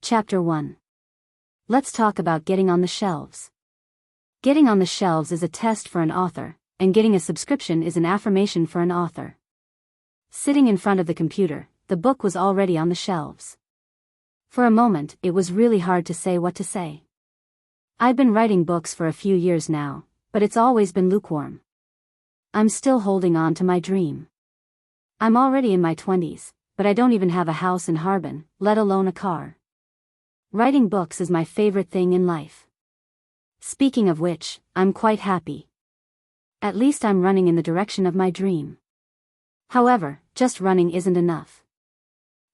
Chapter 1. Let's talk about getting on the shelves. Getting on the shelves is a test for an author, and getting a subscription is an affirmation for an author. Sitting in front of the computer, the book was already on the shelves. For a moment, it was really hard to say what to say. I've been writing books for a few years now, but it's always been lukewarm. I'm still holding on to my dream. I'm already in my 20s, but I don't even have a house in Harbin, let alone a car. Writing books is my favorite thing in life. Speaking of which, I'm quite happy. At least I'm running in the direction of my dream. However, just running isn't enough.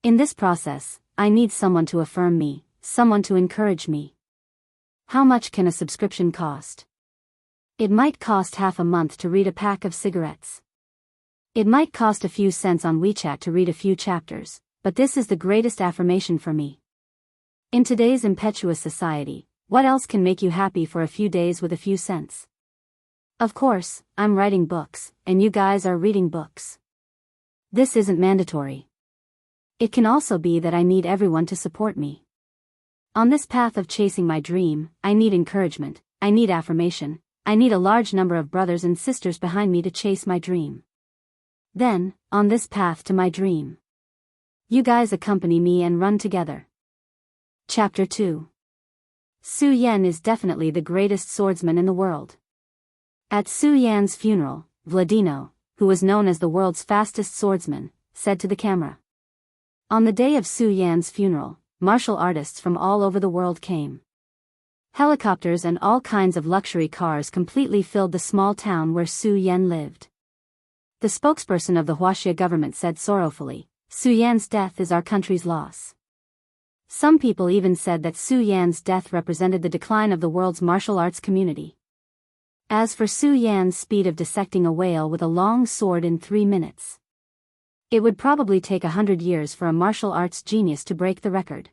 In this process, I need someone to affirm me, someone to encourage me. How much can a subscription cost? It might cost half a month to read a pack of cigarettes. It might cost a few cents on WeChat to read a few chapters, but this is the greatest affirmation for me. In today's impetuous society, what else can make you happy for a few days with a few cents? Of course, I'm writing books, and you guys are reading books. This isn't mandatory. It can also be that I need everyone to support me. On this path of chasing my dream, I need encouragement, I need affirmation, I need a large number of brothers and sisters behind me to chase my dream. Then, on this path to my dream, you guys accompany me and run together. Chapter 2. Su Yan is definitely the greatest swordsman in the world. At Su Yan's funeral, Vladino, who was known as the world's fastest swordsman, said to the camera. On the day of Su Yan's funeral, martial artists from all over the world came. Helicopters and all kinds of luxury cars completely filled the small town where Su Yan lived. The spokesperson of the Wuxia government said sorrowfully, "Su Yan's death is our country's loss." Some people even said that Su Yan's death represented the decline of the world's martial arts community. As for Su Yan's speed of dissecting a whale with a long sword in 3 minutes, it would probably take 100 years for a martial arts genius to break the record.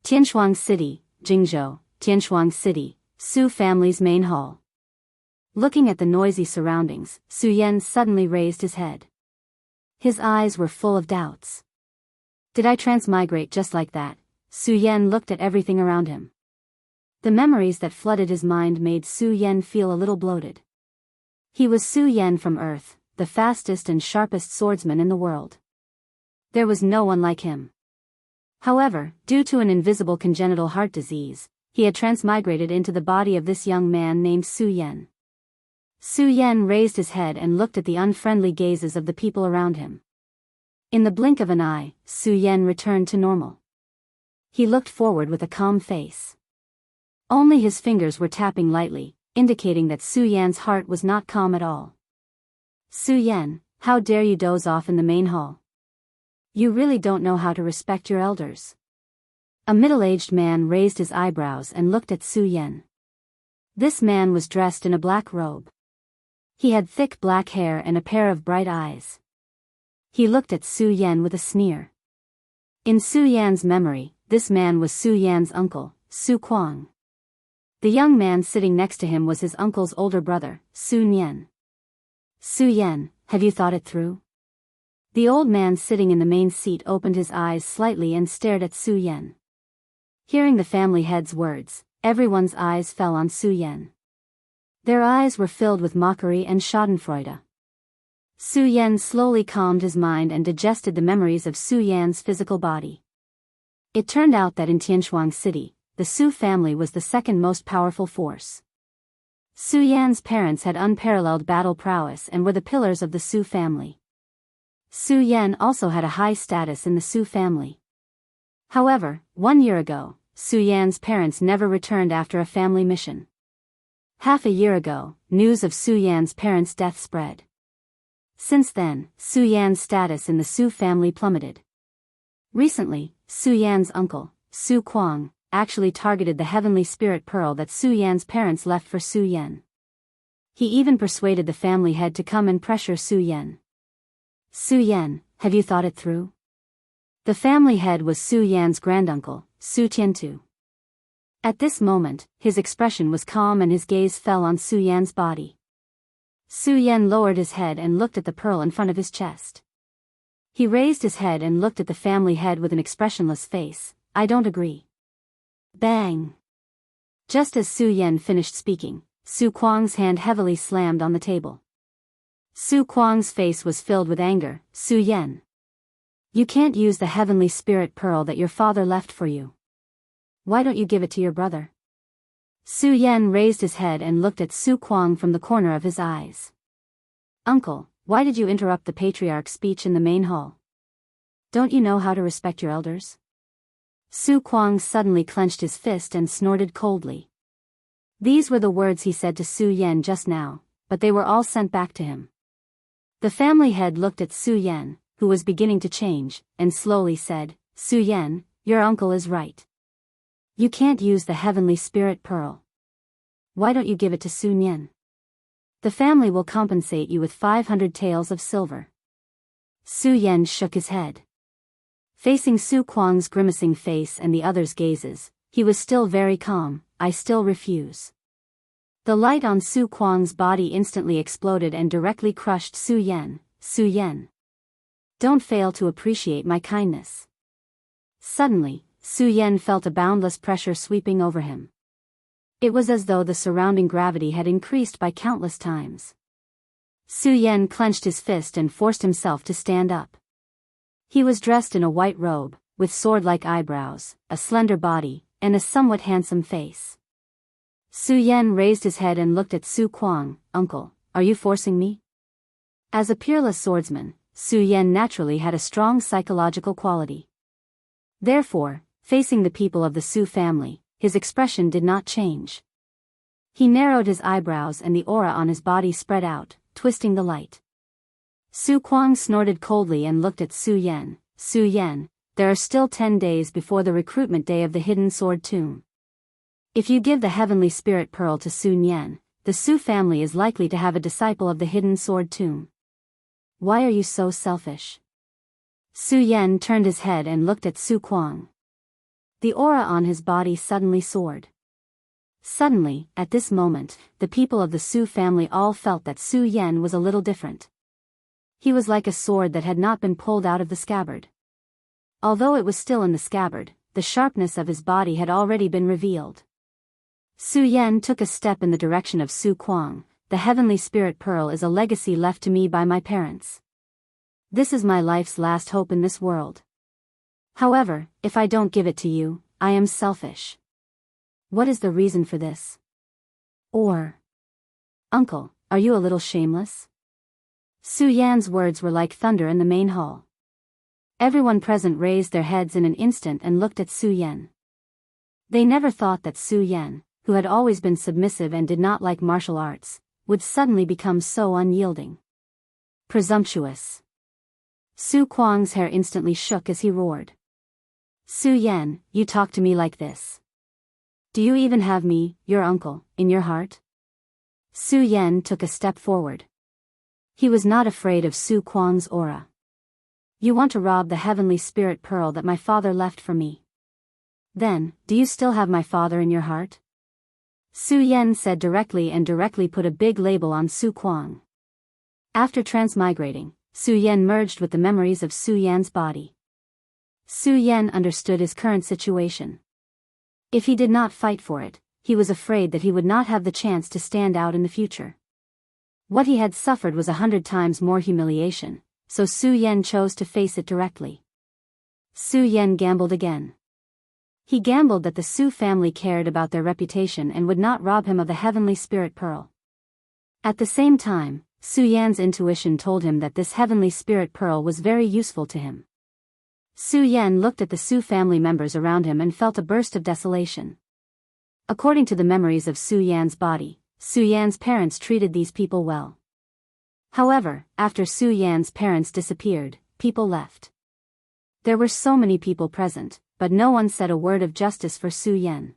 Tianshuang City, Jianghu, Tianshuang City, Su family's main hall. Looking at the noisy surroundings, Su Yan suddenly raised his head. His eyes were full of doubts. Did I transmigrate just like that? Su Yan looked at everything around him. The memories that flooded his mind made Su Yan feel a little bloated. He was Su Yan from Earth, the fastest and sharpest swordsman in the world. There was no one like him. However, due to an invisible congenital heart disease, he had transmigrated into the body of this young man named Su Yan. Su Yan raised his head and looked at the unfriendly gazes of the people around him. In the blink of an eye, Su Yan returned to normal. He looked forward with a calm face. Only his fingers were tapping lightly, indicating that Su Yan's heart was not calm at all. "Su Yan, how dare you doze off in the main hall? You really don't know how to respect your elders." A middle-aged man raised his eyebrows and looked at Su Yan. This man was dressed in a black robe. He had thick black hair and a pair of bright eyes. He looked at Su Yan with a sneer. In Su Yan's memory, this man was Su Yan's uncle, Su Kuang. The young man sitting next to him was his uncle's older brother, Su Nian. "Su Yan, have you thought it through?" The old man sitting in the main seat opened his eyes slightly and stared at Su Yan. Hearing the family head's words, everyone's eyes fell on Su Yan. Their eyes were filled with mockery and schadenfreude. Su Yan slowly calmed his mind and digested the memories of Su Yan's physical body. It turned out that in Tianshuang City, the Su family was the second most powerful force. Su Yan's parents had unparalleled battle prowess and were the pillars of the Su family. Su Yan also had a high status in the Su family. However, 1 year ago, Su Yan's parents never returned after a family mission. Half a year ago, news of Su Yan's parents' death spread. Since then, Su Yan's status in the Su family plummeted. Recently, Su Yan's uncle, Su Kuang, actually targeted the heavenly spirit pearl that Su Yan's parents left for Su Yan. He even persuaded the family head to come and pressure Su Yan. "Su Yan, have you thought it through?" The family head was Su Yan's granduncle, Su Tiantu. At this moment, his expression was calm and his gaze fell on Su Yan's body. Su Yan lowered his head and looked at the pearl in front of his chest. He raised his head and looked at the family head with an expressionless face, I don't agree. Bang! Just as Su Yan finished speaking, Su Kuang's hand heavily slammed on the table. Su Kuang's face was filled with anger. Su Yan, you can't use the heavenly spirit pearl that your father left for you. Why don't you give it to your brother? Su Yan raised his head and looked at Su Kuang from the corner of his eyes. Uncle, why did you interrupt the patriarch's speech in the main hall? Don't you know how to respect your elders? Su Kuang suddenly clenched his fist and snorted coldly. These were the words he said to Su Yan just now, but they were all sent back to him. The family head looked at Su Yan, who was beginning to change, and slowly said, Su Yan, your uncle is right. You can't use the heavenly spirit pearl. Why don't you give it to Su Yan? The family will compensate you with 500 taels of silver. Su Yan shook his head. Facing Su Kuang's grimacing face and the others' gazes, he was still very calm. I still refuse. The light on Su Kuang's body instantly exploded and directly crushed Su Yan. Su Yan, don't fail to appreciate my kindness. Suddenly, Su Yan felt a boundless pressure sweeping over him. It was as though the surrounding gravity had increased by countless times. Su Yan clenched his fist and forced himself to stand up. He was dressed in a white robe, with sword-like eyebrows, a slender body, and a somewhat handsome face. Su Yan raised his head and looked at Su Kuang. Uncle, are you forcing me? As a peerless swordsman, Su Yan naturally had a strong psychological quality. Therefore, facing the people of the Su family, his expression did not change. He narrowed his eyebrows and the aura on his body spread out, twisting the light. Su Kuang snorted coldly and looked at Su Yan. Su Yan, there are still 10 days before the recruitment day of the Hidden Sword Tomb. If you give the heavenly spirit pearl to Sun Yan, the Su family is likely to have a disciple of the Hidden Sword Tomb. Why are you so selfish? Su Yan turned his head and looked at Su Kuang. The aura on his body suddenly soared. Suddenly, at this moment, the people of the Su family all felt that Su Yan was a little different. He was like a sword that had not been pulled out of the scabbard. Although it was still in the scabbard, the sharpness of his body had already been revealed. Su Yan took a step in the direction of Su Kuang. The heavenly spirit pearl is a legacy left to me by my parents. This is my life's last hope in this world. However, if I don't give it to you, I am selfish. What is the reason for this? Or, Uncle, are you a little shameless? Su Yan's words were like thunder in the main hall. Everyone present raised their heads in an instant and looked at Su Yan. They never thought that Su Yan, who had always been submissive and did not like martial arts, would suddenly become so unyielding. Presumptuous. Su Kuang's hair instantly shook as he roared. Su Yan, you talk to me like this. Do you even have me, your uncle, in your heart? Su Yan took a step forward. He was not afraid of Su Kuang's aura. You want to rob the heavenly spirit pearl that my father left for me. Then, do you still have my father in your heart? Su Yan said directly and directly put a big label on Su Kuang. After transmigrating, Su Yan merged with the memories of Su Yan's body. Su Yan understood his current situation. If he did not fight for it, he was afraid that he would not have the chance to stand out in the future. What he had suffered was 100 times more humiliation, so Su Yan chose to face it directly. Su Yan gambled again. He gambled that the Su family cared about their reputation and would not rob him of the heavenly spirit pearl. At the same time, Su Yan's intuition told him that this heavenly spirit pearl was very useful to him. Su Yan looked at the Su family members around him and felt a burst of desolation. According to the memories of Su Yan's body, Su Yan's parents treated these people well. However, after Su Yan's parents disappeared, people left. There were so many people present, but no one said a word of justice for Su Yan.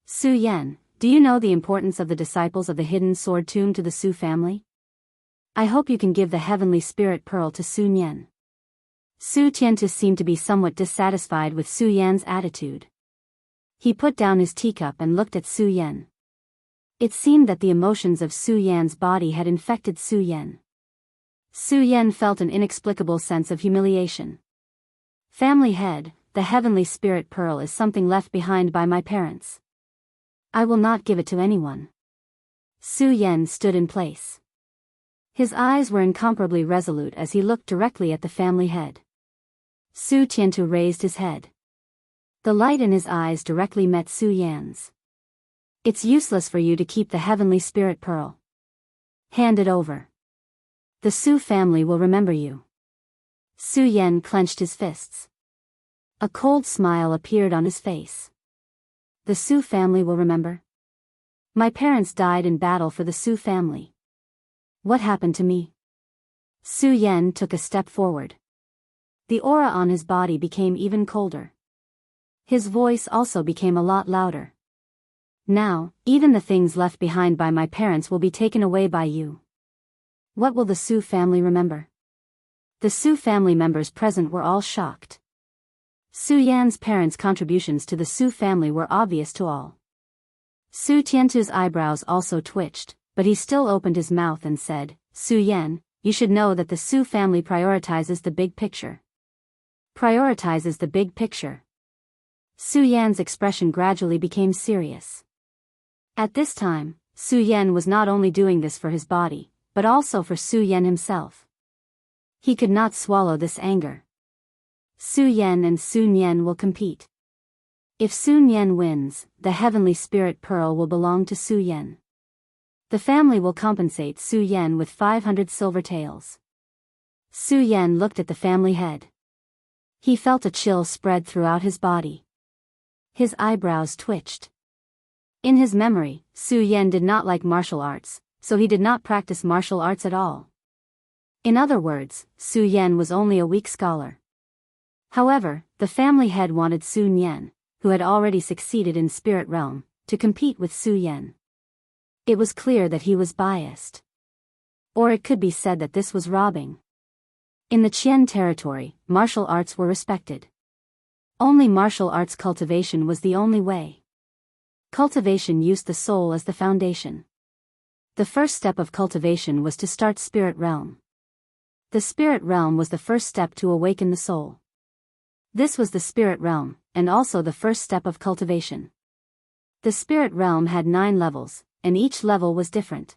Su Yan, do you know the importance of the disciples of the Hidden Sword Tomb to the Su family? I hope you can give the heavenly spirit pearl to Sun Yan. Su Tiantu seemed to be somewhat dissatisfied with Su Yan's attitude. He put down his teacup and looked at Su Yan. It seemed that the emotions of Su Yan's body had infected Su Yan. Su Yan felt an inexplicable sense of humiliation. Family head, the heavenly spirit pearl is something left behind by my parents. I will not give it to anyone. Su Yan stood in place. His eyes were incomparably resolute as he looked directly at the family head. Su Tiantu raised his head. The light in his eyes directly met Su Yan's. It's useless for you to keep the heavenly spirit pearl. Hand it over. The Su family will remember you. Su Yan clenched his fists. A cold smile appeared on his face. The Su family will remember? My parents died in battle for the Su family. What happened to me? Su Yan took a step forward. The aura on his body became even colder. His voice also became a lot louder. Now, even the things left behind by my parents will be taken away by you. What will the Su family remember? The Su family members present were all shocked. Su Yan's parents' contributions to the Su family were obvious to all. Su Tiantu's eyebrows also twitched, but he still opened his mouth and said, Su Yan, you should know that the Su family prioritizes the big picture. Prioritizes the big picture. Su Yan's expression gradually became serious. At this time, Su Yan was not only doing this for his body, but also for Su Yan himself. He could not swallow this anger. Su Yan and Sun Yan will compete. If Sun Yan wins, the heavenly spirit pearl will belong to Su Yan. The family will compensate Su Yan with 500 silver taels. Su Yan looked at the family head. He felt a chill spread throughout his body. His eyebrows twitched. In his memory, Su Yan did not like martial arts, so he did not practice martial arts at all. In other words, Su Yan was only a weak scholar. However, the family head wanted Sun Yan, who had already succeeded in spirit realm, to compete with Su Yan. It was clear that he was biased. Or it could be said that this was robbing. In the Qian territory, martial arts were respected. Only martial arts cultivation was the only way. Cultivation used the soul as the foundation. The first step of cultivation was to start spirit realm. The spirit realm was the first step to awaken the soul. This was the spirit realm, and also the first step of cultivation. The spirit realm had 9 levels, and each level was different.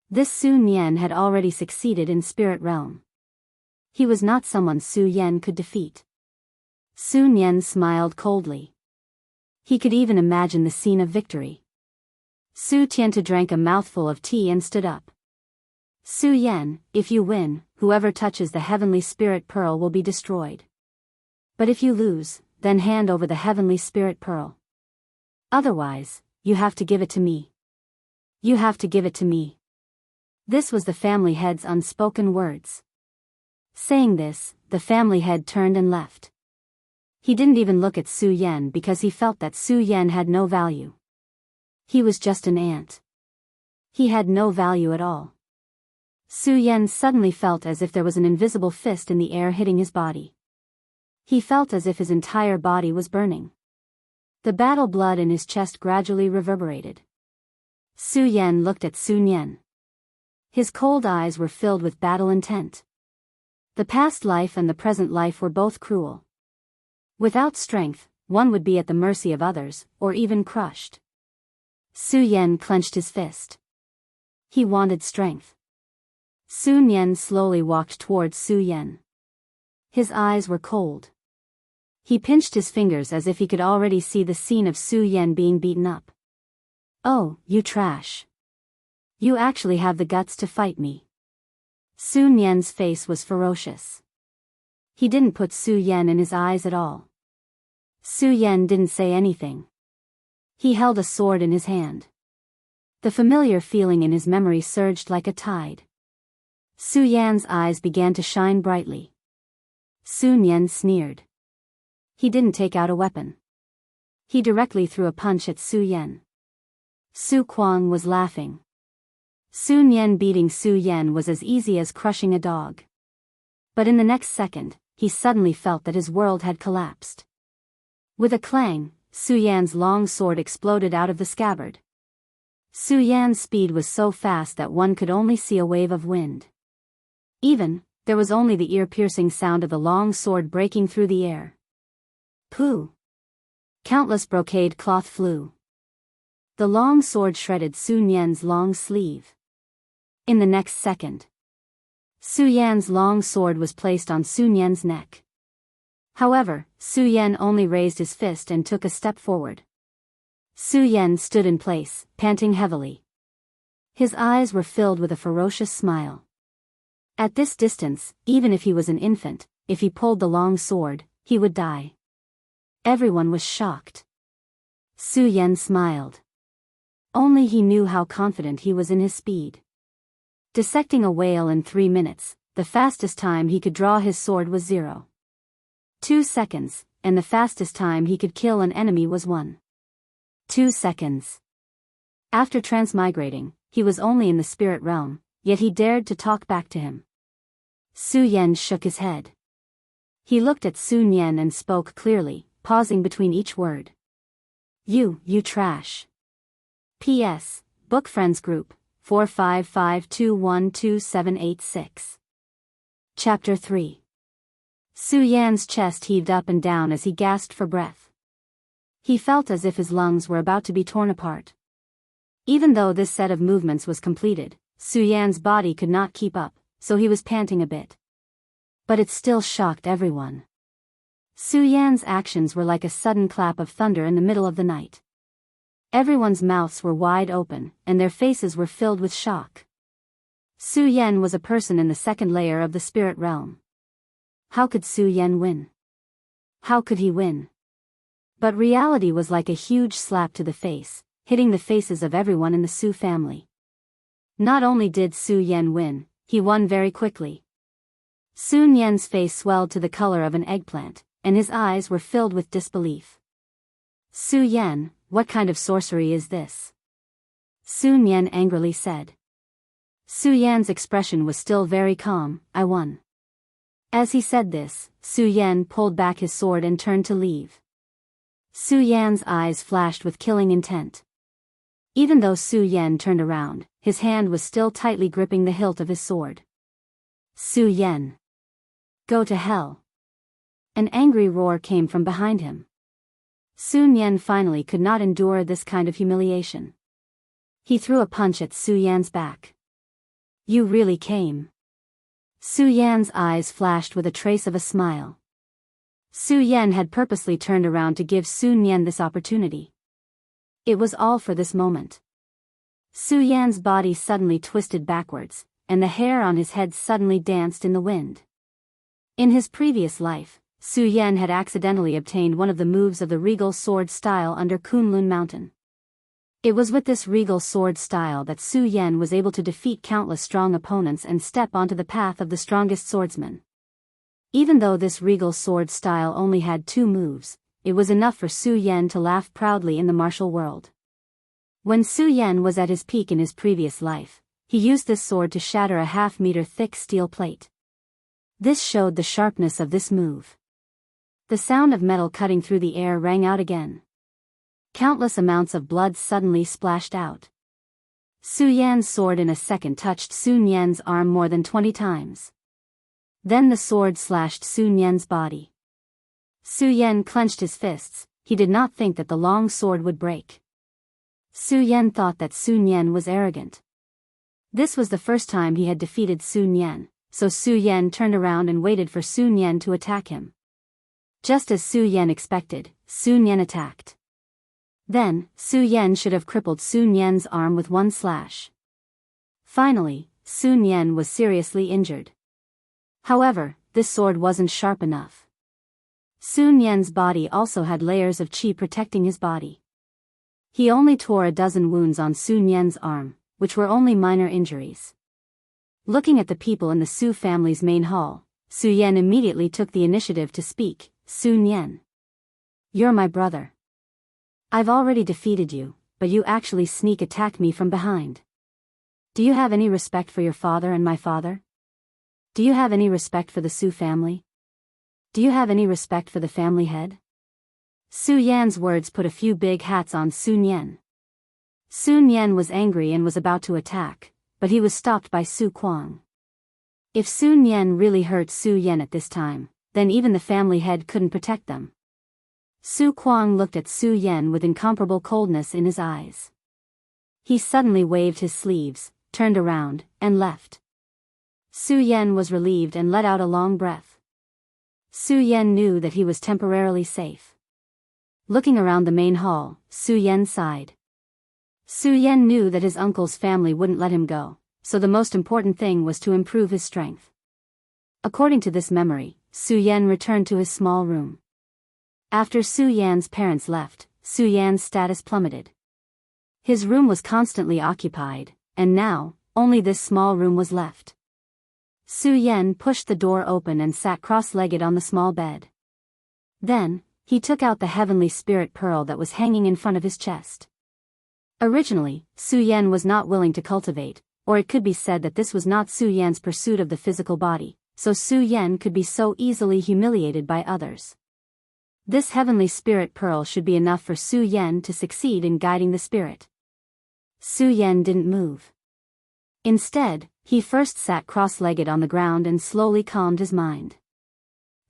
This Sun Yan had already succeeded in spirit realm. He was not someone Su Yan could defeat. Sun Yan smiled coldly. He could even imagine the scene of victory. Su Tiantu drank a mouthful of tea and stood up. Su Yan, if you win, whoever touches the heavenly spirit pearl will be destroyed. But if you lose, then hand over the heavenly spirit pearl. Otherwise, you have to give it to me. You have to give it to me. This was the family head's unspoken words. Saying this, the family head turned and left. He didn't even look at Su Yan because he felt that Su Yan had no value. He was just an ant. He had no value at all. Su Yan suddenly felt as if there was an invisible fist in the air hitting his body. He felt as if his entire body was burning. The battle blood in his chest gradually reverberated. Su Yan looked at Sun Yan. His cold eyes were filled with battle intent. The past life and the present life were both cruel. Without strength, one would be at the mercy of others, or even crushed. Su Yan clenched his fist. He wanted strength. Sun Yan slowly walked towards Su Yan. His eyes were cold. He pinched his fingers as if he could already see the scene of Su Yan being beaten up. Oh, you trash. You actually have the guts to fight me. Sun Yan's face was ferocious. He didn't put Su Yan in his eyes at all. Su Yan didn't say anything. He held a sword in his hand. The familiar feeling in his memory surged like a tide. Su Yan's eyes began to shine brightly. Sun Yan sneered. He didn't take out a weapon. He directly threw a punch at Su Yan. Su Kuang was laughing. Sun Yan beating Su Yan was as easy as crushing a dog. But in the next second, he suddenly felt that his world had collapsed. With a clang, Su Yan's long sword exploded out of the scabbard. Su Yan's speed was so fast that one could only see a wave of wind. There was only the ear-piercing sound of the long sword breaking through the air. Pooh! Countless brocade cloth flew. The long sword shredded Sun Yan's long sleeve. In the next second, Su Yan's long sword was placed on Sun Yan's neck. However, Su Yan only raised his fist and took a step forward. Su Yan stood in place, panting heavily. His eyes were filled with a ferocious smile. At this distance, even if he was an infant, if he pulled the long sword, he would die. Everyone was shocked. Su Yan smiled. Only he knew how confident he was in his speed. Dissecting a whale in 3 minutes, the fastest time he could draw his sword was 0.2 seconds, and the fastest time he could kill an enemy was 1.2 seconds. After transmigrating, he was only in the spirit realm, yet he dared to talk back to him. Su Yan shook his head. He looked at Sun Yan and spoke clearly, pausing between each word. You trash. P.S. Book Friends Group, 455212786. Chapter 3. Su Yan's chest heaved up and down as he gasped for breath. He felt as if his lungs were about to be torn apart. Even though this set of movements was completed, Su Yan's body could not keep up, so he was panting a bit. But it still shocked everyone. Su Yan's actions were like a sudden clap of thunder in the middle of the night. Everyone's mouths were wide open, and their faces were filled with shock. Su Yan was a person in the second layer of the spirit realm. How could Su Yan win? How could he win? But reality was like a huge slap to the face, hitting the faces of everyone in the Su family. Not only did Su Yan win, he won very quickly. Sun Yan's face swelled to the color of an eggplant, and his eyes were filled with disbelief. Su Yan, what kind of sorcery is this? Sun Yan angrily said. Su Yan's expression was still very calm. I won. As he said this, Su Yan pulled back his sword and turned to leave. Su Yan's eyes flashed with killing intent. Even though Su Yan turned around, his hand was still tightly gripping the hilt of his sword. Su Yan. Go to hell. An angry roar came from behind him. Sun Yan finally could not endure this kind of humiliation. He threw a punch at Su Yan's back. You really came. Su Yan's eyes flashed with a trace of a smile. Su Yan had purposely turned around to give Sun Yan this opportunity. It was all for this moment. Su Yan's body suddenly twisted backwards, and the hair on his head suddenly danced in the wind. In his previous life, Su Yan had accidentally obtained one of the moves of the regal sword style under Kunlun Mountain. It was with this regal sword style that Su Yan was able to defeat countless strong opponents and step onto the path of the strongest swordsman. Even though this regal sword style only had 2 moves, it was enough for Su Yan to laugh proudly in the martial world. When Su Yan was at his peak in his previous life, he used this sword to shatter a half-meter thick steel plate. This showed the sharpness of this move. The sound of metal cutting through the air rang out again. Countless amounts of blood suddenly splashed out. Su Yan's sword in a second touched Sun Yan's arm more than 20 times. Then the sword slashed Sun Yan's body. Su Yan clenched his fists. He did not think that the long sword would break. Su Yan thought that Sun Yan was arrogant. This was the first time he had defeated Sun Yan, so Su Yan turned around and waited for Sun Yan to attack him. Just as Su Yan expected, Sun Yan attacked. Then, Su Yan should have crippled Sun Yan's arm with one slash. Finally, Sun Yan was seriously injured. However, this sword wasn't sharp enough. Sun Yan's body also had layers of qi protecting his body. He only tore a dozen wounds on Sun Yan's arm, which were only minor injuries. Looking at the people in the Su family's main hall, Su Yan immediately took the initiative to speak. Sun Yan. You're my brother. I've already defeated you, but you actually sneak attacked me from behind. Do you have any respect for your father and my father? Do you have any respect for the Su family? Do you have any respect for the family head? Su Yan's words put a few big hats on Sun Yan. Sun Yan was angry and was about to attack, but he was stopped by Su Kuang. If Sun Yan really hurt Su Yan at this time, then even the family head couldn't protect them. Su Kuang looked at Su Yan with incomparable coldness in his eyes. He suddenly waved his sleeves, turned around, and left. Su Yan was relieved and let out a long breath. Su Yan knew that he was temporarily safe. Looking around the main hall, Su Yan sighed. Su Yan knew that his uncle's family wouldn't let him go, so the most important thing was to improve his strength. According to this memory, Su Yan returned to his small room. After Su Yan's parents left, Su Yan's status plummeted. His room was constantly occupied, and now, only this small room was left. Su Yan pushed the door open and sat cross-legged on the small bed. Then, he took out the heavenly spirit pearl that was hanging in front of his chest. Originally, Su Yan was not willing to cultivate, or it could be said that this was not Su Yan's pursuit of the physical body, so Su Yan could be so easily humiliated by others. This heavenly spirit pearl should be enough for Su Yan to succeed in guiding the spirit. Su Yan didn't move. Instead, he first sat cross-legged on the ground and slowly calmed his mind.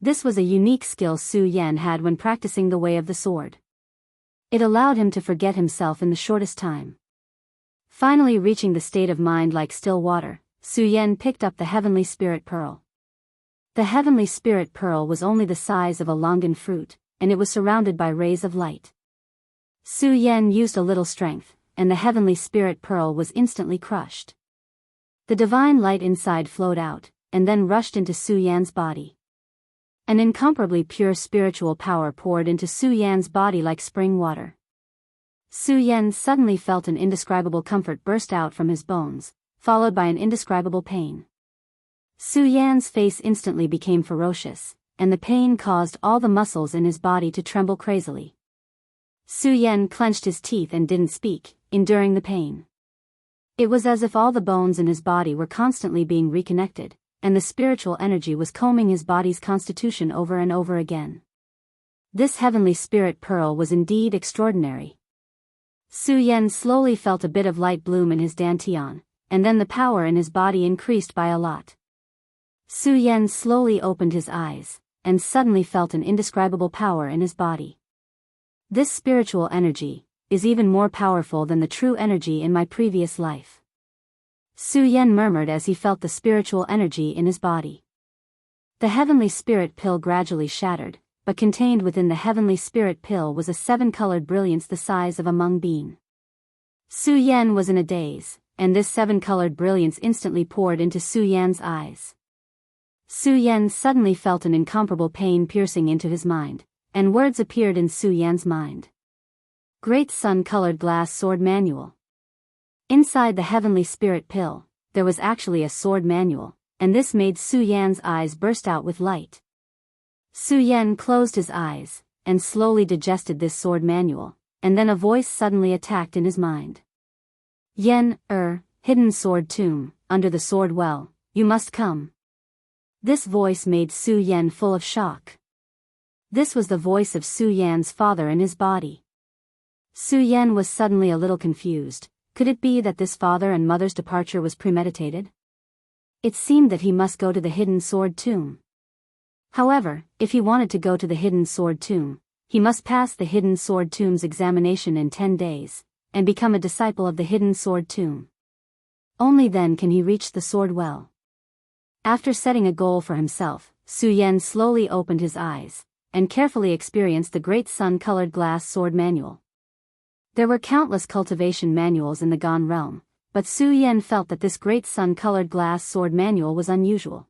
This was a unique skill Su Yan had when practicing the way of the sword. It allowed him to forget himself in the shortest time. Finally reaching the state of mind like still water, Su Yan picked up the heavenly spirit pearl. The heavenly spirit pearl was only the size of a longan fruit, and it was surrounded by rays of light. Su Yan used a little strength, and the heavenly spirit pearl was instantly crushed. The divine light inside flowed out, and then rushed into Su Yan's body. An incomparably pure spiritual power poured into Su Yan's body like spring water. Su Yan suddenly felt an indescribable comfort burst out from his bones, followed by an indescribable pain. Su Yan's face instantly became ferocious, and the pain caused all the muscles in his body to tremble crazily. Su Yan clenched his teeth and didn't speak, enduring the pain. It was as if all the bones in his body were constantly being reconnected, and the spiritual energy was combing his body's constitution over and over again. This heavenly spirit pearl was indeed extraordinary. Su Yan slowly felt a bit of light bloom in his dantian, and then the power in his body increased by a lot. Su Yan slowly opened his eyes, and suddenly felt an indescribable power in his body. This spiritual energy is even more powerful than the true energy in my previous life. Su Yan murmured as he felt the spiritual energy in his body. The heavenly spirit pill gradually shattered, but contained within the heavenly spirit pill was a 7-colored brilliance the size of a mung bean. Su Yan was in a daze, and this 7-colored brilliance instantly poured into Su Yan's eyes. Su Yan suddenly felt an incomparable pain piercing into his mind, and words appeared in Su Yan's mind. Great Sun-Colored Glass Sword Manual. Inside the heavenly spirit pill, there was actually a sword manual, and this made Su Yan's eyes burst out with light. Su Yan closed his eyes, and slowly digested this sword manual, and then a voice suddenly attacked in his mind. Yen, hidden sword tomb, under the sword well, you must come. This voice made Su Yan full of shock. This was the voice of Su Yan's father in his body. Su Yan was suddenly a little confused. Could it be that this father and mother's departure was premeditated? It seemed that he must go to the hidden sword tomb. However, if he wanted to go to the hidden sword tomb, he must pass the hidden sword tomb's examination in 10 days, and become a disciple of the hidden sword tomb. Only then can he reach the sword well. After setting a goal for himself, Su Yan slowly opened his eyes, and carefully experienced the great sun-colored glass sword manual. There were countless cultivation manuals in the Gan realm, but Su Yan felt that this great sun-colored glass sword manual was unusual.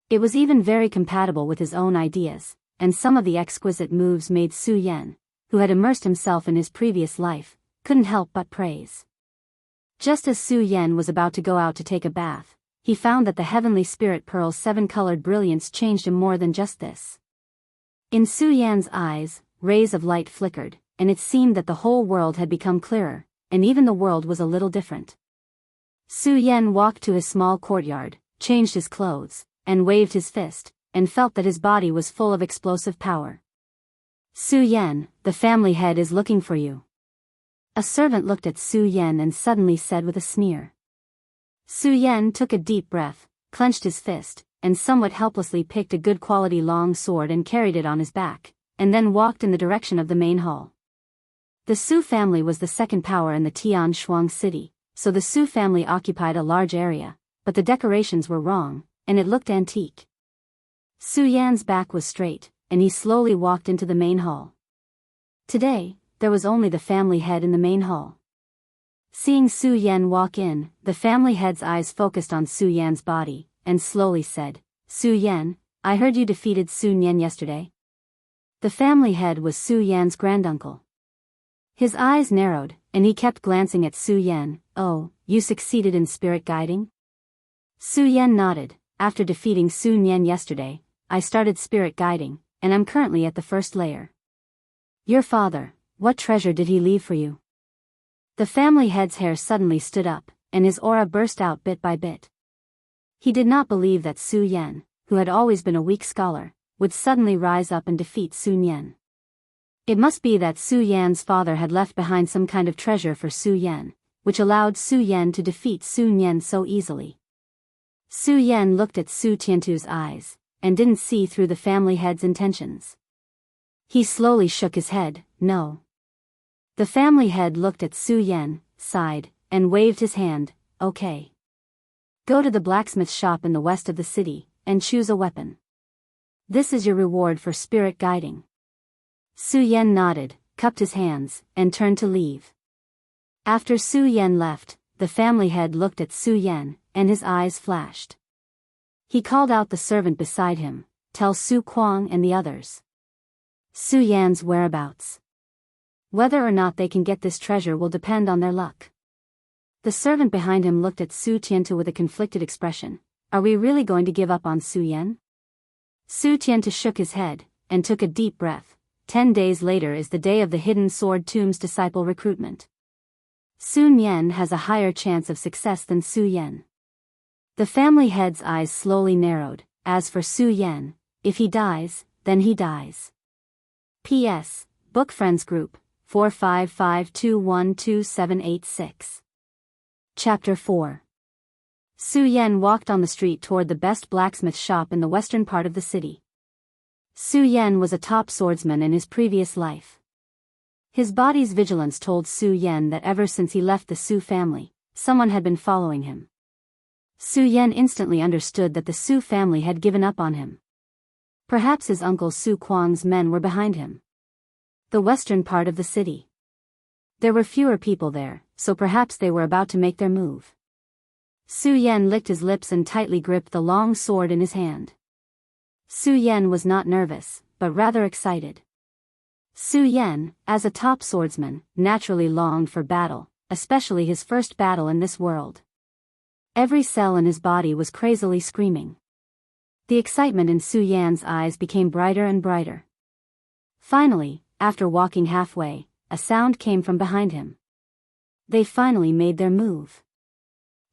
It was even very compatible with his own ideas, and some of the exquisite moves made Su Yan, who had immersed himself in his previous life, couldn't help but praise. Just as Su Yan was about to go out to take a bath, he found that the heavenly spirit pearl's 7-colored brilliance changed him more than just this. In Su Yan's eyes, rays of light flickered, and it seemed that the whole world had become clearer, and even the world was a little different. Su Yan walked to his small courtyard, changed his clothes, and waved his fist, and felt that his body was full of explosive power. Su Yan, the family head is looking for you. A servant looked at Su Yan and suddenly said with a sneer. Su Yan took a deep breath, clenched his fist, and somewhat helplessly picked a good quality long sword and carried it on his back, and then walked in the direction of the main hall. The Su family was the second power in the Tianshuang city, so the Su family occupied a large area, but the decorations were wrong, and it looked antique. Su Yan's back was straight, and he slowly walked into the main hall. Today, there was only the family head in the main hall. Seeing Su Yan walk in, the family head's eyes focused on Su Yan's body, and slowly said, "Su Yan, I heard you defeated Su Yan yesterday." The family head was Su Yan's granduncle. His eyes narrowed, and he kept glancing at Su Yan. "Oh, you succeeded in spirit guiding?" Su Yan nodded. "After defeating Su Yan yesterday, I started spirit guiding, and I'm currently at the first layer." "Your father, what treasure did he leave for you?" The family head's hair suddenly stood up, and his aura burst out bit by bit. He did not believe that Su Yan, who had always been a weak scholar, would suddenly rise up and defeat Sun Yan. It must be that Su Yan's father had left behind some kind of treasure for Su Yan, which allowed Su Yan to defeat Sun Yan so easily. Su Yan looked at Su Tiantu's eyes, and didn't see through the family head's intentions. He slowly shook his head. "No." The family head looked at Su Yan, sighed, and waved his hand. "Okay. Go to the blacksmith shop in the west of the city, and choose a weapon. This is your reward for spirit guiding." Su Yan nodded, cupped his hands, and turned to leave. After Su Yan left, the family head looked at Su Yan, and his eyes flashed. He called out the servant beside him, "Tell Su Kuang and the others Su Yan's whereabouts. Whether or not they can get this treasure will depend on their luck." The servant behind him looked at Su Tiantu with a conflicted expression. "Are we really going to give up on Su Yan?" Su Tiantu shook his head, and took a deep breath. 10 days later is the day of the Hidden Sword Tomb's disciple recruitment. Sun Yan has a higher chance of success than Su Yan. The family head's eyes slowly narrowed. As for Su Yan, if he dies, then he dies. P.S. Book Friends Group, 455212786. Chapter 4. Su Yan walked on the street toward the best blacksmith shop in the western part of the city. Su Yan was a top swordsman in his previous life. His body's vigilance told Su Yan that ever since he left the Su family, someone had been following him. Su Yan instantly understood that the Su family had given up on him. Perhaps his uncle Su Kuang's men were behind him. The western part of the city. There were fewer people there, so perhaps they were about to make their move. Su Yan licked his lips and tightly gripped the long sword in his hand. Su Yan was not nervous, but rather excited. Su Yan, as a top swordsman, naturally longed for battle, especially his first battle in this world. Every cell in his body was crazily screaming. The excitement in Su Yan's eyes became brighter and brighter. Finally, after walking halfway, a sound came from behind him. They finally made their move.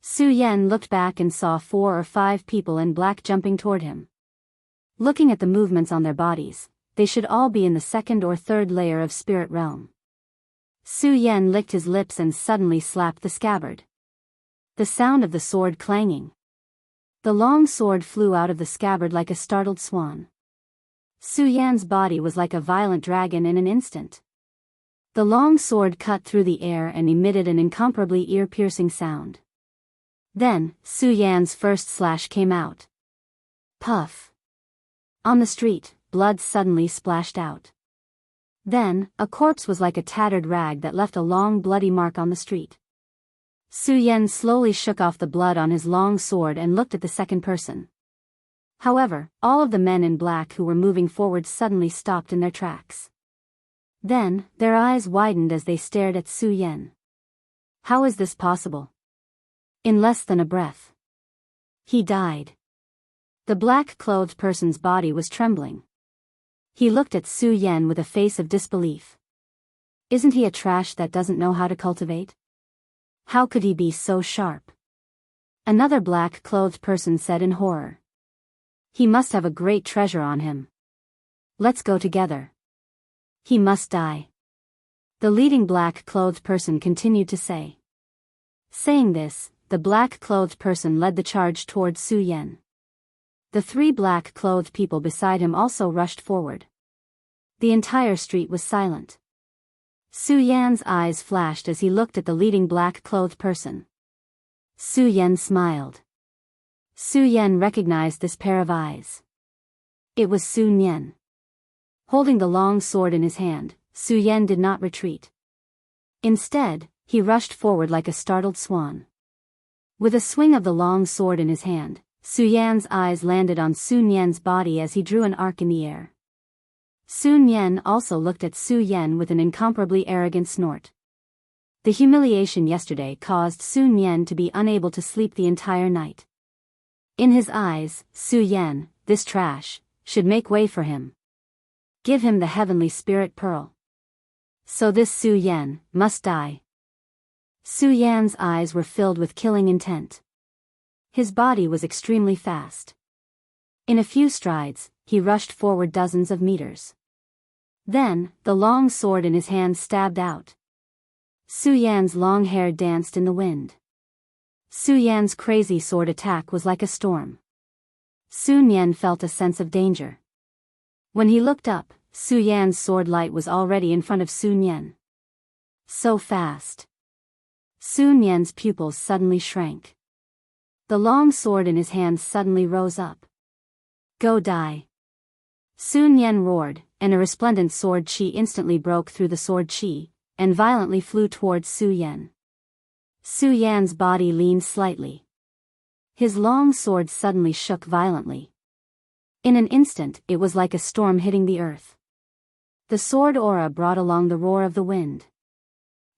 Su Yan looked back and saw 4 or 5 people in black jumping toward him. Looking at the movements on their bodies, they should all be in the 2nd or 3rd layer of spirit realm. Su Yan licked his lips and suddenly slapped the scabbard. The sound of the sword clanging. The long sword flew out of the scabbard like a startled swan. Su Yan's body was like a violent dragon in an instant. The long sword cut through the air and emitted an incomparably ear-piercing sound. Then, Su Yan's first slash came out. Puff. On the street, blood suddenly splashed out. Then, a corpse was like a tattered rag that left a long bloody mark on the street. Su Yan slowly shook off the blood on his long sword and looked at the second person. However, all of the men in black who were moving forward suddenly stopped in their tracks. Then, their eyes widened as they stared at Su Yan. How is this possible? In less than a breath, he died. The black-clothed person's body was trembling. He looked at Su Yan with a face of disbelief. Isn't he a trash that doesn't know how to cultivate? How could he be so sharp? Another black-clothed person said in horror. He must have a great treasure on him. Let's go together. He must die. The leading black-clothed person continued to say. Saying this, the black-clothed person led the charge towards Su Yan. The 3 black-clothed people beside him also rushed forward. The entire street was silent. Su Yan's eyes flashed as he looked at the leading black-clothed person. Su Yan smiled. Su Yan recognized this pair of eyes. It was Su Yan. Holding the long sword in his hand, Su Yan did not retreat. Instead, he rushed forward like a startled swan. With a swing of the long sword in his hand, Su Yan's eyes landed on Sun Yan's body as he drew an arc in the air. Sun Yan also looked at Su Yan with an incomparably arrogant snort. The humiliation yesterday caused Sun Yan to be unable to sleep the entire night. In his eyes, Su Yan, this trash, should make way for him. Give him the heavenly spirit pearl. So this Su Yan must die. Su Yan's eyes were filled with killing intent. His body was extremely fast. In a few strides, he rushed forward dozens of meters. Then, the long sword in his hand stabbed out. Su Yan's long hair danced in the wind. Su Yan's crazy sword attack was like a storm. Sun Yan felt a sense of danger. When he looked up, Su Yan's sword light was already in front of Sun Yan. So fast. Sun Yan's pupils suddenly shrank. The long sword in his hand suddenly rose up. Go die. Sun Yan roared, and a resplendent sword chi instantly broke through the sword chi, and violently flew towards Su Yan. Su Yan's body leaned slightly. His long sword suddenly shook violently. In an instant, it was like a storm hitting the earth. The sword aura brought along the roar of the wind.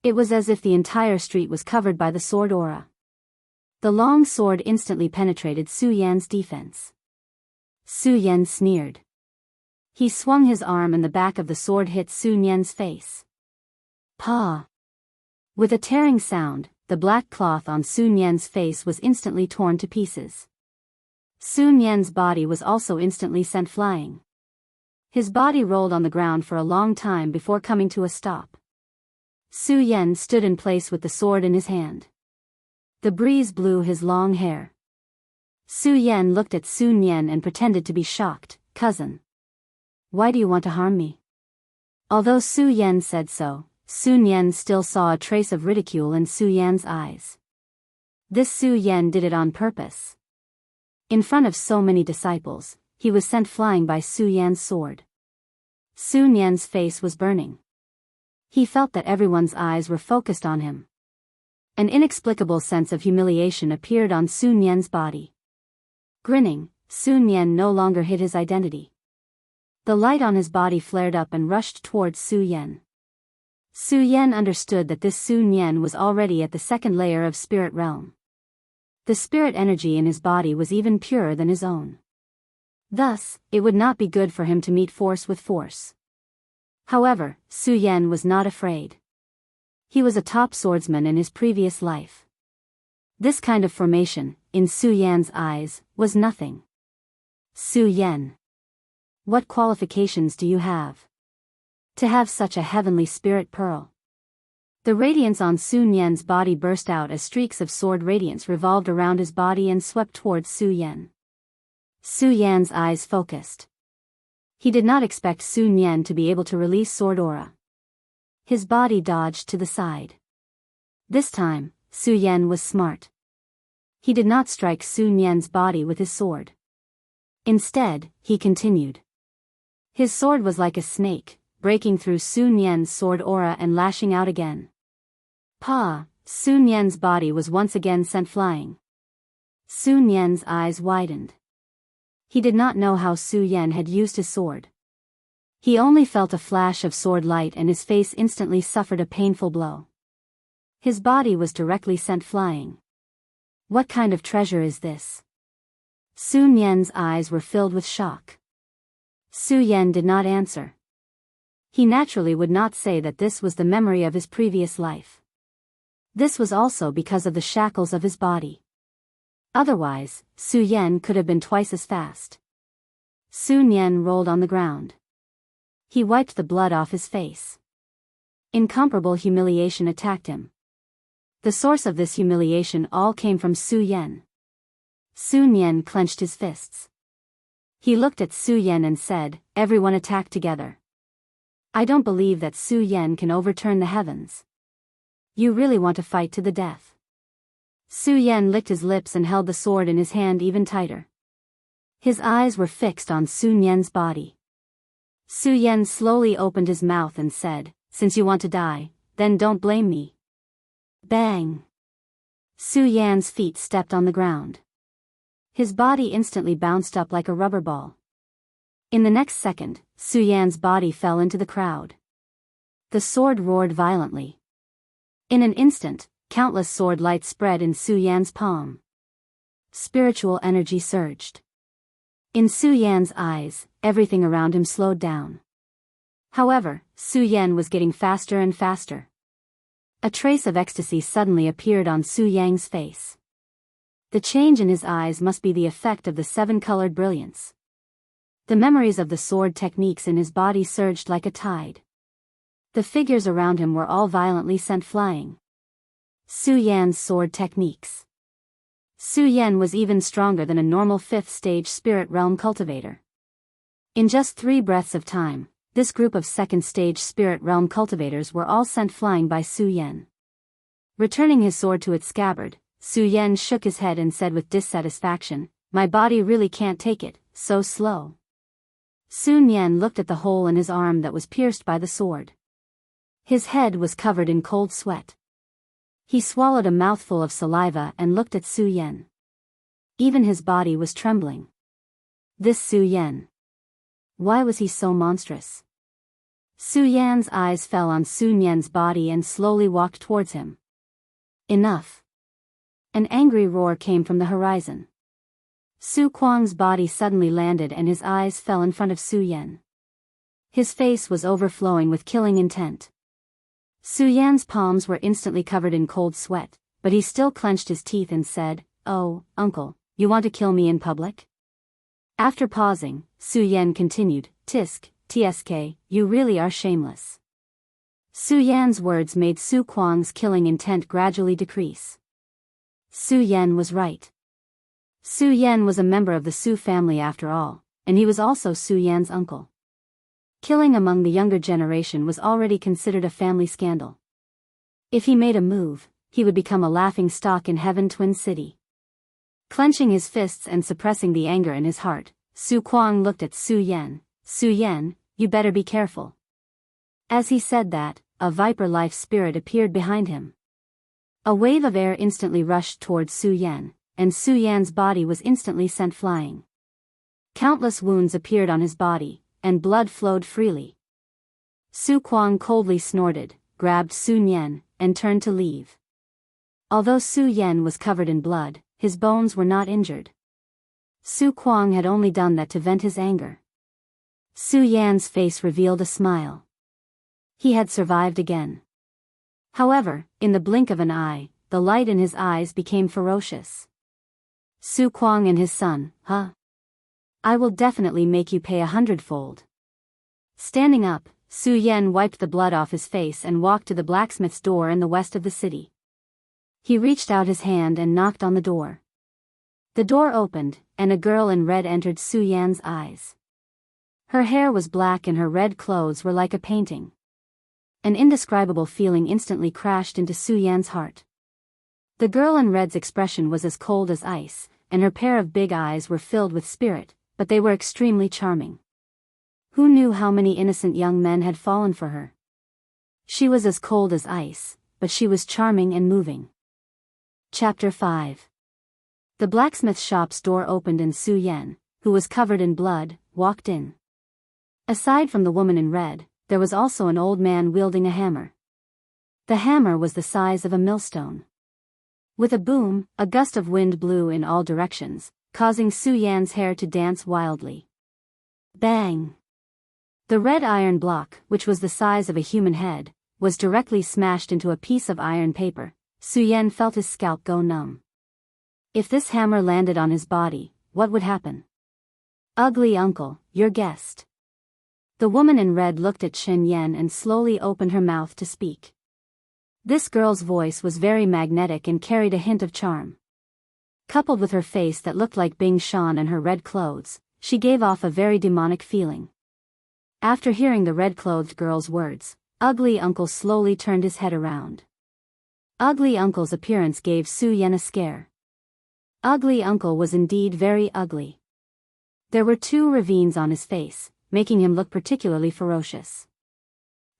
It was as if the entire street was covered by the sword aura. The long sword instantly penetrated Su Yan's defense. Su Yan sneered. He swung his arm and the back of the sword hit Sun Yan's face. Pa! With a tearing sound, the black cloth on Sun Yan's face was instantly torn to pieces. Sun Yan's body was also instantly sent flying. His body rolled on the ground for a long time before coming to a stop. Su Yan stood in place with the sword in his hand. The breeze blew his long hair. Su Yan looked at Sun Yan and pretended to be shocked. Cousin. Why do you want to harm me? Although Su Yan said so, Sun Yan still saw a trace of ridicule in Su Yan's eyes. This Su Yan did it on purpose. In front of so many disciples, he was sent flying by Su Yan's sword. Sun Yan's face was burning. He felt that everyone's eyes were focused on him. An inexplicable sense of humiliation appeared on Sun Yan's body. Grinning, Sun Yan no longer hid his identity. The light on his body flared up and rushed towards Su Yan. Su Yan understood that this Sun Yan was already at the second layer of spirit realm. The spirit energy in his body was even purer than his own. Thus, it would not be good for him to meet force with force. However, Su Yan was not afraid. He was a top swordsman in his previous life. This kind of formation, in Su Yan's eyes, was nothing. Su Yan. What qualifications do you have to have such a heavenly spirit pearl? The radiance on Sun Yan's body burst out as streaks of sword radiance revolved around his body and swept towards Su Yan. Su Yan's eyes focused. He did not expect Sun Yan to be able to release sword aura. His body dodged to the side. This time, Su Yan was smart. He did not strike Sun Yan's body with his sword. Instead, he continued. His sword was like a snake, breaking through Sun Yan's sword aura and lashing out again. Pa! Sun Yan's body was once again sent flying. Sun Yan's eyes widened. He did not know how Su Yan had used his sword. He only felt a flash of sword light and his face instantly suffered a painful blow. His body was directly sent flying. What kind of treasure is this? Sun Yan's eyes were filled with shock. Su Yan did not answer. He naturally would not say that this was the memory of his previous life. This was also because of the shackles of his body. Otherwise, Su Yan could have been twice as fast. Sun Yan rolled on the ground. He wiped the blood off his face. Incomparable humiliation attacked him. The source of this humiliation all came from Su Yan. Sun Yan clenched his fists. He looked at Su Yan and said, "Everyone attack together." I don't believe that Su Yan can overturn the heavens. You really want to fight to the death. Su Yan licked his lips and held the sword in his hand even tighter. His eyes were fixed on Sun Yan's body. Su Yan slowly opened his mouth and said, "Since you want to die, then don't blame me." Bang! Su Yan's feet stepped on the ground. His body instantly bounced up like a rubber ball. In the next second, Su Yan's body fell into the crowd. The sword roared violently. In an instant, countless sword lights spread in Su Yan's palm. Spiritual energy surged. In Su Yan's eyes, everything around him slowed down. However, Su Yan was getting faster and faster. A trace of ecstasy suddenly appeared on Su Yan's face. The change in his eyes must be the effect of the seven-colored brilliance. The memories of the sword techniques in his body surged like a tide. The figures around him were all violently sent flying. Su Yan's sword techniques. Su Yan was even stronger than a normal fifth-stage spirit realm cultivator. In just 3 breaths of time, this group of second-stage spirit realm cultivators were all sent flying by Su Yan. Returning his sword to its scabbard, Su Yan shook his head and said with dissatisfaction, "My body really can't take it, so slow." Sun Yan looked at the hole in his arm that was pierced by the sword. His head was covered in cold sweat. He swallowed a mouthful of saliva and looked at Su Yan. Even his body was trembling. This Su Yan. Why was he so monstrous? Su Yan's eyes fell on Sun Yan's body and slowly walked towards him. Enough. An angry roar came from the horizon. Su Kuang's body suddenly landed and his eyes fell in front of Su Yan. His face was overflowing with killing intent. Su Yan's palms were instantly covered in cold sweat, but he still clenched his teeth and said, "Oh, uncle, you want to kill me in public?" After pausing, Su Yan continued, "Tsk, you really are shameless." Su Yan's words made Su Kuang's killing intent gradually decrease. Su Yan was right. Su Yan was a member of the Su family after all, and he was also Su Yan's uncle. Killing among the younger generation was already considered a family scandal. If he made a move, he would become a laughing stock in Heaven Twin City. Clenching his fists and suppressing the anger in his heart, Su Kuang looked at Su Yan. "Su Yan, you better be careful." As he said that, a viper-life spirit appeared behind him. A wave of air instantly rushed towards Su Yan, and Su Yan's body was instantly sent flying. Countless wounds appeared on his body, and blood flowed freely. Su Kuang coldly snorted, grabbed Sun Yan, and turned to leave. Although Su Yan was covered in blood, his bones were not injured. Su Kuang had only done that to vent his anger. Su Yan's face revealed a smile. He had survived again. However, in the blink of an eye, the light in his eyes became ferocious. "Su Kuang and his son, huh? I will definitely make you pay 100-fold. Standing up, Su Yan wiped the blood off his face and walked to the blacksmith's door in the west of the city. He reached out his hand and knocked on the door. The door opened, and a girl in red entered Su Yan's eyes. Her hair was black and her red clothes were like a painting. An indescribable feeling instantly crashed into Su Yan's heart. The girl in red's expression was as cold as ice, and her pair of big eyes were filled with spirit, but they were extremely charming. Who knew how many innocent young men had fallen for her? She was as cold as ice, but she was charming and moving. Chapter 5. The blacksmith shop's door opened and Su Yan, who was covered in blood, walked in. Aside from the woman in red, there was also an old man wielding a hammer. The hammer was the size of a millstone. With a boom, a gust of wind blew in all directions, causing Su Yan's hair to dance wildly. Bang! The red iron block, which was the size of a human head, was directly smashed into a piece of iron paper. Su Yan felt his scalp go numb. If this hammer landed on his body, what would happen? "Ugly uncle, your guest." The woman in red looked at Chen Yan and slowly opened her mouth to speak. This girl's voice was very magnetic and carried a hint of charm. Coupled with her face that looked like Bing Shan and her red clothes, she gave off a very demonic feeling. After hearing the red-clothed girl's words, Ugly Uncle slowly turned his head around. Ugly Uncle's appearance gave Su Yan a scare. Ugly Uncle was indeed very ugly. There were 2 ravines on his face, making him look particularly ferocious.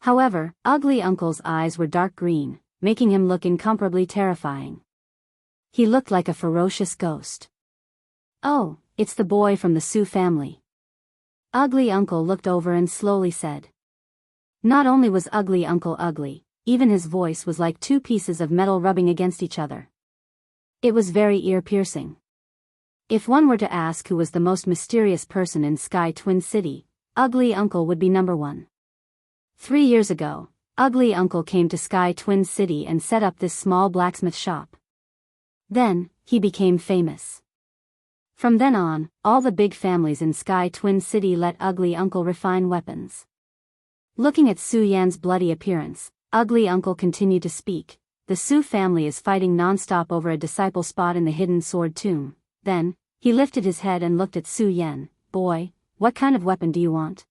However, Ugly Uncle's eyes were dark green, making him look incomparably terrifying. He looked like a ferocious ghost. "Oh, it's the boy from the Su family." Ugly Uncle looked over and slowly said. Not only was Ugly Uncle ugly, even his voice was like 2 pieces of metal rubbing against each other. It was very ear-piercing. If one were to ask who was the most mysterious person in Sky Twin City, Ugly Uncle would be number 1. 3 years ago, Ugly Uncle came to Sky Twin City and set up this small blacksmith shop. Then, he became famous. From then on, all the big families in Sky Twin City let Ugly Uncle refine weapons. Looking at Su Yan's bloody appearance, Ugly Uncle continued to speak. The Su family is fighting non-stop over a disciple spot in the hidden sword tomb. Then, he lifted his head and looked at Su Yan. "Boy, what kind of weapon do you want?"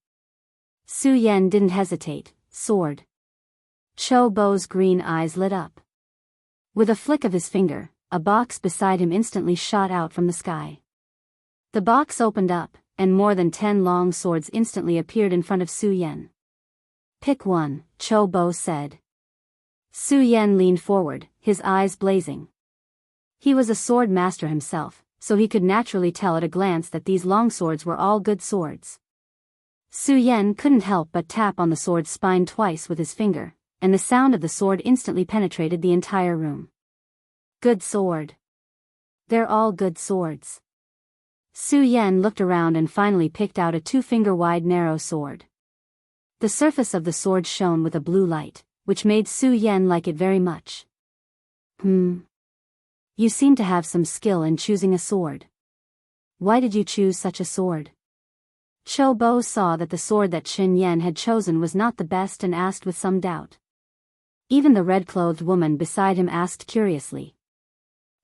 Su Yan didn't hesitate. "Sword." Cho Bo's green eyes lit up. With a flick of his finger, a box beside him instantly shot out from the sky. The box opened up, and more than 10 long swords instantly appeared in front of Su Yan. "Pick one," Cho Bo said. Su Yan leaned forward, his eyes blazing. He was a sword master himself, so he could naturally tell at a glance that these long swords were all good swords. Su Yan couldn't help but tap on the sword's spine twice with his finger, and the sound of the sword instantly penetrated the entire room. "Good sword. They're all good swords." Su Yan looked around and finally picked out a 2-finger-wide narrow sword. The surface of the sword shone with a blue light, which made Su Yan like it very much. You seem to have some skill in choosing a sword. Why did you choose such a sword?" Cho Bo saw that the sword that Qin Yan had chosen was not the best and asked with some doubt. Even the red-clothed woman beside him asked curiously.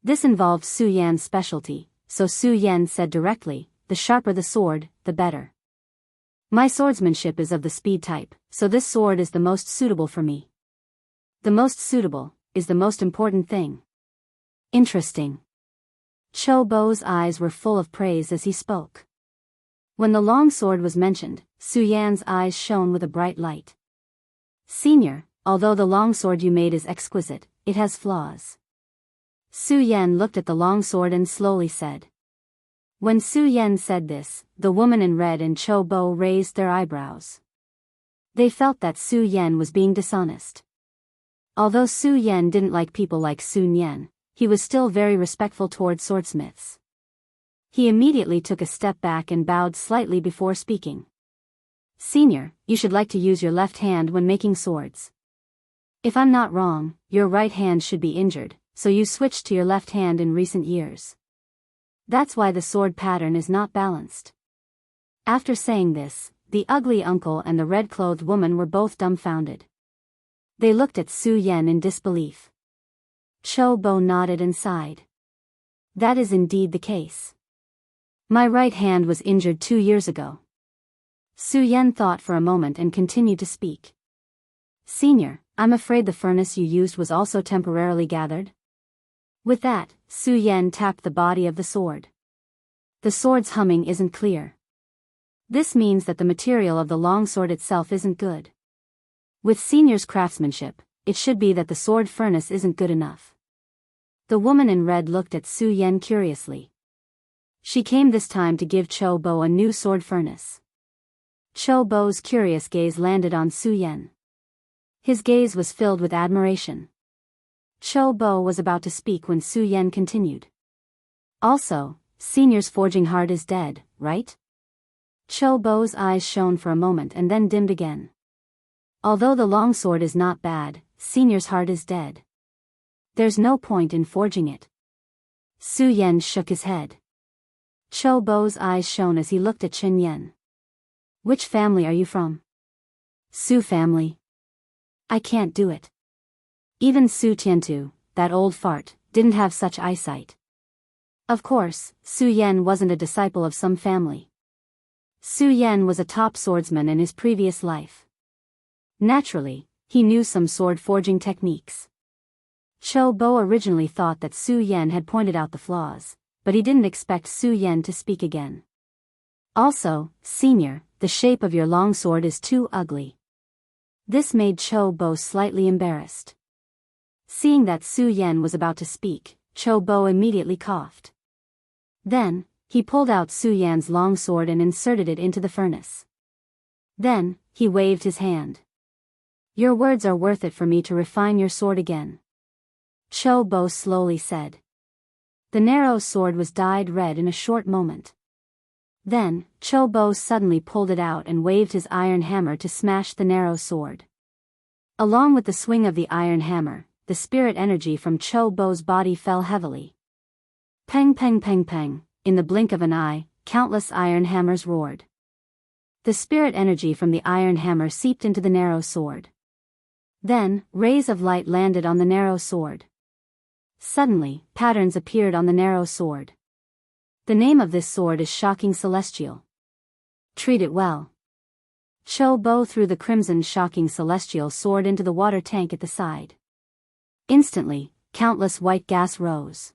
This involved Su Yan's specialty, so Su Yan said directly, "The sharper the sword, the better. My swordsmanship is of the speed type, so this sword is the most suitable for me." "The most suitable is the most important thing." "Interesting." Cho Bo's eyes were full of praise as he spoke. When the long sword was mentioned, Su Yan's eyes shone with a bright light. "Senior, although the long sword you made is exquisite, it has flaws." Su Yan looked at the long sword and slowly said. When Su Yan said this, the woman in red and Cho Bo raised their eyebrows. They felt that Su Yan was being dishonest. Although Su Yan didn't like people like Sun Yan, he was still very respectful toward swordsmiths. He immediately took a step back and bowed slightly before speaking. "Senior, you should like to use your left hand when making swords. If I'm not wrong, your right hand should be injured, so you switched to your left hand in recent years. That's why the sword pattern is not balanced." After saying this, the ugly uncle and the red-clothed woman were both dumbfounded. They looked at Su Yan in disbelief. Cho Bo nodded and sighed. "That is indeed the case. My right hand was injured 2 years ago." Su Yan thought for a moment and continued to speak. "Senior, I'm afraid the furnace you used was also temporarily gathered?" With that, Su Yan tapped the body of the sword. "The sword's humming isn't clear. This means that the material of the long sword itself isn't good. With senior's craftsmanship, it should be that the sword furnace isn't good enough." The woman in red looked at Su Yan curiously. She came this time to give Cho Bo a new sword furnace. Cho Bo's curious gaze landed on Su Yan. His gaze was filled with admiration. Cho Bo was about to speak when Su Yan continued. "Also, senior's forging heart is dead, right?" Cho Bo's eyes shone for a moment and then dimmed again. "Although the long sword is not bad, senior's heart is dead. There's no point in forging it." Su Yan shook his head. Cho Bo's eyes shone as he looked at Qin Yan. "Which family are you from?" "Su family." "I can't do it. Even Su Tiantu, that old fart, didn't have such eyesight." Of course, Su Yan wasn't a disciple of some family. Su Yan was a top swordsman in his previous life. Naturally, he knew some sword forging techniques. Cho Bo originally thought that Su Yan had pointed out the flaws, but he didn't expect Su Yan to speak again. Also, senior, the shape of your longsword is too ugly. This made Cho Bo slightly embarrassed. Seeing that Su Yan was about to speak, Cho Bo immediately coughed. Then, he pulled out Su Yan's longsword and inserted it into the furnace. Then, he waved his hand. Your words are worth it for me to refine your sword again. Cho Bo slowly said. The narrow sword was dyed red in a short moment. Then, Cho Bo suddenly pulled it out and waved his iron hammer to smash the narrow sword. Along with the swing of the iron hammer, the spirit energy from Cho Bo's body fell heavily. Peng peng peng peng, in the blink of an eye, countless iron hammers roared. The spirit energy from the iron hammer seeped into the narrow sword. Then, rays of light landed on the narrow sword. Suddenly, patterns appeared on the narrow sword. The name of this sword is Shocking Celestial. Treat it well. Cho Bo threw the crimson Shocking Celestial sword into the water tank at the side. Instantly, countless white gas rose.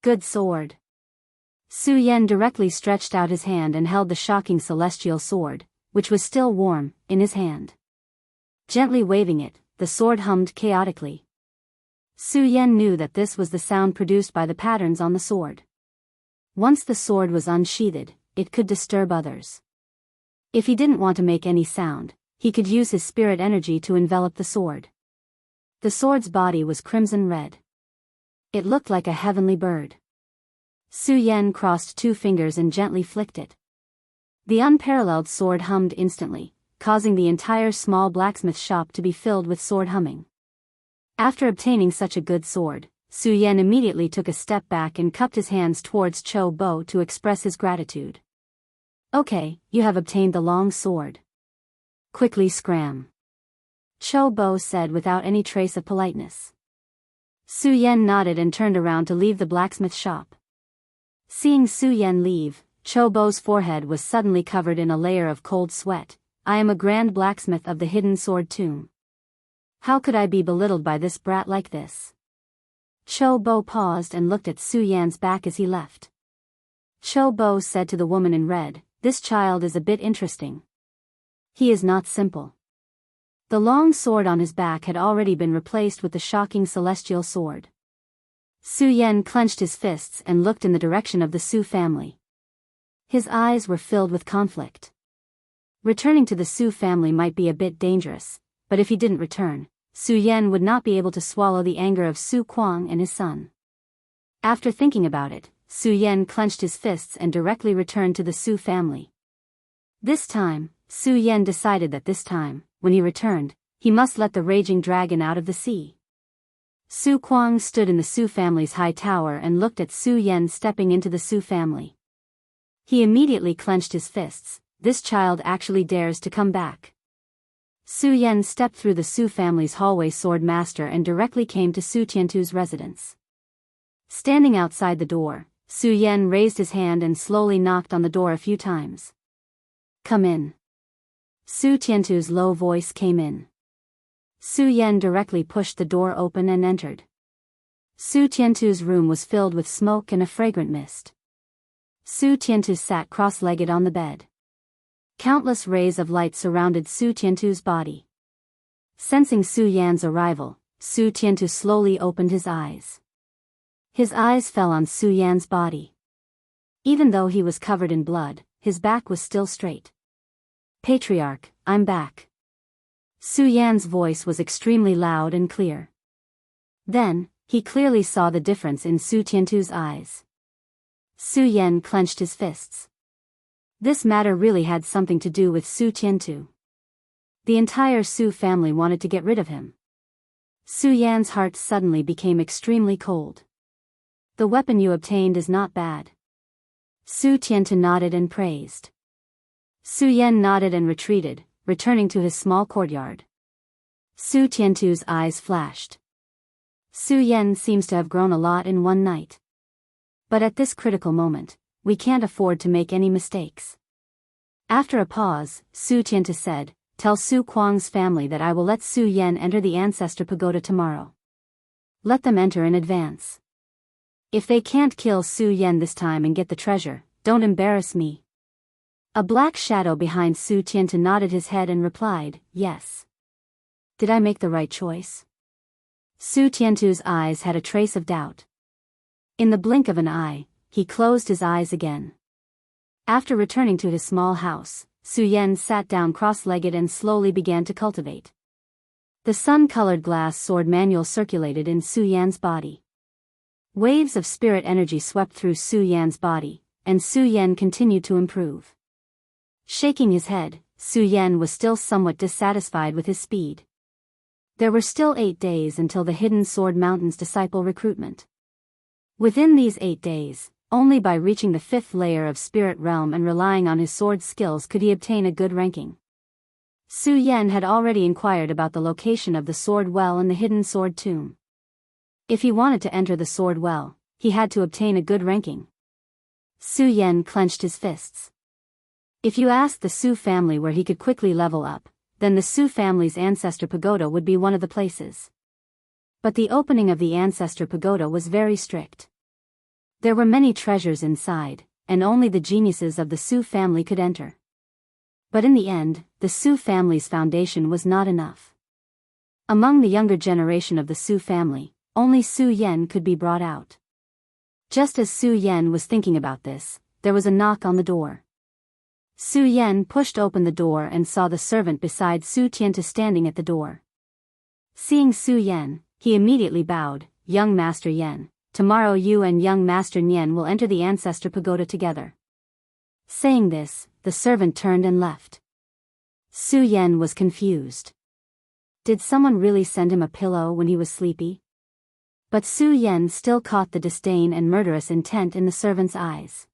Good sword. Su Yan directly stretched out his hand and held the Shocking Celestial sword, which was still warm, in his hand. Gently waving it, the sword hummed chaotically. Su Yan knew that this was the sound produced by the patterns on the sword. Once the sword was unsheathed, it could disturb others. If he didn't want to make any sound, he could use his spirit energy to envelop the sword. The sword's body was crimson red. It looked like a heavenly bird. Su Yan crossed two fingers and gently flicked it. The unparalleled sword hummed instantly, causing the entire small blacksmith shop to be filled with sword humming. After obtaining such a good sword, Su Yan immediately took a step back and cupped his hands towards Cho Bo to express his gratitude. Okay, you have obtained the long sword. Quickly scram. Cho Bo said without any trace of politeness. Su Yan nodded and turned around to leave the blacksmith shop. Seeing Su Yan leave, Cho Bo's forehead was suddenly covered in a layer of cold sweat. I am a grand blacksmith of the hidden sword tomb. How could I be belittled by this brat like this? Cho Bo paused and looked at Su Yan's back as he left. Cho Bo said to the woman in red, this child is a bit interesting. He is not simple. The long sword on his back had already been replaced with the Shocking Celestial sword. Su Yan clenched his fists and looked in the direction of the Su family. His eyes were filled with conflict. Returning to the Su family might be a bit dangerous, but if he didn't return, Su Yan would not be able to swallow the anger of Su Kuang and his son. After thinking about it, Su Yan clenched his fists and directly returned to the Su family. This time, Su Yan decided that this time, when he returned, he must let the raging dragon out of the sea. Su Kuang stood in the Su family's high tower and looked at Su Yan stepping into the Su family. He immediately clenched his fists. This child actually dares to come back. Su Yan stepped through the Su family's hallway sword master and directly came to Su Tiantu's residence. Standing outside the door, Su Yan raised his hand and slowly knocked on the door a few times. Come in. Su Tiantu's low voice came in. Su Yan directly pushed the door open and entered. Su Tiantu's room was filled with smoke and a fragrant mist. Su Tiantu sat cross-legged on the bed. Countless rays of light surrounded Su Tiantu's body. Sensing Su Yan's arrival, Su Tiantu slowly opened his eyes. His eyes fell on Su Yan's body. Even though he was covered in blood, his back was still straight. Patriarch, I'm back. Su Yan's voice was extremely loud and clear. Then, he clearly saw the difference in Su Tiantu's eyes. Su Yan clenched his fists. This matter really had something to do with Su Tiantu. The entire Su family wanted to get rid of him. Su Yan's heart suddenly became extremely cold. The weapon you obtained is not bad. Su Tiantu nodded and praised. Su Yan nodded and retreated, returning to his small courtyard. Su Tiantu's eyes flashed. Su Yan seems to have grown a lot in one night. But at this critical moment, we can't afford to make any mistakes. After a pause, Su Tiantu said, "Tell Su Kuang's family that I will let Su Yan enter the Ancestor Pagoda tomorrow. Let them enter in advance. If they can't kill Su Yan this time and get the treasure, don't embarrass me." A black shadow behind Su Tiantu nodded his head and replied, "Yes. Did I make the right choice?" Su Tiantu's eyes had a trace of doubt. In the blink of an eye, he closed his eyes again. After returning to his small house, Su Yan sat down cross-legged and slowly began to cultivate. The sun-colored glass sword manual circulated in Su Yan's body. Waves of spirit energy swept through Su Yan's body, and Su Yan continued to improve. Shaking his head, Su Yan was still somewhat dissatisfied with his speed. There were still 8 days until the Hidden Sword Mountain's disciple recruitment. Within these 8 days, only by reaching the 5th layer of Spirit Realm and relying on his sword skills could he obtain a good ranking. Su Yan had already inquired about the location of the Sword Well and the Hidden Sword Tomb. If he wanted to enter the Sword Well, he had to obtain a good ranking. Su Yan clenched his fists. If you asked the Su family where he could quickly level up, then the Su family's Ancestor Pagoda would be one of the places. But the opening of the Ancestor Pagoda was very strict. There were many treasures inside, and only the geniuses of the Su family could enter. But in the end, the Su family's foundation was not enough. Among the younger generation of the Su family, only Su Yan could be brought out. Just as Su Yan was thinking about this, there was a knock on the door. Su Yan pushed open the door and saw the servant beside Su Tiantu standing at the door. Seeing Su Yan, he immediately bowed, "Young Master Yan, tomorrow you and young Master Nian will enter the Ancestor Pagoda together." Saying this, the servant turned and left. Su Yan was confused. Did someone really send him a pillow when he was sleepy? But Su Yan still caught the disdain and murderous intent in the servant's eyes.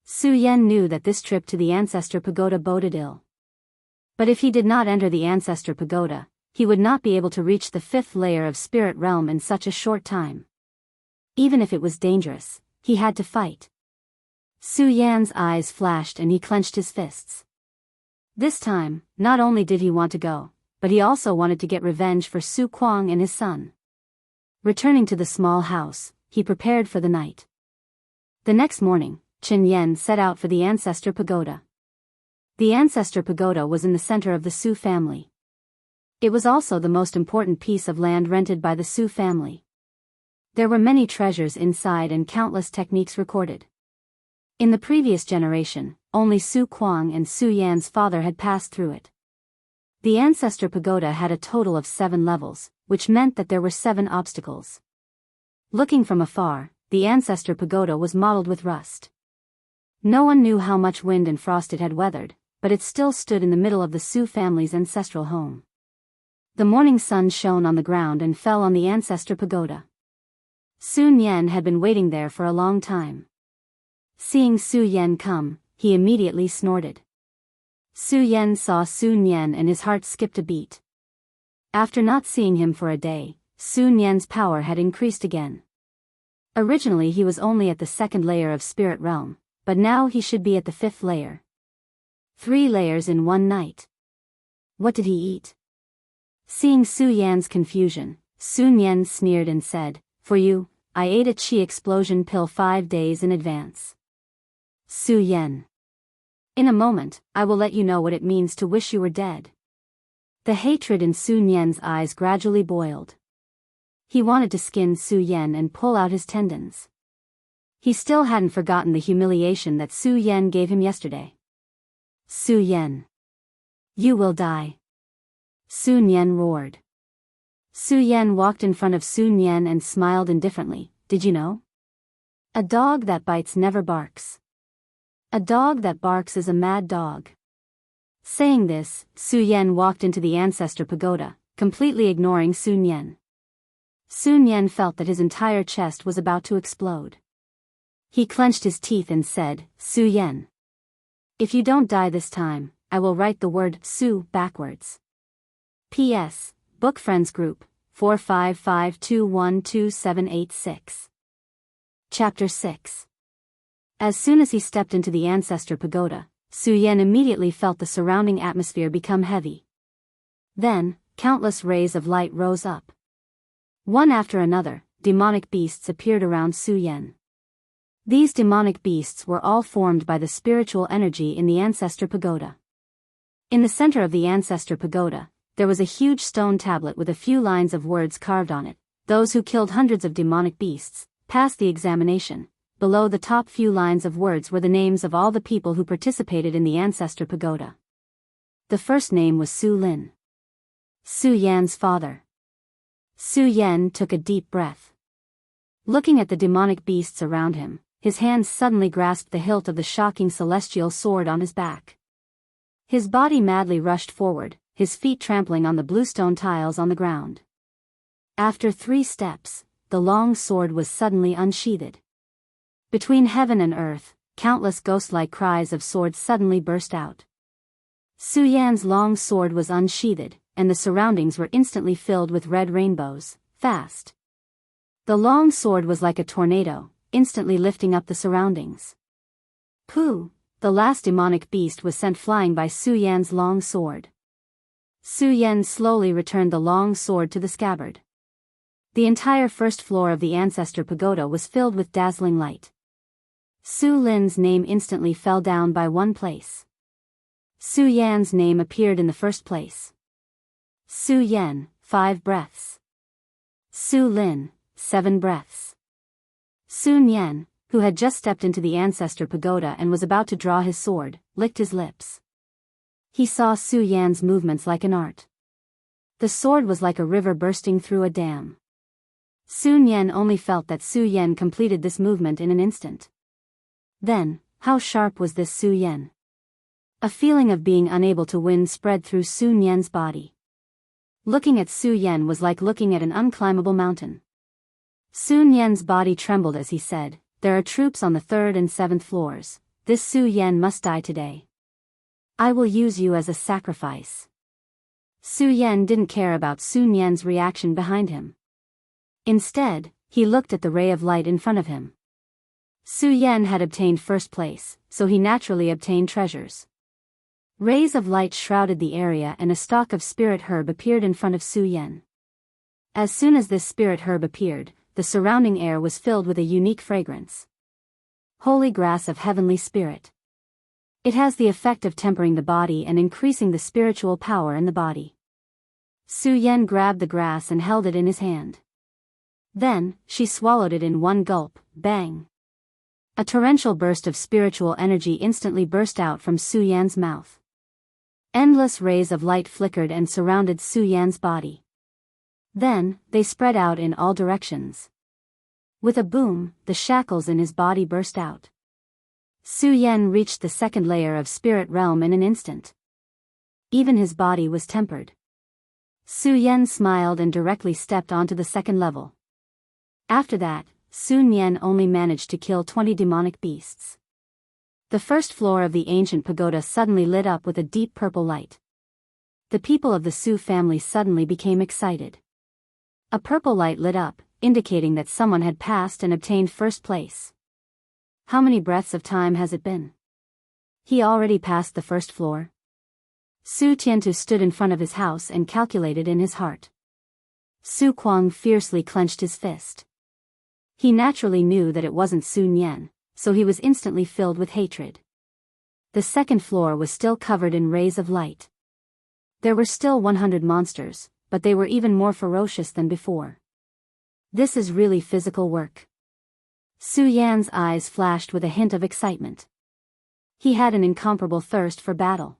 Su Yan knew that this trip to the Ancestor Pagoda boded ill. But if he did not enter the Ancestor Pagoda, he would not be able to reach the 5th layer of Spirit Realm in such a short time. Even if it was dangerous, he had to fight. Su Yan's eyes flashed and he clenched his fists. This time, not only did he want to go, but he also wanted to get revenge for Su Kuang and his son. Returning to the small house, he prepared for the night. The next morning, Chen Yan set out for the Ancestor Pagoda. The Ancestor Pagoda was in the center of the Su family. It was also the most important piece of land rented by the Su family. There were many treasures inside and countless techniques recorded. In the previous generation, only Su Kuang and Su Yan's father had passed through it. The Ancestor Pagoda had a total of 7 levels, which meant that there were 7 obstacles. Looking from afar, the Ancestor Pagoda was mottled with rust. No one knew how much wind and frost it had weathered, but it still stood in the middle of the Su family's ancestral home. The morning sun shone on the ground and fell on the Ancestor Pagoda. Su Nian had been waiting there for a long time. Seeing Su Yan come, he immediately snorted. Su Yan saw Su Nian and his heart skipped a beat. After not seeing him for a day, Su Nian's power had increased again. Originally he was only at the 2nd layer of Spirit Realm, but now he should be at the 5th layer. 3 layers in one night. What did he eat? Seeing Su Yan's confusion, Su Nian sneered and said, "For you, I ate a chi explosion pill 5 days in advance." Su Yan. In a moment, I will let you know what it means to wish you were dead. The hatred in Su Nian's eyes gradually boiled. He wanted to skin Su Yan and pull out his tendons. He still hadn't forgotten the humiliation that Su Yan gave him yesterday. Su Yan. You will die. Su Nian roared. Su Yan walked in front of Su Nian and smiled indifferently. Did you know? A dog that bites never barks. A dog that barks is a mad dog. Saying this, Su Yan walked into the Ancestor Pagoda, completely ignoring Su Nian. Su Nian felt that his entire chest was about to explode. He clenched his teeth and said, "Su Yan. If you don't die this time, I will write the word Su backwards. P.S. Book Friends Group, 455212786. Chapter 6. As soon as he stepped into the Ancestor Pagoda, Su Yan immediately felt the surrounding atmosphere become heavy. Then, countless rays of light rose up. One after another, demonic beasts appeared around Su Yan. These demonic beasts were all formed by the spiritual energy in the Ancestor Pagoda. In the center of the Ancestor Pagoda, there was a huge stone tablet with a few lines of words carved on it. Those who killed hundreds of demonic beasts passed the examination. Below the top few lines of words were the names of all the people who participated in the Ancestor Pagoda. The first name was Su Lin, Su Yan's father. Su Yan took a deep breath. Looking at the demonic beasts around him, his hands suddenly grasped the hilt of the shocking celestial sword on his back. His body madly rushed forward, his feet trampling on the bluestone tiles on the ground. After 3 steps, the long sword was suddenly unsheathed. Between heaven and earth, countless ghost-like cries of swords suddenly burst out. Su Yan's long sword was unsheathed, and the surroundings were instantly filled with red rainbows, fast. The long sword was like a tornado, instantly lifting up the surroundings. Pooh! The last demonic beast was sent flying by Su Yan's long sword. Su Yan slowly returned the long sword to the scabbard. The entire first floor of the Ancestor Pagoda was filled with dazzling light. Su Lin's name instantly fell down by 1 place. Su Yan's name appeared in the first place. Su Yan, 5 breaths. Su Lin, 7 breaths. Sun Yan, who had just stepped into the Ancestor Pagoda and was about to draw his sword, licked his lips. He saw Su Yan's movements like an art. The sword was like a river bursting through a dam. Sun Yan only felt that Su Yan completed this movement in an instant. Then, how sharp was this Su Yan? A feeling of being unable to win spread through Sun Yan's body. Looking at Su Yan was like looking at an unclimbable mountain. Sun Yan's body trembled as he said, "There are troops on the 3rd and 7th floors. This Su Yan must die today. I will use you as a sacrifice." Su Yan didn't care about Sun Yan's reaction behind him. Instead, he looked at the ray of light in front of him. Su Yan had obtained first place, so he naturally obtained treasures. Rays of light shrouded the area and a stalk of spirit herb appeared in front of Su Yan. As soon as this spirit herb appeared, the surrounding air was filled with a unique fragrance. Holy grass of heavenly spirit. It has the effect of tempering the body and increasing the spiritual power in the body. Su Yan grabbed the grass and held it in his hand. Then, she swallowed it in 1 gulp, bang. A torrential burst of spiritual energy instantly burst out from Su Yan's mouth. Endless rays of light flickered and surrounded Su Yan's body. Then, they spread out in all directions. With a boom, the shackles in his body burst out. Su Yan reached the 2nd layer of spirit realm in an instant. Even his body was tempered. Su Yan smiled and directly stepped onto the 2nd level. After that, Sun Yan only managed to kill 20 demonic beasts. The first floor of the ancient pagoda suddenly lit up with a deep purple light. The people of the Su family suddenly became excited. A purple light lit up, indicating that someone had passed and obtained first place. How many breaths of time has it been? He already passed the first floor. Su Tiantu stood in front of his house and calculated in his heart. Su Kuang fiercely clenched his fist. He naturally knew that it wasn't Sun Yan, so he was instantly filled with hatred. The 2nd floor was still covered in rays of light. There were still 100 monsters, but they were even more ferocious than before. This is really physical work. Su Yan's eyes flashed with a hint of excitement. He had an incomparable thirst for battle.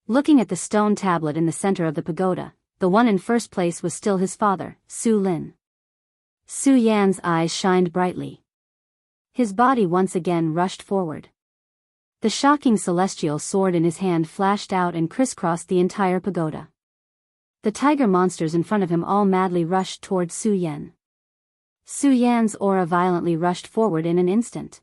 Looking at the stone tablet in the center of the pagoda, the one in first place was still his father, Su Lin. Su Yan's eyes shined brightly. His body once again rushed forward. The shocking celestial sword in his hand flashed out and crisscrossed the entire pagoda. The tiger monsters in front of him all madly rushed towards Su Yan. Su Yan's aura violently rushed forward in an instant.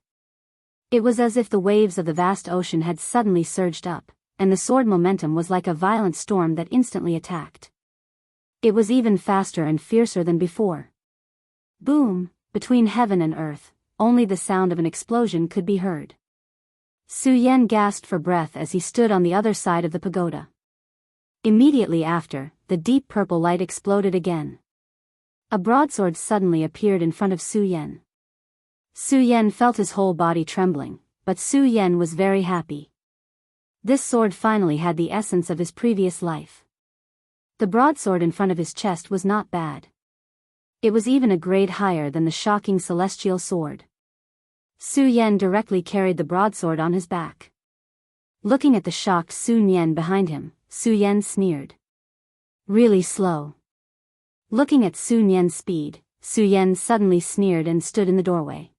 It was as if the waves of the vast ocean had suddenly surged up, and the sword momentum was like a violent storm that instantly attacked. It was even faster and fiercer than before. Boom, between heaven and earth, only the sound of an explosion could be heard. Su Yan gasped for breath as he stood on the other side of the pagoda. Immediately after, the deep purple light exploded again. A broadsword suddenly appeared in front of Su Yan. Su Yan felt his whole body trembling, but Su Yan was very happy. This sword finally had the essence of his previous life. The broadsword in front of his chest was not bad. It was even a grade higher than the shocking celestial sword. Su Yan directly carried the broadsword on his back. Looking at the shocked Sun Yan behind him, Su Yan sneered. Really slow. Looking at Sun Yan's speed, Su Yan suddenly sneered and stood in the doorway.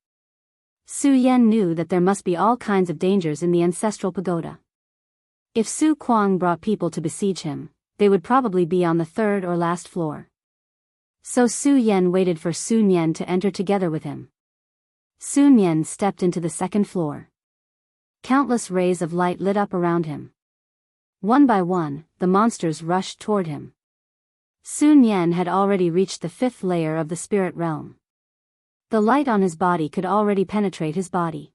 Su Yan knew that there must be all kinds of dangers in the ancestral pagoda. If Su Kuang brought people to besiege him, they would probably be on the third or last floor. So Su Yan waited for Sun Yan to enter together with him. Sun Yan stepped into the second floor. Countless rays of light lit up around him. One by one, the monsters rushed toward him. Sun Yan had already reached the 5th layer of the spirit realm. The light on his body could already penetrate his body.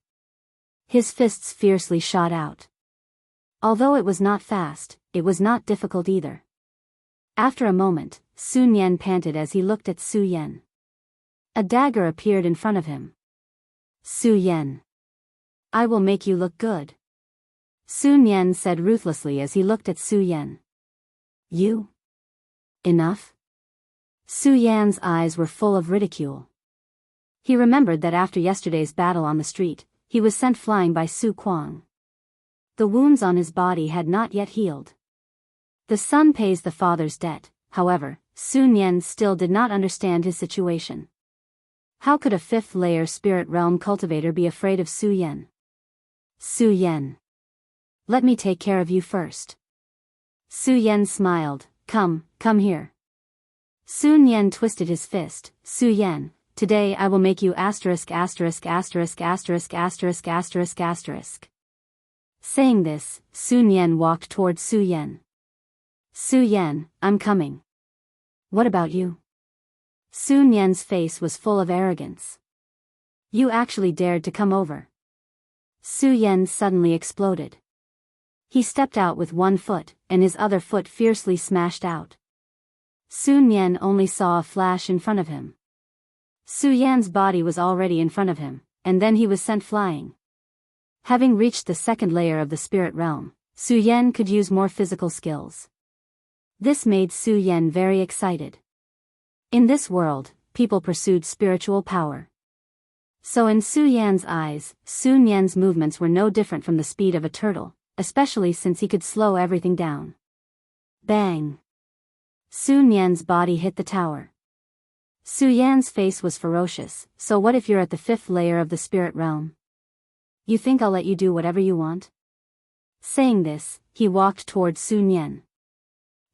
His fists fiercely shot out. Although it was not fast, it was not difficult either. After a moment, Sun Yan panted as he looked at Su Yan. A dagger appeared in front of him. Su Yan. I will make you look good. Sun Yan said ruthlessly as he looked at Su Yan. You? Enough? Su Yan's eyes were full of ridicule. He remembered that after yesterday's battle on the street, he was sent flying by Su Kuang. The wounds on his body had not yet healed. The son pays the father's debt, however, Sun Yan still did not understand his situation. How could a 5th layer spirit realm cultivator be afraid of Su Yan? Su Yan. Let me take care of you first. Su Yan smiled. Come here. Sun Yan twisted his fist. Su Yan, today I will make you asterisk asterisk asterisk asterisk asterisk asterisk asterisk. Saying this, Sun Yan walked toward Su Yan. Su Yan, I'm coming. What about you? Sun Yan's face was full of arrogance. You actually dared to come over. Su Yan suddenly exploded. He stepped out with one foot, and his other foot fiercely smashed out. Sun Yan only saw a flash in front of him. Su Yan's body was already in front of him, and then he was sent flying. Having reached the 2nd layer of the spirit realm, Su Yan could use more physical skills. This made Su Yan very excited. In this world, people pursued spiritual power. So in Su Yan's eyes, Sun Yan's movements were no different from the speed of a turtle, especially since he could slow everything down. Bang! Sun Yan's body hit the tower. Su Yan's face was ferocious. So what if you're at the 5th layer of the spirit realm? You think I'll let you do whatever you want? Saying this, he walked toward Sun Yan.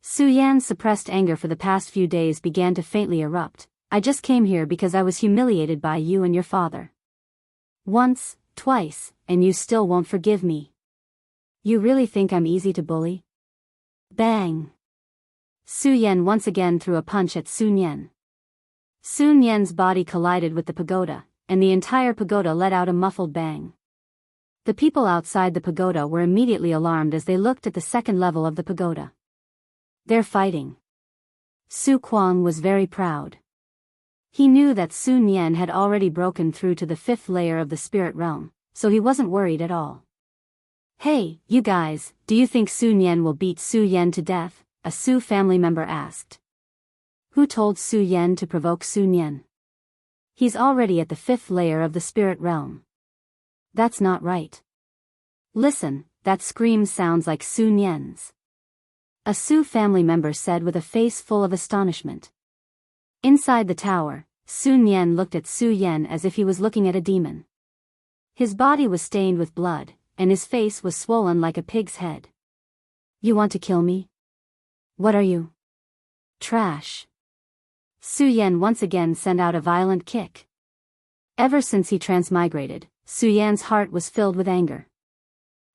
Su Yan's suppressed anger for the past few days began to faintly erupt. I just came here because I was humiliated by you and your father. Once, twice, and you still won't forgive me. You really think I'm easy to bully? Bang! Su Yan once again threw a punch at Sun Yan. Sun Yan's body collided with the pagoda, and the entire pagoda let out a muffled bang. The people outside the pagoda were immediately alarmed as they looked at the 2nd level of the pagoda. They're fighting. Su Kuang was very proud. He knew that Sun Yan had already broken through to the 5th layer of the spirit realm, so he wasn't worried at all. Hey, you guys, do you think Sun Yan will beat Su Yan to death? A Su family member asked. Who told Su Yan to provoke Sun Yan? He's already at the 5th layer of the spirit realm. That's not right. Listen, that scream sounds like Sun Yan's. A Su family member said with a face full of astonishment. Inside the tower, Sun Yan looked at Su Yan as if he was looking at a demon. His body was stained with blood, and his face was swollen like a pig's head. You want to kill me? What are you? Trash. Su Yan once again sent out a violent kick. Ever since he transmigrated, Su Yan's heart was filled with anger.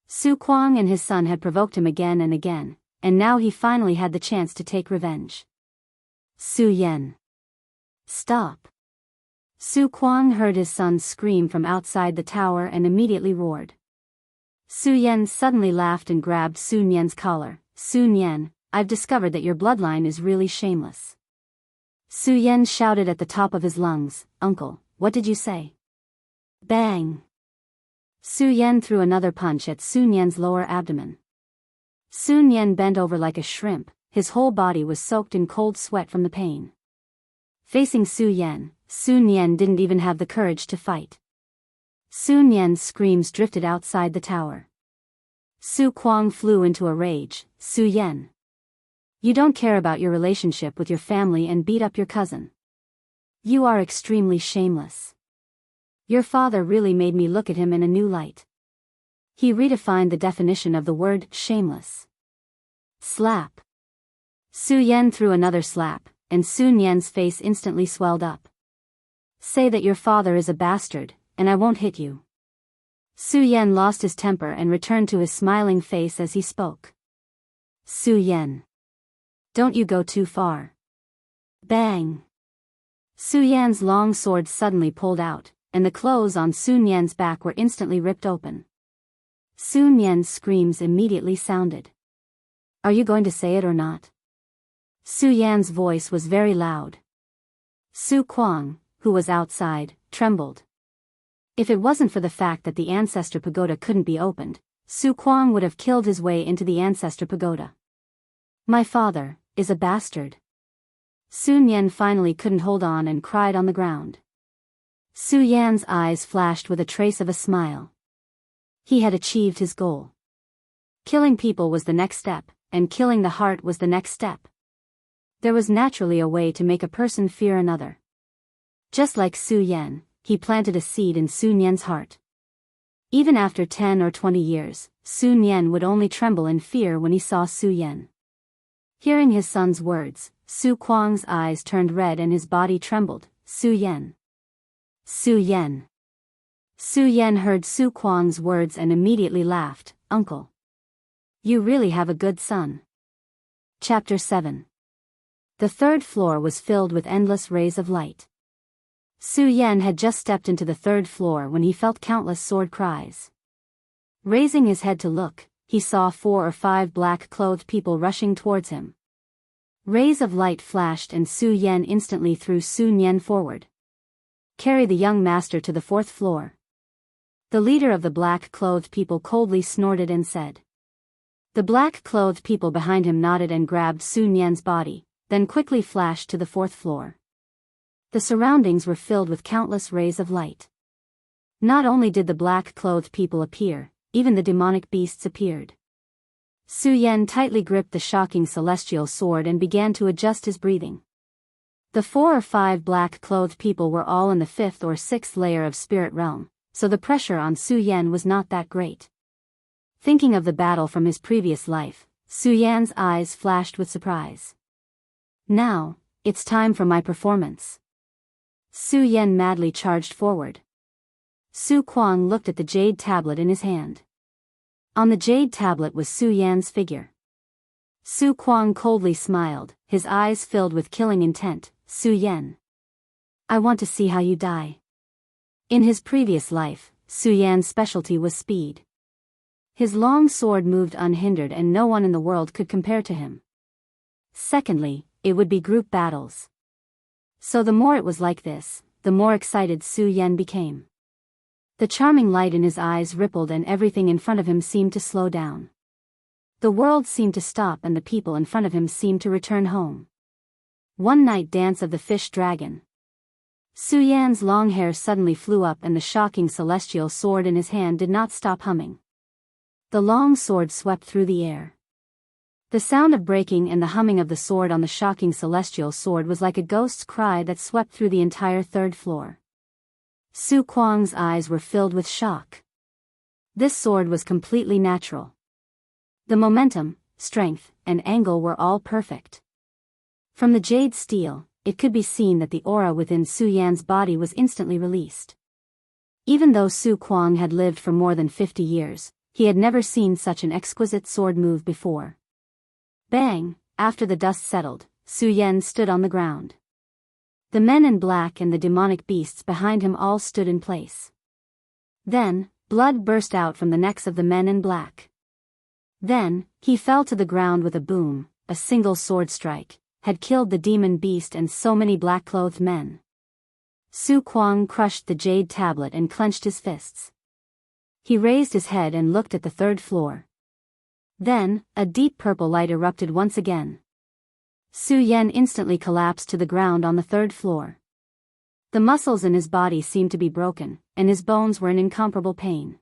Su Kuang and his son had provoked him again and again, and now he finally had the chance to take revenge. Su Yan. Stop. Su Kuang heard his son scream from outside the tower and immediately roared. Su Yan suddenly laughed and grabbed Sun Yan's collar. Sun Yan, I've discovered that your bloodline is really shameless. Su Yan shouted at the top of his lungs, Uncle, what did you say? Bang! Su Yan threw another punch at Sun Yan's lower abdomen. Sun Yan bent over like a shrimp, his whole body was soaked in cold sweat from the pain. Facing Sun Yan didn't even have the courage to fight. Sun Yan's screams drifted outside the tower. Su Kuang flew into a rage. Su Yan, you don't care about your relationship with your family and beat up your cousin. You are extremely shameless. Your father really made me look at him in a new light. He redefined the definition of the word shameless. Slap. Su Yan threw another slap, and Sun Yan's face instantly swelled up. Say that your father is a bastard, and I won't hit you. Su Yan lost his temper and returned to his smiling face as he spoke. Su Yan, don't you go too far. Bang! Su Yan's long sword suddenly pulled out, and the clothes on Sun Yan's back were instantly ripped open. Sun Yan's screams immediately sounded. Are you going to say it or not? Su Yan's voice was very loud. Su Kuang, who was outside, trembled. If it wasn't for the fact that the Ancestor Pagoda couldn't be opened, Su Kuang would have killed his way into the Ancestor Pagoda. My father is a bastard. Sun Yan finally couldn't hold on and cried on the ground. Su Yan's eyes flashed with a trace of a smile. He had achieved his goal. Killing people was the next step, and killing the heart was the next step. There was naturally a way to make a person fear another. Just like Su Yan, he planted a seed in Sun Yan's heart. Even after 10 or 20 years, Sun Yan would only tremble in fear when he saw Su Yan. Hearing his son's words, Su Kuang's eyes turned red and his body trembled. Su Yan. Su Yan. Su Yan heard Su Kuang's words and immediately laughed. Uncle, you really have a good son. Chapter 7. The third floor was filled with endless rays of light. Su Yan had just stepped into the third floor when he felt countless sword cries. Raising his head to look, he saw 4 or 5 black-clothed people rushing towards him. Rays of light flashed and Su Yan instantly threw Sun Yan forward. Carry the young master to the 4th floor. The leader of the black-clothed people coldly snorted and said. The black-clothed people behind him nodded and grabbed Sun Yan's body, then quickly flashed to the 4th floor. The surroundings were filled with countless rays of light. Not only did the black-clothed people appear, even the demonic beasts appeared. Su Yan tightly gripped the shocking celestial sword and began to adjust his breathing. The 4 or 5 black-clothed people were all in the 5th or 6th layer of spirit realm, so the pressure on Su Yan was not that great. Thinking of the battle from his previous life, Su Yan's eyes flashed with surprise. Now, it's time for my performance. Su Yan madly charged forward. Su Kuang looked at the jade tablet in his hand. On the jade tablet was Su Yan's figure. Su Kuang coldly smiled, his eyes filled with killing intent. Su Yan, I want to see how you die. In his previous life, Su Yan's specialty was speed. His long sword moved unhindered and no one in the world could compare to him. Secondly, it would be group battles. So the more it was like this, the more excited Su Yan became. The charming light in his eyes rippled and everything in front of him seemed to slow down. The world seemed to stop and the people in front of him seemed to return home. One night dance of the fish dragon. Su Yan's long hair suddenly flew up and the shocking celestial sword in his hand did not stop humming. The long sword swept through the air. The sound of breaking and the humming of the sword on the shocking celestial sword was like a ghost's cry that swept through the entire 3rd floor. Su Kuang's eyes were filled with shock. This sword was completely natural. The momentum, strength, and angle were all perfect. From the jade steel, it could be seen that the aura within Su Yan's body was instantly released. Even though Su Kuang had lived for more than 50 years, he had never seen such an exquisite sword move before. Bang! After the dust settled, Su Yan stood on the ground. The men in black and the demonic beasts behind him all stood in place. Then, Blood burst out from the necks of the men in black. Then, he fell to the ground with a boom. A single sword strike had killed the demon beast and so many black-clothed men. Su Kuang crushed the jade tablet and clenched his fists. He raised his head and looked at the third floor. Then, a deep purple light erupted once again. Su Yan instantly collapsed to the ground on the third floor. The muscles in his body seemed to be broken, and his bones were in incomparable pain.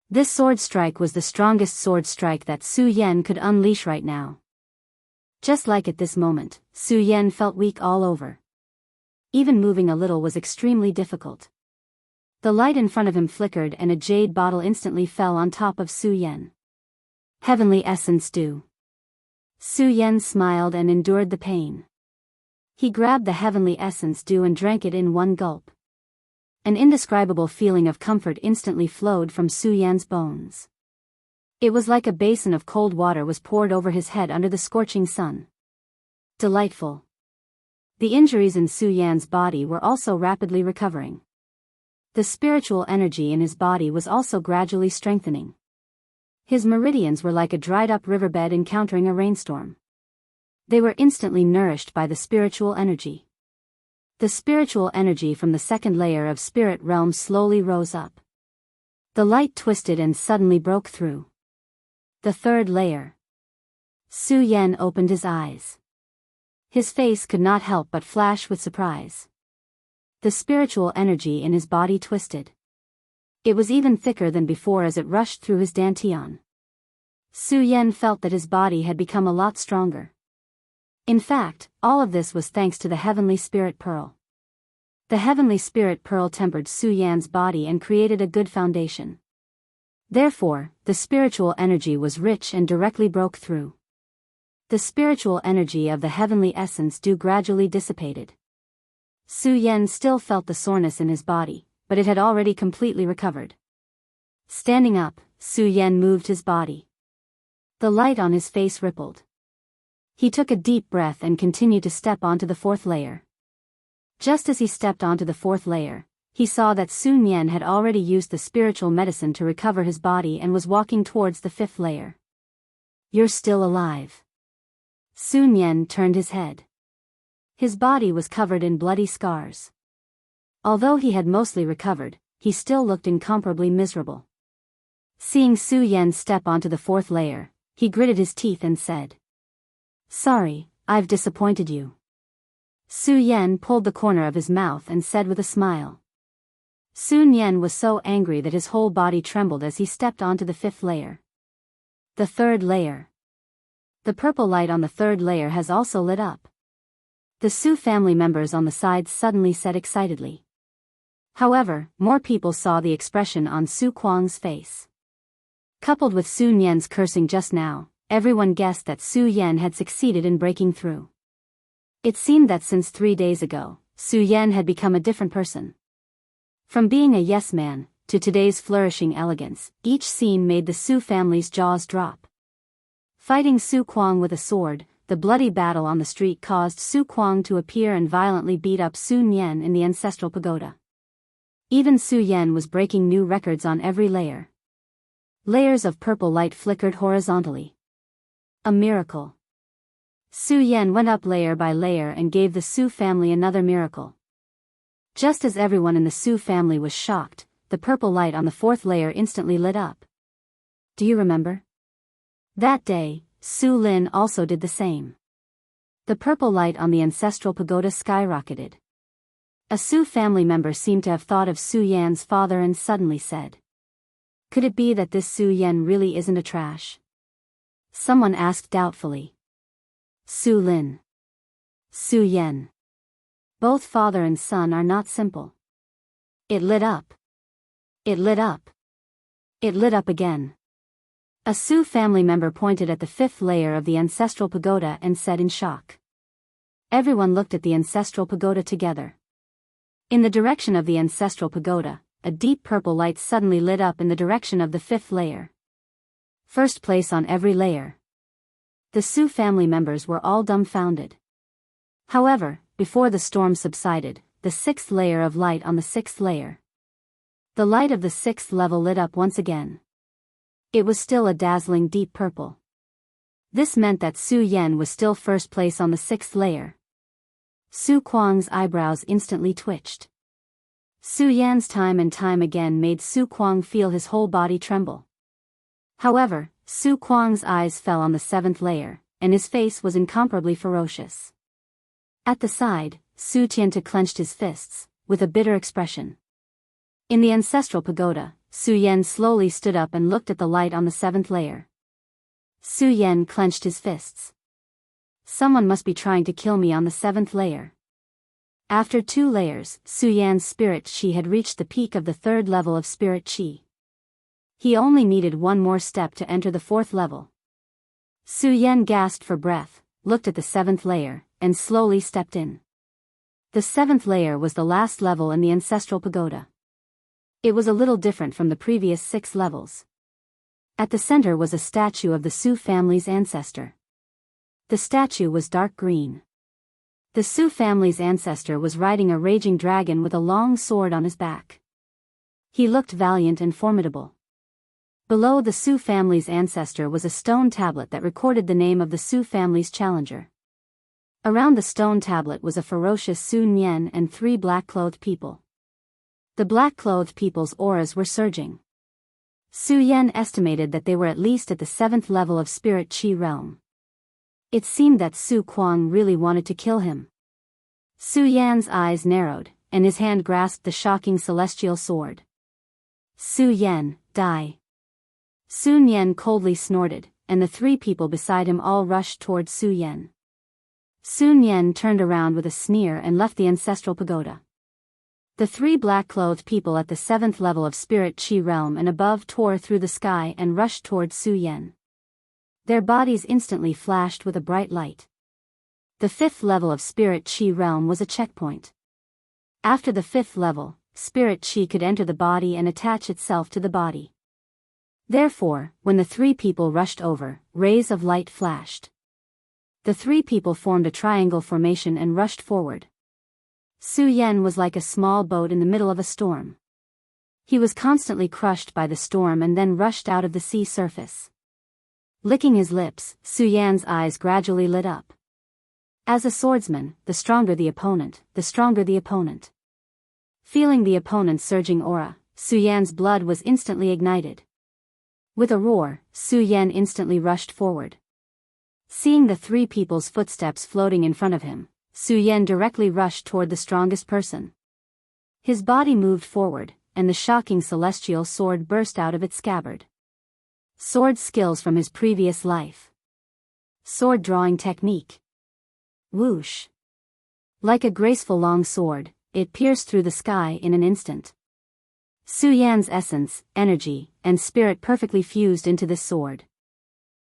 This sword strike was the strongest sword strike that Su Yan could unleash right now. Just like at this moment, Su Yan felt weak all over. Even moving a little was extremely difficult. The light in front of him flickered and a jade bottle instantly fell on top of Su Yan. Heavenly essence dew. Su Yan smiled and endured the pain. He grabbed the heavenly essence dew and drank it in one gulp. An indescribable feeling of comfort instantly flowed from Su Yan's bones. It was like a basin of cold water was poured over his head under the scorching sun. Delightful. The injuries in Su Yan's body were also rapidly recovering. The spiritual energy in his body was also gradually strengthening. His meridians were like a dried-up riverbed encountering a rainstorm. They were instantly nourished by the spiritual energy. The spiritual energy from the second layer of spirit realm slowly rose up. The light twisted and suddenly broke through. The third layer. Su Yan opened his eyes. His face could not help but flash with surprise. The spiritual energy in his body twisted. It was even thicker than before as it rushed through his dantian. Su Yan felt that his body had become a lot stronger. In fact, all of this was thanks to the Heavenly Spirit Pearl. The Heavenly Spirit Pearl tempered Su Yan's body and created a good foundation. Therefore, the spiritual energy was rich and directly broke through. The spiritual energy of the heavenly essence dew gradually dissipated. Su Yan still felt the soreness in his body, but it had already completely recovered. Standing up, Su Yan moved his body. The light on his face rippled. He took a deep breath and continued to step onto the fourth layer. Just as he stepped onto the fourth layer, he saw that Sun Yan had already used the spiritual medicine to recover his body and was walking towards the fifth layer. "You're still alive." Sun Yan turned his head. His body was covered in bloody scars. Although he had mostly recovered, he still looked incomparably miserable. Seeing Su Yan step onto the fourth layer, he gritted his teeth and said, "Sorry, I've disappointed you." Su Yan pulled the corner of his mouth and said with a smile. Sun Yan was so angry that his whole body trembled as he stepped onto the fifth layer. The third layer. The purple light on the third layer has also lit up. The Su family members on the sides suddenly said excitedly. However, more people saw the expression on Su Kuang's face. Coupled with Sun Yan's cursing just now, everyone guessed that Su Yan had succeeded in breaking through. It seemed that since 3 days ago, Su Yan had become a different person. From being a yes man, to today's flourishing elegance, each scene made the Su family's jaws drop. Fighting Su Kuang with a sword, the bloody battle on the street caused Su Kuang to appear and violently beat up Sun Yan in the ancestral pagoda. Even Su Yan was breaking new records on every layer. Layers of purple light flickered horizontally. A miracle. Su Yan went up layer by layer and gave the Su family another miracle. Just as everyone in the Su family was shocked, the purple light on the fourth layer instantly lit up. Do you remember? That day, Su Lin also did the same. The purple light on the ancestral pagoda skyrocketed. A Su family member seemed to have thought of Su Yan's father and suddenly said, "Could it be that this Su Yan really isn't a trash?" Someone asked doubtfully. Su Lin. Su Yan. Both father and son are not simple. It lit up. It lit up. It lit up again. A Su family member pointed at the fifth layer of the ancestral pagoda and said in shock. Everyone looked at the ancestral pagoda together. In the direction of the ancestral pagoda, a deep purple light suddenly lit up in the direction of the fifth layer. First place on every layer. The Su family members were all dumbfounded. However, before the storm subsided, the sixth layer of light on the sixth layer. The light of the 6th level lit up once again. It was still a dazzling deep purple. This meant that Su Yan was still first place on the 6th layer. Su Kuang's eyebrows instantly twitched. Su Yan's time and time again made Su Kuang feel his whole body tremble. However, Su Kuang's eyes fell on the 7th layer, and his face was incomparably ferocious. At the side, Su Tianta clenched his fists, with a bitter expression. In the ancestral pagoda, Su Yan slowly stood up and looked at the light on the 7th layer. Su Yan clenched his fists. Someone must be trying to kill me on the 7th layer. After 2 layers, Su Yan's spirit chi had reached the peak of the 3rd level of spirit chi. He only needed one more step to enter the 4th level. Su Yan gasped for breath, looked at the 7th layer, and slowly stepped in. The 7th layer was the last level in the ancestral pagoda. It was a little different from the previous 6 levels. At the center was a statue of the Su family's ancestor. The statue was dark green. The Su family's ancestor was riding a raging dragon with a long sword on his back. He looked valiant and formidable. Below the Su family's ancestor was a stone tablet that recorded the name of the Su family's challenger. Around the stone tablet was a ferocious Su Nian and 3 black-clothed people. The black-clothed people's auras were surging. Su Yan estimated that they were at least at the 7th level of spirit chi realm. It seemed that Su Kuang really wanted to kill him. Su Yan's eyes narrowed, and his hand grasped the shocking celestial sword. Su Yan, die. Su Nian coldly snorted, and the 3 people beside him all rushed toward Su Yan. Su Nian turned around with a sneer and left the ancestral pagoda. The 3 black-clothed people at the 7th level of spirit chi realm and above tore through the sky and rushed toward Su Yan. Their bodies instantly flashed with a bright light. The 5th level of spirit chi realm was a checkpoint. After the 5th level, spirit chi could enter the body and attach itself to the body. Therefore, when the 3 people rushed over, rays of light flashed. The 3 people formed a triangle formation and rushed forward. Su Yan was like a small boat in the middle of a storm. He was constantly crushed by the storm and then rushed out of the sea surface. Licking his lips, Su Yan's eyes gradually lit up. As a swordsman, the stronger the opponent, the stronger the opponent. Feeling the opponent's surging aura, Su Yan's blood was instantly ignited. With a roar, Su Yan instantly rushed forward. Seeing the 3 people's footsteps floating in front of him, Su Yan directly rushed toward the strongest person. His body moved forward, and the shocking celestial sword burst out of its scabbard. Sword skills from his previous life. Sword drawing technique. Whoosh. Like a graceful long sword, it pierced through the sky in an instant. Su Yan's essence, energy, and spirit perfectly fused into this sword.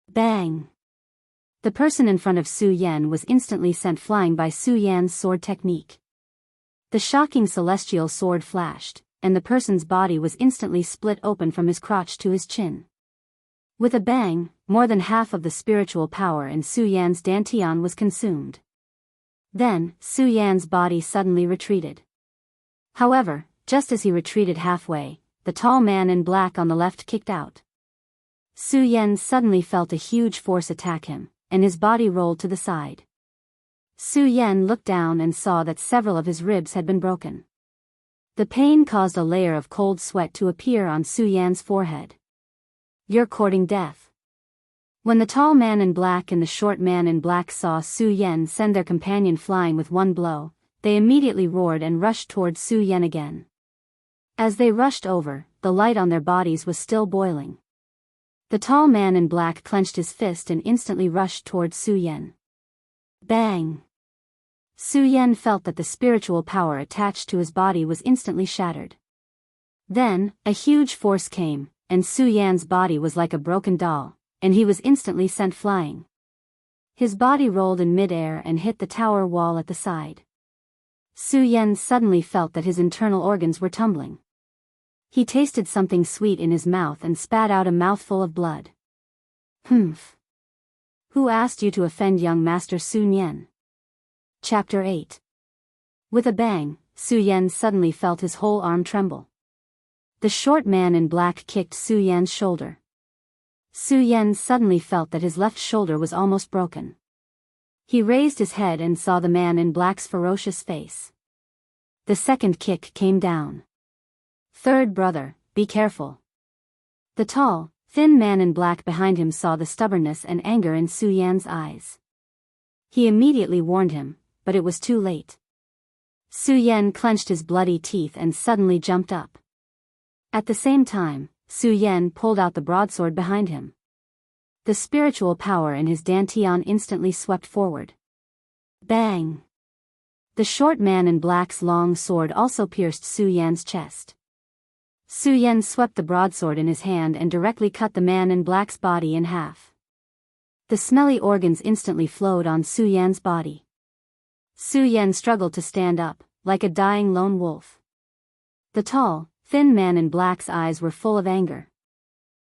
Bang! The person in front of Su Yan was instantly sent flying by Su Yan's sword technique. The shocking celestial sword flashed, and the person's body was instantly split open from his crotch to his chin. With a bang, more than half of the spiritual power in Su Yan's dantian was consumed. Then, Su Yan's body suddenly retreated. However, just as he retreated halfway, the tall man in black on the left kicked out. Su Yan suddenly felt a huge force attack him, and his body rolled to the side. Su Yan looked down and saw that several of his ribs had been broken. The pain caused a layer of cold sweat to appear on Su Yan's forehead. You're courting death. When the tall man in black and the short man in black saw Su Yan send their companion flying with one blow, they immediately roared and rushed towards Su Yan again. As they rushed over, the light on their bodies was still boiling. The tall man in black clenched his fist and instantly rushed towards Su Yan. Bang! Su Yan felt that the spiritual power attached to his body was instantly shattered. Then, a huge force came, and Su Yan's body was like a broken doll, and he was instantly sent flying. His body rolled in mid-air and hit the tower wall at the side. Su Yan suddenly felt that his internal organs were tumbling. He tasted something sweet in his mouth and spat out a mouthful of blood. Humph. Who asked you to offend young Master Su Yan? Chapter 8. With a bang, Su Yan suddenly felt his whole arm tremble. The short man in black kicked Su Yan's shoulder. Su Yan suddenly felt that his left shoulder was almost broken. He raised his head and saw the man in black's ferocious face. The second kick came down. "Third brother, be careful." The tall, thin man in black behind him saw the stubbornness and anger in Su Yan's eyes. He immediately warned him, but it was too late. Su Yan clenched his bloody teeth and suddenly jumped up. At the same time, Su Yan pulled out the broadsword behind him. The spiritual power in his dantian instantly swept forward. Bang! The short man in black's long sword also pierced Su Yan's chest. Su Yan swept the broadsword in his hand and directly cut the man in black's body in half. The smelly organs instantly flowed on Su Yan's body. Su Yan struggled to stand up, like a dying lone wolf. The tall, thin man in black's eyes were full of anger.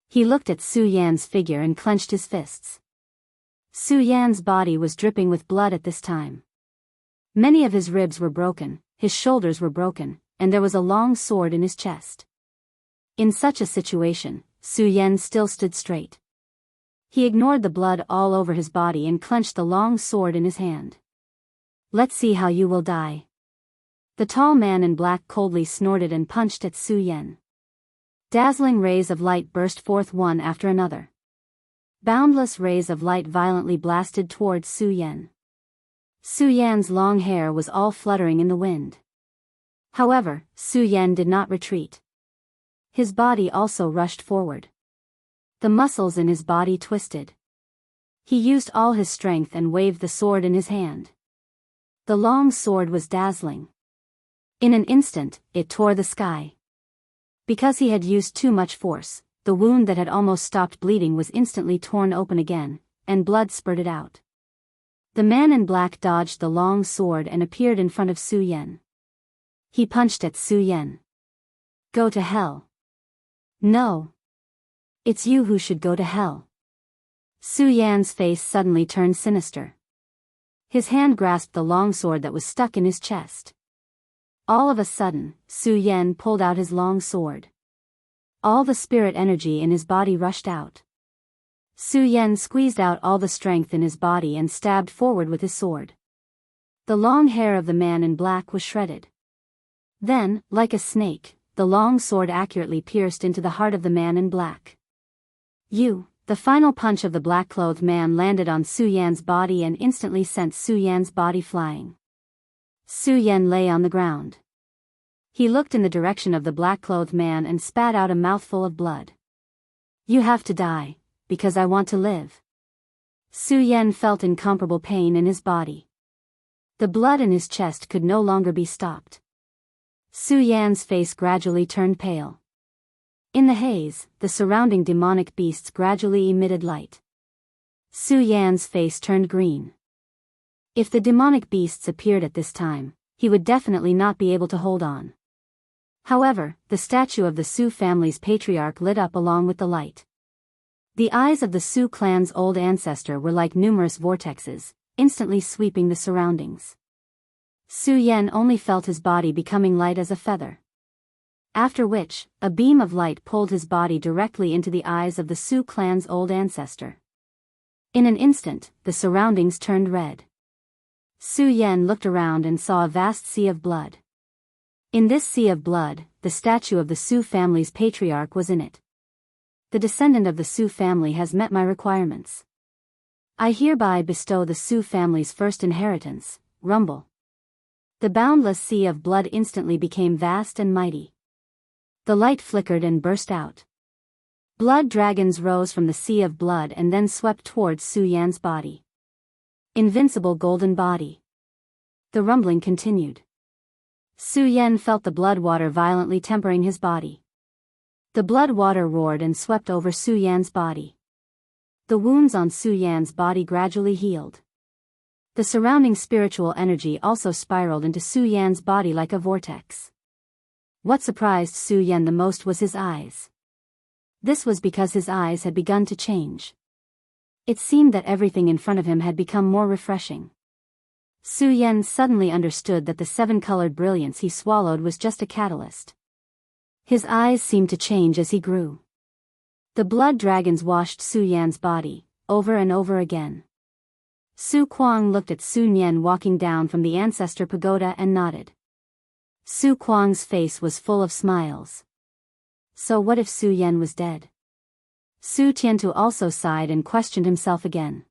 He looked at Su Yan's figure and clenched his fists. Su Yan's body was dripping with blood at this time. Many of his ribs were broken, his shoulders were broken, and there was a long sword in his chest. In such a situation, Su Yan still stood straight. He ignored the blood all over his body and clenched the long sword in his hand. "Let's see how you will die." The tall man in black coldly snorted and punched at Su Yan. Dazzling rays of light burst forth one after another. Boundless rays of light violently blasted towards Su Yan. Su Yan's long hair was all fluttering in the wind. However, Su Yan did not retreat. His body also rushed forward. The muscles in his body twisted. He used all his strength and waved the sword in his hand. The long sword was dazzling. In an instant, it tore the sky. Because he had used too much force, the wound that had almost stopped bleeding was instantly torn open again, and blood spurted out. The man in black dodged the long sword and appeared in front of Su Yan. He punched at Su Yan. "Go to hell." "No. It's you who should go to hell." Su Yan's face suddenly turned sinister. His hand grasped the long sword that was stuck in his chest. All of a sudden, Su Yan pulled out his long sword. All the spirit energy in his body rushed out. Su Yan squeezed out all the strength in his body and stabbed forward with his sword. The long hair of the man in black was shredded. Then, like a snake, the long sword accurately pierced into the heart of the man in black. The final punch of the black-clothed man landed on Su Yan's body and instantly sent Su Yan's body flying. Su Yan lay on the ground. He looked in the direction of the black-clothed man and spat out a mouthful of blood. "You have to die, because I want to live." Su Yan felt incomparable pain in his body. The blood in his chest could no longer be stopped. Su Yan's face gradually turned pale. In the haze, the surrounding demonic beasts gradually emitted light. Su Yan's face turned green. If the demonic beasts appeared at this time, he would definitely not be able to hold on. However, the statue of the Su family's patriarch lit up along with the light. The eyes of the Su clan's old ancestor were like numerous vortexes, instantly sweeping the surroundings. Su Yan only felt his body becoming light as a feather. After which, a beam of light pulled his body directly into the eyes of the Su clan's old ancestor. In an instant, the surroundings turned red. Su Yan looked around and saw a vast sea of blood. In this sea of blood, the statue of the Su family's patriarch was in it. "The descendant of the Su family has met my requirements. I hereby bestow the Su family's first inheritance, Rumble." The boundless sea of blood instantly became vast and mighty. The light flickered and burst out. Blood dragons rose from the sea of blood and then swept towards Su Yan's body. Invincible golden body. The rumbling continued. Su Yan felt the blood water violently tempering his body. The blood water roared and swept over Su Yan's body. The wounds on Su Yan's body gradually healed. The surrounding spiritual energy also spiraled into Su Yan's body like a vortex. What surprised Su Yan the most was his eyes. This was because his eyes had begun to change. It seemed that everything in front of him had become more refreshing. Su Yan suddenly understood that the seven-colored brilliance he swallowed was just a catalyst. His eyes seemed to change as he grew. The blood dragons washed Su Yan's body, over and over again. Su Kuang looked at Su Nian walking down from the ancestor pagoda and nodded. Su Kuang's face was full of smiles. So what if Su Yan was dead? Su Tiantu also sighed and questioned himself again.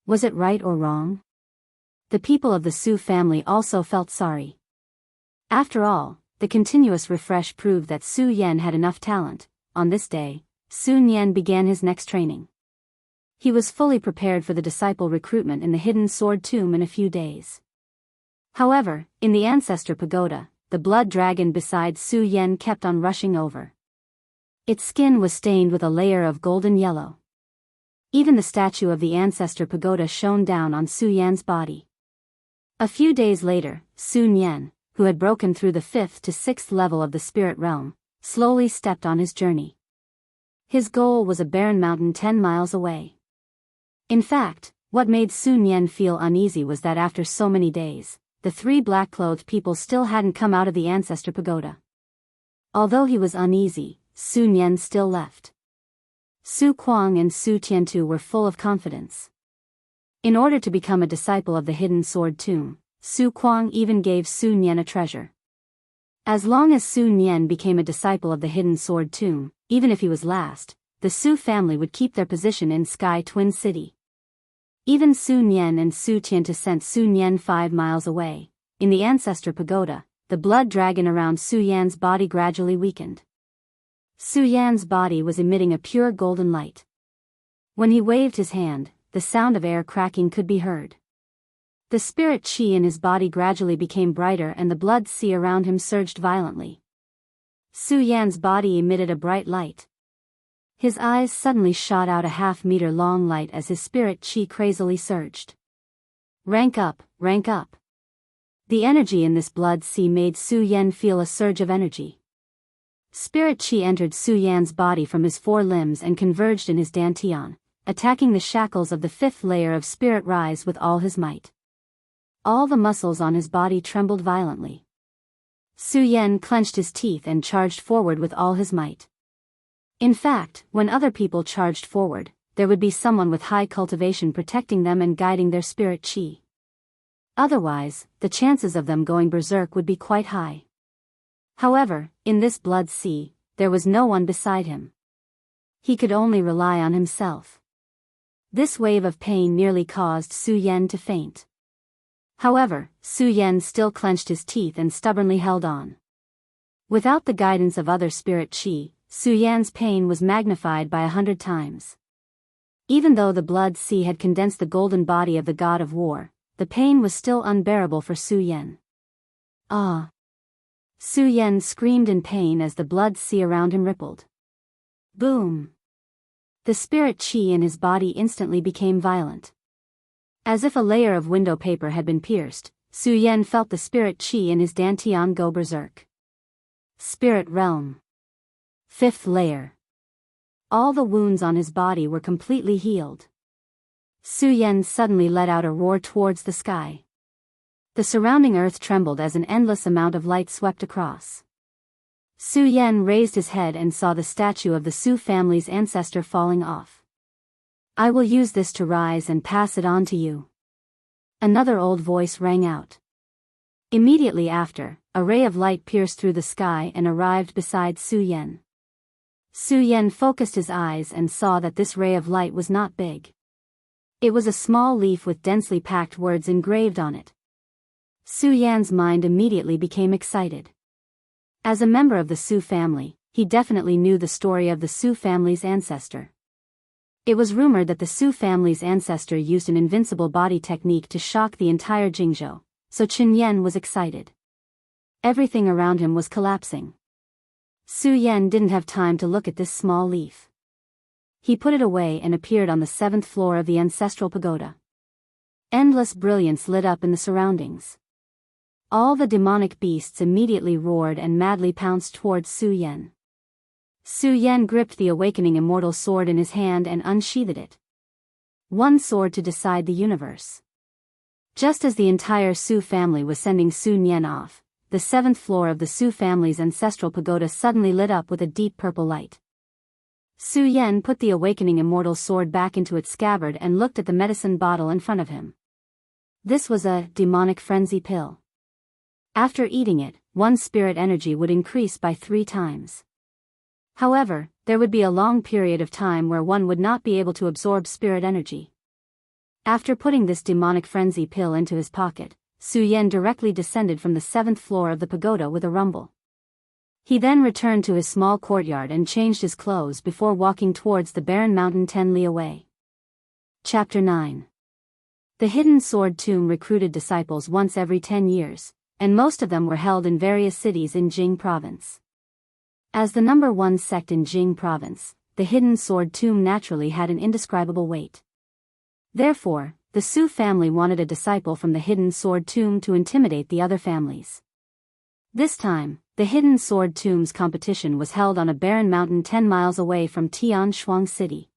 Was it right or wrong? The people of the Su family also felt sorry. After all, the continuous refresh proved that Su Yan had enough talent. On this day, Su Nian began his next training. He was fully prepared for the disciple recruitment in the hidden sword tomb in a few days. However, in the ancestor pagoda, the blood dragon beside Su Yan kept on rushing over. Its skin was stained with a layer of golden yellow. Even the statue of the ancestor pagoda shone down on Su Yan's body. A few days later, Su Nian, who had broken through the 5th to 6th level of the spirit realm, slowly stepped on his journey. His goal was a barren mountain 10 miles away. In fact, what made Su Nian feel uneasy was that after so many days, the 3 black-clothed people still hadn't come out of the ancestor pagoda. Although he was uneasy, Su Nian still left. Su Kuang and Su Tiantu were full of confidence. In order to become a disciple of the hidden sword tomb, Su Kuang even gave Su Nian a treasure. As long as Su Nian became a disciple of the hidden sword tomb, even if he was last, the Su family would keep their position in Sky Twin City. Even Su Nian and Su Tiantu sent Su Nian 5 miles away. In the ancestor pagoda, the blood dragon around Su Yan's body gradually weakened. Su Yan's body was emitting a pure golden light. When he waved his hand, the sound of air cracking could be heard. The spirit qi in his body gradually became brighter and the blood sea around him surged violently. Su Yan's body emitted a bright light. His eyes suddenly shot out a half-meter-long light as his spirit qi crazily surged. Rank up, rank up. The energy in this blood sea made Su Yan feel a surge of energy. Spirit qi entered Su Yan's body from his 4 limbs and converged in his dantian, attacking the shackles of the 5th layer of spirit rise with all his might. All the muscles on his body trembled violently. Su Yan clenched his teeth and charged forward with all his might. In fact, when other people charged forward, there would be someone with high cultivation protecting them and guiding their spirit qi. Otherwise, the chances of them going berserk would be quite high. However, in this blood sea, there was no one beside him. He could only rely on himself. This wave of pain nearly caused Su Yan to faint. However, Su Yan still clenched his teeth and stubbornly held on. Without the guidance of other spirit qi, Su Yan's pain was magnified by 100 times. Even though the blood sea had condensed the golden body of the god of war, the pain was still unbearable for Su Yan. Ah! Su Yan screamed in pain as the blood sea around him rippled. Boom! The spirit qi in his body instantly became violent. As if a layer of window paper had been pierced, Su Yan felt the spirit qi in his dantian go berserk. Spirit realm. 5th layer. All the wounds on his body were completely healed. Su Yan suddenly let out a roar towards the sky. The surrounding earth trembled as an endless amount of light swept across. Su Yan raised his head and saw the statue of the Su family's ancestor falling off. I will use this to rise and pass it on to you. Another old voice rang out. Immediately after, a ray of light pierced through the sky and arrived beside Su Yan. Su Yan focused his eyes and saw that this ray of light was not big. It was a small leaf with densely packed words engraved on it. Su Yan's mind immediately became excited. As a member of the Su family, he definitely knew the story of the Su family's ancestor. It was rumored that the Su family's ancestor used an invincible body technique to shock the entire Jianghu, so Chen Yan was excited. Everything around him was collapsing. Su Yan didn't have time to look at this small leaf. He put it away and appeared on the 7th floor of the ancestral pagoda. Endless brilliance lit up in the surroundings. All the demonic beasts immediately roared and madly pounced towards Su Yan. Su Yan gripped the awakening immortal sword in his hand and unsheathed it. One sword to decide the universe. Just as the entire Su family was sending Su Nian off, the seventh floor of the Su family's ancestral pagoda suddenly lit up with a deep purple light. Su Yan put the awakening immortal sword back into its scabbard and looked at the medicine bottle in front of him. This was a demonic frenzy pill. After eating it, one's spirit energy would increase by 3 times. However, there would be a long period of time where one would not be able to absorb spirit energy. After putting this demonic frenzy pill into his pocket, Su Yan directly descended from the 7th floor of the pagoda with a rumble. He then returned to his small courtyard and changed his clothes before walking towards the barren mountain 10 li away. Chapter 9. The Hidden Sword Tomb recruited disciples once every 10 years, and most of them were held in various cities in Jing province. As the number 1 sect in Jing province, the Hidden Sword Tomb naturally had an indescribable weight. Therefore, the Su family wanted a disciple from the Hidden Sword Tomb to intimidate the other families. This time, the Hidden Sword Tomb's competition was held on a barren mountain 10 miles away from Tianshuang City.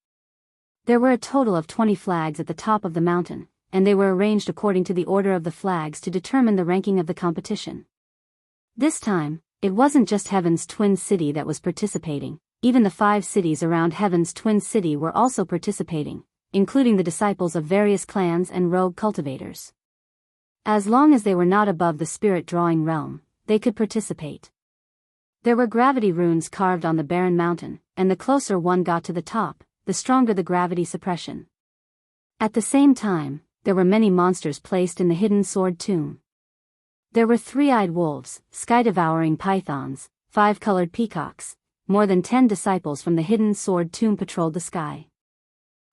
There were a total of 20 flags at the top of the mountain, and they were arranged according to the order of the flags to determine the ranking of the competition. This time, it wasn't just Heaven's twin city that was participating, even the 5 cities around Heaven's twin city were also participating, including the disciples of various clans and rogue cultivators. As long as they were not above the spirit-drawing realm, they could participate. There were gravity runes carved on the barren mountain, and the closer one got to the top, the stronger the gravity suppression. At the same time, there were many monsters placed in the Hidden Sword Tomb. There were 3-eyed wolves, sky-devouring pythons, 5-colored peacocks. More than 10 disciples from the Hidden Sword Tomb patrolled the sky.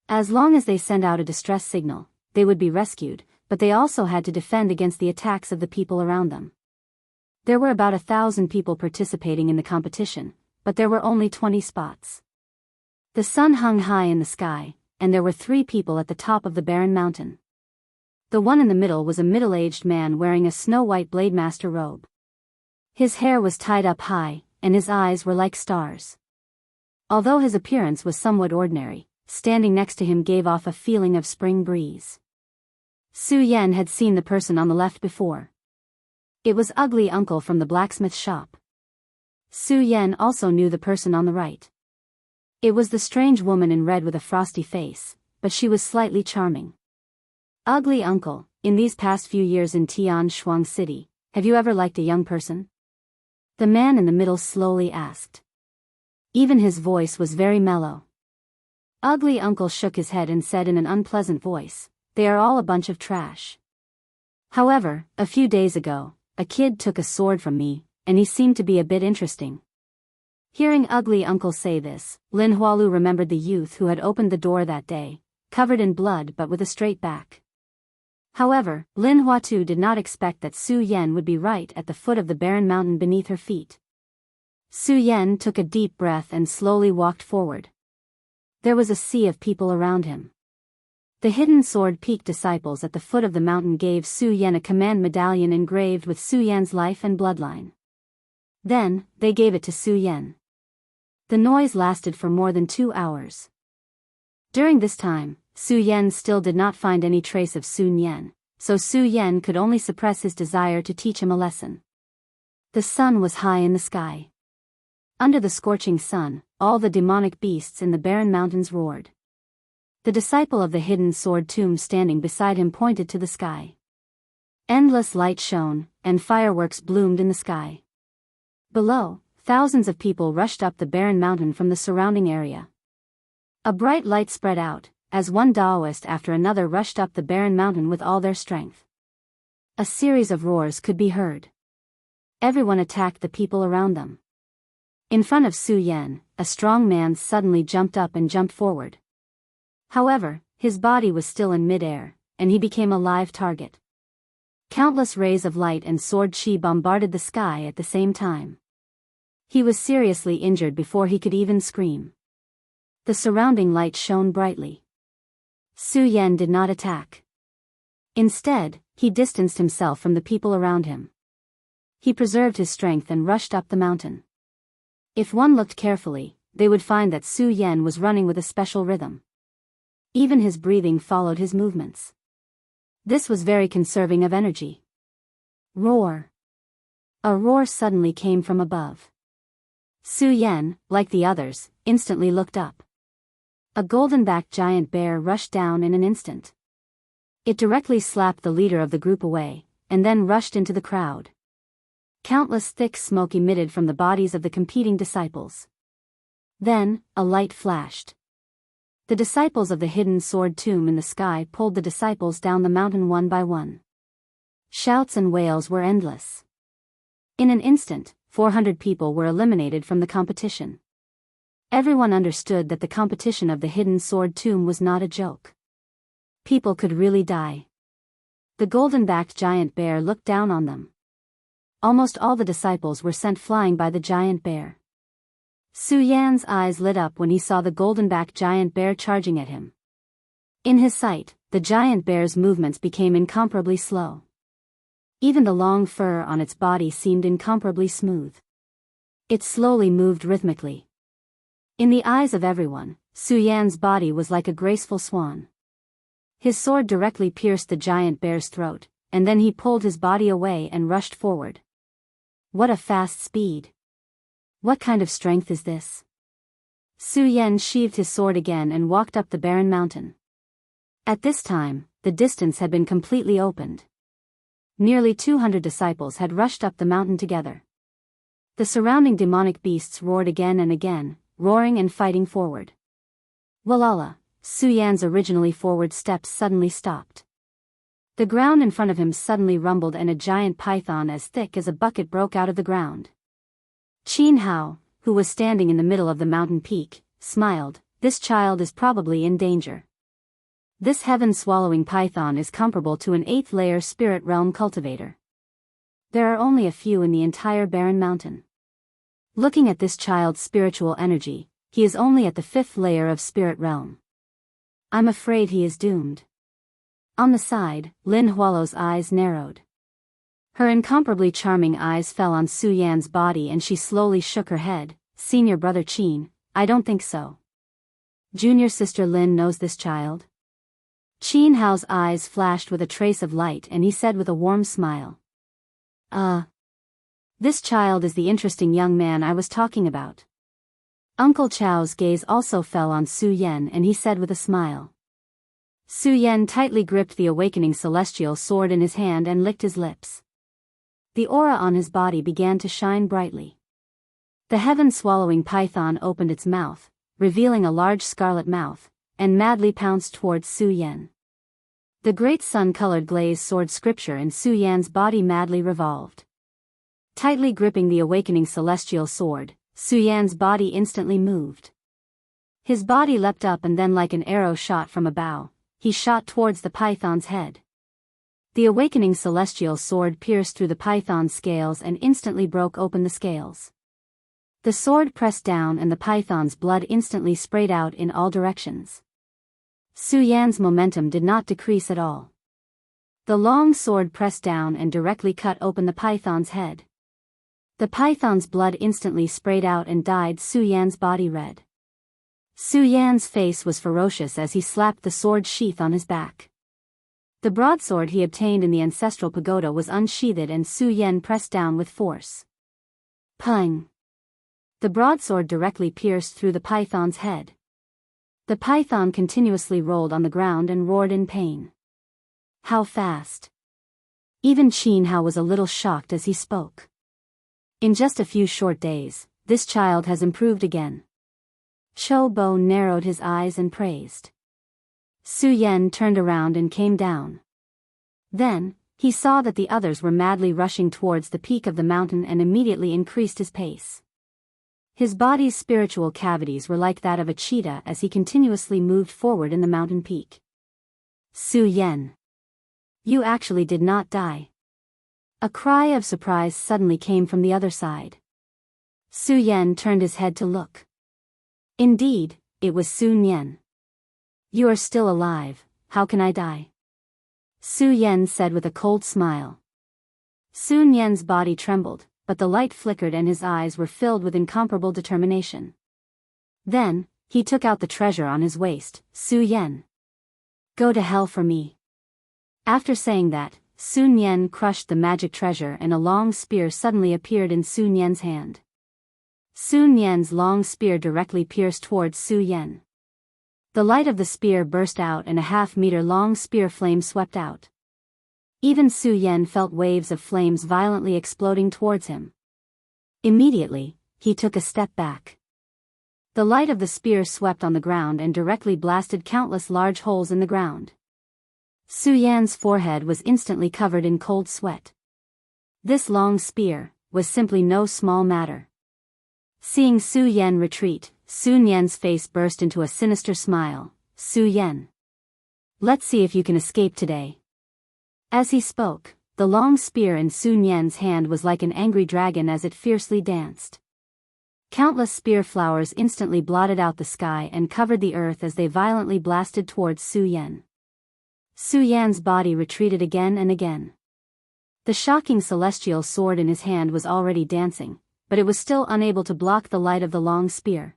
As long as they sent out a distress signal, they would be rescued, but they also had to defend against the attacks of the people around them. There were about 1,000 people participating in the competition, but there were only 20 spots. The sun hung high in the sky, and there were 3 people at the top of the barren mountain. The one in the middle was a middle-aged man wearing a snow-white Blademaster robe. His hair was tied up high, and his eyes were like stars. Although his appearance was somewhat ordinary, standing next to him gave off a feeling of spring breeze. Su Yan had seen the person on the left before. It was Ugly Uncle from the blacksmith shop. Su Yan also knew the person on the right. It was the strange woman in red with a frosty face, but she was slightly charming. Ugly Uncle, in these past few years in Tianshuang City, have you ever liked a young person? The man in the middle slowly asked. Even his voice was very mellow. Ugly Uncle shook his head and said in an unpleasant voice, "They are all a bunch of trash. However, a few days ago, a kid took a sword from me, and he seemed to be a bit interesting." Hearing Ugly Uncle say this, Lin Hualu remembered the youth who had opened the door that day, covered in blood but with a straight back. However, Lin Huatu did not expect that Su Yan would be right at the foot of the barren mountain beneath her feet. Su Yan took a deep breath and slowly walked forward. There was a sea of people around him. The Hidden Sword Peak disciples at the foot of the mountain gave Su Yan a command medallion engraved with Su Yan's life and bloodline. Then, they gave it to Su Yan. The noise lasted for more than 2 hours. During this time, Su Yan still did not find any trace of Sun Yan, so Su Yan could only suppress his desire to teach him a lesson. The sun was high in the sky. Under the scorching sun, all the demonic beasts in the barren mountains roared. The disciple of the Hidden Sword Tomb standing beside him pointed to the sky. Endless light shone, and fireworks bloomed in the sky. Below, thousands of people rushed up the barren mountain from the surrounding area. A bright light spread out, as one Taoist after another rushed up the barren mountain with all their strength. A series of roars could be heard. Everyone attacked the people around them. In front of Su Yan, a strong man suddenly jumped up and jumped forward. However, his body was still in mid-air, and he became a live target. Countless rays of light and sword chi bombarded the sky at the same time. He was seriously injured before he could even scream. The surrounding light shone brightly. Su Yan did not attack. Instead, he distanced himself from the people around him. He preserved his strength and rushed up the mountain. If one looked carefully, they would find that Su Yan was running with a special rhythm. Even his breathing followed his movements. This was very conserving of energy. Roar! A roar suddenly came from above. Su Yan, like the others, instantly looked up. A golden-backed giant bear rushed down in an instant. It directly slapped the leader of the group away, and then rushed into the crowd. Countless thick smoke emitted from the bodies of the competing disciples. Then, a light flashed. The disciples of the hidden sword tomb in the sky pulled the disciples down the mountain one by one. Shouts and wails were endless. In an instant, 400 people were eliminated from the competition. Everyone understood that the competition of the hidden sword tomb was not a joke. People could really die. The golden-backed giant bear looked down on them. Almost all the disciples were sent flying by the giant bear. Su Yan's eyes lit up when he saw the golden-backed giant bear charging at him. In his sight, the giant bear's movements became incomparably slow. Even the long fur on its body seemed incomparably smooth. It slowly moved rhythmically. In the eyes of everyone, Su Yan's body was like a graceful swan. His sword directly pierced the giant bear's throat, and then he pulled his body away and rushed forward. What a fast speed! What kind of strength is this? Su Yan sheathed his sword again and walked up the barren mountain. At this time, the distance had been completely opened. Nearly 200 disciples had rushed up the mountain together. The surrounding demonic beasts roared again and again, roaring and fighting forward. Walala, Su Yan's originally forward steps suddenly stopped. The ground in front of him suddenly rumbled and a giant python as thick as a bucket broke out of the ground. Qin Hao, who was standing in the middle of the mountain peak, smiled. This child is probably in danger. This heaven-swallowing python is comparable to an 8th-layer spirit realm cultivator. There are only a few in the entire barren mountain. Looking at this child's spiritual energy, he is only at the 5th layer of spirit realm. I'm afraid he is doomed. On the side, Lin Hualo's eyes narrowed. Her incomparably charming eyes fell on Su Yan's body and she slowly shook her head. Senior brother Qin, I don't think so. Junior sister Lin knows this child. Qin Hao's eyes flashed with a trace of light and he said with a warm smile. This child is the interesting young man I was talking about. Uncle Chao's gaze also fell on Su Yan and he said with a smile. Su Yan tightly gripped the awakening celestial sword in his hand and licked his lips. The aura on his body began to shine brightly. The heaven-swallowing python opened its mouth, revealing a large scarlet mouth, and madly pounced towards Su Yan. The great sun-colored glazed sword scripture in Su Yan's body madly revolved. Tightly gripping the awakening celestial sword, Su Yan's body instantly moved. His body leapt up and then like an arrow shot from a bow, he shot towards the python's head. The awakening celestial sword pierced through the python's scales and instantly broke open the scales. The sword pressed down and the python's blood instantly sprayed out in all directions. Su Yan's momentum did not decrease at all. The long sword pressed down and directly cut open the python's head. The python's blood instantly sprayed out and dyed Su Yan's body red. Su Yan's face was ferocious as he slapped the sword sheath on his back. The broadsword he obtained in the ancestral pagoda was unsheathed and Su Yan pressed down with force. Pung! The broadsword directly pierced through the python's head. The python continuously rolled on the ground and roared in pain. How fast! Even Qin Hao was a little shocked as he spoke. In just a few short days, this child has improved again. Chou Bo narrowed his eyes and praised. Su Yan turned around and came down. Then, he saw that the others were madly rushing towards the peak of the mountain and immediately increased his pace. His body's spiritual cavities were like that of a cheetah as he continuously moved forward in the mountain peak. Su Yan! You actually did not die. A cry of surprise suddenly came from the other side. Su Yan turned his head to look. Indeed, it was Sun Yan. You are still alive, how can I die? Su Yan said with a cold smile. Sun Yan's body trembled, but the light flickered and his eyes were filled with incomparable determination. Then, he took out the treasure on his waist. Su Yan! Go to hell for me. After saying that, Sun Yan crushed the magic treasure and a long spear suddenly appeared in Sun Yan's hand. Sun Yan's long spear directly pierced towards Su Yan. The light of the spear burst out and a half-meter-long spear flame swept out. Even Su Yan felt waves of flames violently exploding towards him. Immediately, he took a step back. The light of the spear swept on the ground and directly blasted countless large holes in the ground. Su Yan's forehead was instantly covered in cold sweat. This long spear was simply no small matter. Seeing Su Yan retreat, Sun Yan's face burst into a sinister smile. Su Yan, let's see if you can escape today. As he spoke, the long spear in Sun Yan's hand was like an angry dragon as it fiercely danced. Countless spear flowers instantly blotted out the sky and covered the earth as they violently blasted towards Su Yan. Su Yan's body retreated again and again. The shocking celestial sword in his hand was already dancing, but it was still unable to block the light of the long spear.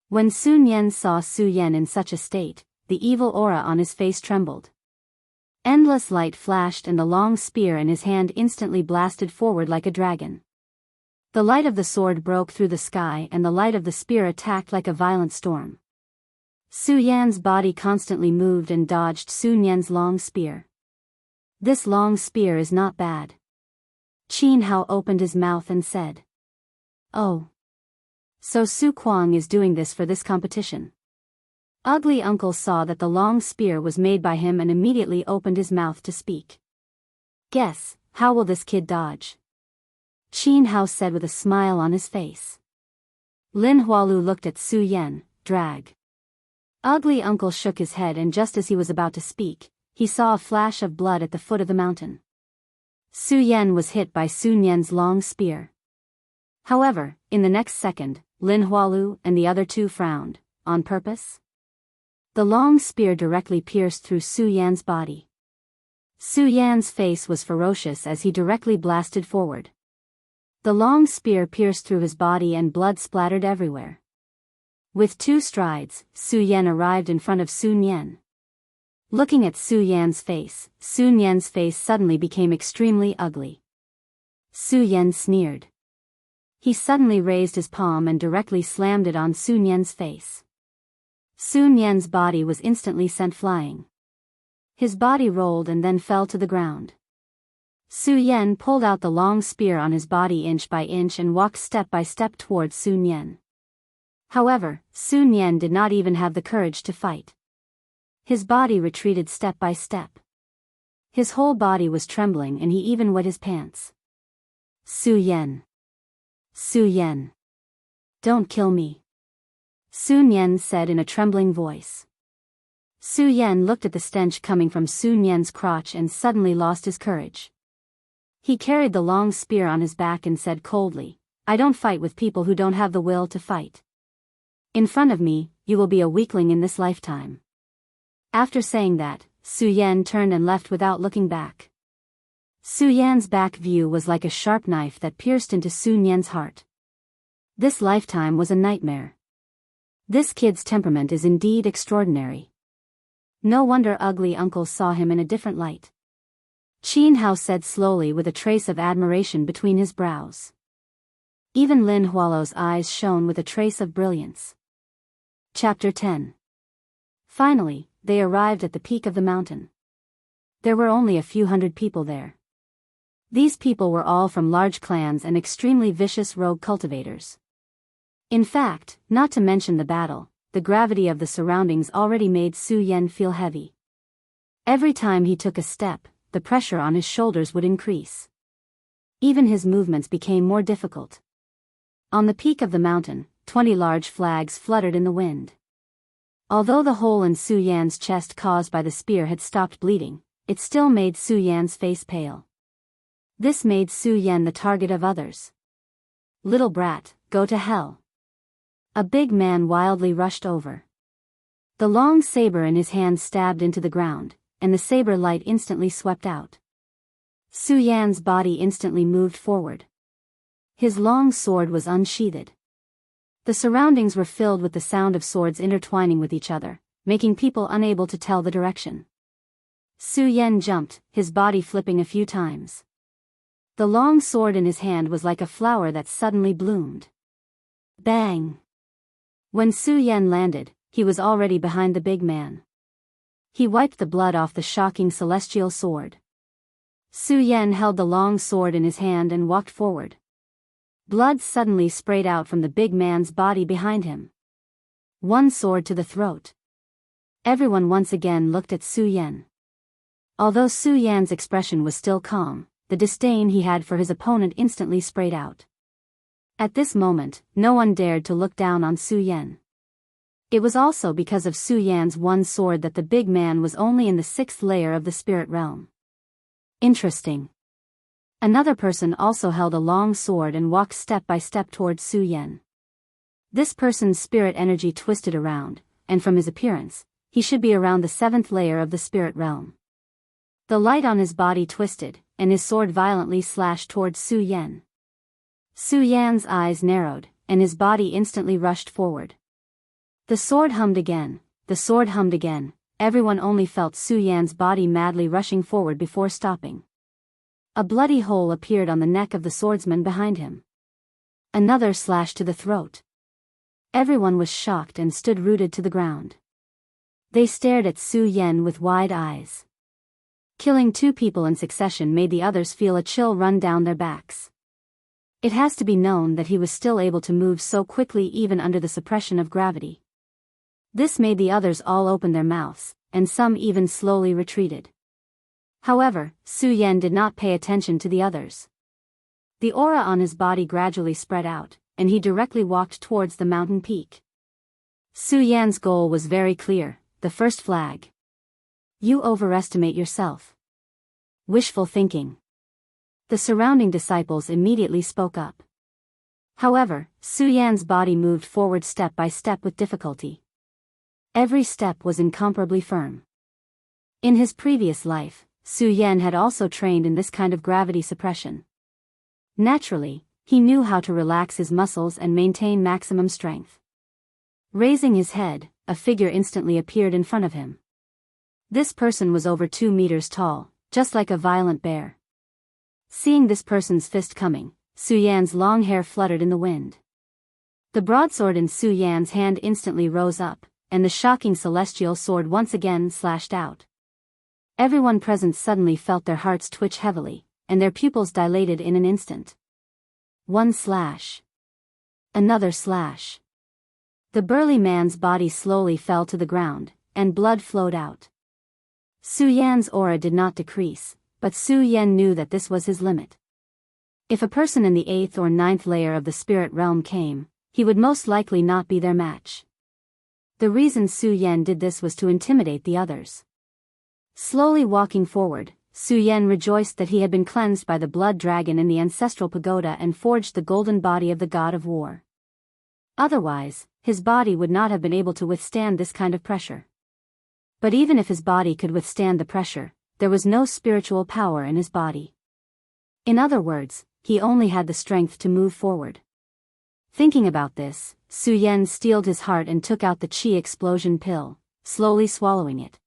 When Sun Yan saw Su Yan in such a state, the evil aura on his face trembled. Endless light flashed and the long spear in his hand instantly blasted forward like a dragon. The light of the sword broke through the sky and the light of the spear attacked like a violent storm. Su Yan's body constantly moved and dodged Sun Yan's long spear. This long spear is not bad. Qin Hao opened his mouth and said, "Oh. So Su Kuang is doing this for this competition." Ugly Uncle saw that the long spear was made by him and immediately opened his mouth to speak. "Guess, how will this kid dodge?" Qin Hao said with a smile on his face. Lin Hualu looked at Su Yan. Drag. Ugly Uncle shook his head and just as he was about to speak, he saw a flash of blood at the foot of the mountain. Su Yan was hit by Sun Yan's long spear. However, in the next second, Lin Hualu and the other two frowned. On purpose? The long spear directly pierced through Su Yan's body. Su Yan's face was ferocious as he directly blasted forward. The long spear pierced through his body and blood splattered everywhere. With 2 strides, Su Yan arrived in front of Sun Yan. Looking at Su Yan's face, Sun Yan's face suddenly became extremely ugly. Su Yan sneered. He suddenly raised his palm and directly slammed it on Sun Yan's face. Sun Yan's body was instantly sent flying. His body rolled and then fell to the ground. Su Yan pulled out the long spear on his body inch by inch and walked step by step towards Sun Yan. However, Sun Yan did not even have the courage to fight. His body retreated step by step. His whole body was trembling and he even wet his pants. Su Yan. Su Yan. Don't kill me. Sun Yan said in a trembling voice. Su Yan looked at the stench coming from Sun Yan's crotch and suddenly lost his courage. He carried the long spear on his back and said coldly, "I don't fight with people who don't have the will to fight. In front of me, you will be a weakling in this lifetime." After saying that, Su Yan turned and left without looking back. Su Yan's back view was like a sharp knife that pierced into Sun Yan's heart. This lifetime was a nightmare. This kid's temperament is indeed extraordinary. No wonder Ugly Uncle saw him in a different light. Qin Hao said slowly with a trace of admiration between his brows. Even Lin Hualu's eyes shone with a trace of brilliance. Chapter 10. Finally, they arrived at the peak of the mountain. There were only a few hundred people there. These people were all from large clans and extremely vicious rogue cultivators. In fact, not to mention the battle, the gravity of the surroundings already made Su Yan feel heavy. Every time he took a step, the pressure on his shoulders would increase. Even his movements became more difficult. On the peak of the mountain, 20 large flags fluttered in the wind. Although the hole in Su Yan's chest caused by the spear had stopped bleeding, it still made Su Yan's face pale. This made Su Yan the target of others. "Little brat, go to hell." A big man wildly rushed over. The long saber in his hand stabbed into the ground, and the saber light instantly swept out. Su Yan's body instantly moved forward. His long sword was unsheathed. The surroundings were filled with the sound of swords intertwining with each other, making people unable to tell the direction. Su Yan jumped, his body flipping a few times. The long sword in his hand was like a flower that suddenly bloomed. Bang! When Su Yan landed, he was already behind the big man. He wiped the blood off the shocking celestial sword. Su Yan held the long sword in his hand and walked forward. Blood suddenly sprayed out from the big man's body behind him. One sword to the throat. Everyone once again looked at Su Yan. Although Su Yan's expression was still calm, the disdain he had for his opponent instantly sprayed out. At this moment, no one dared to look down on Su Yan. It was also because of Su Yan's one sword that the big man was only in the 6th layer of the spirit realm. Interesting. Another person also held a long sword and walked step by step towards Su Yan. This person's spirit energy twisted around, and from his appearance, he should be around the 7th layer of the spirit realm. The light on his body twisted, and his sword violently slashed towards Su Yan. Su Yan's eyes narrowed, and his body instantly rushed forward. The sword hummed again, everyone only felt Su Yan's body madly rushing forward before stopping. A bloody hole appeared on the neck of the swordsman behind him. Another slash to the throat. Everyone was shocked and stood rooted to the ground. They stared at Su Yan with wide eyes. Killing 2 people in succession made the others feel a chill run down their backs. It has to be known that he was still able to move so quickly even under the suppression of gravity. This made the others all open their mouths, and some even slowly retreated. However, Su Yan did not pay attention to the others. The aura on his body gradually spread out, and he directly walked towards the mountain peak. Su Yan's goal was very clear, the first flag. You overestimate yourself. Wishful thinking. The surrounding disciples immediately spoke up. However, Su Yan's body moved forward step by step with difficulty. Every step was incomparably firm. In his previous life, Su Yan had also trained in this kind of gravity suppression. Naturally, he knew how to relax his muscles and maintain maximum strength. Raising his head, a figure instantly appeared in front of him. This person was over 2 meters tall, just like a violent bear. Seeing this person's fist coming, Su Yan's long hair fluttered in the wind. The broadsword in Su Yan's hand instantly rose up, and the shocking celestial sword once again slashed out. Everyone present suddenly felt their hearts twitch heavily, and their pupils dilated in an instant. One slash. Another slash. The burly man's body slowly fell to the ground, and blood flowed out. Su Yan's aura did not decrease, but Su Yan knew that this was his limit. If a person in the 8th or 9th layer of the spirit realm came, he would most likely not be their match. The reason Su Yan did this was to intimidate the others. Slowly walking forward, Su Yan rejoiced that he had been cleansed by the blood dragon in the ancestral pagoda and forged the golden body of the god of war. Otherwise, his body would not have been able to withstand this kind of pressure. But even if his body could withstand the pressure, there was no spiritual power in his body. In other words, he only had the strength to move forward. Thinking about this, Su Yan steeled his heart and took out the chi explosion pill, slowly swallowing it.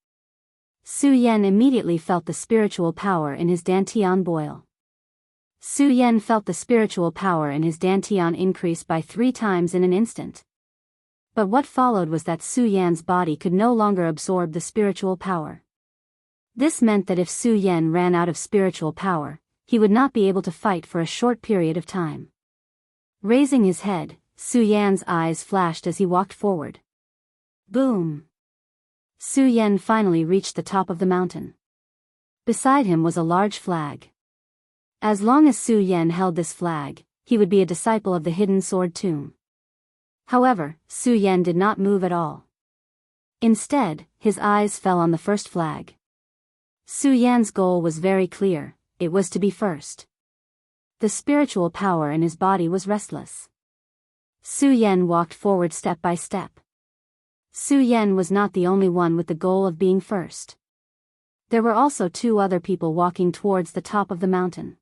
Su Yan immediately felt the spiritual power in his dantian boil. Su Yan felt the spiritual power in his dantian increase by 3 times in an instant. But what followed was that Su Yan's body could no longer absorb the spiritual power. This meant that if Su Yan ran out of spiritual power, he would not be able to fight for a short period of time. Raising his head, Su Yan's eyes flashed as he walked forward. Boom! Su Yan finally reached the top of the mountain. Beside him was a large flag. As long as Su Yan held this flag, he would be a disciple of the hidden sword tomb. However, Su Yan did not move at all. Instead, his eyes fell on the first flag. Su Yan's goal was very clear, it was to be first. The spiritual power in his body was restless. Su Yan walked forward step by step. Su Yan was not the only one with the goal of being first. There were also 2 other people walking towards the top of the mountain.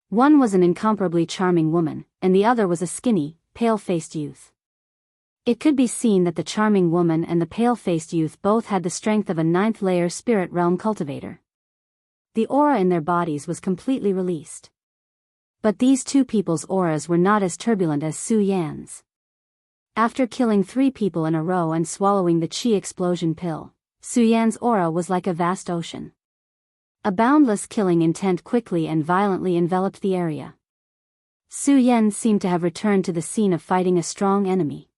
One was an incomparably charming woman, and the other was a skinny, pale-faced youth. It could be seen that the charming woman and the pale-faced youth both had the strength of a ninth-layer spirit realm cultivator. The aura in their bodies was completely released. But these two people's auras were not as turbulent as Su Yan's. After killing 3 people in a row and swallowing the chi explosion pill, Su Yan's aura was like a vast ocean. A boundless killing intent quickly and violently enveloped the area. Su Yan seemed to have returned to the scene of fighting a strong enemy.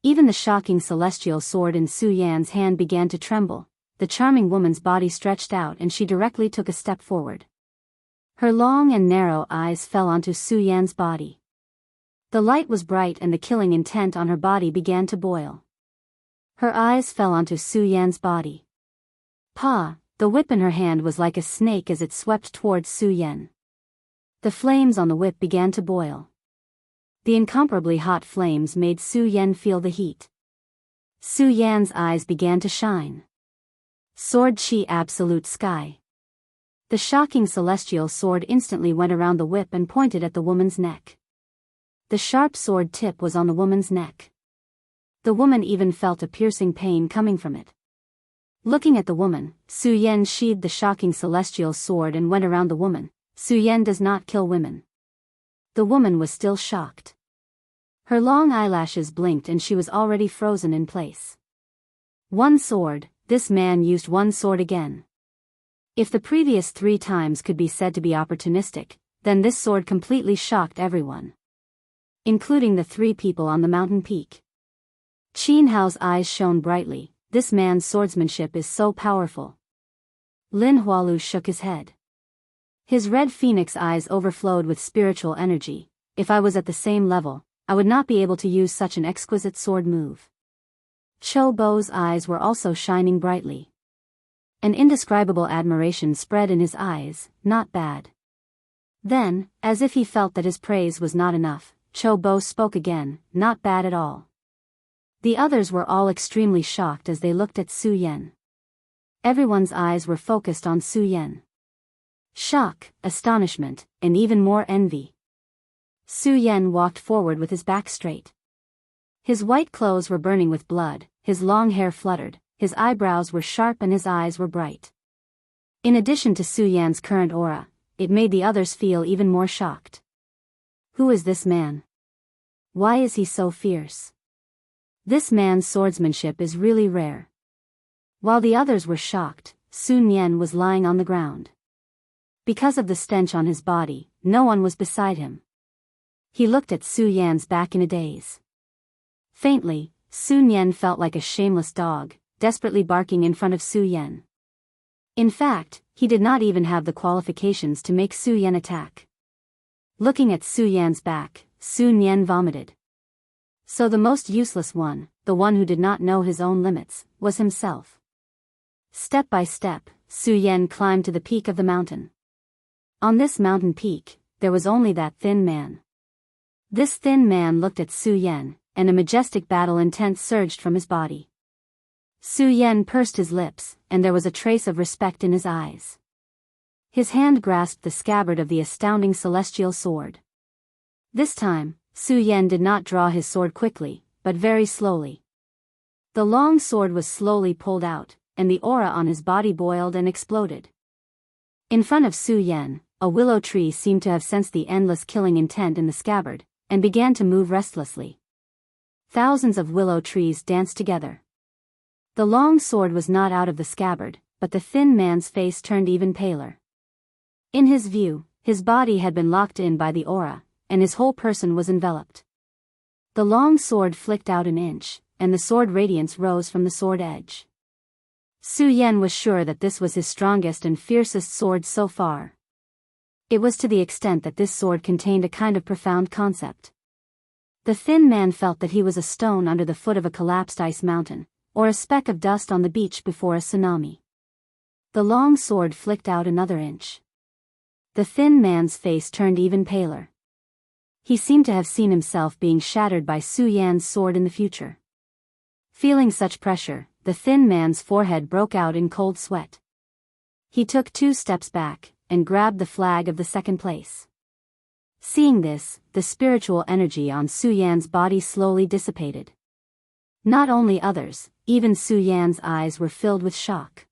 Even the shocking celestial sword in Su Yan's hand began to tremble. The charming woman's body stretched out and she directly took a step forward. Her long and narrow eyes fell onto Su Yan's body. The light was bright and the killing intent on her body began to boil. Her eyes fell onto Su Yan's body. Pa, the whip in her hand was like a snake as it swept towards Su Yan. The flames on the whip began to boil. The incomparably hot flames made Su Yan feel the heat. Su Yan's eyes began to shine. Sword Chi Absolute Sky. The shocking celestial sword instantly went around the whip and pointed at the woman's neck. The sharp sword tip was on the woman's neck. The woman even felt a piercing pain coming from it. Looking at the woman, Su Yan sheathed the shocking celestial sword and went around the woman. Su Yan does not kill women. The woman was still shocked. Her long eyelashes blinked and she was already frozen in place. One sword, this man used one sword again. If the previous 3 times could be said to be opportunistic, then this sword completely shocked everyone. Including the 3 people on the mountain peak. Qin Hao's eyes shone brightly. This man's swordsmanship is so powerful. Lin Hualu shook his head. His red phoenix eyes overflowed with spiritual energy. If I was at the same level, I would not be able to use such an exquisite sword move. Cho Bo's eyes were also shining brightly. An indescribable admiration spread in his eyes. Not bad. Then, as if he felt that his praise was not enough, Cho Bo spoke again. Not bad at all. The others were all extremely shocked as they looked at Su Yan. Everyone's eyes were focused on Su Yan. Shock, astonishment, and even more envy. Su Yan walked forward with his back straight. His white clothes were burning with blood, his long hair fluttered, his eyebrows were sharp and his eyes were bright. In addition to Su Yan's current aura, it made the others feel even more shocked. Who is this man? Why is he so fierce? This man's swordsmanship is really rare. While the others were shocked, Sun Yan was lying on the ground. Because of the stench on his body, no one was beside him. He looked at Su Yan's back in a daze. Faintly, Sun Yan felt like a shameless dog, desperately barking in front of Su Yan. In fact, he did not even have the qualifications to make Su Yan attack. Looking at Su Yan's back, Sun Yan vomited. So the most useless one, the one who did not know his own limits, was himself. Step by step, Su Yan climbed to the peak of the mountain. On this mountain peak, there was only that thin man. This thin man looked at Su Yan, and a majestic battle intent surged from his body. Su Yan pursed his lips, and there was a trace of respect in his eyes. His hand grasped the scabbard of the astounding celestial sword. This time, Su Yan did not draw his sword quickly, but very slowly. The long sword was slowly pulled out, and the aura on his body boiled and exploded. In front of Su Yan, a willow tree seemed to have sensed the endless killing intent in the scabbard, and began to move restlessly. Thousands of willow trees danced together. The long sword was not out of the scabbard, but the thin man's face turned even paler. In his view, his body had been locked in by the aura, and his whole person was enveloped. The long sword flicked out an inch, and the sword radiance rose from the sword edge. Su Yan was sure that this was his strongest and fiercest sword so far. It was to the extent that this sword contained a kind of profound concept. The thin man felt that he was a stone under the foot of a collapsed ice mountain, or a speck of dust on the beach before a tsunami. The long sword flicked out another inch. The thin man's face turned even paler. He seemed to have seen himself being shattered by Su Yan's sword in the future. Feeling such pressure, the thin man's forehead broke out in cold sweat. He took 2 steps back, and grabbed the flag of the second place. Seeing this, the spiritual energy on Su Yan's body slowly dissipated. Not only others, even Su Yan's eyes were filled with shock.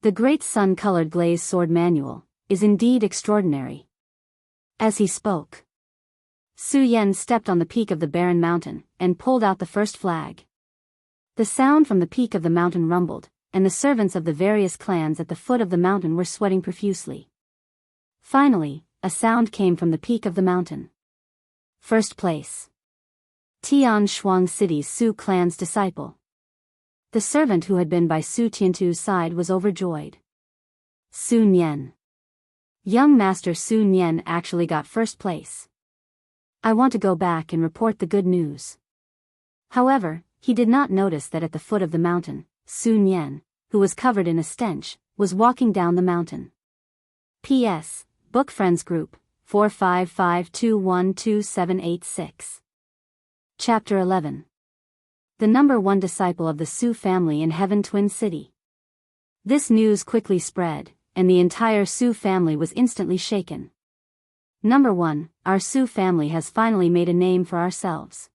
The great sun-colored glazed sword manual is indeed extraordinary. As he spoke, Su Yan stepped on the peak of the barren mountain and pulled out the first flag. The sound from the peak of the mountain rumbled, and the servants of the various clans at the foot of the mountain were sweating profusely. Finally, a sound came from the peak of the mountain. First place. Tian Shuang City's Su clan's disciple. The servant who had been by Su Tiantu's side was overjoyed. Su Nian. Young Master Su Nian actually got first place. I want to go back and report the good news. However, he did not notice that at the foot of the mountain, Su Nian, who was covered in a stench, was walking down the mountain. P.S. Book Friends Group, 455212786. Chapter 11. The number one disciple of the Su family in Heaven Twin City. This news quickly spread, and the entire Su family was instantly shaken. Number 1, our Su family has finally made a name for ourselves.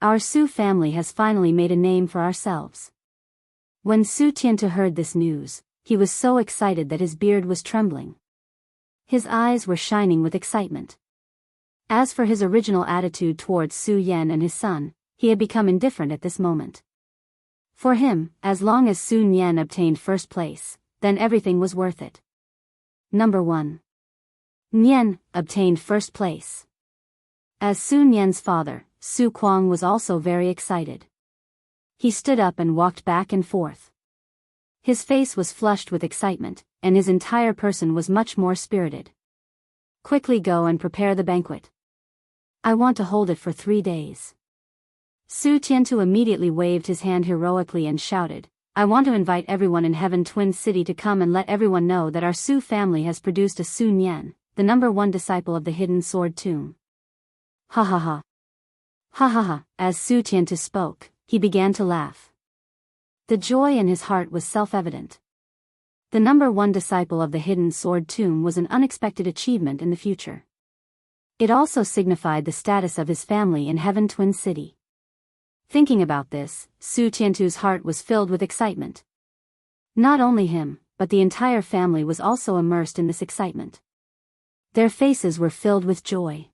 Our Su family has finally made a name for ourselves. When Su Tiantu heard this news, he was so excited that his beard was trembling. His eyes were shining with excitement. As for his original attitude towards Su Yan and his son, he had become indifferent at this moment. For him, as long as Su Yan obtained first place, then everything was worth it. Number 1. Nian obtained first place. As Su Nian's father, Su Kuang was also very excited. He stood up and walked back and forth. His face was flushed with excitement, and his entire person was much more spirited. Quickly go and prepare the banquet. I want to hold it for 3 days. Su Tiantu immediately waved his hand heroically and shouted, I want to invite everyone in Heaven Twin City to come and let everyone know that our Su family has produced a Su Nian, the number one disciple of the hidden sword tomb. Ha ha ha. Ha ha ha. As Su Tiantu spoke, he began to laugh. The joy in his heart was self-evident. The number one disciple of the hidden sword tomb was an unexpected achievement in the future. It also signified the status of his family in Heaven Twin City. Thinking about this, Su Tiantu's heart was filled with excitement. Not only him, but the entire family was also immersed in this excitement. Their faces were filled with joy.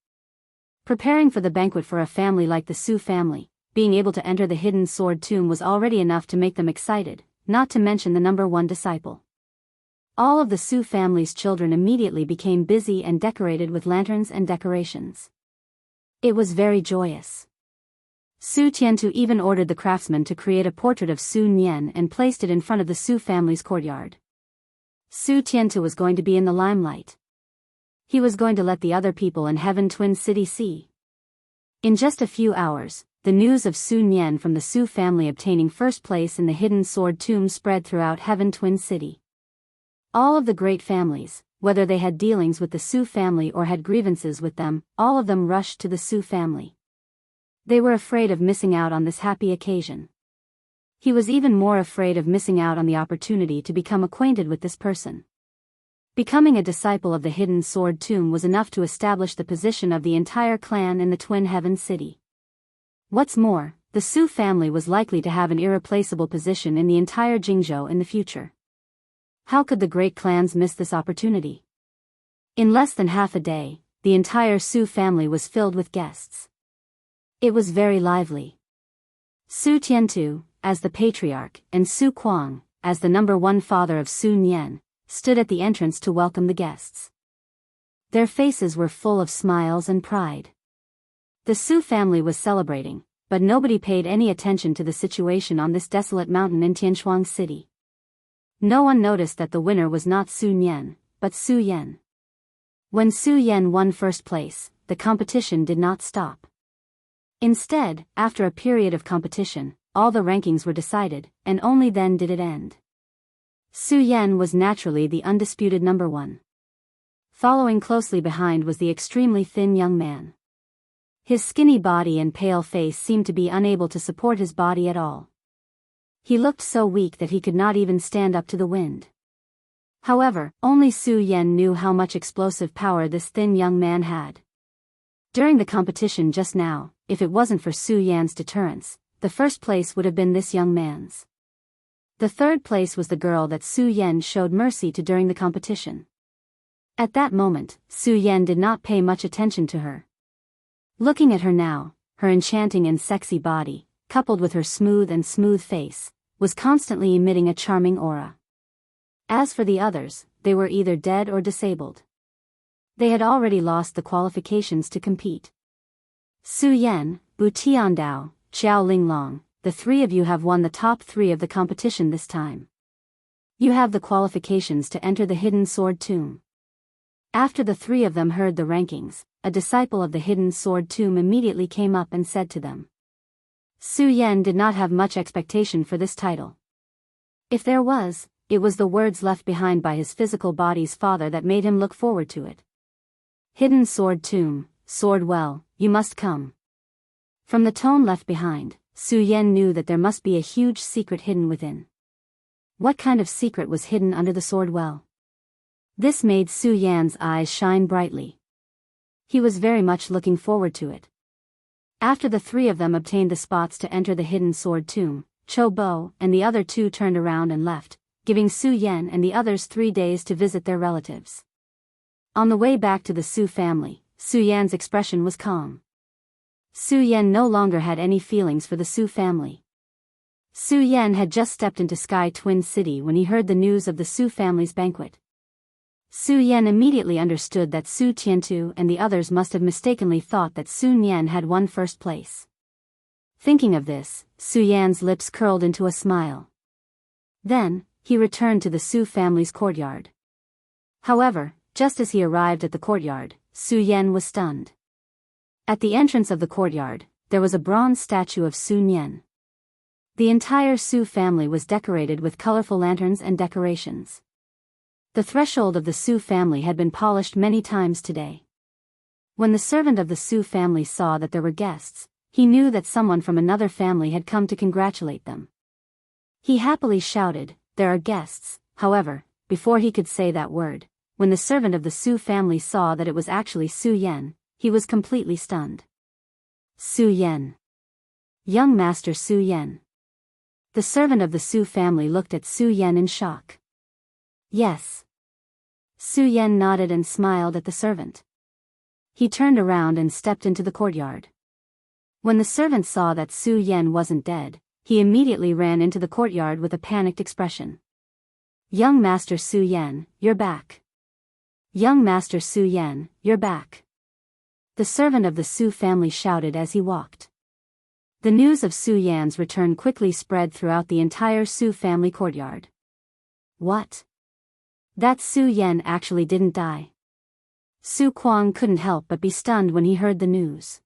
Preparing for the banquet for a family like the Su family, being able to enter the hidden sword tomb was already enough to make them excited, not to mention the number one disciple. All of the Su family's children immediately became busy and decorated with lanterns and decorations. It was very joyous. Su Tiantu even ordered the craftsman to create a portrait of Su Nian and placed it in front of the Su family's courtyard. Su Tiantu was going to be in the limelight. He was going to let the other people in Heaven Twin City see. In just a few hours, the news of Su Nian from the Su family obtaining first place in the hidden sword tomb spread throughout Heaven Twin City. All of the great families, whether they had dealings with the Su family or had grievances with them, all of them rushed to the Su family. They were afraid of missing out on this happy occasion. He was even more afraid of missing out on the opportunity to become acquainted with this person. Becoming a disciple of the hidden sword tomb was enough to establish the position of the entire clan in the Twin Heaven City. What's more, the Su family was likely to have an irreplaceable position in the entire Jianghu in the future. How could the great clans miss this opportunity? In less than half a day, the entire Su family was filled with guests. It was very lively. Su Tiantu, as the patriarch, and Su Kuang, as the number one father of Su Nian, stood at the entrance to welcome the guests. Their faces were full of smiles and pride. The Su family was celebrating, but nobody paid any attention to the situation on this desolate mountain in Tianshuang City. No one noticed that the winner was not Su Nian, but Su Yan. When Su Yan won first place, the competition did not stop. Instead, after a period of competition, all the rankings were decided, and only then did it end. Su Yan was naturally the undisputed number one. Following closely behind was the extremely thin young man. His skinny body and pale face seemed to be unable to support his body at all. He looked so weak that he could not even stand up to the wind. However, only Su Yan knew how much explosive power this thin young man had. During the competition just now, if it wasn't for Su Yan's deterrence, the first place would have been this young man's. The third place was the girl that Su Yan showed mercy to during the competition. At that moment, Su Yan did not pay much attention to her. Looking at her now, her enchanting and sexy body, coupled with her smooth face, was constantly emitting a charming aura. As for the others, they were either dead or disabled. They had already lost the qualifications to compete. Su Yan, Bu Tiandao, Xiao Linglong, the three of you have won the top 3 of the competition this time. You have the qualifications to enter the Hidden Sword Tomb. After the 3 of them heard the rankings, a disciple of the Hidden Sword Tomb immediately came up and said to them. Su Yan did not have much expectation for this title. If there was, it was the words left behind by his physical body's father that made him look forward to it. Hidden Sword Tomb, Sword Well, you must come. From the tone left behind, Su Yan knew that there must be a huge secret hidden within. What kind of secret was hidden under the sword well? This made Su Yan's eyes shine brightly. He was very much looking forward to it. After the 3 of them obtained the spots to enter the Hidden Sword Tomb, Cho Bo and the other 2 turned around and left, giving Su Yan and the others 3 days to visit their relatives. On the way back to the Su family, Su Yan's expression was calm. Su Yan no longer had any feelings for the Su family. Su Yan had just stepped into Sky Twin City when he heard the news of the Su family's banquet. Su Yan immediately understood that Su Tiantu and the others must have mistakenly thought that Su Yan had won first place. Thinking of this, Su Yan's lips curled into a smile. Then, he returned to the Su family's courtyard. However, just as he arrived at the courtyard, Su Yan was stunned. At the entrance of the courtyard, there was a bronze statue of Su Yan. The entire Su family was decorated with colorful lanterns and decorations. The threshold of the Su family had been polished many times today. When the servant of the Su family saw that there were guests, he knew that someone from another family had come to congratulate them. He happily shouted, "There are guests," however, before he could say that word, when the servant of the Su family saw that it was actually Su Yan, he was completely stunned. Su Yan. Young Master Su Yan. The servant of the Su family looked at Su Yan in shock. Yes. Su Yan nodded and smiled at the servant. He turned around and stepped into the courtyard. When the servant saw that Su Yan wasn't dead, he immediately ran into the courtyard with a panicked expression. Young Master Su Yan, you're back. Young Master Su Yan, you're back. The servant of the Su family shouted as he walked. The news of Su Yan's return quickly spread throughout the entire Su family courtyard. What? That Su Yan actually didn't die. Su Kuang couldn't help but be stunned when he heard the news.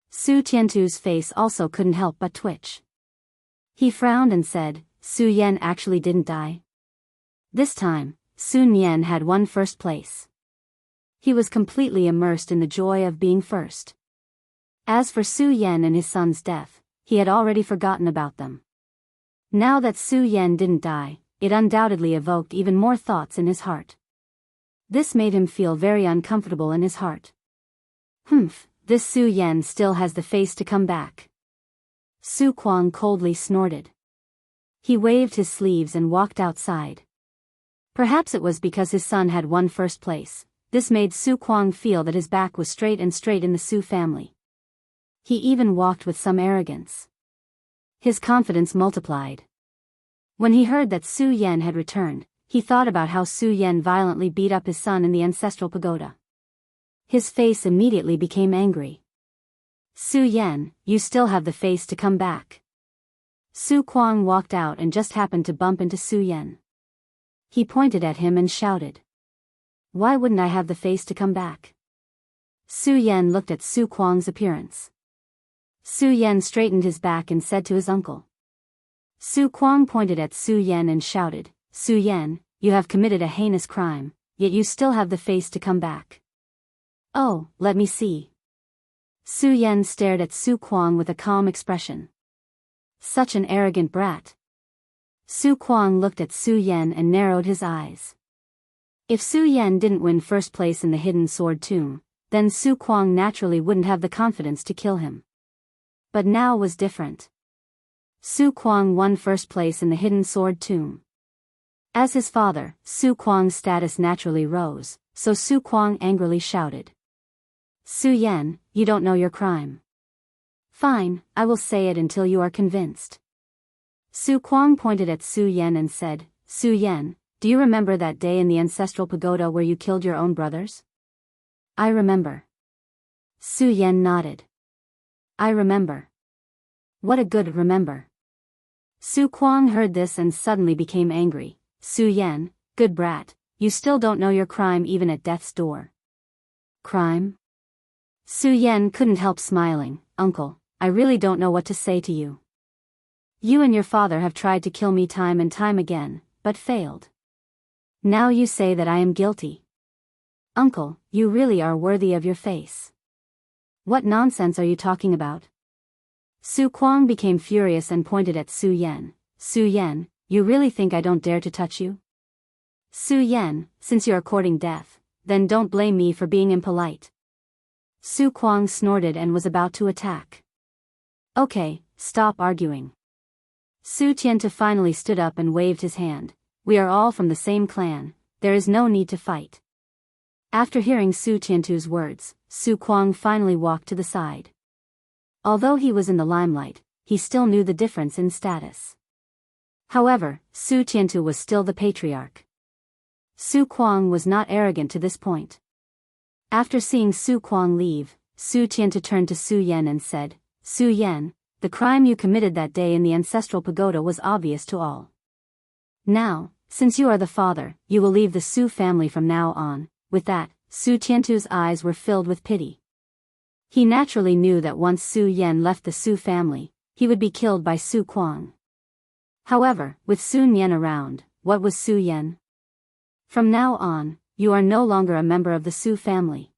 Su Tiantu's face also couldn't help but twitch. He frowned and said, Su Yan actually didn't die. This time, Sun Yan had won first place. He was completely immersed in the joy of being first. As for Su Yan and his son's death, he had already forgotten about them. Now that Su Yan didn't die, it undoubtedly evoked even more thoughts in his heart. This made him feel very uncomfortable in his heart. This Su Yan still has the face to come back. Su Kuang coldly snorted. He waved his sleeves and walked outside. Perhaps it was because his son had won first place. This made Su Kuang feel that his back was straight in the Su family. He even walked with some arrogance. His confidence multiplied. When he heard that Su Yan had returned, he thought about how Su Yan violently beat up his son in the ancestral pagoda. His face immediately became angry. Su Yan, you still have the face to come back. Su Kuang walked out and just happened to bump into Su Yan. He pointed at him and shouted. Why wouldn't I have the face to come back? Su Yan looked at Su Kuang's appearance. Su Yan straightened his back and said to his uncle. Su Kuang pointed at Su Yan and shouted, Su Yan, you have committed a heinous crime, yet you still have the face to come back. Oh, let me see. Su Yan stared at Su Kuang with a calm expression. Such an arrogant brat. Su Kuang looked at Su Yan and narrowed his eyes. If Su Yan didn't win first place in the Hidden Sword Tomb, then Su Kuang naturally wouldn't have the confidence to kill him. But now was different. Su Kuang won first place in the hidden sword tomb. As his father, Su Kuang's status naturally rose, so Su Kuang angrily shouted. Su Yan, you don't know your crime. Fine, I will say it until you are convinced. Su Kuang pointed at Su Yan and said, Su Yan, do you remember that day in the ancestral pagoda where you killed your own brothers? I remember. Su Yan nodded. I remember. What a good remember. Su Kuang heard this and suddenly became angry. Su Yan, good brat, you still don't know your crime even at death's door. Crime? Su Yan couldn't help smiling. Uncle, I really don't know what to say to you. You and your father have tried to kill me time and time again, but failed. Now you say that I am guilty. Uncle, you really are worthy of your face. What nonsense are you talking about? Su Kuang became furious and pointed at Su Yan. Su Yan, you really think I don't dare to touch you? Su Yan, since you're courting death, then don't blame me for being impolite. Su Kuang snorted and was about to attack. Okay, stop arguing. Su Tiantu finally stood up and waved his hand. We are all from the same clan, there is no need to fight. After hearing Su Tiantu's words, Su Kuang finally walked to the side. Although he was in the limelight, he still knew the difference in status. However, Su Tiantu was still the patriarch. Su Kuang was not arrogant to this point. After seeing Su Kuang leave, Su Tiantu turned to Su Yan and said, Su Yan, the crime you committed that day in the ancestral pagoda was obvious to all. Now, since you are the father, you will leave the Su family from now on. With that, Su Tiantu's eyes were filled with pity. He naturally knew that once Su Yan left the Su family, he would be killed by Su Kuang. However, with Sun Yan around, what was Su Yan? From now on, you are no longer a member of the Su family.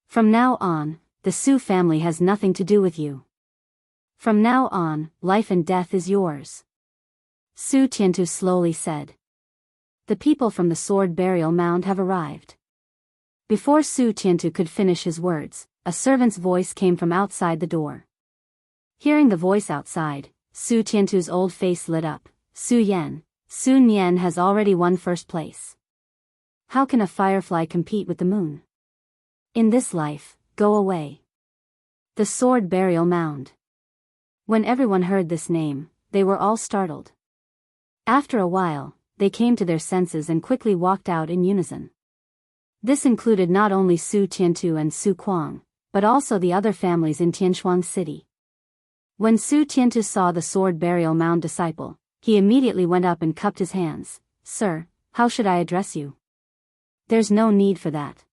From now on, the Su family has nothing to do with you. From now on, life and death is yours. Su Tiantu slowly said. The people from the sword burial mound have arrived. Before Su Tiantu could finish his words, a servant's voice came from outside the door. Hearing the voice outside, Su Tiantu's old face lit up. Su Yan, Sun Yan has already won first place. How can a firefly compete with the moon? In this life, go away. The sword burial mound. When everyone heard this name, they were all startled. After a while, they came to their senses and quickly walked out in unison. This included not only Su Tiantu and Su Kuang, but also the other families in Tianshuang City. When Su Tiantu saw the sword burial mound disciple, he immediately went up and cupped his hands. Sir, how should I address you? There's no need for that.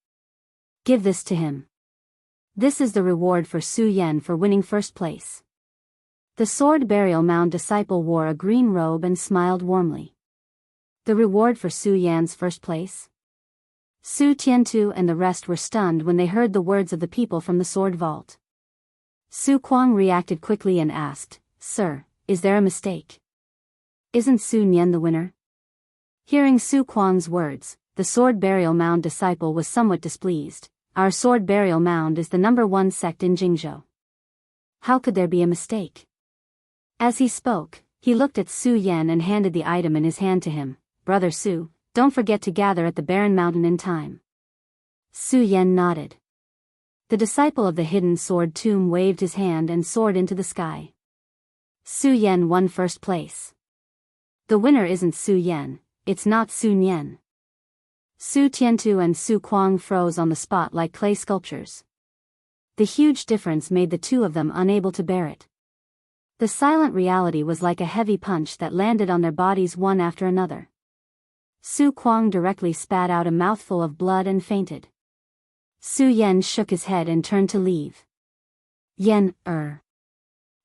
Give this to him. This is the reward for Su Yan for winning first place. The sword burial mound disciple wore a green robe and smiled warmly. The reward for Su Yan's first place? Su Tiantu and the rest were stunned when they heard the words of the people from the sword vault. Su Kuang reacted quickly and asked, Sir, is there a mistake? Isn't Sun Yan the winner? Hearing Su Kuang's words, the sword burial mound disciple was somewhat displeased. Our sword burial mound is the #1 sect in Jianghu. How could there be a mistake? As he spoke, he looked at Su Yan and handed the item in his hand to him. Brother Su, don't forget to gather at the barren mountain in time. Su Yan nodded. The disciple of the hidden sword tomb waved his hand and soared into the sky. Su Yan won first place. The winner isn't Su Yan, it's not Sun Yan. Su Tiantu and Su Kuang froze on the spot like clay sculptures. The huge difference made the two of them unable to bear it. The silent reality was like a heavy punch that landed on their bodies one after another. Su Kuang directly spat out a mouthful of blood and fainted. Su Yan shook his head and turned to leave. Yan,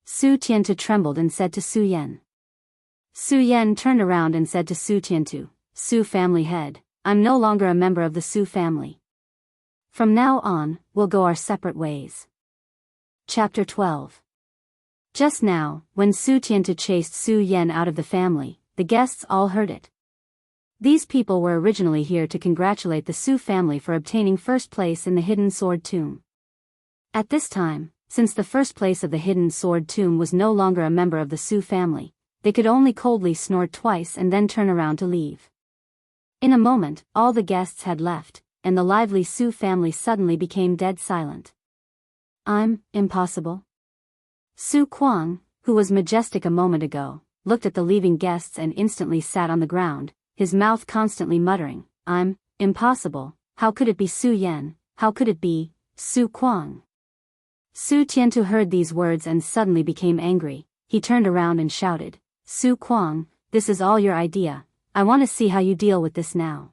Su Tiantu trembled and said to Su Yan. Su Yan turned around and said to Su Tiantu, Su family head, I'm no longer a member of the Su family. From now on, we'll go our separate ways. Chapter 12. Just now, when Su Tiantu chased Su Yan out of the family, the guests all heard it. These people were originally here to congratulate the Su family for obtaining first place in the hidden sword tomb. At this time, Since the first place of the hidden sword tomb was no longer a member of the Su family, they could only coldly snort twice and then turn around to leave. In a moment, all the guests had left, and the lively Su family suddenly became dead silent. Impossible. Su Kuang, who was majestic a moment ago, looked at the leaving guests and instantly sat on the ground, his mouth constantly muttering, impossible, how could it be Su Yan, how could it be, Su Kuang? Su Tiantu heard these words and suddenly became angry. He turned around and shouted, Su Kuang, this is all your idea, I want to see how you deal with this now.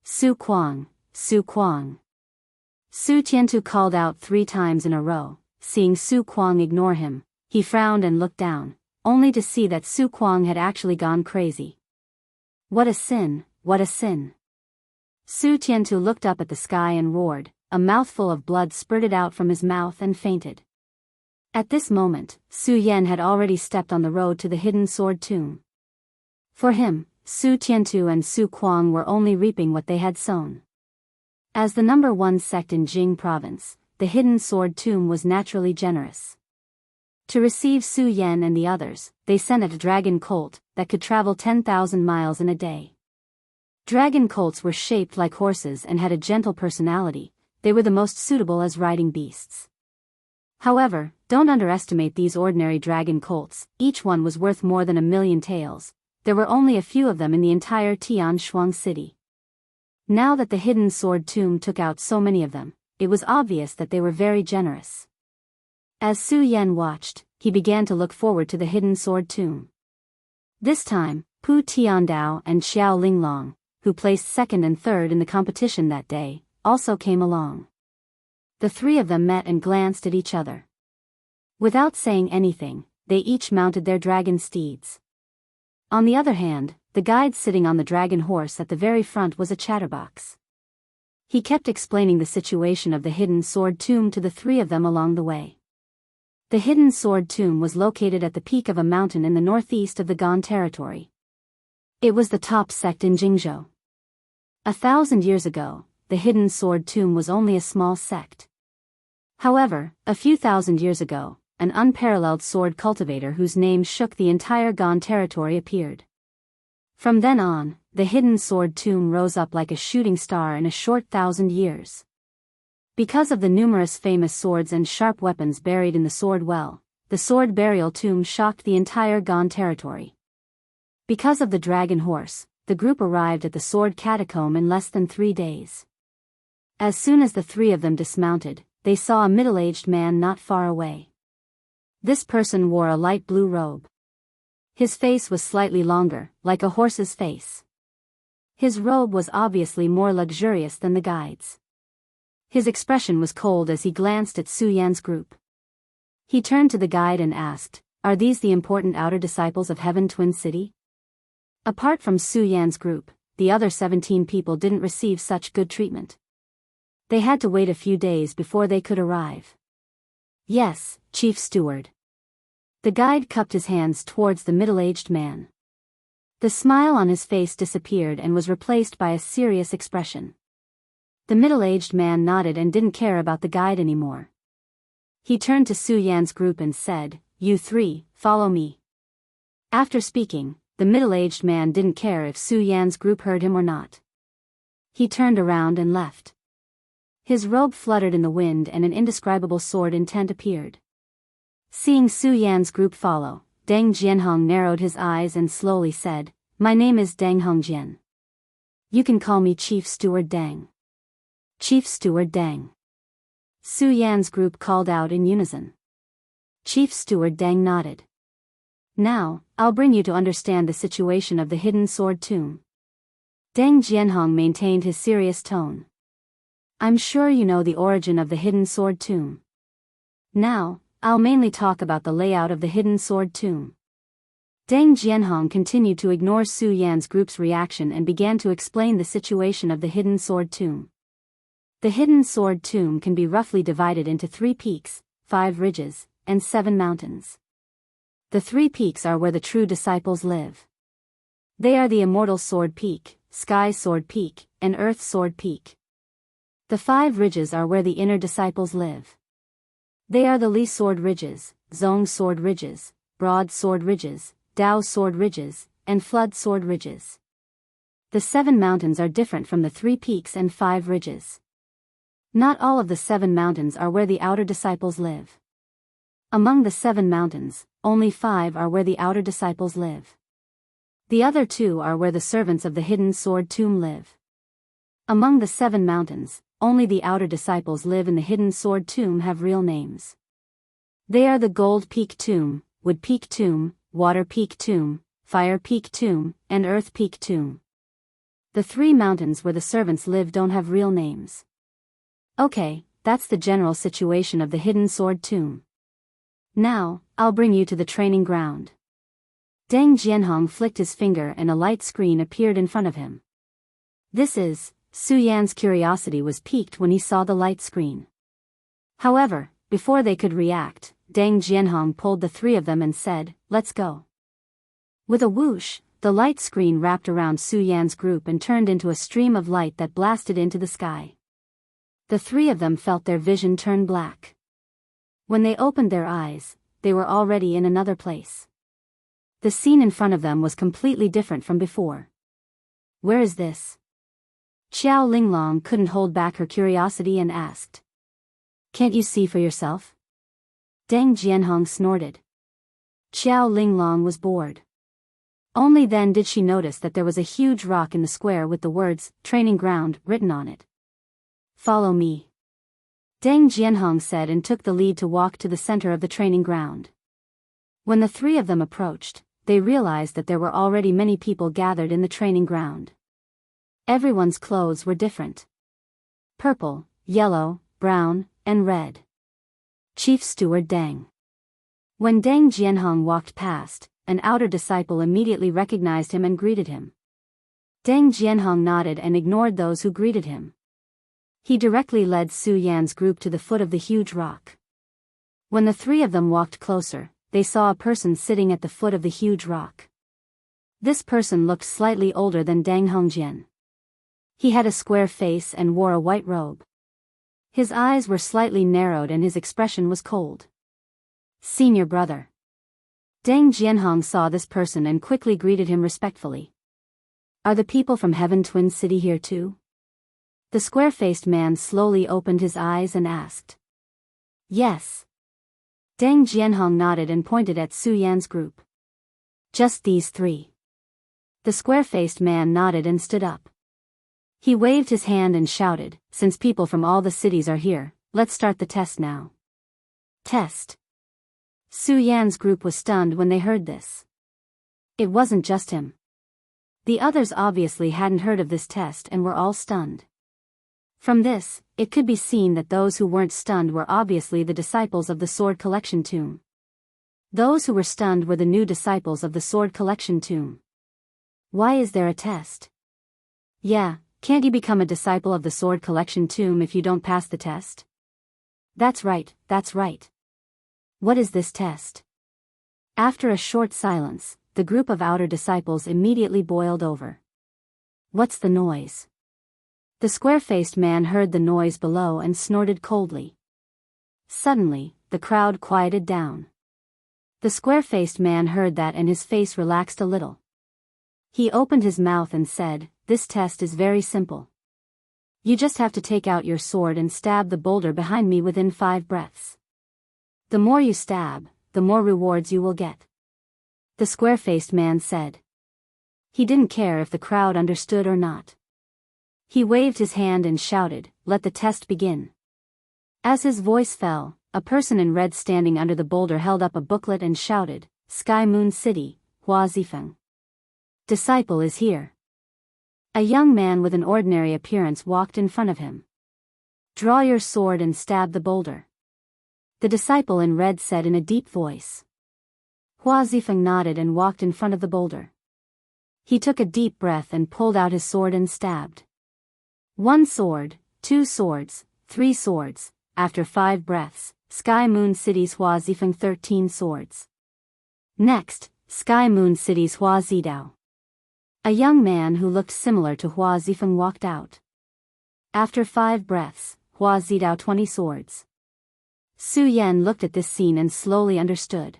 Su Kuang, Su Kuang. Su Tiantu called out 3 times in a row. Seeing Su Kuang ignore him, he frowned and looked down, only to see that Su Kuang had actually gone crazy. What a sin, what a sin. Su Tiantu looked up at the sky and roared, a mouthful of blood spurted out from his mouth and fainted. At this moment, Su Yan had already stepped on the road to the hidden sword tomb. For him, Su Tiantu and Su Kuang were only reaping what they had sown. As the number 1 sect in Jing province, the hidden sword tomb was naturally generous. To receive Su Yan and the others, they sent a dragon colt that could travel 10,000 miles in a day. Dragon colts were shaped like horses and had a gentle personality. They were the most suitable as riding beasts. However, don't underestimate these ordinary dragon colts, each one was worth more than 1,000,000 taels. There were only a few of them in the entire Tian Shuang city. Now that the hidden sword tomb took out so many of them, it was obvious that they were very generous. As Su Yan watched, he began to look forward to the hidden sword tomb. This time, Pu Tiandao and Xiao Linglong, who placed 2nd and 3rd in the competition that day, also came along. The 3 of them met and glanced at each other. Without saying anything, they each mounted their dragon steeds. On the other hand, the guide sitting on the dragon horse at the very front was a chatterbox. He kept explaining the situation of the hidden sword tomb to the 3 of them along the way. The hidden sword tomb was located at the peak of a mountain in the northeast of the Gan territory. It was the top sect in Jianghu. 1,000 years ago, the hidden sword tomb was only a small sect. However, a few thousand years ago, an unparalleled sword cultivator whose name shook the entire Gan territory appeared. From then on, the hidden sword tomb rose up like a shooting star in a short 1,000 years. Because of the numerous famous swords and sharp weapons buried in the sword well, the sword burial tomb shocked the entire Gan territory. Because of the dragon horse, the group arrived at the sword catacomb in less than 3 days. As soon as the 3 of them dismounted, they saw a middle-aged man not far away. This person wore a light blue robe. His face was slightly longer, like a horse's face. His robe was obviously more luxurious than the guide's. His expression was cold as he glanced at Su Yan's group. He turned to the guide and asked, "Are these the important outer disciples of Heaven Twin City?" Apart from Su Yan's group, the other 17 people didn't receive such good treatment. They had to wait a few days before they could arrive. "Yes, Chief Steward." The guide cupped his hands towards the middle-aged man. The smile on his face disappeared and was replaced by a serious expression. The middle-aged man nodded and didn't care about the guide anymore. He turned to Su Yan's group and said, "You 3, follow me." After speaking, the middle-aged man didn't care if Su Yan's group heard him or not. He turned around and left. His robe fluttered in the wind and an indescribable sword intent appeared. Seeing Su Yan's group follow, Deng Jianhong narrowed his eyes and slowly said, "My name is Deng Hongjian. You can call me Chief Steward Deng." "Chief Steward Deng." Su Yan's group called out in unison. Chief Steward Deng nodded. "Now, I'll bring you to understand the situation of the hidden sword tomb." Deng Jianhong maintained his serious tone. "I'm sure you know the origin of the hidden sword tomb. Now, I'll mainly talk about the layout of the hidden sword tomb." Deng Jianhong continued to ignore Su Yan's group's reaction and began to explain the situation of the hidden sword tomb. The hidden sword tomb can be roughly divided into 3 peaks, 5 ridges, and 7 mountains. The 3 peaks are where the true disciples live. They are the Immortal Sword Peak, Sky Sword Peak, and Earth Sword Peak. The 5 ridges are where the inner disciples live. They are the Li sword ridges, Zong sword ridges, Broad sword ridges, Dao sword ridges, and Flood sword ridges. The 7 mountains are different from the 3 peaks and 5 ridges. Not all of the 7 mountains are where the outer disciples live. Among the 7 mountains, only 5 are where the outer disciples live. The other 2 are where the servants of the hidden sword tomb live. Among the 7 mountains, only the outer disciples live in the hidden sword tomb have real names. They are the Gold Peak Tomb, Wood Peak Tomb, Water Peak Tomb, Fire Peak Tomb, and Earth Peak Tomb. The 3 mountains where the servants live don't have real names. Okay, that's the general situation of the hidden sword tomb. Now, I'll bring you to the training ground. Deng Jianhong flicked his finger and a light screen appeared in front of him. Su Yan's curiosity was piqued when he saw the light screen. However, before they could react, Deng Jianhong pulled the 3 of them and said, "Let's go." With a whoosh, the light screen wrapped around Su Yan's group and turned into a stream of light that blasted into the sky. The 3 of them felt their vision turn black. When they opened their eyes, they were already in another place. The scene in front of them was completely different from before. Where is this? Xiao Linglong couldn't hold back her curiosity and asked. Can't you see for yourself? Deng Jianhong snorted. Xiao Linglong was bored. Only then did she notice that there was a huge rock in the square with the words, "Training Ground," written on it. Follow me. Deng Jianhong said and took the lead to walk to the center of the training ground. When the 3 of them approached, they realized that there were already many people gathered in the training ground. Everyone's clothes were different. Purple, yellow, brown, and red. Chief Steward Deng. When Deng Jianhong walked past, an outer disciple immediately recognized him and greeted him. Deng Jianhong nodded and ignored those who greeted him. He directly led Su Yan's group to the foot of the huge rock. When the 3 of them walked closer, they saw a person sitting at the foot of the huge rock. This person looked slightly older than Deng Hongjian. He had a square face and wore a white robe. His eyes were slightly narrowed and his expression was cold. Senior brother. Deng Jianhong saw this person and quickly greeted him respectfully. Are the people from Heaven Twin City here too? The square-faced man slowly opened his eyes and asked. Yes. Deng Jianhong nodded and pointed at Su Yan's group. Just these 3. The square-faced man nodded and stood up. He waved his hand and shouted, "Since people from all the cities are here, let's start the test now." Test. Su Yan's group was stunned when they heard this. It wasn't just him. The others obviously hadn't heard of this test and were all stunned. From this, it could be seen that those who weren't stunned were obviously the disciples of the Sword Collection Tomb. Those who were stunned were the new disciples of the Sword Collection Tomb. Why is there a test? Yeah, can't you become a disciple of the Sword Collection Tomb if you don't pass the test? That's right, that's right. What is this test? After a short silence, the group of outer disciples immediately boiled over. What's the noise? The square-faced man heard the noise below and snorted coldly. Suddenly, the crowd quieted down. The square-faced man heard that and his face relaxed a little. He opened his mouth and said, "This test is very simple. You just have to take out your sword and stab the boulder behind me within 5 breaths. The more you stab, the more rewards you will get." The square-faced man said. He didn't care if the crowd understood or not. He waved his hand and shouted, "Let the test begin." As his voice fell, a person in red standing under the boulder held up a booklet and shouted, "Sky Moon City, Hua Zifeng. Disciple is here." A young man with an ordinary appearance walked in front of him. "Draw your sword and stab the boulder." The disciple in red said in a deep voice. Hua Zifeng nodded and walked in front of the boulder. He took a deep breath and pulled out his sword and stabbed. 1 sword, 2 swords, 3 swords, after 5 breaths, Sky Moon City's Hua Zifeng 13 swords. Next, Sky Moon City's Hua Zidao. A young man who looked similar to Hua Zifeng walked out. After 5 breaths, Hua Zidao 20 swords. Su Yan looked at this scene and slowly understood.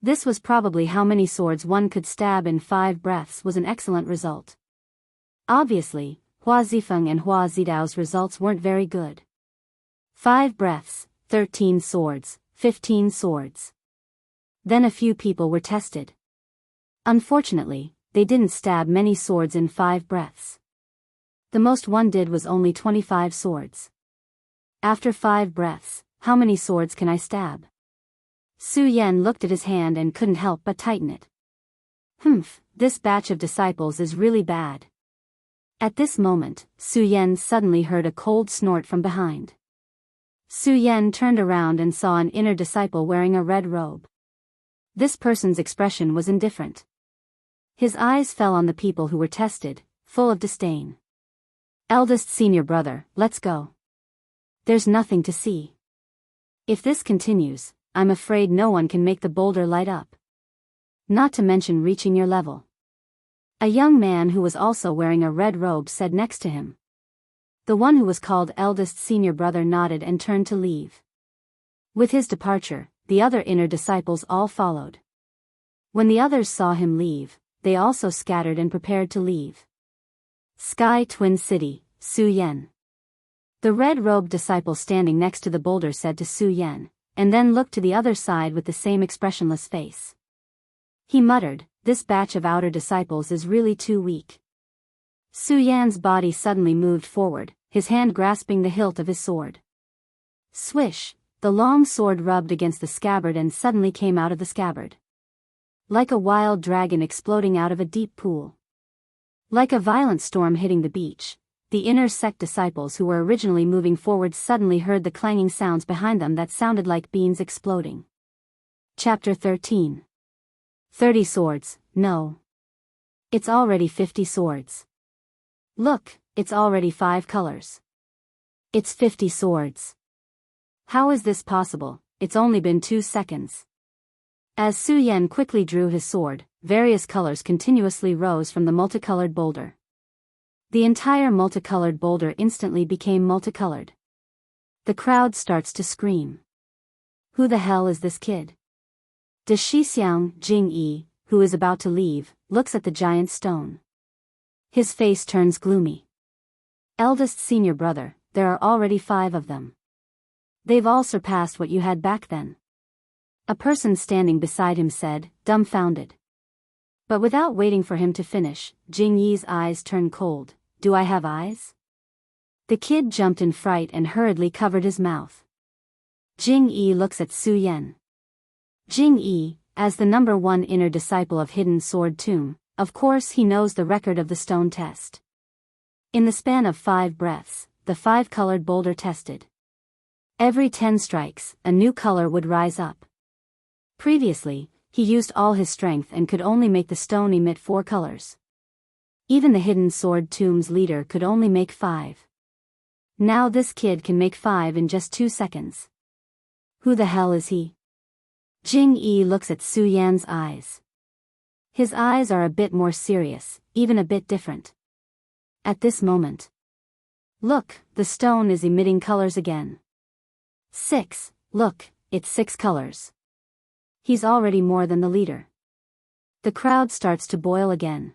This was probably how many swords one could stab in 5 breaths was an excellent result. Obviously, Hua Zifeng and Hua Zidao's results weren't very good. 5 breaths, 13 swords, 15 swords. Then a few people were tested. Unfortunately, they didn't stab many swords in 5 breaths. The most one did was only 25 swords. After 5 breaths, how many swords can I stab? Su Yan looked at his hand and couldn't help but tighten it. This batch of disciples is really bad. At this moment, Su Yan suddenly heard a cold snort from behind. Su Yan turned around and saw an inner disciple wearing a red robe. This person's expression was indifferent. His eyes fell on the people who were tested, full of disdain. Eldest senior brother, let's go. There's nothing to see. If this continues, I'm afraid no one can make the boulder light up. Not to mention reaching your level. A young man who was also wearing a red robe said next to him. The one who was called eldest senior brother nodded and turned to leave. With his departure, the other inner disciples all followed. When the others saw him leave, they also scattered and prepared to leave. Sky Twin City, Su Yan. The red-robed disciple standing next to the boulder said to Su Yan, and then looked to the other side with the same expressionless face. He muttered, "This batch of outer disciples is really too weak." Su Yan's body suddenly moved forward, his hand grasping the hilt of his sword. Swish, the long sword rubbed against the scabbard and suddenly came out of the scabbard. Like a wild dragon exploding out of a deep pool. Like a violent storm hitting the beach, the inner sect disciples who were originally moving forward suddenly heard the clanging sounds behind them that sounded like beans exploding. Chapter 13. 30 swords, no. It's already 50 swords. Look, it's already 5 colors. It's 50 swords. How is this possible? It's only been 2 seconds. As Su Yan quickly drew his sword, various colors continuously rose from the multicolored boulder. The entire multicolored boulder instantly became multicolored. The crowd starts to scream. Who the hell is this kid? De Shixiang Jing-yi, who is about to leave, looks at the giant stone. His face turns gloomy. Eldest senior brother, there are already 5 of them. They've all surpassed what you had back then. A person standing beside him said, dumbfounded. But without waiting for him to finish, Jing-yi's eyes turned cold. Do I have eyes? The kid jumped in fright and hurriedly covered his mouth. Jing-yi looks at Su Yan. Jing-yi, as the number 1 inner disciple of Hidden Sword Tomb, of course he knows the record of the stone test. In the span of 5 breaths, the 5-colored boulder tested. Every 10 strikes, a new color would rise up. Previously, he used all his strength and could only make the stone emit 4 colors. Even the Hidden Sword Tomb's leader could only make 5. Now this kid can make 5 in just 2 seconds. Who the hell is he? Jing-yi looks at Su Yan's eyes. His eyes are a bit more serious, even a bit different. At this moment. Look, the stone is emitting colors again. 6, look, it's 6 colors. He's already more than the leader. The crowd starts to boil again.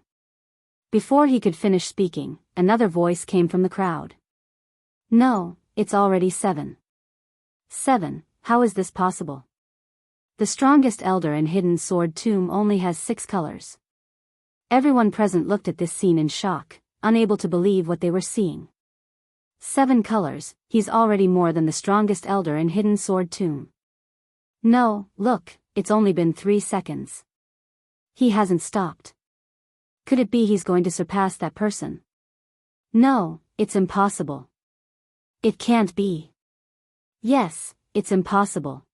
Before he could finish speaking, another voice came from the crowd. No, it's already 7. 7, how is this possible? The strongest elder in Hidden Sword Tomb only has 6 colors. Everyone present looked at this scene in shock, unable to believe what they were seeing. 7 colors, he's already more than the strongest elder in Hidden Sword Tomb. No, look, it's only been 3 seconds. He hasn't stopped. Could it be he's going to surpass that person? No, it's impossible. It can't be. Yes, it's impossible.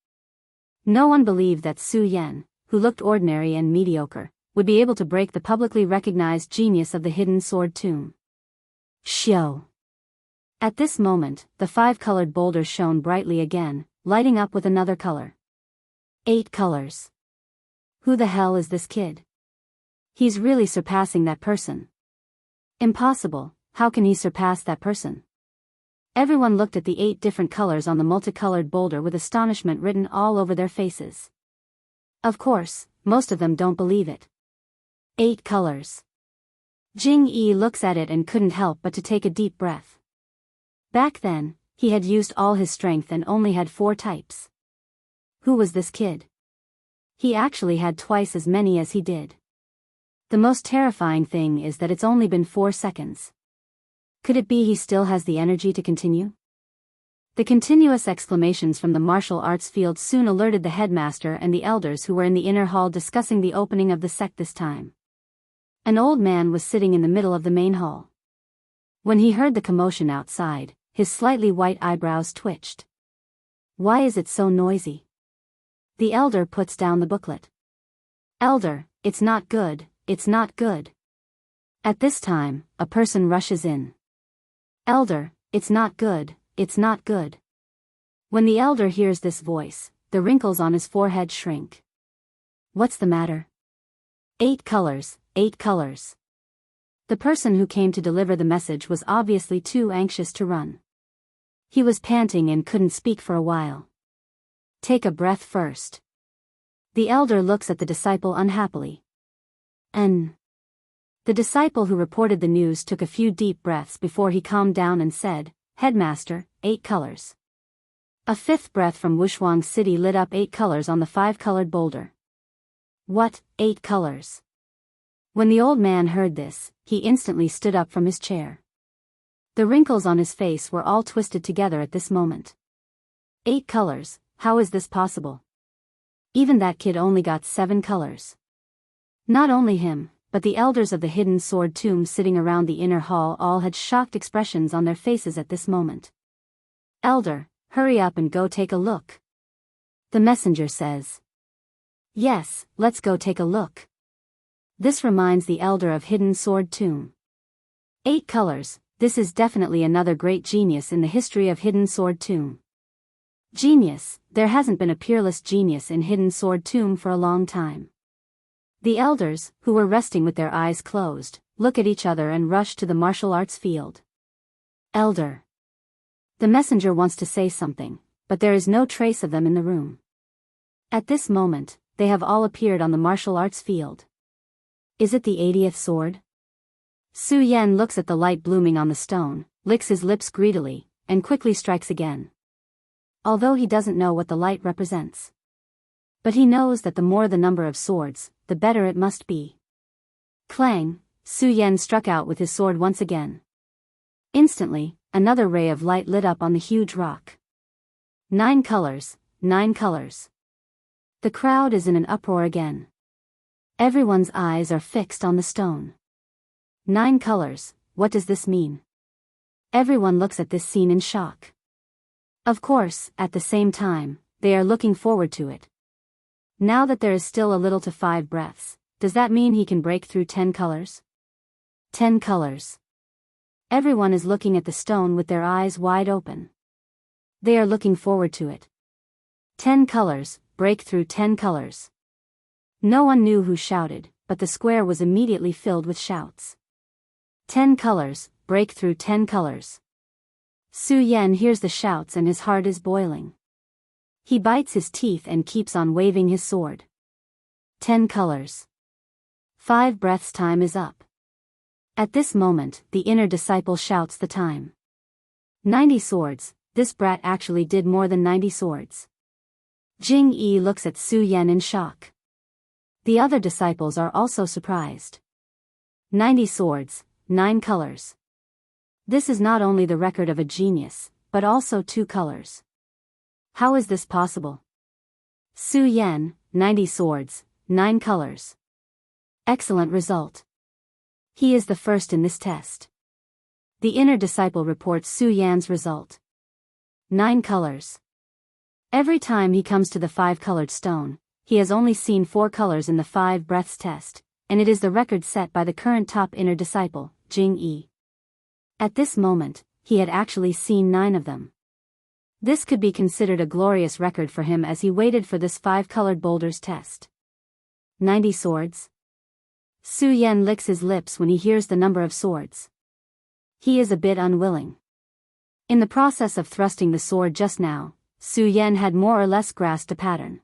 No one believed that Su Yan, who looked ordinary and mediocre, would be able to break the publicly recognized genius of the Hidden Sword Tomb. Xiao. At this moment, the 5-colored boulder shone brightly again, lighting up with another color. 8 colors. Who the hell is this kid? He's really surpassing that person. Impossible, how can he surpass that person? Everyone looked at the 8 different colors on the multicolored boulder with astonishment written all over their faces. Of course, most of them don't believe it. 8 colors. Jing-yi looks at it and couldn't help but to take a deep breath. Back then, he had used all his strength and only had 4 types. Who was this kid? He actually had twice as many as he did. The most terrifying thing is that it's only been 4 seconds. Could it be he still has the energy to continue? The continuous exclamations from the martial arts field soon alerted the headmaster and the elders who were in the inner hall discussing the opening of the sect this time. An old man was sitting in the middle of the main hall. When he heard the commotion outside, his slightly white eyebrows twitched. Why is it so noisy? The elder puts down the booklet. Elder, it's not good, it's not good. At this time, a person rushes in. Elder, it's not good, it's not good. When the elder hears this voice, the wrinkles on his forehead shrink. What's the matter? 8 colors, 8 colors. The person who came to deliver the message was obviously too anxious to run. He was panting and couldn't speak for a while. Take a breath first. The elder looks at the disciple unhappily. The disciple who reported the news took a few deep breaths before he calmed down and said, Headmaster, 8 colors. A 5th breath from Wuxia City lit up 8 colors on the 5-colored boulder. What, 8 colors? When the old man heard this, he instantly stood up from his chair. The wrinkles on his face were all twisted together at this moment. 8 colors, how is this possible? Even that kid only got 7 colors. Not only him, but the elders of the hidden sword tomb sitting around the inner hall all had shocked expressions on their faces at this moment. Elder, hurry up and go take a look. The messenger says. Yes, let's go take a look. This reminds the elder of hidden sword tomb. 8 colors, this is definitely another great genius in the history of hidden sword tomb. Genius, there hasn't been a peerless genius in hidden sword tomb for a long time. The elders, who were resting with their eyes closed, look at each other and rush to the martial arts field. Elder. The messenger wants to say something, but there is no trace of them in the room. At this moment, they have all appeared on the martial arts field. Is it the 80th sword? Su Yan looks at the light blooming on the stone, licks his lips greedily, and quickly strikes again. Although he doesn't know what the light represents. But he knows that the more the number of swords, the better it must be. Clang, Su Yan struck out with his sword once again. Instantly, another ray of light lit up on the huge rock. 9 colors, 9 colors. The crowd is in an uproar again. Everyone's eyes are fixed on the stone. 9 colors, what does this mean? Everyone looks at this scene in shock. Of course, at the same time, they are looking forward to it. Now that there is still a little to 5 breaths, does that mean he can break through 10 colors? 10 colors. Everyone is looking at the stone with their eyes wide open. They are looking forward to it. 10 colors, break through 10 colors. No one knew who shouted, but the square was immediately filled with shouts. 10 colors, break through 10 colors. Su Yan hears the shouts and his heart is boiling. He bites his teeth and keeps on waving his sword. 10 colors. 5 breaths time is up. At this moment, the inner disciple shouts the time. 90 swords, this brat actually did more than 90 swords. Jing-yi looks at Su Yan in shock. The other disciples are also surprised. 90 swords, 9 colors. This is not only the record of a genius, but also 2 colors. How is this possible? Su Yan, 90 swords, 9 colors. Excellent result. He is the first in this test. The inner disciple reports Su Yan's result. 9 colors. Every time he comes to the 5-colored stone, he has only seen 4 colors in the 5 breaths test, and it is the record set by the current top inner disciple, Jing-yi. At this moment, he had actually seen 9 of them. This could be considered a glorious record for him as he waited for this 5-colored boulders test. 90 swords. Su Yan licks his lips when he hears the number of swords. He is a bit unwilling. In the process of thrusting the sword just now, Su Yan had more or less grasped a pattern.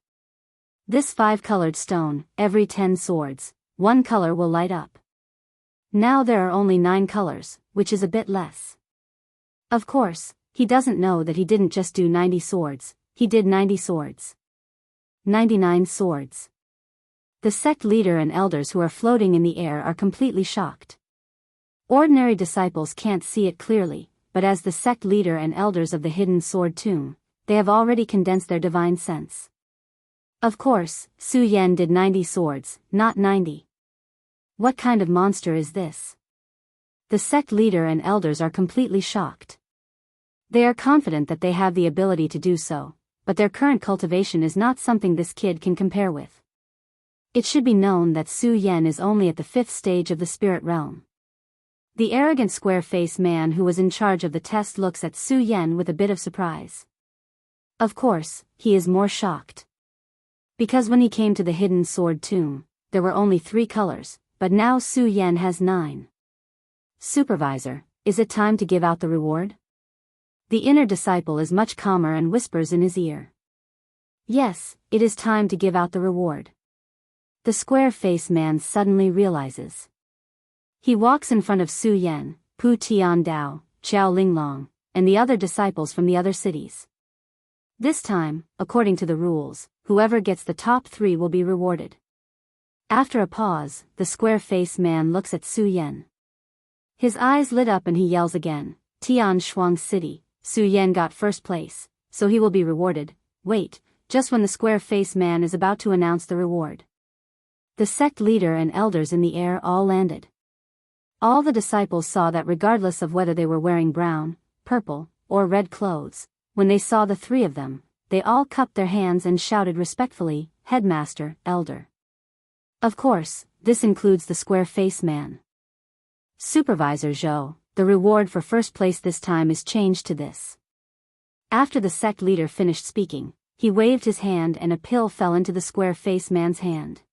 This 5-colored stone, every 10 swords, 1 color will light up. Now there are only 9 colors, which is a bit less. Of course, he doesn't know that he didn't just do 90 swords, he did 90 swords. 99 swords. The sect leader and elders who are floating in the air are completely shocked. Ordinary disciples can't see it clearly, but as the sect leader and elders of the hidden sword tomb, they have already condensed their divine sense. Of course, Su Yan did 90 swords, not 90. What kind of monster is this? The sect leader and elders are completely shocked. They are confident that they have the ability to do so, but their current cultivation is not something this kid can compare with. It should be known that Su Yan is only at the 5th stage of the spirit realm. The arrogant square-faced man who was in charge of the test looks at Su Yan with a bit of surprise. Of course, he is more shocked. Because when he came to the hidden sword tomb, there were only 3 colors, but now Su Yan has 9. Supervisor, is it time to give out the reward? The inner disciple is much calmer and whispers in his ear. Yes, it is time to give out the reward. The square-faced man suddenly realizes. He walks in front of Su Yan, Pu Tian Dao, Qiao Linglong, and the other disciples from the other cities. This time, according to the rules, whoever gets the top 3 will be rewarded. After a pause, the square-faced man looks at Su Yan. His eyes lit up and he yells again, Tian Shuang City, Su Yan got 1st place, so he will be rewarded. Wait, just when the square-faced man is about to announce the reward. The sect leader and elders in the air all landed. All the disciples saw that regardless of whether they were wearing brown, purple, or red clothes, when they saw the 3 of them, they all cupped their hands and shouted respectfully, Headmaster, Elder. Of course, this includes the square-faced man. Supervisor Zhou, the reward for 1st place this time is changed to this. After the sect leader finished speaking, he waved his hand and a pill fell into the square-faced man's hand.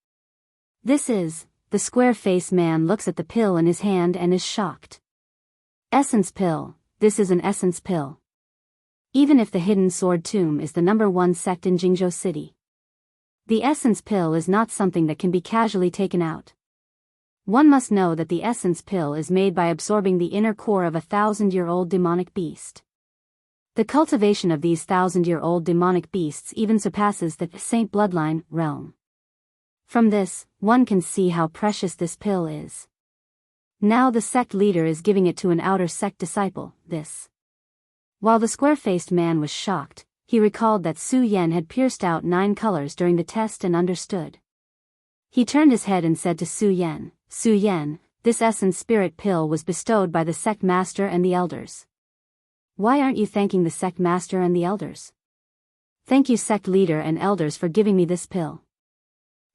This is... The square-faced man looks at the pill in his hand and is shocked. Essence pill, this is an essence pill. Even if the hidden sword tomb is the #1 sect in Jianghu City, the essence pill is not something that can be casually taken out. One must know that the essence pill is made by absorbing the inner core of a 1,000-year-old demonic beast. The cultivation of these 1,000-year-old demonic beasts even surpasses the Saint bloodline realm. From this, one can see how precious this pill is. Now the sect leader is giving it to an outer sect disciple, this. While the square-faced man was shocked, he recalled that Su Yan had pierced out 9 colors during the test and understood. He turned his head and said to Su Yan, this essence spirit pill was bestowed by the sect master and the elders. Why aren't you thanking the sect master and the elders? Thank you sect leader and elders for giving me this pill.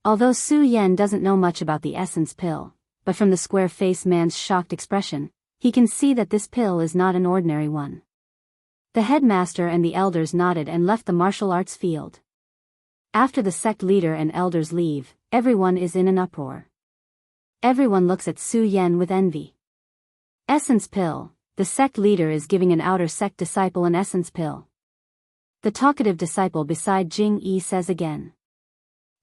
Although Su Yan doesn't know much about the essence pill, but from the square-faced man's shocked expression, he can see that this pill is not an ordinary one. The headmaster and the elders nodded and left the martial arts field. After the sect leader and elders leave, everyone is in an uproar. Everyone looks at Su Yan with envy. Essence pill, the sect leader is giving an outer sect disciple an essence pill. The talkative disciple beside Jing Yi says again.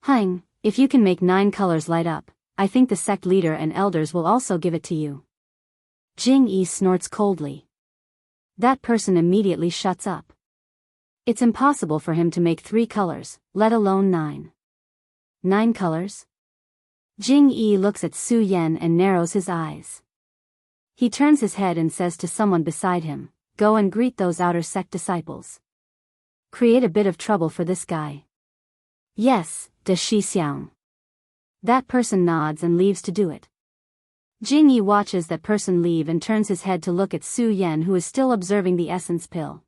Hang. If you can make 9 colors light up, I think the sect leader and elders will also give it to you. Jing Yi snorts coldly. That person immediately shuts up. It's impossible for him to make 3 colors, let alone 9. 9 colors? Jing Yi looks at Su Yan and narrows his eyes. He turns his head and says to someone beside him, go and greet those outer sect disciples. Create a bit of trouble for this guy. Yes, De Shixiang. That person nods and leaves to do it. Jing Yi watches that person leave and turns his head to look at Su Yan who is still observing the essence pill.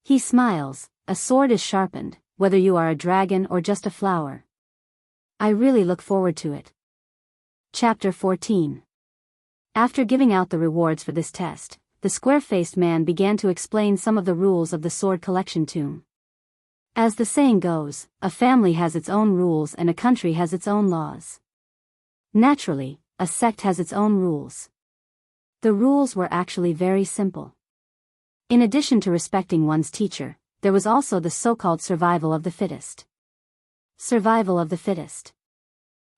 He smiles, a sword is sharpened, whether you are a dragon or just a flower. I really look forward to it. Chapter 14. After giving out the rewards for this test, the square-faced man began to explain some of the rules of the sword collection tomb. As the saying goes, a family has its own rules and a country has its own laws. Naturally, a sect has its own rules. The rules were actually very simple. In addition to respecting one's teacher, there was also the so-called survival of the fittest. Survival of the fittest.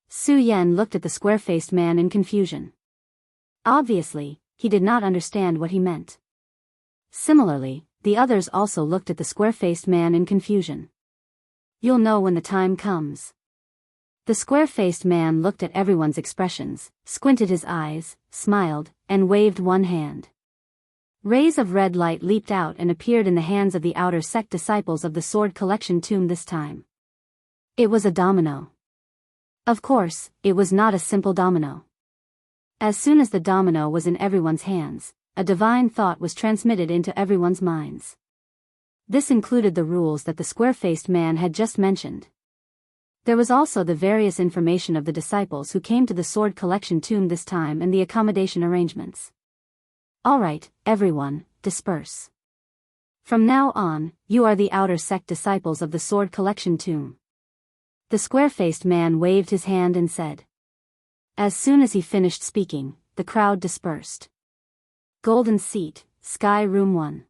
Su Yan looked at the square-faced man in confusion. Obviously, he did not understand what he meant. Similarly, the others also looked at the square-faced man in confusion. You'll know when the time comes. The square-faced man looked at everyone's expressions, squinted his eyes, smiled, and waved one hand. Rays of red light leaped out and appeared in the hands of the outer sect disciples of the sword collection tomb this time. It was a domino. Of course, it was not a simple domino. As soon as the domino was in everyone's hands, a divine thought was transmitted into everyone's minds. This included the rules that the square-faced man had just mentioned. There was also the various information of the disciples who came to the sword collection tomb this time and the accommodation arrangements. Alright, everyone, disperse. From now on, you are the outer sect disciples of the sword collection tomb. The square-faced man waved his hand and said. As soon as he finished speaking, the crowd dispersed. Golden seat, Sky Room 1.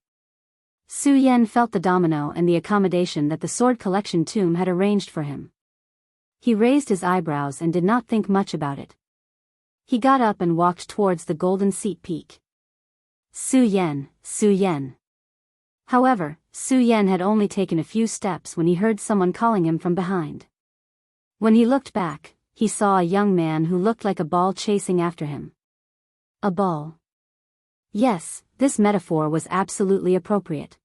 Su Yan felt the domino and the accommodation that the sword collection tomb had arranged for him. He raised his eyebrows and did not think much about it. He got up and walked towards the golden seat peak. Su Yan, Su Yan. However, Su Yan had only taken a few steps when he heard someone calling him from behind. When he looked back, he saw a young man who looked like a ball chasing after him. A ball. Yes, this metaphor was absolutely appropriate.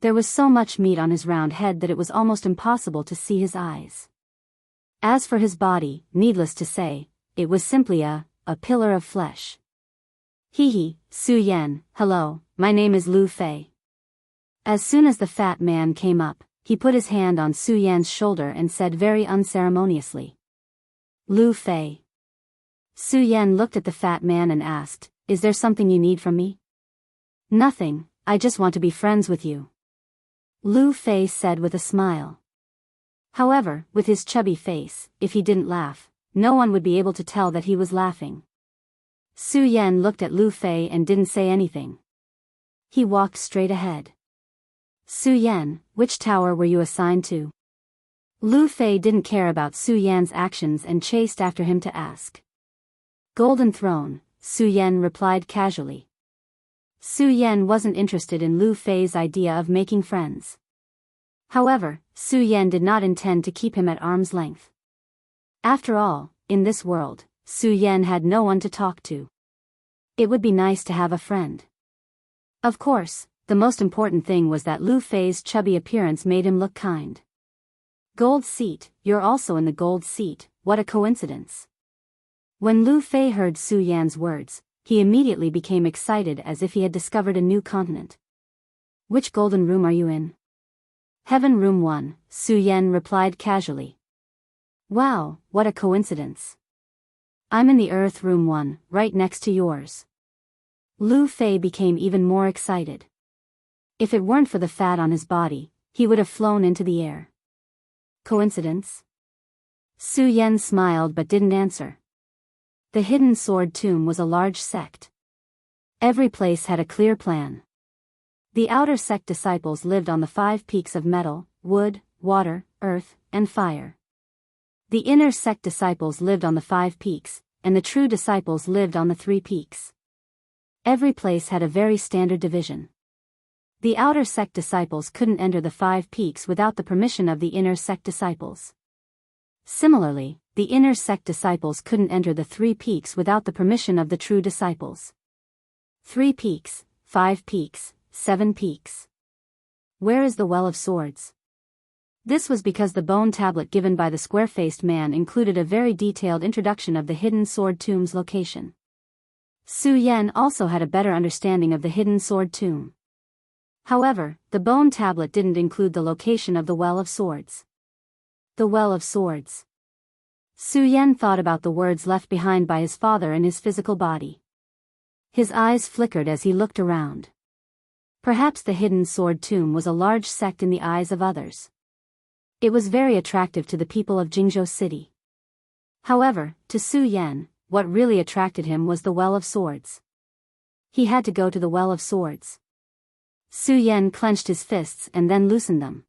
There was so much meat on his round head that it was almost impossible to see his eyes. As for his body, needless to say, it was simply a pillar of flesh. Hee, Su Yan, hello, my name is Lu Fei. As soon as the fat man came up, he put his hand on Su Yan's shoulder and said very unceremoniously. Lu Fei. Su Yan looked at the fat man and asked, is there something you need from me? Nothing, I just want to be friends with you. Lu Fei said with a smile. However, with his chubby face, if he didn't laugh, no one would be able to tell that he was laughing. Su Yan looked at Lu Fei and didn't say anything. He walked straight ahead. Su Yan, which tower were you assigned to? Lu Fei didn't care about Su Yan's actions and chased after him to ask. Golden Throne, Su Yan replied casually. Su Yan wasn't interested in Lu Fei's idea of making friends. However, Su Yan did not intend to keep him at arm's length. After all, in this world, Su Yan had no one to talk to. It would be nice to have a friend. Of course, the most important thing was that Lu Fei's chubby appearance made him look kind. Gold seat, you're also in the gold seat, what a coincidence. When Lu Fei heard Su Yan's words, he immediately became excited as if he had discovered a new continent. Which golden room are you in? Heaven Room 1, Su Yan replied casually. Wow, what a coincidence. I'm in the Earth Room 1, right next to yours. Lu Fei became even more excited. If it weren't for the fat on his body, he would have flown into the air. Coincidence? Su Yan smiled but didn't answer. The Hidden Sword Tomb was a large sect. Every place had a clear plan. The outer sect disciples lived on the 5 peaks of metal, wood, water, earth, and fire. The inner sect disciples lived on the 5 peaks, and the true disciples lived on the 3 peaks. Every place had a very standard division. The outer sect disciples couldn't enter the 5 peaks without the permission of the inner sect disciples. Similarly, the inner sect disciples couldn't enter the 3 peaks without the permission of the true disciples. 3 peaks, 5 peaks, 7 peaks. Where is the Well of Swords? This was because the bone tablet given by the square-faced man included a very detailed introduction of the Hidden Sword Tomb's location. Su Yan also had a better understanding of the Hidden Sword Tomb. However, the bone tablet didn't include the location of the Well of Swords. The Well of Swords. Su Yan thought about the words left behind by his father in his physical body. His eyes flickered as he looked around. Perhaps the Hidden Sword Tomb was a large sect in the eyes of others. It was very attractive to the people of Jianghu City. However, to Su Yan, what really attracted him was the Well of Swords. He had to go to the Well of Swords. Su Yan clenched his fists and then loosened them.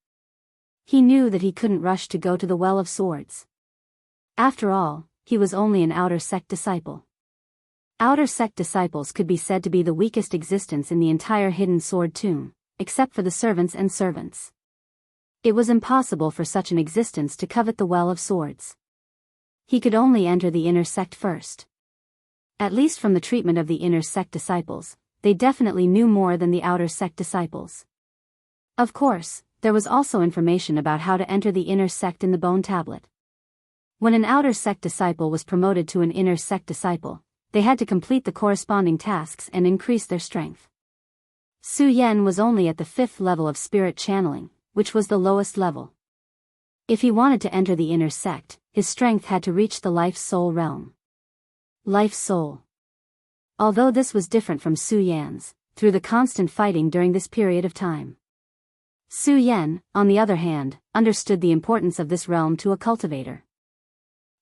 He knew that he couldn't rush to go to the Well of Swords. After all, he was only an outer sect disciple. Outer sect disciples could be said to be the weakest existence in the entire hidden sword tomb, except for the servants and servants. It was impossible for such an existence to covet the Well of Swords. He could only enter the inner sect first. At least from the treatment of the inner sect disciples, they definitely knew more than the outer sect disciples. Of course, there was also information about how to enter the inner sect in the bone tablet. When an outer sect disciple was promoted to an inner sect disciple, they had to complete the corresponding tasks and increase their strength. Su Yan was only at the 5th level of spirit channeling, which was the lowest level. If he wanted to enter the inner sect, his strength had to reach the life soul realm. Life soul. Although this was different from Su Yan's, through the constant fighting during this period of time. Su Yan, on the other hand, understood the importance of this realm to a cultivator.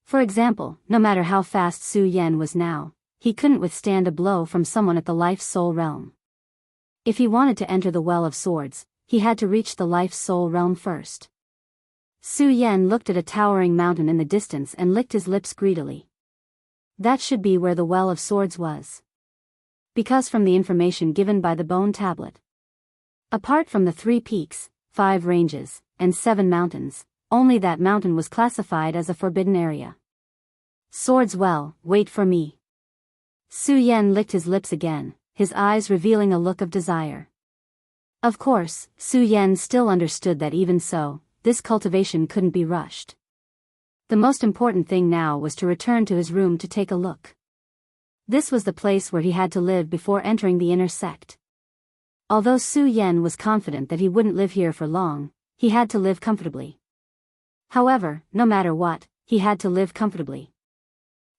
For example, no matter how fast Su Yan was now, he couldn't withstand a blow from someone at the life soul realm. If he wanted to enter the Well of Swords, he had to reach the life soul realm first. Su Yan looked at a towering mountain in the distance and licked his lips greedily. That should be where the Well of Swords was. Because from the information given by the bone tablet, apart from the 3 peaks, 5 ranges, and 7 mountains, only that mountain was classified as a forbidden area. Swords Well, wait for me. Su Yan licked his lips again, his eyes revealing a look of desire. Of course, Su Yan still understood that even so, this cultivation couldn't be rushed. The most important thing now was to return to his room to take a look. This was the place where he had to live before entering the inner sect. Although Su Yan was confident that he wouldn't live here for long, he had to live comfortably. However, no matter what, he had to live comfortably.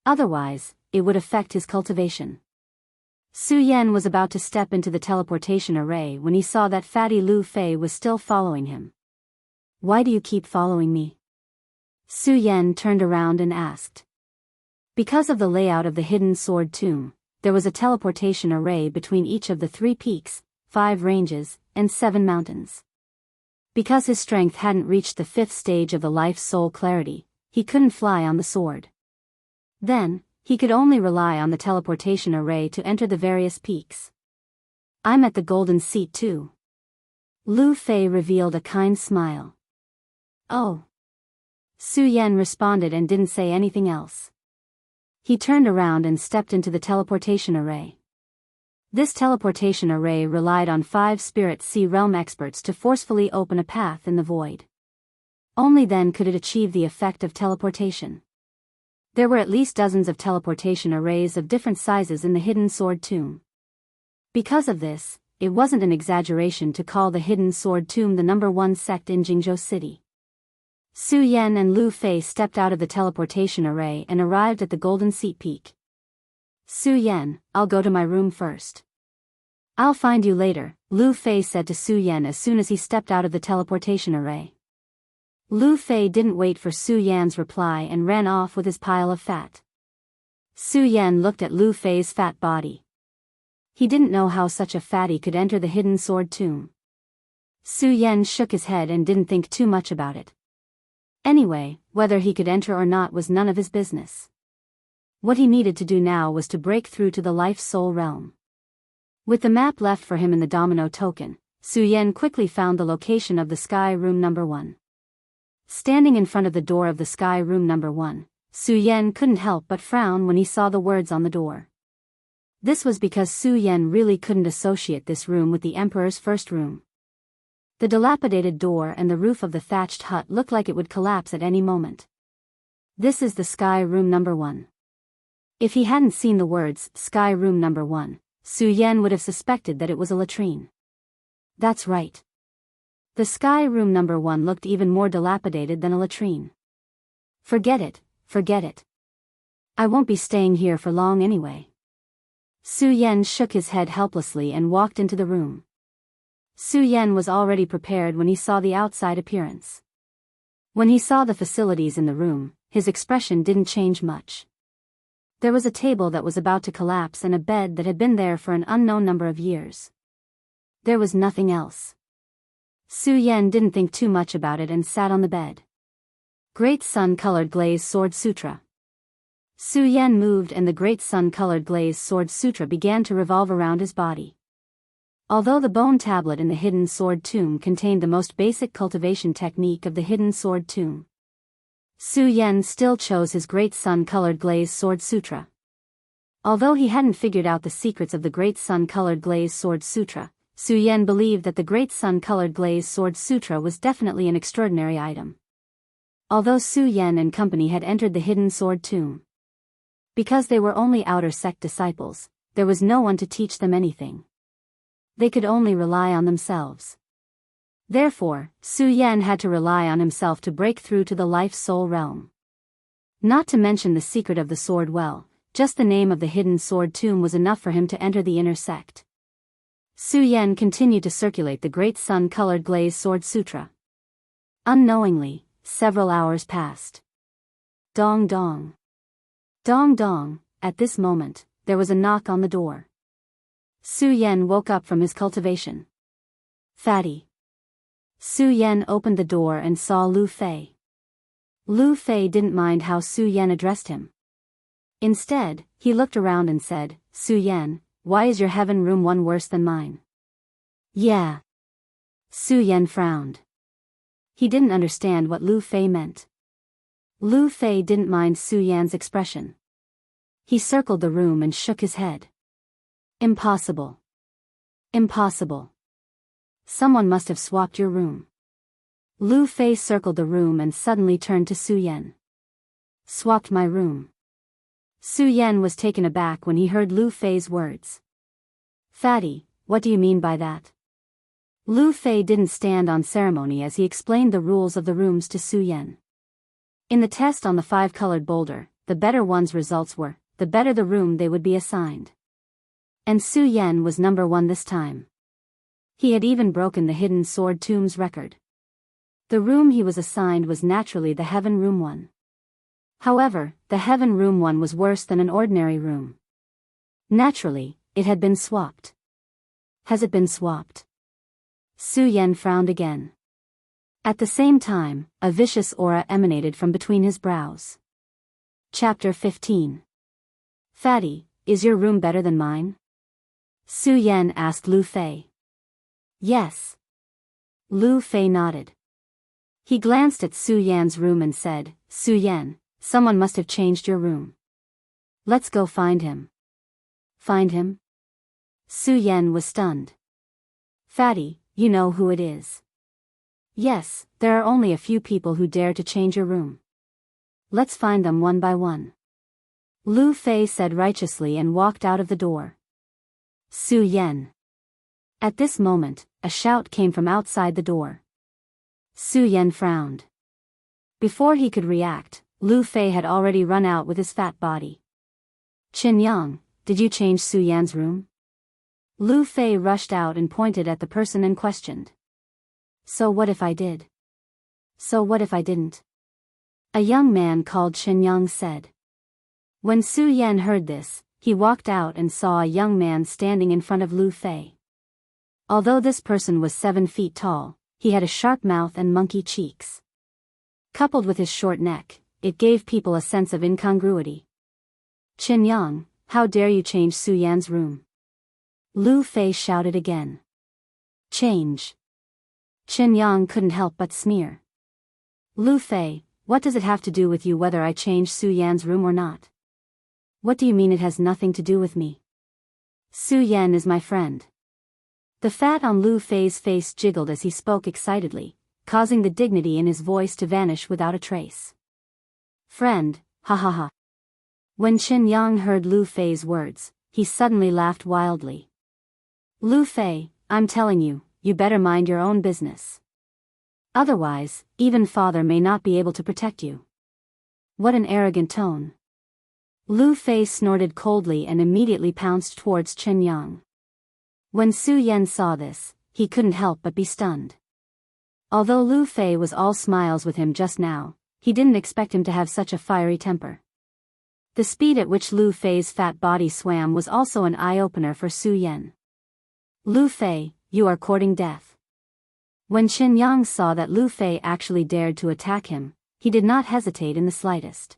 Otherwise, it would affect his cultivation. Su Yan was about to step into the teleportation array when he saw that fatty Lu Fei was still following him. Why do you keep following me? Su Yan turned around and asked. Because of the layout of the hidden sword tomb, there was a teleportation array between each of the 3 peaks, 5 ranges, and 7 mountains. Because his strength hadn't reached the 5th stage of the life-soul clarity, he couldn't fly on the sword. Then, he could only rely on the teleportation array to enter the various peaks. I'm at the golden seat too. Lu Fei revealed a kind smile. Oh. Su Yan responded and didn't say anything else. He turned around and stepped into the teleportation array. This teleportation array relied on 5 Spirit Sea Realm experts to forcefully open a path in the void. Only then could it achieve the effect of teleportation. There were at least dozens of teleportation arrays of different sizes in the hidden sword tomb. Because of this, it wasn't an exaggeration to call the hidden sword tomb the #1 sect in Jianghu City. Su Yan and Lu Fei stepped out of the teleportation array and arrived at the Golden Seat Peak. Su Yan, I'll go to my room first. I'll find you later, Lu Fei said to Su Yan as soon as he stepped out of the teleportation array. Lu Fei didn't wait for Su Yan's reply and ran off with his pile of fat. Su Yan looked at Lu Fei's fat body. He didn't know how such a fatty could enter the hidden sword tomb. Su Yan shook his head and didn't think too much about it. Anyway, whether he could enter or not was none of his business. What he needed to do now was to break through to the life-soul realm. With the map left for him in the domino token, Su Yan quickly found the location of the Sky Room #1. Standing in front of the door of the Sky Room #1, Su Yan couldn't help but frown when he saw the words on the door. This was because Su Yan really couldn't associate this room with the Emperor's first room. The dilapidated door and the roof of the thatched hut looked like it would collapse at any moment. This is the Sky Room #1. If he hadn't seen the words Sky Room #1, Su Yan would have suspected that it was a latrine. That's right. The Sky Room #1 looked even more dilapidated than a latrine. Forget it, forget it. I won't be staying here for long anyway. Su Yan shook his head helplessly and walked into the room. Su Yan was already prepared when he saw the outside appearance. When he saw the facilities in the room, his expression didn't change much. There was a table that was about to collapse and a bed that had been there for an unknown number of years. There was nothing else. Su Yan didn't think too much about it and sat on the bed. Great Sun-Colored Glaze Sword Sutra. Su Yan moved and the Great Sun-Colored Glaze Sword Sutra began to revolve around his body. Although the bone tablet in the Hidden Sword Tomb contained the most basic cultivation technique of the Hidden Sword Tomb, Su Yan still chose his Great Sun-Colored Glaze Sword Sutra. Although he hadn't figured out the secrets of the Great Sun-Colored Glaze Sword Sutra, Su Yan believed that the Great Sun-Colored Glaze Sword Sutra was definitely an extraordinary item. Although Su Yan and company had entered the Hidden Sword Tomb, because they were only outer sect disciples, there was no one to teach them anything. They could only rely on themselves. Therefore, Su Yan had to rely on himself to break through to the life-soul realm. Not to mention the secret of the sword well, just the name of the Hidden Sword Tomb was enough for him to enter the inner sect. Su Yan continued to circulate the Great Sun-Colored Glaze Sword Sutra. Unknowingly, several hours passed. Dong dong. Dong dong. At this moment, there was a knock on the door. Su Yan woke up from his cultivation. Fatty. Su Yan opened the door and saw Lu Fei. Lu Fei didn't mind how Su Yan addressed him. Instead, he looked around and said, Su Yan, why is your heaven room one worse than mine? Yeah. Su Yan frowned. He didn't understand what Lu Fei meant. Lu Fei didn't mind Su Yan's expression. He circled the room and shook his head. Impossible. Impossible. Someone must have swapped your room. Lu Fei circled the room and suddenly turned to Su Yan. Swapped my room. Su Yan was taken aback when he heard Lu Fei's words. Fatty, what do you mean by that? Lu Fei didn't stand on ceremony as he explained the rules of the rooms to Su Yan. In the test on the 5-colored boulder, the better one's results were, the better the room they would be assigned. And Su Yan was number 1 this time. He had even broken the Hidden Sword Tomb's record. The room he was assigned was naturally the Heaven Room 1. However, the Heaven Room 1 was worse than an ordinary room. Naturally, it had been swapped. Has it been swapped? Su Yan frowned again. At the same time, a vicious aura emanated from between his brows. Chapter 15. Fatty, is your room better than mine? Su Yan asked Lu Fei. Yes. Lu Fei nodded. He glanced at Su Yan's room and said, Su Yan, someone must have changed your room. Let's go find him. Find him? Su Yan was stunned. Fatty, you know who it is. Yes, there are only a few people who dare to change your room. Let's find them one by one. Lu Fei said righteously and walked out of the door. Su Yan. At this moment, a shout came from outside the door. Su Yan frowned. Before he could react, Lu Fei had already run out with his fat body. Qin Yang, did you change Su Yan's room? Lu Fei rushed out and pointed at the person and questioned. So what if I did? So what if I didn't? A young man called Qin Yang said. When Su Yan heard this, he walked out and saw a young man standing in front of Lu Fei. Although this person was 7 feet tall, he had a sharp mouth and monkey cheeks. Coupled with his short neck, it gave people a sense of incongruity. Qin Yang, how dare you change Su Yan's room? Lu Fei shouted again. Change. Qin Yang couldn't help but sneer. Lu Fei, what does it have to do with you whether I change Su Yan's room or not? What do you mean it has nothing to do with me? Su Yan is my friend. The fat on Lu Fei's face jiggled as he spoke excitedly, causing the dignity in his voice to vanish without a trace. Friend, ha ha ha. When Qin Yang heard Lu Fei's words, he suddenly laughed wildly. Lu Fei, I'm telling you, you better mind your own business. Otherwise, even father may not be able to protect you. What an arrogant tone. Lu Fei snorted coldly and immediately pounced towards Qin Yang. When Su Yan saw this, he couldn't help but be stunned. Although Lu Fei was all smiles with him just now, he didn't expect him to have such a fiery temper. The speed at which Lu Fei's fat body swam was also an eye-opener for Su Yan. Lu Fei, you are courting death. When Qin Yang saw that Lu Fei actually dared to attack him, he did not hesitate in the slightest.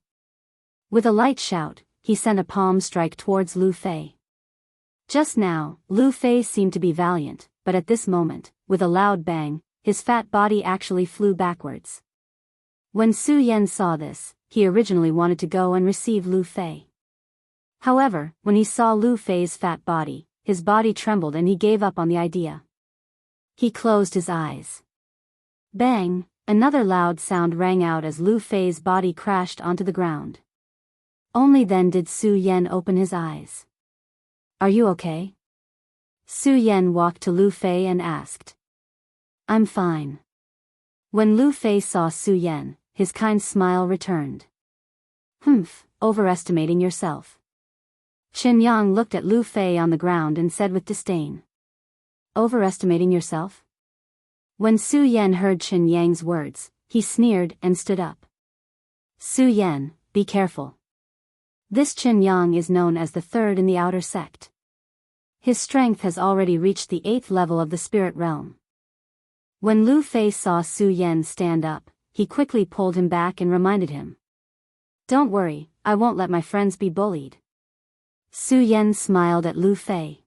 With a light shout, he sent a palm strike towards Lu Fei. Just now, Lu Fei seemed to be valiant, but at this moment, with a loud bang, his fat body actually flew backwards. When Su Yan saw this, he originally wanted to go and receive Lu Fei. However, when he saw Lu Fei's fat body, his body trembled and he gave up on the idea. He closed his eyes. Bang! Another loud sound rang out as Lu Fei's body crashed onto the ground. Only then did Su Yan open his eyes. Are you okay? Su Yan walked to Lu Fei and asked. I'm fine. When Lu Fei saw Su Yan, his kind smile returned. Humph, overestimating yourself. Qin Yang looked at Lu Fei on the ground and said with disdain. Overestimating yourself? When Su Yan heard Qin Yang's words, he sneered and stood up. Su Yan, be careful. This Qin Yang is known as the third in the outer sect. His strength has already reached the 8th level of the spirit realm. When Lu Fei saw Su Yan stand up, he quickly pulled him back and reminded him. Don't worry, I won't let my friends be bullied. Su Yan smiled at Lu Fei.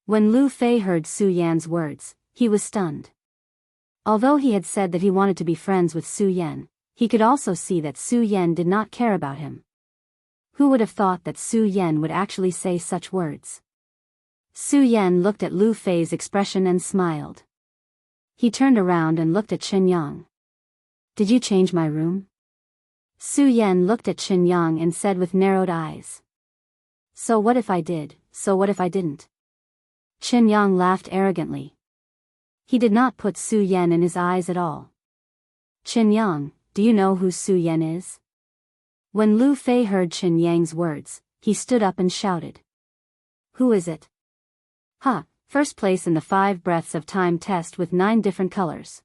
When Lu Fei heard Su Yan's words, he was stunned. Although he had said that he wanted to be friends with Su Yan, he could also see that Su Yan did not care about him. Who would have thought that Su Yan would actually say such words? Su Yan looked at Lu Fei's expression and smiled. He turned around and looked at Qin Yang. Did you change my room? Su Yan looked at Qin Yang and said with narrowed eyes. So what if I did, so what if I didn't? Qin Yang laughed arrogantly. He did not put Su Yan in his eyes at all. Qin Yang, do you know who Su Yan is? When Lu Fei heard Qin Yang's words, he stood up and shouted. Who is it? First place in the 5 breaths of time test with 9 different colors.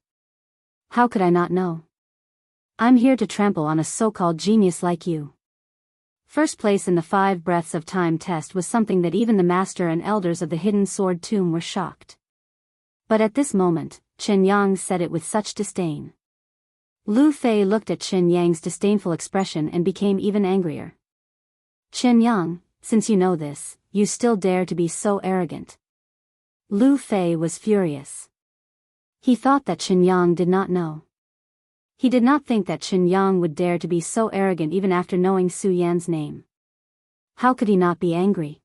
How could I not know? I'm here to trample on a so-called genius like you. First place in the 5 breaths of time test was something that even the master and elders of the hidden sword tomb were shocked. But at this moment, Qin Yang said it with such disdain. Lu Fei looked at Qin Yang's disdainful expression and became even angrier. Qin Yang, since you know this, you still dare to be so arrogant. Lu Fei was furious. He thought that Qin Yang did not know. He did not think that Qin Yang would dare to be so arrogant even after knowing Su Yan's name. How could he not be angry?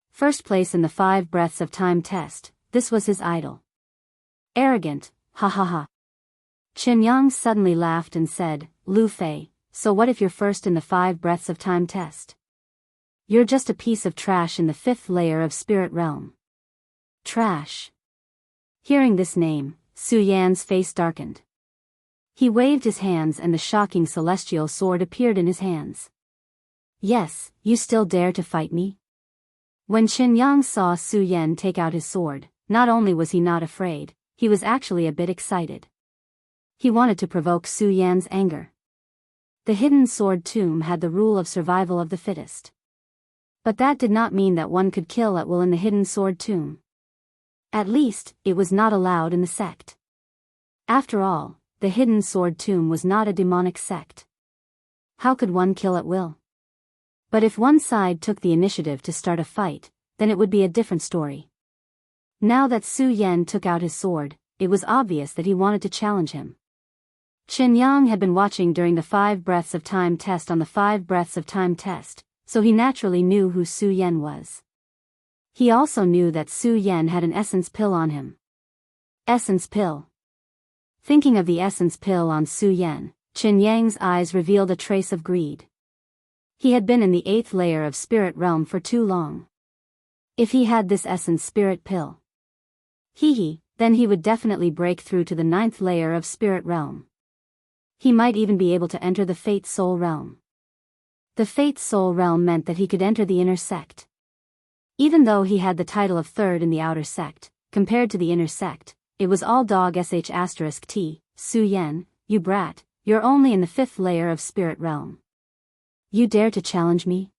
First place in the 5 breaths of time test, this was his idol. Arrogant, ha ha ha. Qin Yang suddenly laughed and said, Lu Fei, so what if you're first in the 5 breaths of time test? You're just a piece of trash in the 5th layer of spirit realm. Trash. Hearing this name, Su Yan's face darkened. He waved his hands and the shocking celestial sword appeared in his hands. Yes, you still dare to fight me? When Qin Yang saw Su Yan take out his sword, not only was he not afraid, he was actually a bit excited. He wanted to provoke Su Yan's anger. The hidden sword tomb had the rule of survival of the fittest. But that did not mean that one could kill at will in the hidden sword tomb. At least, it was not allowed in the sect. After all, the hidden sword tomb was not a demonic sect. How could one kill at will? But if one side took the initiative to start a fight, then it would be a different story. Now that Su Yan took out his sword, it was obvious that he wanted to challenge him. Qin Yang had been watching during the 5 breaths of time test on the 5 breaths of time test, so he naturally knew who Su Yan was. He also knew that Su Yan had an essence pill on him. Essence pill. Thinking of the essence pill on Su Yan, Qin Yang's eyes revealed a trace of greed. He had been in the 8th layer of spirit realm for too long. If he had this essence spirit pill, then he would definitely break through to the 9th layer of spirit realm. He might even be able to enter the Fate Soul realm. The Fate Soul realm meant that he could enter the inner sect. Even though he had the title of 3rd in the outer sect, compared to the inner sect, it was all dog sh*t, Su Yan, you brat, you're only in the 5th layer of spirit realm. You dare to challenge me?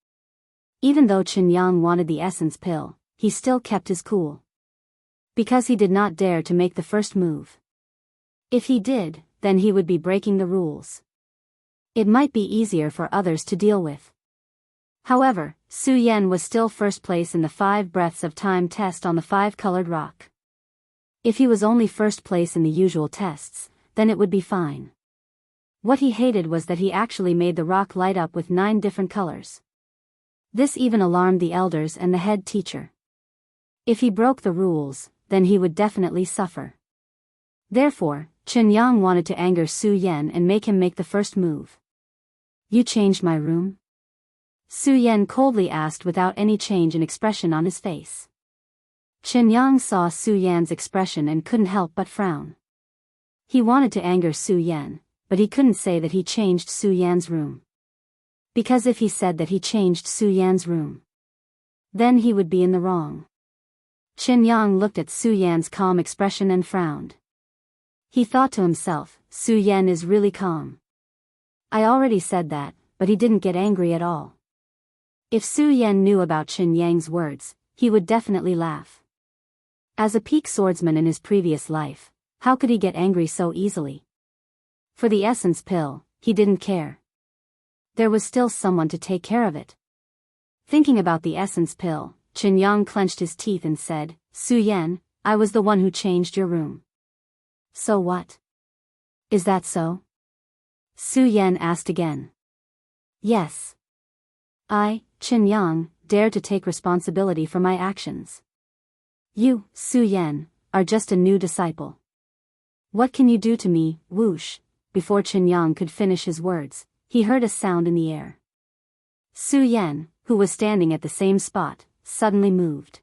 Even though Qin Yang wanted the essence pill, he still kept his cool. Because he did not dare to make the first move. If he did, then he would be breaking the rules. It might be easier for others to deal with. However, Su Yan was still first place in the 5 breaths of time test on the 5-colored rock. If he was only first place in the usual tests, then it would be fine. What he hated was that he actually made the rock light up with 9 different colors. This even alarmed the elders and the head teacher. If he broke the rules, then he would definitely suffer. Therefore, Chen Yang wanted to anger Su Yan and make him make the first move. You changed my room? Su Yan coldly asked without any change in expression on his face. Chen Yang saw Su Yan's expression and couldn't help but frown. He wanted to anger Su Yan, but he couldn't say that he changed Su Yan's room. Because if he said that he changed Su Yan's room, then he would be in the wrong. Chen Yang looked at Su Yan's calm expression and frowned. He thought to himself, Su Yan is really calm. I already said that, but he didn't get angry at all. If Su Yan knew about Chen Yang's words, he would definitely laugh. As a peak swordsman in his previous life, how could he get angry so easily? For the essence pill, he didn't care. There was still someone to take care of it. Thinking about the essence pill, Chen Yang clenched his teeth and said, Su Yan, I was the one who changed your room. So what? Is that so? Su Yan asked again. Yes. I, Chen Yang, dare to take responsibility for my actions. You, Su Yan, are just a new disciple. What can you do to me, whoosh? Before Chen Yang could finish his words, he heard a sound in the air. Su Yan, who was standing at the same spot, suddenly moved.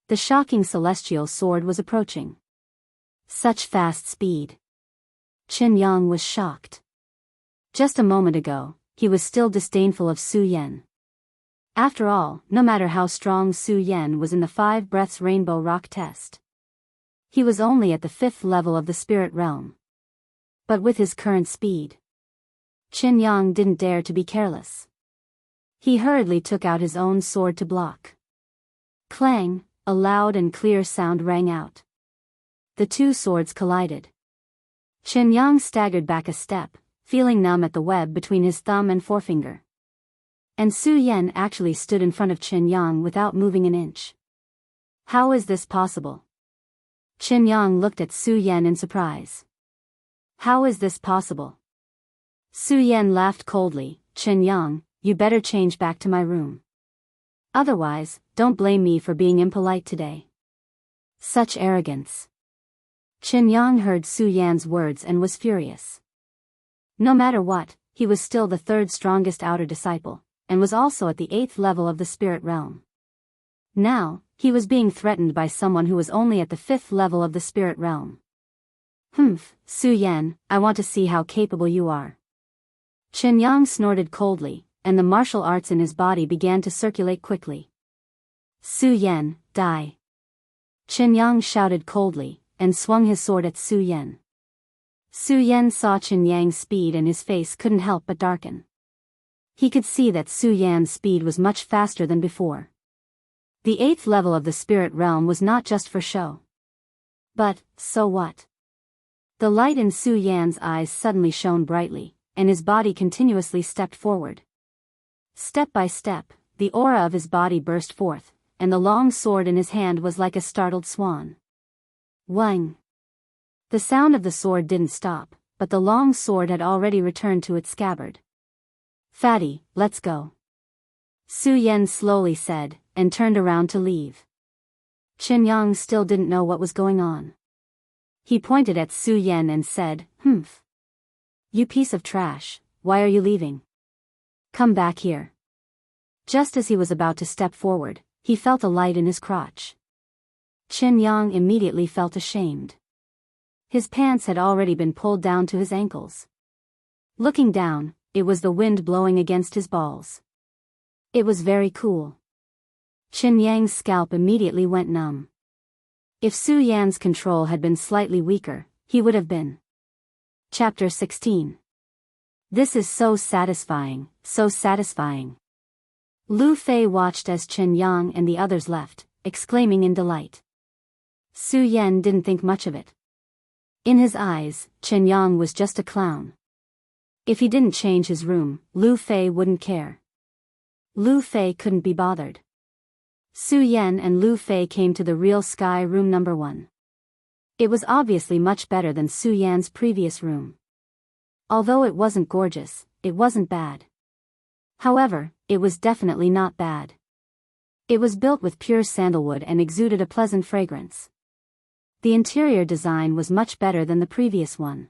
The shocking celestial sword was approaching. Such fast speed. Chen Yang was shocked. Just a moment ago, he was still disdainful of Su Yan. After all, no matter how strong Su Yan was in the 5 breaths rainbow rock test, he was only at the 5th level of the spirit realm. But with his current speed, Chen Yang didn't dare to be careless. He hurriedly took out his own sword to block. Clang, a loud and clear sound rang out. The 2 swords collided. Chen Yang staggered back a step, feeling numb at the web between his thumb and forefinger. And Su Yan actually stood in front of Chen Yang without moving an inch. How is this possible? Chen Yang looked at Su Yan in surprise. How is this possible? Su Yan laughed coldly. Chen Yang, you better change back to my room. Otherwise, don't blame me for being impolite today. Such arrogance. Chen Yang heard Su Yan's words and was furious. No matter what, he was still the 3rd strongest outer disciple, and was also at the 8th level of the spirit realm. Now, he was being threatened by someone who was only at the 5th level of the spirit realm. Su Yan, I want to see how capable you are. Chen Yang snorted coldly, and the martial arts in his body began to circulate quickly. Su Yan, die. Chen Yang shouted coldly, and swung his sword at Su Yan. Su Yan saw Chen Yang's speed and his face couldn't help but darken. He could see that Su Yan's speed was much faster than before. The 8th level of the spirit realm was not just for show. But, so what? The light in Su Yan's eyes suddenly shone brightly, and his body continuously stepped forward. Step by step, the aura of his body burst forth, and the long sword in his hand was like a startled swan. Whang! The sound of the sword didn't stop, but the long sword had already returned to its scabbard. Fatty, let's go. Su Yan slowly said, and turned around to leave. Chen Yang still didn't know what was going on. He pointed at Su Yan and said, "Humph. You piece of trash, why are you leaving? Come back here." Just as he was about to step forward, he felt a light in his crotch. Chen Yang immediately felt ashamed. His pants had already been pulled down to his ankles. Looking down, it was the wind blowing against his balls. It was very cool. Chen Yang's scalp immediately went numb. If Su Yan's control had been slightly weaker, he would have been. Chapter 16. This is so satisfying, so satisfying. Lu Fei watched as Chen Yang and the others left, exclaiming in delight. Su Yan didn't think much of it. In his eyes, Chen Yang was just a clown. If he didn't change his room, Lu Fei wouldn't care. Lu Fei couldn't be bothered. Su Yan and Lu Fei came to the real sky room number 1. It was obviously much better than Su Yan's previous room. Although it wasn't gorgeous, it wasn't bad. However, it was definitely not bad. It was built with pure sandalwood and exuded a pleasant fragrance. The interior design was much better than the previous one.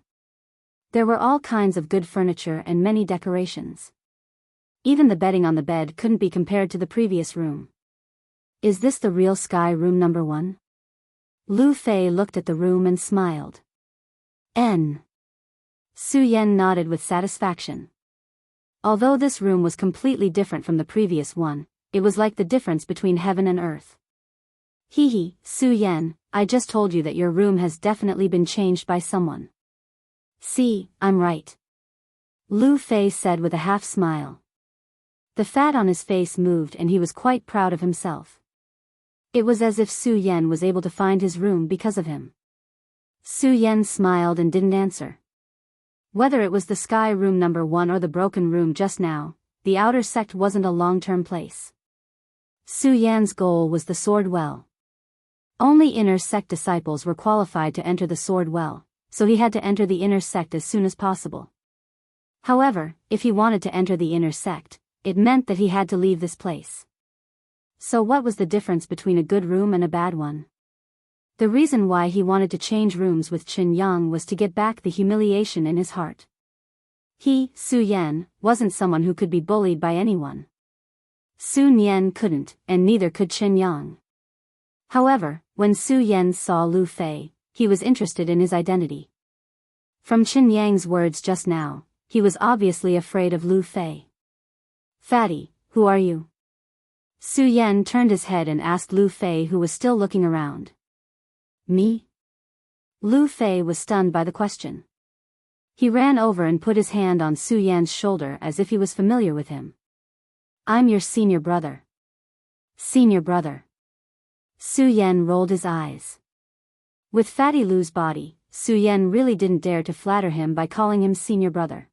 There were all kinds of good furniture and many decorations. Even the bedding on the bed couldn't be compared to the previous room. Is this the real sky room number 1? Lu Fei looked at the room and smiled. Su Yan nodded with satisfaction. Although this room was completely different from the previous one, it was like the difference between heaven and earth. Hee, Su Yan, I just told you that your room has definitely been changed by someone. See, I'm right. Lu Fei said with a half smile. The fat on his face moved and he was quite proud of himself. It was as if Su Yan was able to find his room because of him. Su Yan smiled and didn't answer. Whether it was the sky room number 1 or the broken room just now, the outer sect wasn't a long-term place. Su Yan's goal was the sword well. Only inner sect disciples were qualified to enter the sword well, so he had to enter the inner sect as soon as possible. However, if he wanted to enter the inner sect, it meant that he had to leave this place. So what was the difference between a good room and a bad one? The reason why he wanted to change rooms with Chen Yang was to get back the humiliation in his heart. He, Su Yan, wasn't someone who could be bullied by anyone. Su Yan couldn't, and neither could Chen Yang. However, when Su Yan saw Lu Fei, he was interested in his identity. From Chen Yang's words just now, he was obviously afraid of Lu Fei. Fatty, who are you? Su Yan turned his head and asked Lu Fei, who was still looking around. Me? Lu Fei was stunned by the question. He ran over and put his hand on Su Yan's shoulder as if he was familiar with him. I'm your senior brother. Senior brother. Su Yan rolled his eyes. With Fatty Lu's body, Su Yan really didn't dare to flatter him by calling him senior brother.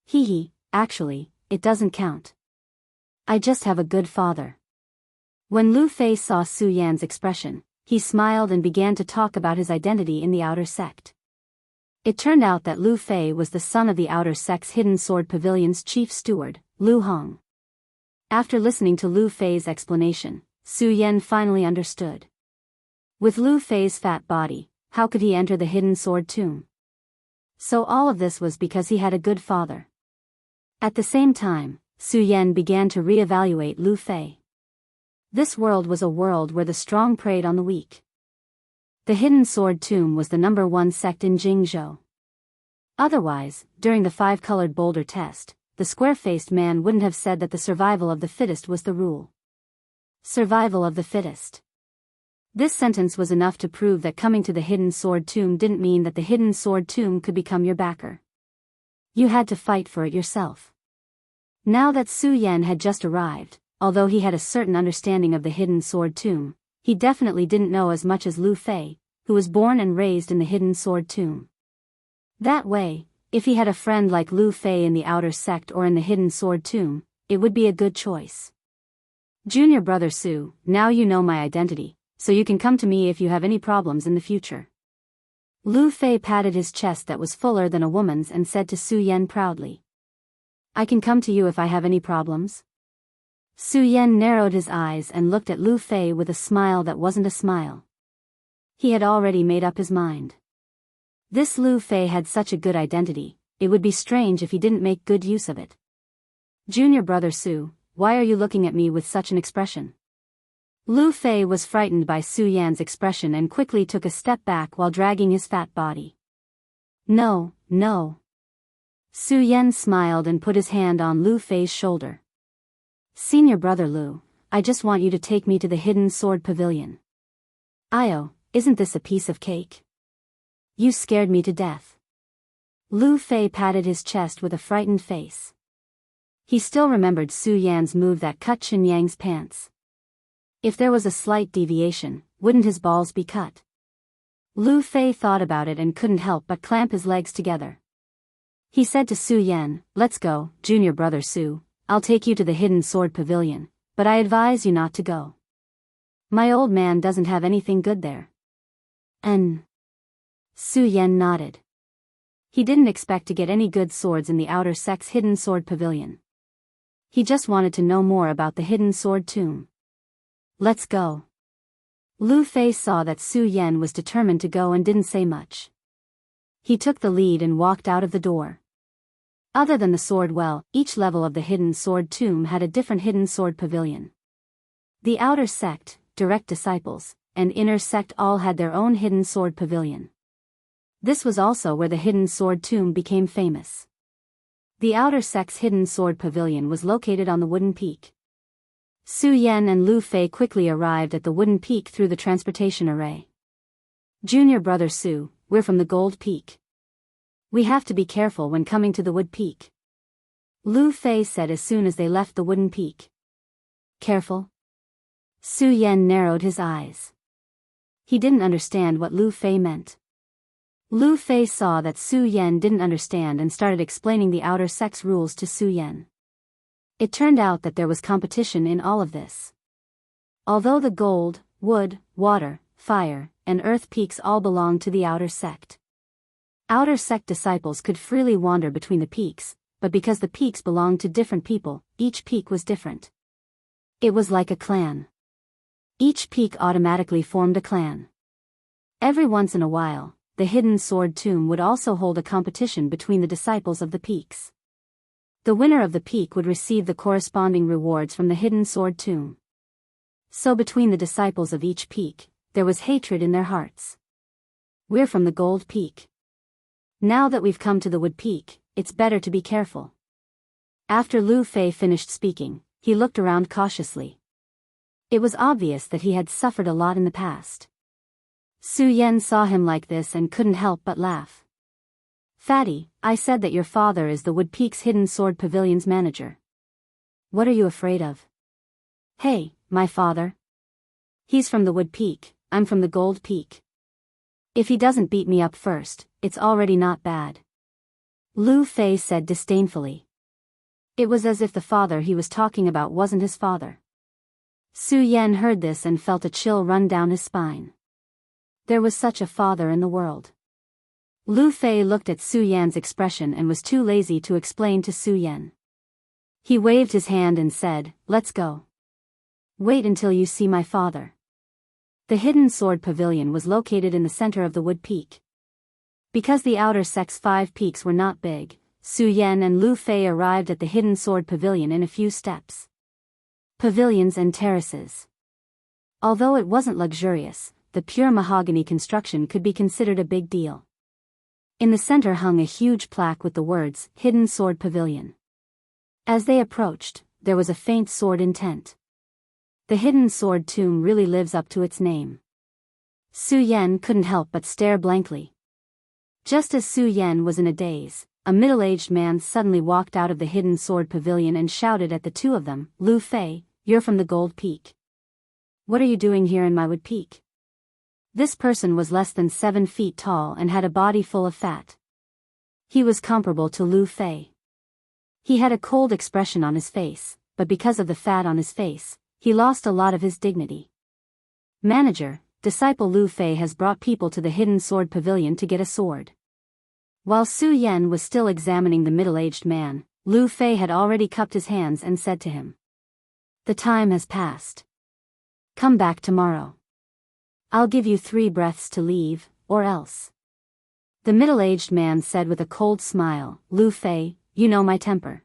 Hee, actually, it doesn't count. I just have a good father. When Lu Fei saw Su Yan's expression, he smiled and began to talk about his identity in the outer sect. It turned out that Lu Fei was the son of the outer sect's Hidden Sword Pavilion's chief steward, Lu Hong. After listening to Lu Fei's explanation, Su Yan finally understood. With Lu Fei's fat body, how could he enter the Hidden Sword Tomb? So all of this was because he had a good father. At the same time, Su Yan began to re-evaluate Lu Fei. This world was a world where the strong preyed on the weak. The Hidden Sword Tomb was the number 1 sect in Jianghu. Otherwise, during the 5-colored boulder test, the square-faced man wouldn't have said that the survival of the fittest was the rule. Survival of the fittest. This sentence was enough to prove that coming to the Hidden Sword Tomb didn't mean that the Hidden Sword Tomb could become your backer. You had to fight for it yourself. Now that Su Yan had just arrived, although he had a certain understanding of the Hidden Sword Tomb, he definitely didn't know as much as Lu Fei, who was born and raised in the Hidden Sword Tomb. That way, if he had a friend like Lu Fei in the outer sect or in the Hidden Sword Tomb, it would be a good choice. Junior brother Su, now you know my identity, so you can come to me if you have any problems in the future. Lu Fei patted his chest that was fuller than a woman's and said to Su Yan proudly. I can come to you if I have any problems? Su Yan narrowed his eyes and looked at Lu Fei with a smile that wasn't a smile. He had already made up his mind. This Lu Fei had such a good identity, it would be strange if he didn't make good use of it. Junior brother Su, why are you looking at me with such an expression? Lu Fei was frightened by Su Yan's expression and quickly took a step back while dragging his fat body. No. Su Yan smiled and put his hand on Lu Fei's shoulder. Senior brother Lu, I just want you to take me to the Hidden Sword Pavilion. Io, isn't this a piece of cake? You scared me to death. Lu Fei patted his chest with a frightened face. He still remembered Su Yan's move that cut Chen Yang's pants. If there was a slight deviation, wouldn't his balls be cut? Lu Fei thought about it and couldn't help but clamp his legs together. He said to Su Yan, "Let's go, junior brother Su, I'll take you to the Hidden Sword Pavilion, but I advise you not to go. My old man doesn't have anything good there." And Su Yan nodded. He didn't expect to get any good swords in the Outer Sect's Hidden Sword Pavilion. He just wanted to know more about the Hidden Sword Tomb. "Let's go." Lu Fei saw that Su Yan was determined to go and didn't say much. He took the lead and walked out of the door. Other than the sword well, each level of the Hidden Sword Tomb had a different Hidden Sword Pavilion. The Outer Sect, Direct Disciples, and Inner Sect all had their own Hidden Sword Pavilion. This was also where the Hidden Sword Tomb became famous. The Outer Sect's Hidden Sword Pavilion was located on the wooden peak. Su Yan and Lu Fei quickly arrived at the wooden peak through the transportation array. "Junior brother Su, we're from the Gold Peak. We have to be careful when coming to the wood peak," Lu Fei said as soon as they left the wooden peak. "Careful?" Su Yan narrowed his eyes. He didn't understand what Lu Fei meant. Lu Fei saw that Su Yan didn't understand and started explaining the Outer Sect's rules to Su Yan. It turned out that there was competition in all of this. Although the gold, wood, water, fire, and earth peaks all belonged to the Outer Sect. Outer Sect disciples could freely wander between the peaks, but because the peaks belonged to different people, each peak was different. It was like a clan. Each peak automatically formed a clan. Every once in a while, the Hidden Sword Tomb would also hold a competition between the disciples of the peaks. The winner of the peak would receive the corresponding rewards from the Hidden Sword Tomb. So between the disciples of each peak, there was hatred in their hearts. "We're from the Gold Peak. Now that we've come to the Wood Peak, it's better to be careful." After Lu Fei finished speaking, he looked around cautiously. It was obvious that he had suffered a lot in the past. Su Yan saw him like this and couldn't help but laugh. "Fatty, I said that your father is the Wood Peak's Hidden Sword Pavilion's manager. What are you afraid of?" "Hey, my father. He's from the Wood Peak, I'm from the Gold Peak. If he doesn't beat me up first, it's already not bad," Lu Fei said disdainfully. It was as if the father he was talking about wasn't his father. Su Yan heard this and felt a chill run down his spine. There was such a father in the world. Lu Fei looked at Su Yan's expression and was too lazy to explain to Su Yan. He waved his hand and said, "Let's go. Wait until you see my father." The Hidden Sword Pavilion was located in the center of the Wood Peak. Because the Outer Sect's 5 peaks were not big, Su Yan and Lu Fei arrived at the Hidden Sword Pavilion in a few steps. Pavilions and terraces. Although it wasn't luxurious, the pure mahogany construction could be considered a big deal. In the center hung a huge plaque with the words, "Hidden Sword Pavilion." As they approached, there was a faint sword intent. The Hidden Sword Tomb really lives up to its name. Su Yan couldn't help but stare blankly. Just as Su Yan was in a daze, a middle-aged man suddenly walked out of the Hidden Sword Pavilion and shouted at the two of them, "Lu Fei, you're from the Gold Peak. What are you doing here in my Wood Peak?" This person was less than 7 feet tall and had a body full of fat. He was comparable to Lu Fei. He had a cold expression on his face, but because of the fat on his face, he lost a lot of his dignity. "Manager, disciple Lu Fei has brought people to the Hidden Sword Pavilion to get a sword." While Su Yan was still examining the middle-aged man, Lu Fei had already cupped his hands and said to him, "The time has passed. Come back tomorrow. I'll give you 3 breaths to leave, or else." The middle-aged man said with a cold smile, "Lu Fei, you know my temper."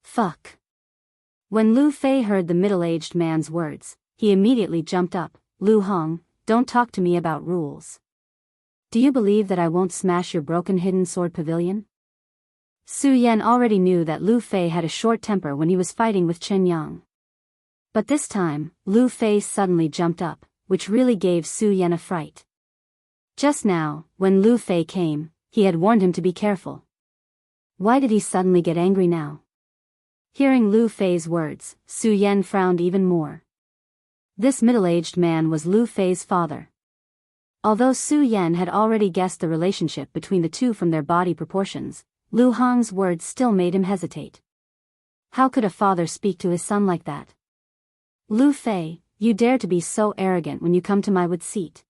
"Fuck." When Lu Fei heard the middle-aged man's words, he immediately jumped up. "Lu Hong, don't talk to me about rules. Do you believe that I won't smash your broken Hidden Sword Pavilion?" Su Yan already knew that Lu Fei had a short temper when he was fighting with Chen Yang. But this time, Lu Fei suddenly jumped up, which really gave Su Yan a fright. Just now, when Lu Fei came, he had warned him to be careful. Why did he suddenly get angry now? Hearing Lu Fei's words, Su Yan frowned even more. This middle-aged man was Lu Fei's father. Although Su Yan had already guessed the relationship between the two from their body proportions, Lu Hong's words still made him hesitate. How could a father speak to his son like that? Lu Fei, you dare to be so arrogant when you come to my wood seat.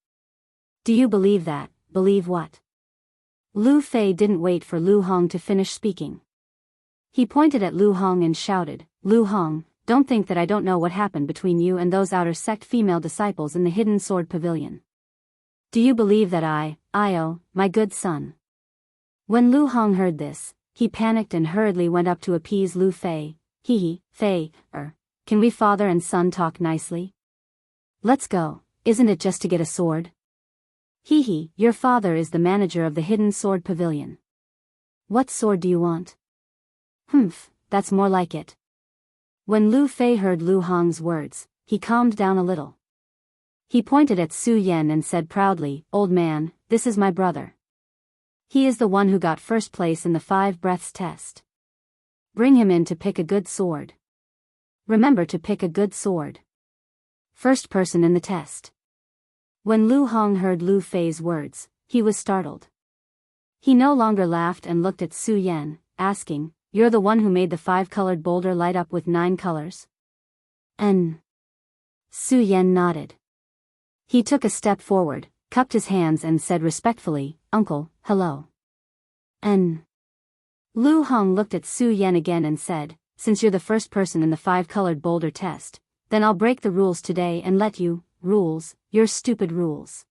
Do you believe that? Believe what? Lu Fei didn't wait for Lu Hong to finish speaking. He pointed at Lu Hong and shouted, Lu Hong, don't think that I don't know what happened between you and those outer sect female disciples in the Hidden Sword Pavilion. Do you believe that my good son? When Lu Hong heard this, he panicked and hurriedly went up to appease Lu Fei. Fei, can we father and son talk nicely? Let's go, isn't it just to get a sword? Your father is the manager of the Hidden Sword Pavilion. What sword do you want? That's more like it. When Lu Fei heard Lu Hong's words, he calmed down a little. He pointed at Su Yan and said proudly, Old man, this is my brother. He is the one who got first place in the 5 breaths test. Bring him in to pick a good sword. Remember to pick a good sword. First person in the test. When Lu Hong heard Lu Fei's words, he was startled. He no longer laughed and looked at Su Yan, asking, You're the one who made the 5-colored boulder light up with 9 colors? Su Yan nodded. He took a step forward, cupped his hands and said respectfully, Uncle, hello. Lu Hong looked at Su Yan again and said, Since you're the first person in the 5-colored boulder test, then I'll break the rules today and let you, rules, your stupid rules.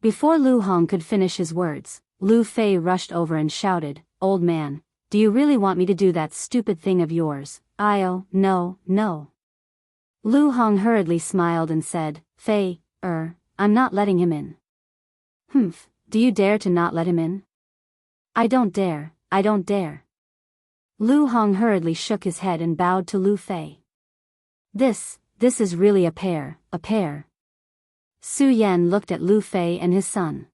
Before Lu Hong could finish his words, Lu Fei rushed over and shouted, Old man, do you really want me to do that stupid thing of yours? No. Lu Hong hurriedly smiled and said, Fei, I'm not letting him in. Do you dare to not let him in? I don't dare. Lu Hong hurriedly shook his head and bowed to Lu Fei. This is really a pair. Su Yan looked at Lu Fei and his son.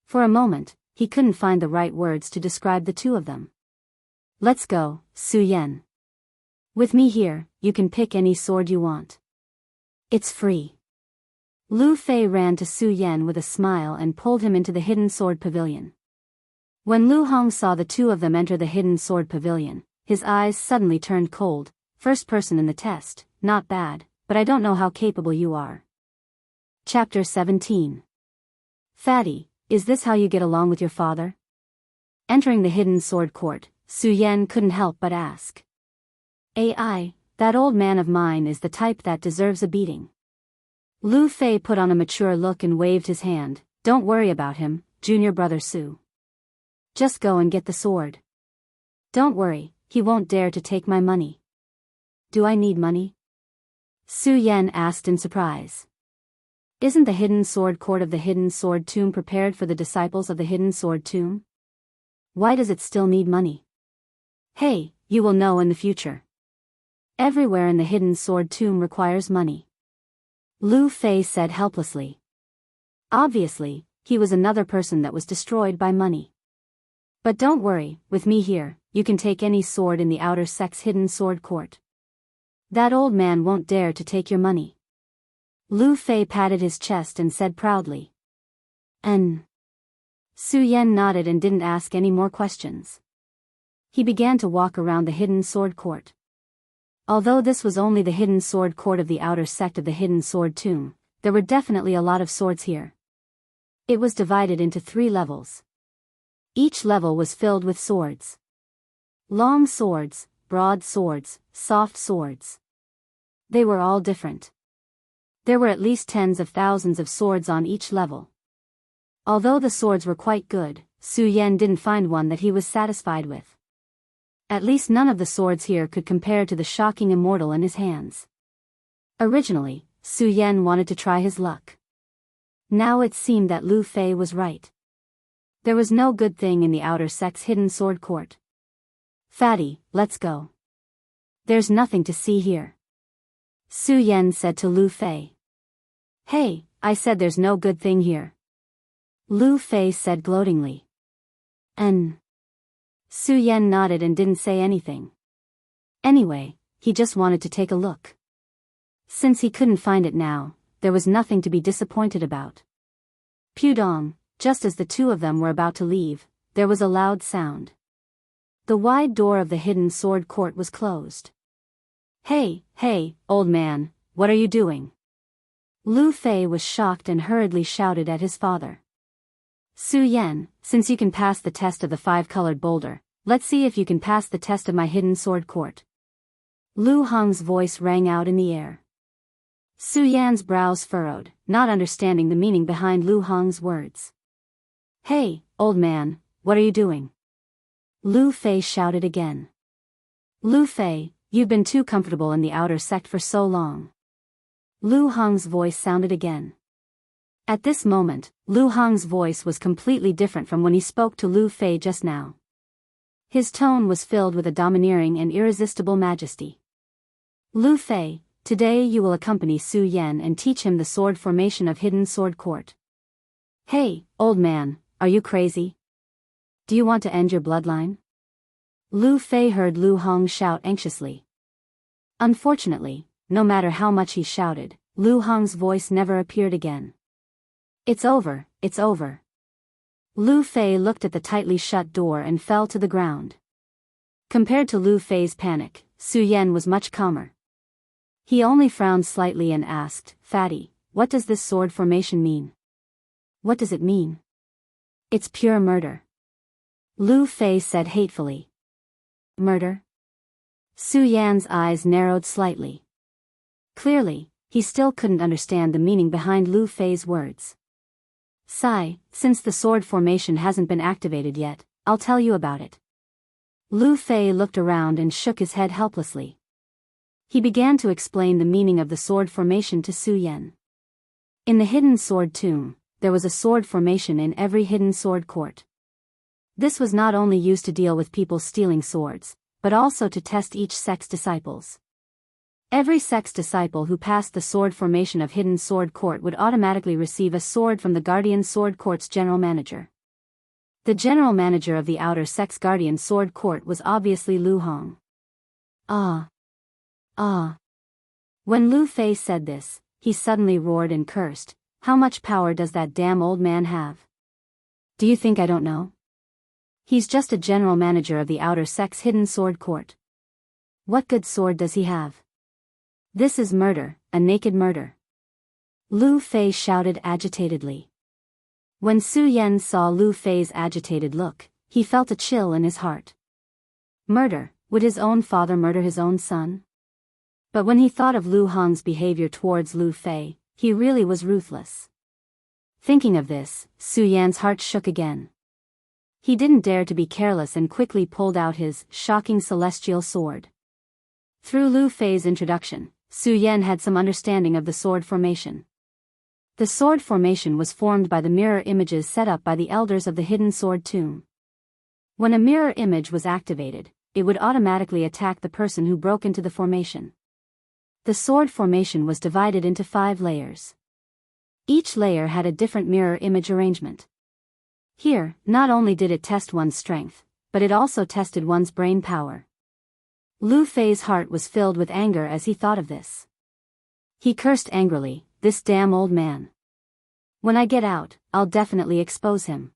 For a moment, he couldn't find the right words to describe the two of them. Let's go, Su Yan. With me here, you can pick any sword you want. It's free. Lu Fei ran to Su Yan with a smile and pulled him into the Hidden Sword Pavilion. When Lu Hong saw the two of them enter the Hidden Sword Pavilion, his eyes suddenly turned cold. First person in the test, not bad, but I don't know how capable you are. Chapter 17. Fatty, is this how you get along with your father? Entering the Hidden Sword Court, Su Yan couldn't help but ask. That old man of mine is the type that deserves a beating. Lu Fei put on a mature look and waved his hand. Don't worry about him, junior brother Su. Just go and get the sword. Don't worry, he won't dare to take my money. Do I need money? Su Yan asked in surprise. Isn't the Hidden Sword Court of the Hidden Sword Tomb prepared for the disciples of the Hidden Sword Tomb? Why does it still need money? Hey, you will know in the future. Everywhere in the Hidden Sword Tomb requires money. Lu Fei said helplessly. Obviously, he was another person that was destroyed by money. But don't worry, with me here, you can take any sword in the outer sect's Hidden Sword Court. That old man won't dare to take your money. Lu Fei patted his chest and said proudly. Su Yan nodded and didn't ask any more questions. He began to walk around the Hidden Sword Court. Although this was only the Hidden Sword Court of the outer sect of the Hidden Sword Tomb, there were definitely a lot of swords here. It was divided into 3 levels. Each level was filled with swords. Long swords, broad swords, soft swords. They were all different. There were at least tens of thousands of swords on each level. Although the swords were quite good, Su Yan didn't find one that he was satisfied with. At least none of the swords here could compare to the shocking immortal in his hands. Originally, Su Yan wanted to try his luck. Now it seemed that Lu Fei was right. There was no good thing in the outer sect's Hidden Sword Court. Fatty, let's go. There's nothing to see here. Su Yan said to Lu Fei. Hey, I said there's no good thing here. Lu Fei said gloatingly. Su Yan nodded and didn't say anything. Anyway, he just wanted to take a look. Since he couldn't find it now, there was nothing to be disappointed about. Pudong, just as the two of them were about to leave, there was a loud sound. The wide door of the hidden sword court was closed. Hey, old man, what are you doing? Lu Fei was shocked and hurriedly shouted at his father. Su Yan, since you can pass the test of the five-colored boulder, let's see if you can pass the test of my hidden sword court. Lu Hong's voice rang out in the air. Su Yan's brows furrowed, not understanding the meaning behind Lu Hong's words. Hey, old man, what are you doing? Lu Fei shouted again. Lu Fei, you've been too comfortable in the outer sect for so long. Lu Hong's voice sounded again. At this moment, Lu Hong's voice was completely different from when he spoke to Lu Fei just now. His tone was filled with a domineering and irresistible majesty. Lu Fei, today you will accompany Su Yan and teach him the sword formation of Hidden Sword Court. Hey, old man, are you crazy? Do you want to end your bloodline? Lu Fei heard Lu Hong shout anxiously. Unfortunately, no matter how much he shouted, Lu Hong's voice never appeared again. It's over, it's over. Lu Fei looked at the tightly shut door and fell to the ground. Compared to Lu Fei's panic, Su Yan was much calmer. He only frowned slightly and asked, Fatty, what does this sword formation mean? What does it mean? It's pure murder. Lu Fei said hatefully. Murder? Su Yan's eyes narrowed slightly. Clearly, he still couldn't understand the meaning behind Lu Fei's words. Sigh, since the sword formation hasn't been activated yet, I'll tell you about it. Lu Fei looked around and shook his head helplessly. He began to explain the meaning of the sword formation to Su Yan. In the hidden sword tomb, there was a sword formation in every hidden sword court. This was not only used to deal with people stealing swords, but also to test each sect's disciples. Every sect's disciple who passed the sword formation of Hidden Sword Court would automatically receive a sword from the Guardian Sword Court's general manager. The general manager of the outer sect's Guardian Sword Court was obviously Lu Hong. Ah. When Lu Fei said this, he suddenly roared and cursed, how much power does that damn old man have? Do you think I don't know? He's just a general manager of the outer sect's Hidden Sword Court. What good sword does he have? This is murder, a naked murder. Lu Fei shouted agitatedly. When Su Yan saw Lu Fei's agitated look, he felt a chill in his heart. Murder, would his own father murder his own son? But when he thought of Lu Hong's behavior towards Lu Fei, he really was ruthless. Thinking of this, Su Yan's heart shook again. He didn't dare to be careless and quickly pulled out his shocking celestial sword. Through Lu Fei's introduction, Su Yan had some understanding of the sword formation. The sword formation was formed by the mirror images set up by the elders of the Hidden Sword Tomb. When a mirror image was activated, it would automatically attack the person who broke into the formation. The sword formation was divided into 5 layers. Each layer had a different mirror image arrangement. Here, not only did it test one's strength, but it also tested one's brain power. Lu Fei's heart was filled with anger as he thought of this. He cursed angrily, this damn old man. When I get out, I'll definitely expose him.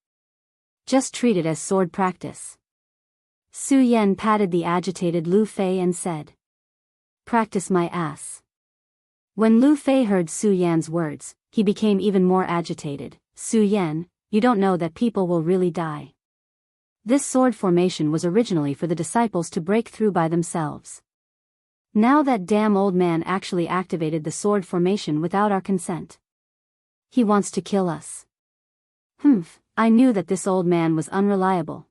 Just treat it as sword practice. Su Yan patted the agitated Lu Fei and said. Practice my ass. When Lu Fei heard Su Yan's words, he became even more agitated. Su Yan, you don't know that people will really die. This sword formation was originally for the disciples to break through by themselves. Now that damn old man actually activated the sword formation without our consent. He wants to kill us. I knew that this old man was unreliable.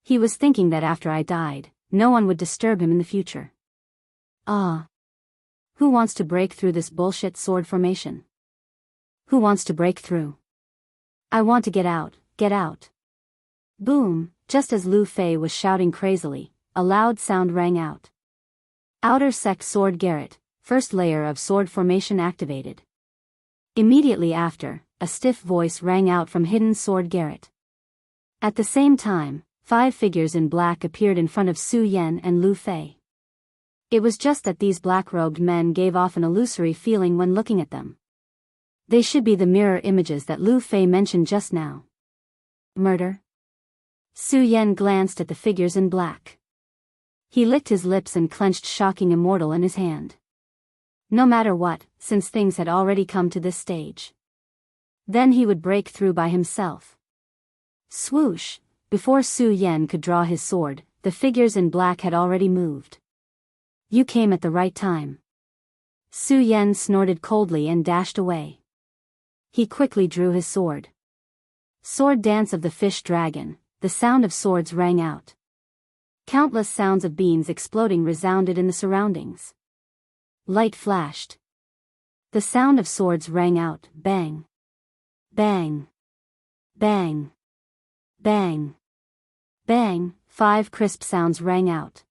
He was thinking that after I died, no one would disturb him in the future. Who wants to break through this bullshit sword formation? Who wants to break through? I want to get out, get out. Boom, just as Lu Fei was shouting crazily, a loud sound rang out. Outer Sect Sword Garret, first layer of sword formation activated. Immediately after, a stiff voice rang out from Hidden Sword Garret. At the same time, 5 figures in black appeared in front of Su Yan and Lu Fei. It was just that these black-robed men gave off an illusory feeling when looking at them. They should be the mirror images that Lu Fei mentioned just now. Murder? Su Yan glanced at the figures in black. He licked his lips and clenched Shocking Immortal in his hand. No matter what, since things had already come to this stage. Then he would break through by himself. Swoosh! Before Su Yan could draw his sword, the figures in black had already moved. You came at the right time. Su Yan snorted coldly and dashed away. He quickly drew his sword. Sword dance of the fish dragon, the sound of swords rang out. Countless sounds of beans exploding resounded in the surroundings. Light flashed. The sound of swords rang out, bang. Bang. Bang. Bang. Bang, 5 crisp sounds rang out.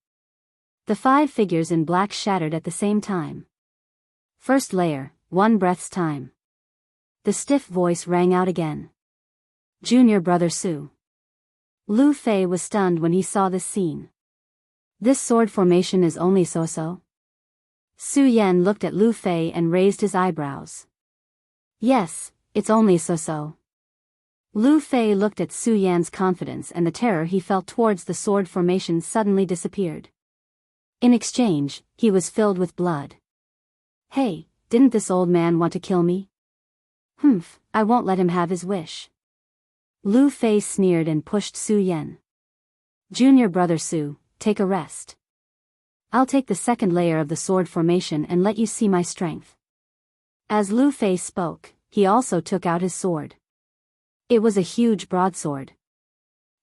The 5 figures in black shattered at the same time. First layer, 1 breath's time. The stiff voice rang out again. Junior brother Su. Lu Fei was stunned when he saw this scene. This sword formation is only so-so? Su Yan looked at Lu Fei and raised his eyebrows. Yes, it's only so-so. Lu Fei looked at Su Yan's confidence, and the terror he felt towards the sword formation suddenly disappeared. In exchange, he was filled with blood. Hey, didn't this old man want to kill me? Humph, I won't let him have his wish. Lu Fei sneered and pushed Su Yan. Junior brother Su, take a rest. I'll take the second layer of the sword formation and let you see my strength. As Lu Fei spoke, he also took out his sword. It was a huge broadsword.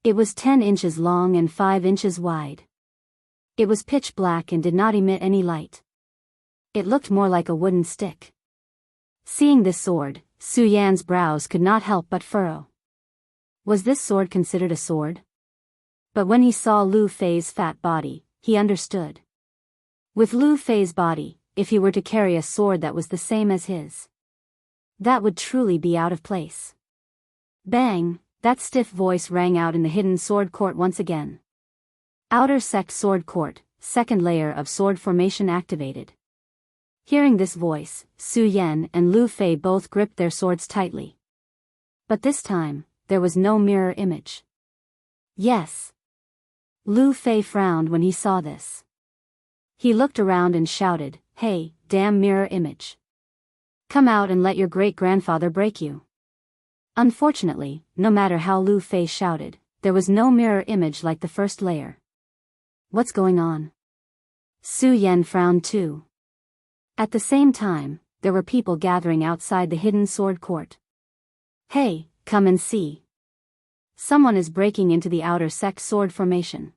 It was 10 inches long and 5 inches wide. It was pitch black and did not emit any light. It looked more like a wooden stick. Seeing this sword, Su Yan's brows could not help but furrow. Was this sword considered a sword? But when he saw Lu Fei's fat body, he understood. With Lu Fei's body, if he were to carry a sword that was the same as his, that would truly be out of place. Bang! That stiff voice rang out in the hidden sword court once again. Outer Sect Sword Court, second layer of sword formation activated. Hearing this voice, Su Yan and Lu Fei both gripped their swords tightly. But this time, there was no mirror image. Yes. Lu Fei frowned when he saw this. He looked around and shouted, "Hey, damn mirror image. Come out and let your great-grandfather break you." Unfortunately, no matter how Lu Fei shouted, there was no mirror image like the first layer. What's going on? Su Yan frowned too. At the same time, there were people gathering outside the hidden sword court. Hey, come and see. Someone is breaking into the outer sect sword formation.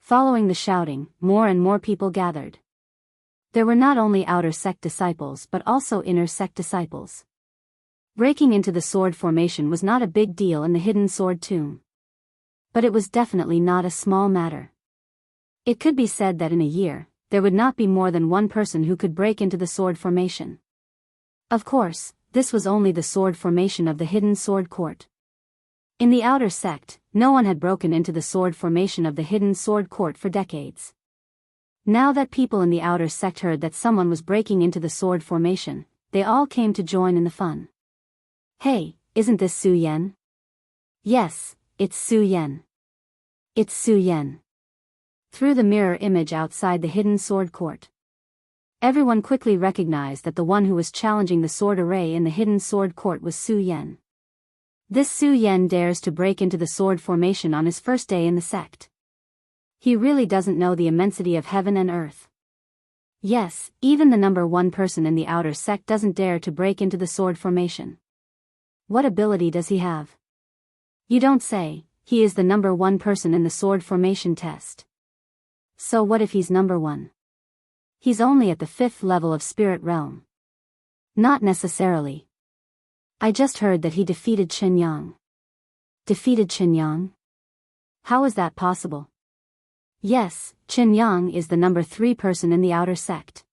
Following the shouting, more and more people gathered. There were not only outer sect disciples but also inner sect disciples. Breaking into the sword formation was not a big deal in the hidden sword tomb. But it was definitely not a small matter. It could be said that in a year, there would not be more than one person who could break into the sword formation. Of course, this was only the sword formation of the hidden sword court. In the outer sect, no one had broken into the sword formation of the hidden sword court for decades. Now that people in the outer sect heard that someone was breaking into the sword formation, they all came to join in the fun. Hey, isn't this Su Yan? Yes, it's Su Yan. It's Su Yan. Through the mirror image outside the hidden sword court, everyone quickly recognized that the one who was challenging the sword array in the hidden sword court was Su Yan. This Su Yan dares to break into the sword formation on his first day in the sect. He really doesn't know the immensity of heaven and earth. Yes, even the number 1 person in the outer sect doesn't dare to break into the sword formation. What ability does he have? You don't say. He is the number 1 person in the sword formation test. So what if he's number 1? He's only at the 5th level of spirit realm. Not necessarily. I just heard that he defeated Chen Yang. Defeated Chen Yang? How is that possible? Yes, Chen Yang is the number 3 person in the outer sect.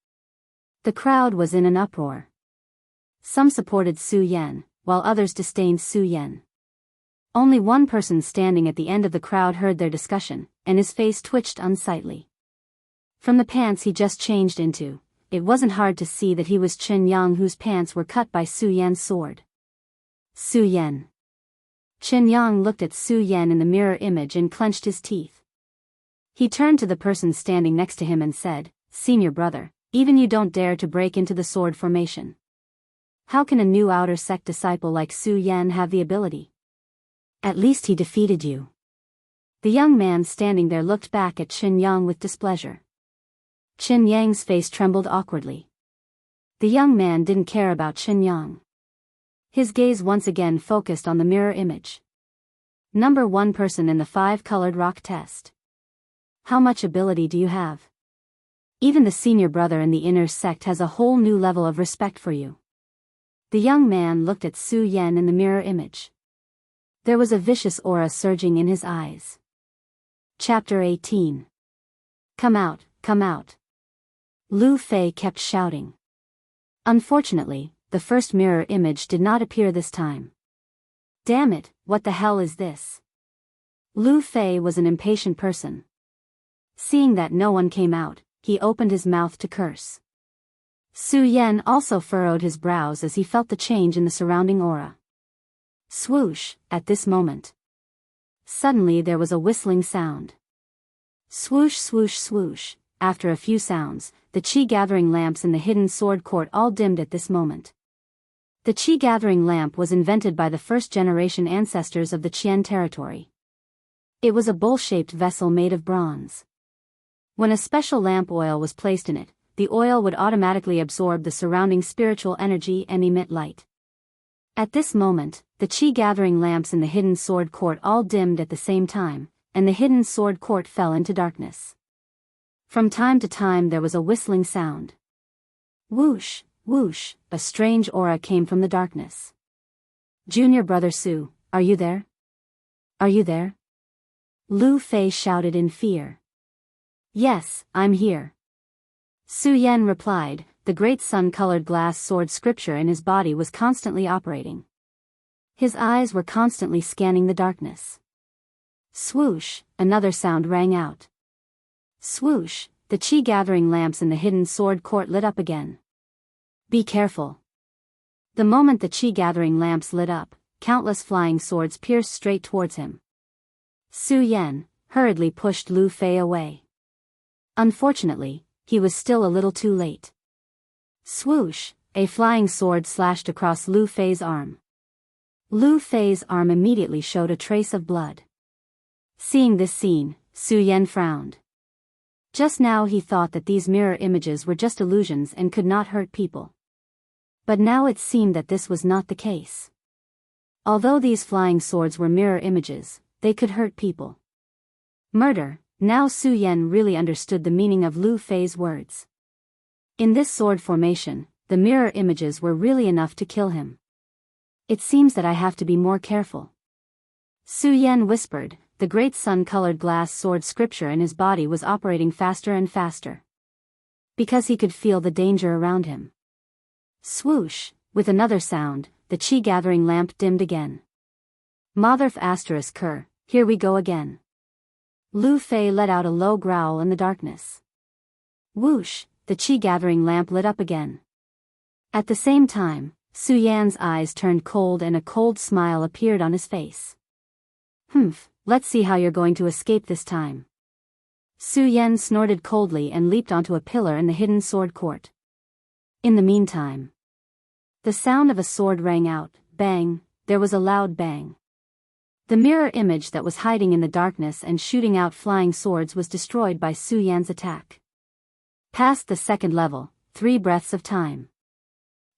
The crowd was in an uproar. Some supported Su Yan, while others disdained Su Yan. Only one person standing at the end of the crowd heard their discussion, and his face twitched unsightly. From the pants he just changed into, it wasn't hard to see that he was Chen Yang, whose pants were cut by Su Yan's sword. Su Yan. Chen Yang looked at Su Yan in the mirror image and clenched his teeth. He turned to the person standing next to him and said, "Senior brother, even you don't dare to break into the sword formation. How can a new outer sect disciple like Su Yan have the ability? At least he defeated you." The young man standing there looked back at Chen Yang with displeasure. Chen Yang's face trembled awkwardly. The young man didn't care about Chen Yang. His gaze once again focused on the mirror image. Number 1 person in the 5-colored rock test. How much ability do you have? Even the senior brother in the inner sect has a whole new level of respect for you. The young man looked at Su Yan in the mirror image. There was a vicious aura surging in his eyes. Chapter 18. Come out, come out. Lu Fei kept shouting. Unfortunately, the first mirror image did not appear this time. Damn it, what the hell is this? Lu Fei was an impatient person. Seeing that no one came out, he opened his mouth to curse. Su Yan also furrowed his brows as he felt the change in the surrounding aura. Swoosh, at this moment. Suddenly there was a whistling sound. Swoosh swoosh swoosh. After a few sounds, the chi-gathering lamps in the hidden sword court all dimmed at this moment. The chi-gathering lamp was invented by the first-generation ancestors of the Qian territory. It was a bowl-shaped vessel made of bronze. When a special lamp oil was placed in it, the oil would automatically absorb the surrounding spiritual energy and emit light. At this moment, the chi-gathering lamps in the hidden sword court all dimmed at the same time, and the hidden sword court fell into darkness. From time to time there was a whistling sound. Whoosh, whoosh, a strange aura came from the darkness. Junior brother Su, are you there? Are you there? Lu Fei shouted in fear. Yes, I'm here. Su Yan replied, the great sun-colored glass sword scripture in his body was constantly operating. His eyes were constantly scanning the darkness. Swoosh, another sound rang out. Swoosh, the chi-gathering lamps in the hidden sword court lit up again. Be careful. The moment the chi-gathering lamps lit up, countless flying swords pierced straight towards him. Su Yan hurriedly pushed Lu Fei away. Unfortunately, he was still a little too late. Swoosh, a flying sword slashed across Lu Fei's arm. Lu Fei's arm immediately showed a trace of blood. Seeing this scene, Su Yan frowned. Just now he thought that these mirror images were just illusions and could not hurt people. But now it seemed that this was not the case. Although these flying swords were mirror images, they could hurt people. Murder. Now Su Yan really understood the meaning of Lu Fei's words. In this sword formation, the mirror images were really enough to kill him. It seems that I have to be more careful. Su Yan whispered. The great sun-colored glass sword scripture in his body was operating faster and faster. Because he could feel the danger around him. Swoosh, with another sound, the chi-gathering lamp dimmed again. Motherf asterisk Ker, here we go again. Lu Fei let out a low growl in the darkness. Whoosh, the chi-gathering lamp lit up again. At the same time, Su Yan's eyes turned cold and a cold smile appeared on his face. Humph. Let's see how you're going to escape this time. Su Yan snorted coldly and leaped onto a pillar in the hidden sword court. In the meantime, the sound of a sword rang out. Bang, there was a loud bang. The mirror image that was hiding in the darkness and shooting out flying swords was destroyed by Su Yan's attack. Past the second level, 3 breaths of time.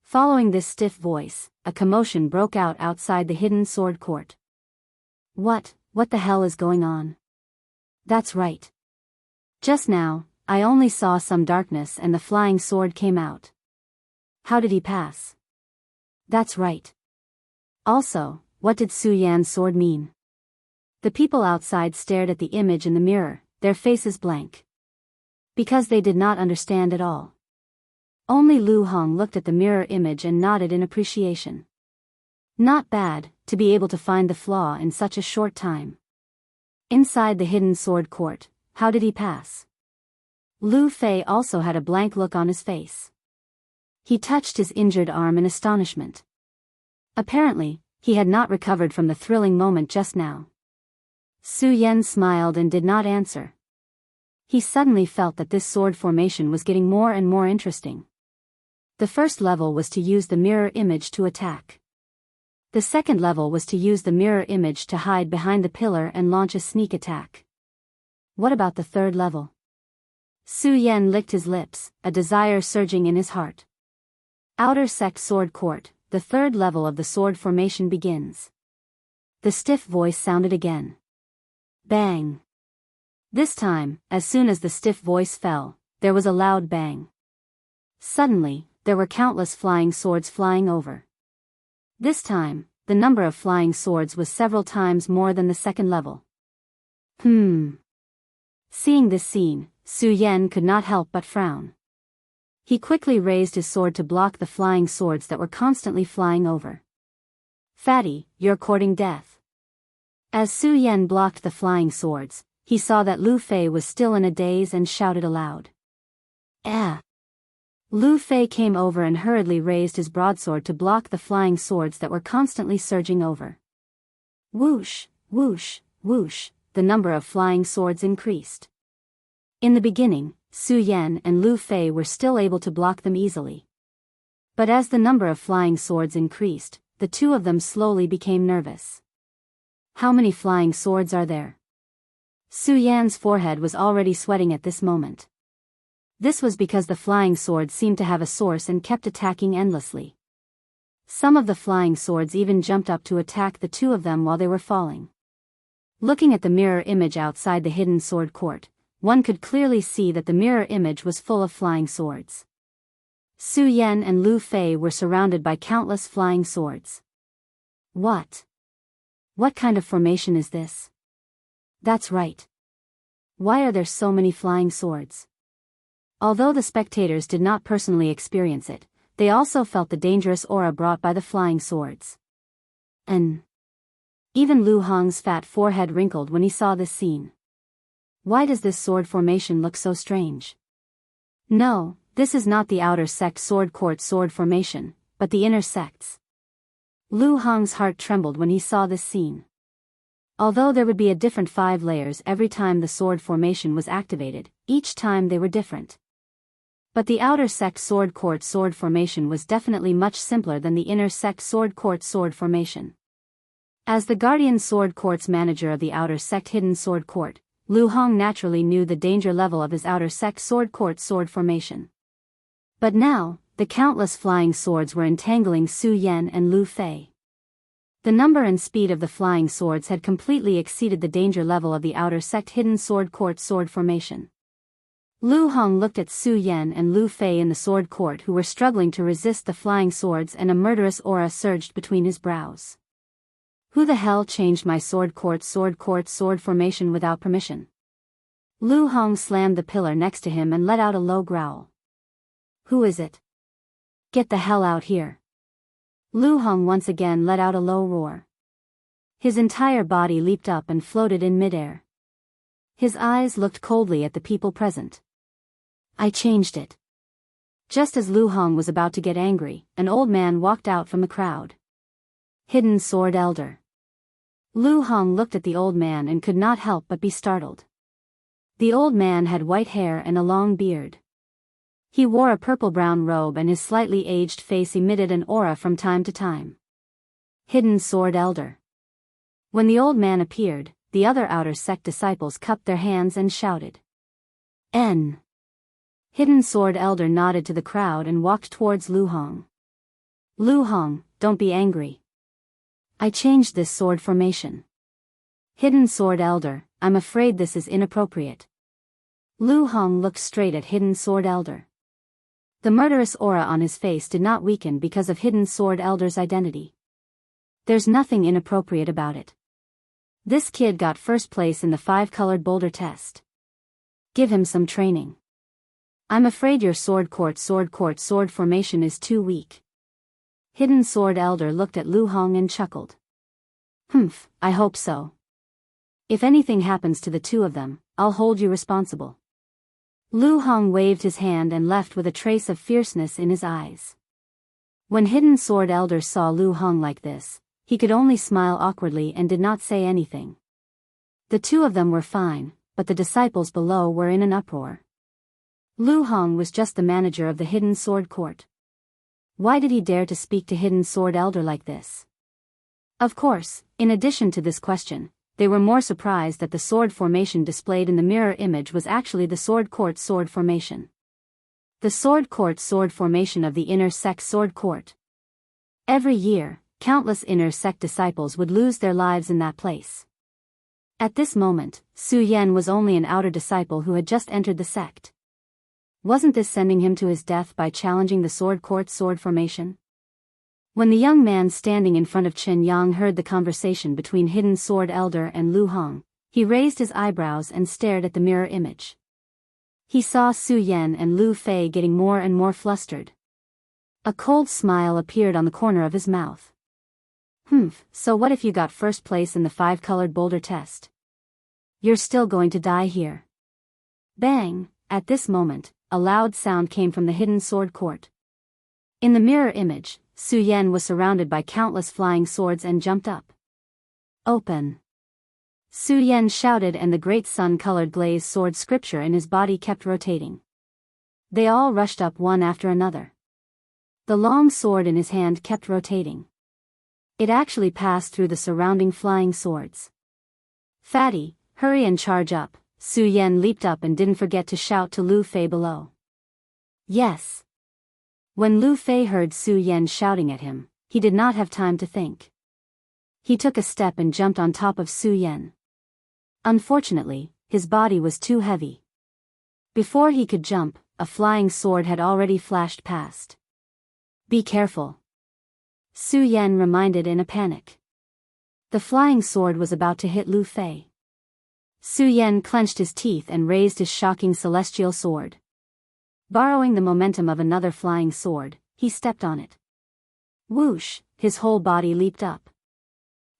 Following this stiff voice, a commotion broke out outside the hidden sword court. What the hell is going on? That's right. Just now, I only saw some darkness and the flying sword came out. How did he pass? That's right. Also, what did Su Yan's sword mean? The people outside stared at the image in the mirror, their faces blank. Because they did not understand at all. Only Lu Hong looked at the mirror image and nodded in appreciation. Not bad, to be able to find the flaw in such a short time. Inside the hidden sword court, how did he pass? Lu Fei also had a blank look on his face. He touched his injured arm in astonishment. Apparently, he had not recovered from the thrilling moment just now. Su Yan smiled and did not answer. He suddenly felt that this sword formation was getting more and more interesting. The first level was to use the mirror image to attack. The second level was to use the mirror image to hide behind the pillar and launch a sneak attack. What about the third level? Su Yan licked his lips, a desire surging in his heart. Outer Sect Sword Court, the third level of the sword formation begins. The stiff voice sounded again. Bang! This time, as soon as the stiff voice fell, there was a loud bang. Suddenly, there were countless flying swords flying over. This time, the number of flying swords was several times more than the second level. Seeing this scene, Su Yan could not help but frown. He quickly raised his sword to block the flying swords that were constantly flying over. Fatty, you're courting death. As Su Yan blocked the flying swords, he saw that Lu Fei was still in a daze and shouted aloud. Ah! Lu Fei came over and hurriedly raised his broadsword to block the flying swords that were constantly surging over. Whoosh, whoosh, whoosh, the number of flying swords increased. In the beginning, Su Yan and Lu Fei were still able to block them easily. But as the number of flying swords increased, the two of them slowly became nervous. How many flying swords are there? Su Yan's forehead was already sweating at this moment. This was because the flying swords seemed to have a source and kept attacking endlessly. Some of the flying swords even jumped up to attack the two of them while they were falling. Looking at the mirror image outside the hidden sword court, one could clearly see that the mirror image was full of flying swords. Su Yan and Lu Fei were surrounded by countless flying swords. What? What kind of formation is this? That's right. Why are there so many flying swords? Although the spectators did not personally experience it, they also felt the dangerous aura brought by the flying swords. And even Lu Hong's fat forehead wrinkled when he saw this scene. Why does this sword formation look so strange? No, this is not the outer sect sword court sword formation, but the inner sects. Lu Hong's heart trembled when he saw this scene. Although there would be a different 5 layers every time the sword formation was activated, each time they were different. But the outer sect sword court sword formation was definitely much simpler than the inner sect sword court sword formation. As the guardian sword court's manager of the outer sect hidden sword court, Lu Hong naturally knew the danger level of his outer sect sword court sword formation. But now, the countless flying swords were entangling Su Yan and Lu Fei. The number and speed of the flying swords had completely exceeded the danger level of the outer sect hidden sword court sword formation. Lu Hong looked at Su Yan and Lu Fei in the sword court who were struggling to resist the flying swords, and a murderous aura surged between his brows. Who the hell changed my sword court sword formation without permission? Lu Hong slammed the pillar next to him and let out a low growl. Who is it? Get the hell out here. Lu Hong once again let out a low roar. His entire body leaped up and floated in midair. His eyes looked coldly at the people present. I changed it. Just as Lu Hong was about to get angry, an old man walked out from the crowd. Hidden Sword Elder. Lu Hong looked at the old man and could not help but be startled. The old man had white hair and a long beard. He wore a purple-brown robe and his slightly aged face emitted an aura from time to time. Hidden Sword Elder. When the old man appeared, the other outer sect disciples cupped their hands and shouted. N. Hidden Sword Elder nodded to the crowd and walked towards Lu Hong. Lu Hong, don't be angry. I changed this sword formation. Hidden Sword Elder, I'm afraid this is inappropriate. Lu Hong looked straight at Hidden Sword Elder. The murderous aura on his face did not weaken because of Hidden Sword Elder's identity. There's nothing inappropriate about it. This kid got first place in the 5-colored boulder test. Give him some training. I'm afraid your sword court sword formation is too weak. Hidden Sword Elder looked at Lu Hong and chuckled. Humph, I hope so. If anything happens to the two of them, I'll hold you responsible. Lu Hong waved his hand and left with a trace of fierceness in his eyes. When Hidden Sword Elder saw Lu Hong like this, he could only smile awkwardly and did not say anything. The two of them were fine, but the disciples below were in an uproar. Lu Hong was just the manager of the Hidden Sword Court. Why did he dare to speak to Hidden Sword Elder like this? Of course, in addition to this question, they were more surprised that the sword formation displayed in the mirror image was actually the Sword Court sword formation. The Sword Court sword formation of the Inner Sect Sword Court. Every year, countless Inner Sect disciples would lose their lives in that place. At this moment, Su Yan was only an outer disciple who had just entered the sect. Wasn't this sending him to his death by challenging the Sword Court sword formation? When the young man standing in front of Chen Yang heard the conversation between Hidden Sword Elder and Lu Hong, he raised his eyebrows and stared at the mirror image. He saw Su Yan and Lu Fei getting more and more flustered. A cold smile appeared on the corner of his mouth. So what if you got first place in the 5-colored boulder test? You're still going to die here. Bang! At this moment, a loud sound came from the Hidden Sword Court. In the mirror image, Su Yan was surrounded by countless flying swords and jumped up. Open! Su Yan shouted, and the great sun-colored glazed sword scripture in his body kept rotating. They all rushed up one after another. The long sword in his hand kept rotating. It actually passed through the surrounding flying swords. Fatty, hurry and charge up! Su Yan leaped up and didn't forget to shout to Lu Fei below. Yes. When Lu Fei heard Su Yan shouting at him, he did not have time to think. He took a step and jumped on top of Su Yan. Unfortunately, his body was too heavy. Before he could jump, a flying sword had already flashed past. Be careful! Su Yan reminded in a panic. The flying sword was about to hit Lu Fei. Su Yan clenched his teeth and raised his shocking celestial sword. Borrowing the momentum of another flying sword, he stepped on it. Whoosh! His whole body leaped up.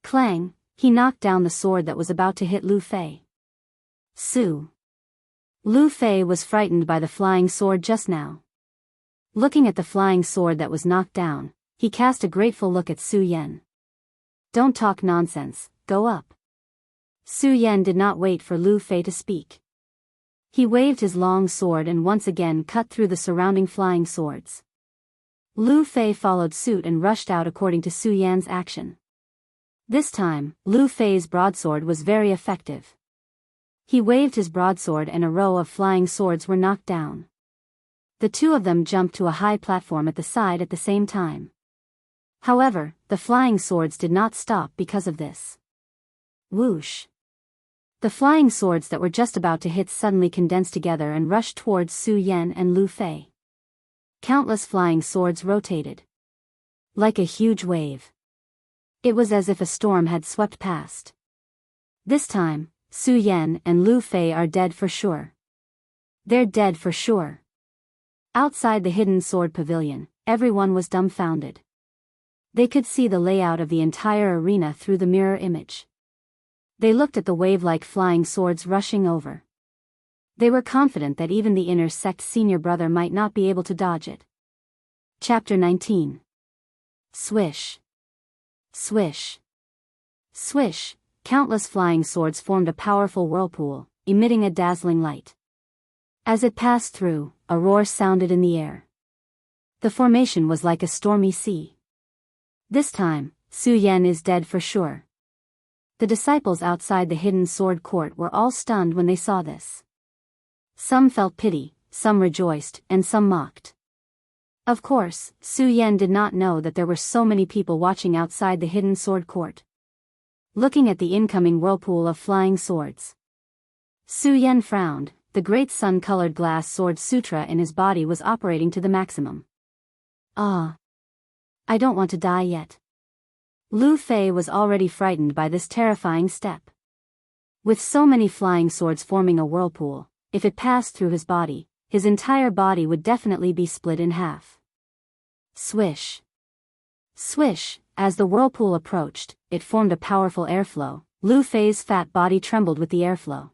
Clang! He knocked down the sword that was about to hit Lu Fei. Lu Fei was frightened by the flying sword just now. Looking at the flying sword that was knocked down, he cast a grateful look at Su Yan. Don't talk nonsense, go up. Su Yan did not wait for Lu Fei to speak. He waved his long sword and once again cut through the surrounding flying swords. Lu Fei followed suit and rushed out according to Su Yan's action. This time, Lu Fei's broadsword was very effective. He waved his broadsword and a row of flying swords were knocked down. The two of them jumped to a high platform at the side at the same time. However, the flying swords did not stop because of this. Whoosh! The flying swords that were just about to hit suddenly condensed together and rushed towards Su Yan and Lu Fei. Countless flying swords rotated. Like a huge wave. It was as if a storm had swept past. This time, Su Yan and Lu Fei are dead for sure. They're dead for sure. Outside the Hidden Sword Pavilion, everyone was dumbfounded. They could see the layout of the entire arena through the mirror image. They looked at the wave-like flying swords rushing over. They were confident that even the Inner Sect senior brother might not be able to dodge it. Chapter 19. Swish. Swish. Swish. Countless flying swords formed a powerful whirlpool, emitting a dazzling light. As it passed through, a roar sounded in the air. The formation was like a stormy sea. This time, Su Yan is dead for sure. The disciples outside the Hidden Sword Court were all stunned when they saw this. Some felt pity, some rejoiced, and some mocked. Of course, Su Yan did not know that there were so many people watching outside the Hidden Sword Court. Looking at the incoming whirlpool of flying swords. Su Yan frowned. The great sun-colored glass sword sutra in his body was operating to the maximum. I don't want to die yet. Lu Fei was already frightened by this terrifying step. With so many flying swords forming a whirlpool, if it passed through his body, his entire body would definitely be split in half. Swish. Swish. As the whirlpool approached, it formed a powerful airflow. Lu Fei's fat body trembled with the airflow.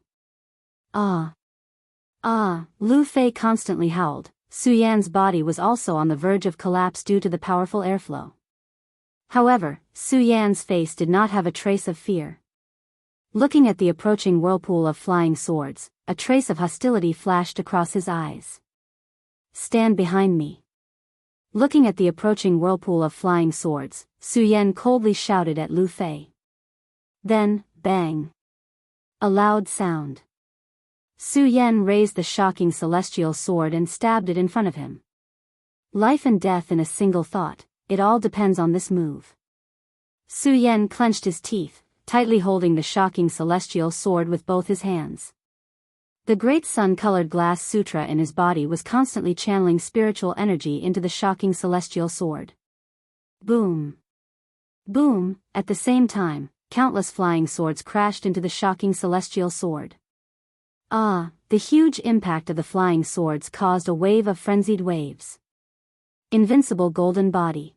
Ah, Lu Fei constantly howled. Su Yan's body was also on the verge of collapse due to the powerful airflow. However, Su Yan's face did not have a trace of fear. Looking at the approaching whirlpool of flying swords, a trace of hostility flashed across his eyes. "Stand behind me." Looking at the approaching whirlpool of flying swords, Su Yan coldly shouted at Lu Fei. Then, bang! A loud sound. Su Yan raised the shocking celestial sword and stabbed it in front of him. Life and death in a single thought, it all depends on this move. Su Yan clenched his teeth, tightly holding the shocking celestial sword with both his hands. The great sun-colored glass sutra in his body was constantly channeling spiritual energy into the shocking celestial sword. Boom! Boom! At the same time, countless flying swords crashed into the shocking celestial sword. Ah, the huge impact of the flying swords caused a wave of frenzied waves. Invincible golden body.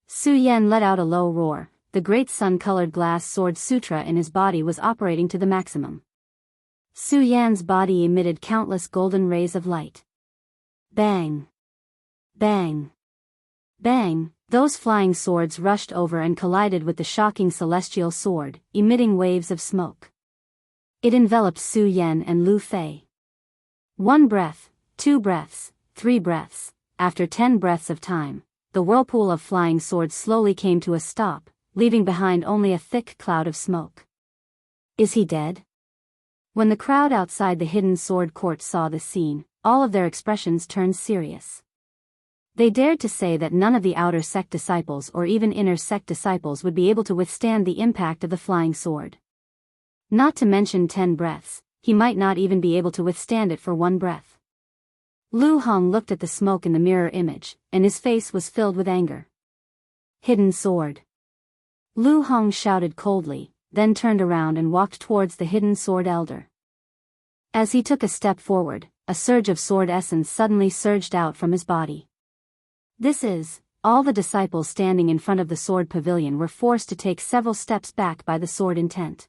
Su Yan let out a low roar. The great sun-colored glass sword sutra in his body was operating to the maximum. Su Yan's body emitted countless golden rays of light. Bang! Bang! Bang! Those flying swords rushed over and collided with the shocking celestial sword, emitting waves of smoke. It enveloped Su Yan and Lu Fei. 1 breath, 2 breaths, 3 breaths. After 10 breaths of time, the whirlpool of flying swords slowly came to a stop, leaving behind only a thick cloud of smoke. Is he dead? When the crowd outside the hidden sword court saw the scene, all of their expressions turned serious. They dared to say that none of the outer sect disciples or even inner sect disciples would be able to withstand the impact of the flying sword. Not to mention 10 breaths, he might not even be able to withstand it for 1 breath. Lu Hong looked at the smoke in the mirror image, and his face was filled with anger. Hidden sword. Lu Hong shouted coldly, then turned around and walked towards the hidden sword elder. As he took a step forward, a surge of sword essence suddenly surged out from his body. All the disciples standing in front of the sword pavilion were forced to take several steps back by the sword intent.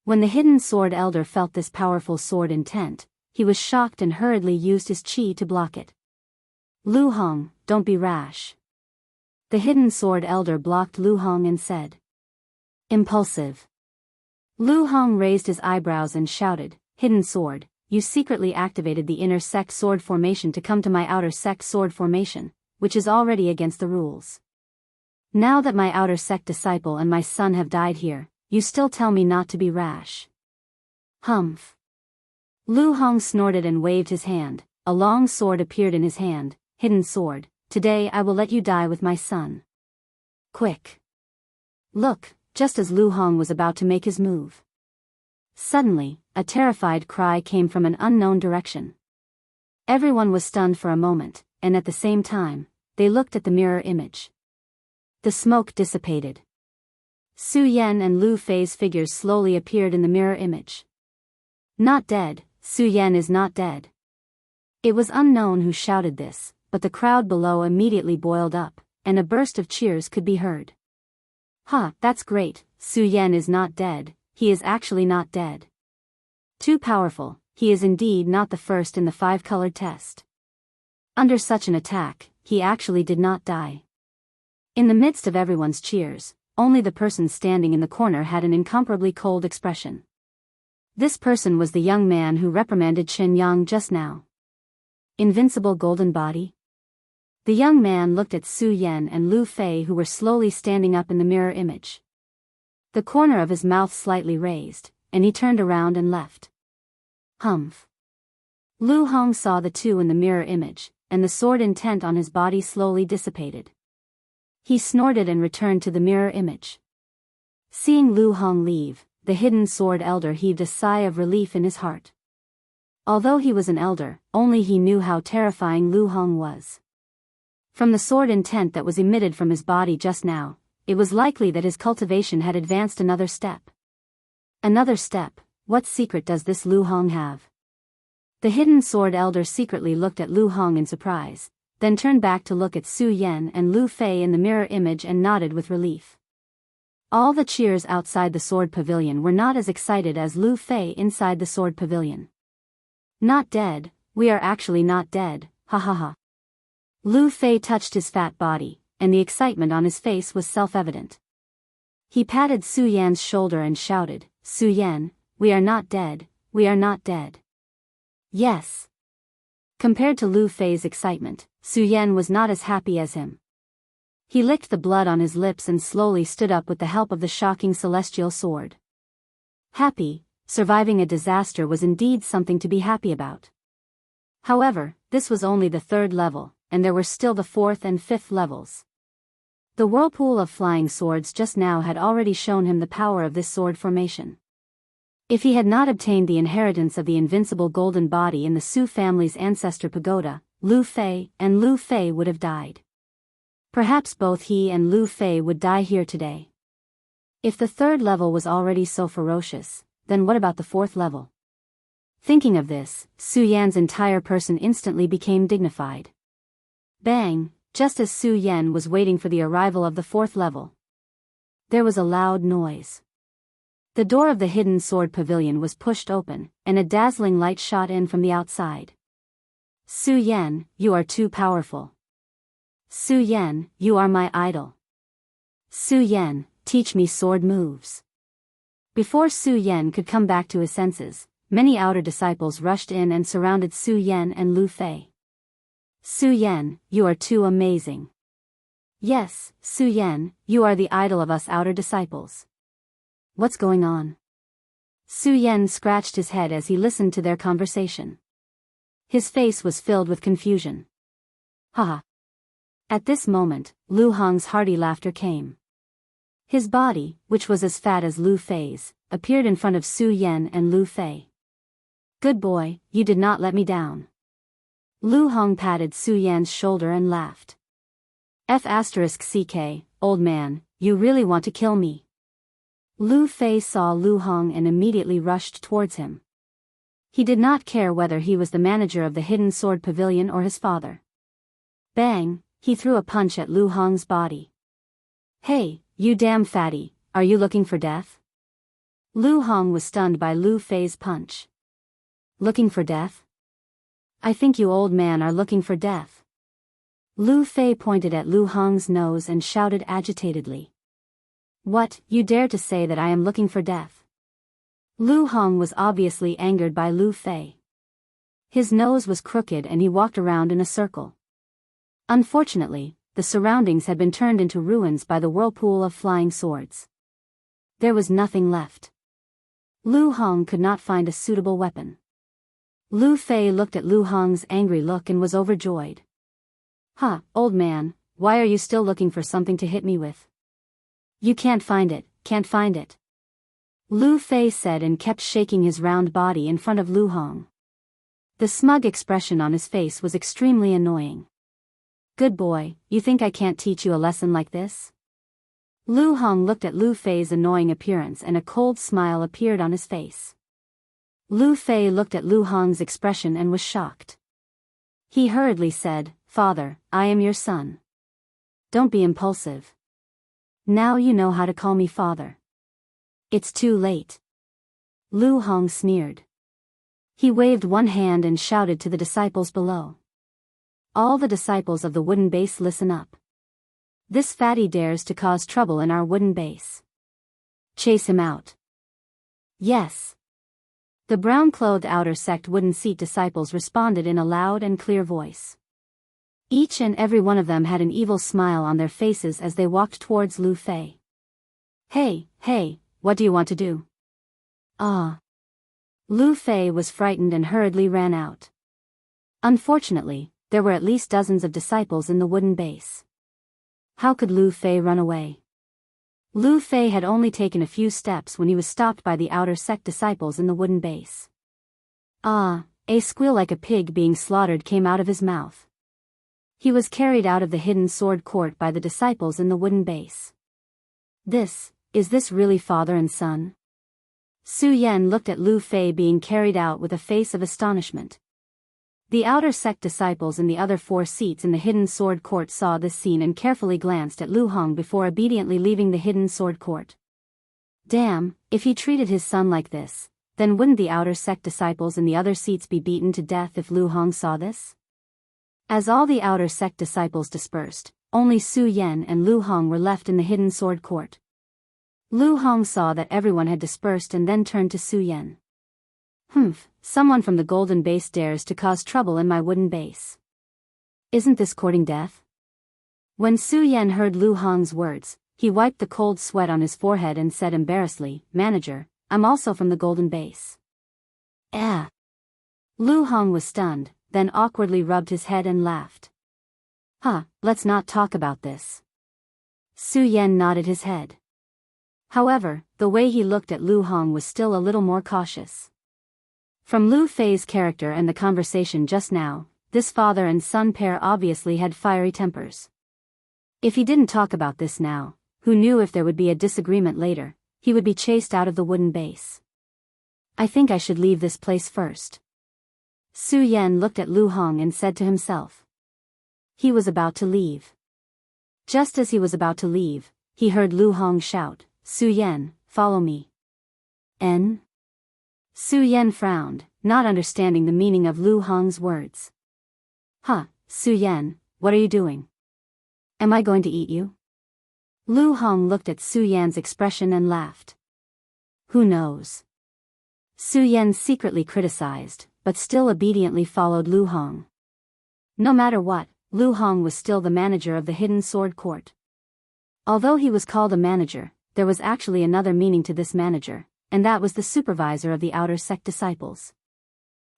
When the hidden sword elder felt this powerful sword intent, he was shocked and hurriedly used his chi to block it. Lu Hong, don't be rash. The hidden sword elder blocked Lu Hong and said. Impulsive. Lu Hong raised his eyebrows and shouted, Hidden sword, you secretly activated the inner sect sword formation to come to my outer sect sword formation, which is already against the rules. Now that my outer sect disciple and my son have died here, you still tell me not to be rash. Humph. Lu Hong snorted and waved his hand. A long sword appeared in his hand. Hidden sword, today I will let you die with my son. Quick. Look, just as Lu Hong was about to make his move. Suddenly, a terrified cry came from an unknown direction. Everyone was stunned for a moment, and at the same time, they looked at the mirror image. The smoke dissipated. Su Yan and Lu Fei's figures slowly appeared in the mirror image. Not dead, Su Yan is not dead. It was unknown who shouted this, but the crowd below immediately boiled up, and a burst of cheers could be heard. Ha, that's great, Su Yan is not dead, he is actually not dead. Too powerful, he is indeed not the first in the 5-colored test. Under such an attack, he actually did not die. In the midst of everyone's cheers, only the person standing in the corner had an incomparably cold expression. This person was the young man who reprimanded Chen Yang just now. Invincible golden body? The young man looked at Su Yan and Lu Fei who were slowly standing up in the mirror image. The corner of his mouth slightly raised, and he turned around and left. Humph. Lu Hong saw the two in the mirror image, and the sword intent on his body slowly dissipated. He snorted and returned to the mirror image. Seeing Lu Hong leave, the hidden sword elder heaved a sigh of relief in his heart. Although he was an elder, only he knew how terrifying Lu Hong was. From the sword intent that was emitted from his body just now, it was likely that his cultivation had advanced another step. Another step, what secret does this Lu Hong have? The hidden sword elder secretly looked at Lu Hong in surprise, then turned back to look at Su Yan and Lu Fei in the mirror image and nodded with relief. All the cheers outside the sword pavilion were not as excited as Lu Fei inside the sword pavilion. Not dead, we are actually not dead, ha ha ha. Lu Fei touched his fat body, and the excitement on his face was self-evident. He patted Su Yan's shoulder and shouted, Su Yan, we are not dead, we are not dead. Yes. Compared to Lu Fei's excitement, Su Yan was not as happy as him. He licked the blood on his lips and slowly stood up with the help of the shocking celestial sword. Happy, surviving a disaster was indeed something to be happy about. However, this was only the 3rd level, and there were still the 4th and 5th levels. The whirlpool of flying swords just now had already shown him the power of this sword formation. If he had not obtained the inheritance of the invincible golden body in the Su family's ancestor pagoda, Lu Fei would have died. Perhaps both he and Lu Fei would die here today. If the 3rd level was already so ferocious, then what about the 4th level? Thinking of this, Su Yan's entire person instantly became dignified. Bang, just as Su Yan was waiting for the arrival of the 4th level. There was a loud noise. The door of the hidden sword pavilion was pushed open, and a dazzling light shot in from the outside. Su Yan, you are too powerful. Su Yan, you are my idol. Su Yan, teach me sword moves. Before Su Yan could come back to his senses, many outer disciples rushed in and surrounded Su Yan and Lu Fei. Su Yan, you are too amazing. Yes, Su Yan, you are the idol of us outer disciples. What's going on? Su Yan scratched his head as he listened to their conversation. His face was filled with confusion. Haha. At this moment, Lu Hong's hearty laughter came. His body, which was as fat as Lu Fei's, appeared in front of Su Yan and Lu Fei. Good boy, you did not let me down. Lu Hong patted Su Yan's shoulder and laughed. F***ck, old man, you really want to kill me. Lu Fei saw Lu Hong and immediately rushed towards him. He did not care whether he was the manager of the hidden sword pavilion or his father. Bang, he threw a punch at Lu Hong's body. Hey, you damn fatty, are you looking for death? Lu Hong was stunned by Lu Fei's punch. Looking for death? I think you old man are looking for death. Lu Fei pointed at Lu Hong's nose and shouted agitatedly. What, you dare to say that I am looking for death? Lu Hong was obviously angered by Lu Fei. His nose was crooked and he walked around in a circle. Unfortunately, the surroundings had been turned into ruins by the whirlpool of flying swords. There was nothing left. Lu Hong could not find a suitable weapon. Lu Fei looked at Lu Hong's angry look and was overjoyed. Huh, old man, why are you still looking for something to hit me with? You can't find it, can't find it. Lu Fei said and kept shaking his round body in front of Lu Hong. The smug expression on his face was extremely annoying. Good boy, you think I can't teach you a lesson like this? Lu Hong looked at Lu Fei's annoying appearance and a cold smile appeared on his face. Lu Fei looked at Lu Hong's expression and was shocked. He hurriedly said, Father, I am your son. Don't be impulsive. Now you know how to call me father. It's too late. Lu Hong sneered. He waved one hand and shouted to the disciples below. All the disciples of the wooden base, listen up. This fatty dares to cause trouble in our wooden base. Chase him out. Yes. The brown-clothed outer sect wooden seat disciples responded in a loud and clear voice. Each and every one of them had an evil smile on their faces as they walked towards Lu Fei. Hey, what do you want to do? Ah. Lu Fei was frightened and hurriedly ran out. Unfortunately, there were at least dozens of disciples in the wooden base. How could Lu Fei run away? Lu Fei had only taken a few steps when he was stopped by the outer sect disciples in the wooden base. Ah, a squeal like a pig being slaughtered came out of his mouth. He was carried out of the hidden sword court by the disciples in the wooden base. Is this really father and son? Su Yan looked at Lu Fei being carried out with a face of astonishment. The outer sect disciples in the other 4 seats in the hidden sword court saw this scene and carefully glanced at Lu Hong before obediently leaving the hidden sword court. Damn, if he treated his son like this, then wouldn't the outer sect disciples in the other seats be beaten to death if Lu Hong saw this? As all the outer sect disciples dispersed, only Su Yan and Lu Hong were left in the hidden sword court. Lu Hong saw that everyone had dispersed and then turned to Su Yan. "Humph, someone from the golden base dares to cause trouble in my wooden base. Isn't this courting death?" When Su Yan heard Lu Hong's words, he wiped the cold sweat on his forehead and said embarrassedly, "Manager, I'm also from the golden base." "Eh." Lu Hong was stunned, then awkwardly rubbed his head and laughed. "Huh, let's not talk about this." Su Yan nodded his head. However, the way he looked at Lu Hong was still a little more cautious. From Lu Fei's character and the conversation just now, this father and son pair obviously had fiery tempers. If he didn't talk about this now, who knew if there would be a disagreement later, he would be chased out of the wooden base. "I think I should leave this place first." Su Yan looked at Lu Hong and said to himself. He was about to leave. Just as he was about to leave, he heard Lu Hong shout, "Su Yan, follow me." "N?" Su Yan frowned, not understanding the meaning of Lu Hong's words. "Huh, Su Yan, what are you doing? Am I going to eat you?" Lu Hong looked at Su Yan's expression and laughed. "Who knows?" Su Yan secretly criticized, but still obediently followed Lu Hong. No matter what, Lu Hong was still the manager of the hidden sword court. Although he was called a manager, there was actually another meaning to this manager, and that was the supervisor of the outer sect disciples.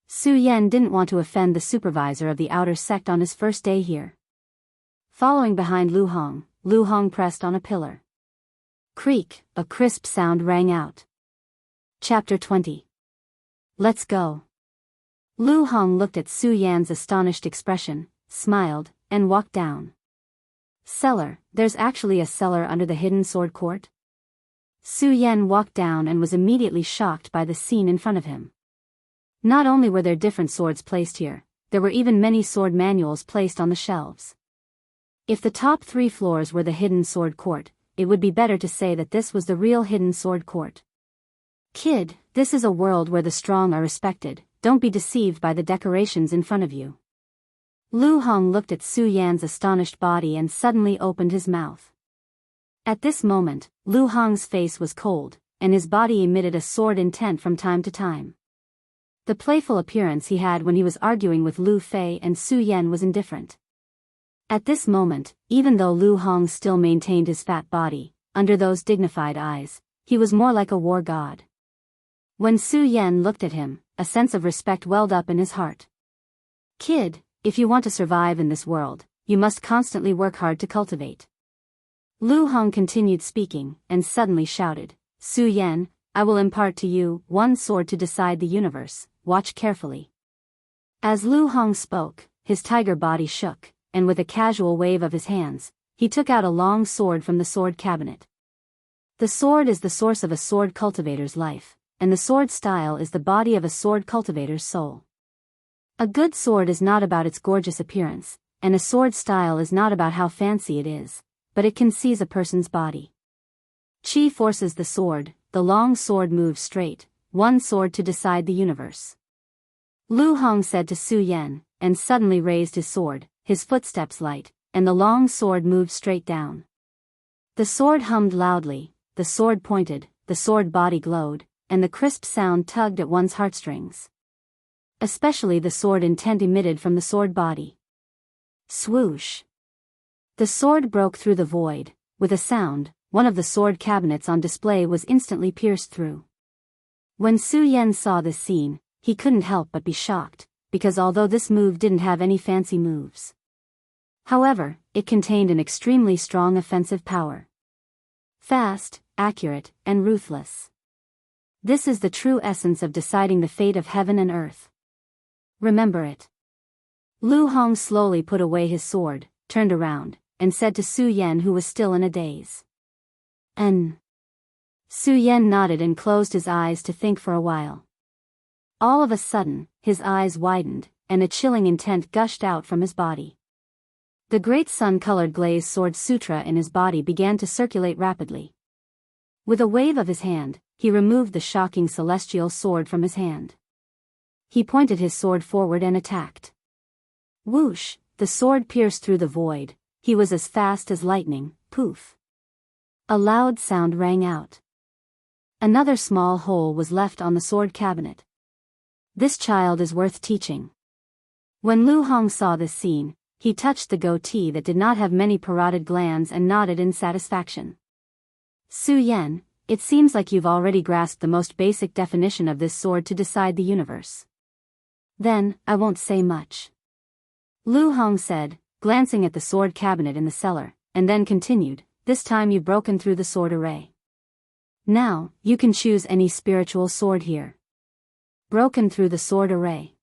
Su Yan didn't want to offend the supervisor of the outer sect on his first day here. Following behind Lu Hong pressed on a pillar. Creak, a crisp sound rang out. Chapter 20. Let's go. Lu Hong looked at Su Yan's astonished expression, smiled, and walked down. Cellar, there's actually a cellar under the hidden sword court? Su Yan walked down and was immediately shocked by the scene in front of him. Not only were there different swords placed here, there were even many sword manuals placed on the shelves. If the top 3 floors were the hidden sword court, it would be better to say that this was the real hidden sword court. Kid, this is a world where the strong are respected, don't be deceived by the decorations in front of you. Lu Hong looked at Su Yan's astonished body and suddenly opened his mouth. At this moment, Lu Hong's face was cold, and his body emitted a sword intent from time to time. The playful appearance he had when he was arguing with Lu Fei and Su Yan was indifferent. At this moment, even though Lu Hong still maintained his fat body, under those dignified eyes, he was more like a war god. When Su Yan looked at him, a sense of respect welled up in his heart. Kid, if you want to survive in this world, you must constantly work hard to cultivate. Lu Hong continued speaking, and suddenly shouted, Su Yan, I will impart to you one sword to decide the universe, watch carefully. As Lu Hong spoke, his tiger body shook, and with a casual wave of his hands, he took out a long sword from the sword cabinet. The sword is the source of a sword cultivator's life, and the sword style is the body of a sword cultivator's soul. A good sword is not about its gorgeous appearance, and a sword style is not about how fancy it is, but it can seize a person's body. Qi forces the sword, the long sword moves straight, one sword to decide the universe. Lu Hong said to Su Yan, and suddenly raised his sword, his footsteps light, and the long sword moved straight down. The sword hummed loudly, the sword pointed, the sword body glowed, and the crisp sound tugged at one's heartstrings. Especially the sword intent emitted from the sword body. Swoosh! The sword broke through the void. With a sound, one of the sword cabinets on display was instantly pierced through. When Su Yan saw this scene, he couldn't help but be shocked, because although this move didn't have any fancy moves. However, it contained an extremely strong offensive power. Fast, accurate, and ruthless. This is the true essence of deciding the fate of heaven and earth. Remember it. Lu Hong slowly put away his sword, turned around, and said to Su Yan, who was still in a daze. N. Su Yan nodded and closed his eyes to think for a while. All of a sudden, his eyes widened, and a chilling intent gushed out from his body. The great sun-colored glazed sword sutra in his body began to circulate rapidly. With a wave of his hand, he removed the shocking celestial sword from his hand. He pointed his sword forward and attacked. Whoosh, the sword pierced through the void. He was as fast as lightning. Poof. A loud sound rang out. Another small hole was left on the sword cabinet. This child is worth teaching. When Lu Hong saw this scene, he touched the goatee that did not have many parotid glands and nodded in satisfaction. Su Yan, it seems like you've already grasped the most basic definition of this sword to decide the universe. Then, I won't say much. Lu Hong said, glancing at the sword cabinet in the cellar, and then continued, this time you've broken through the sword array. Now, you can choose any spiritual sword here. Broken through the sword array.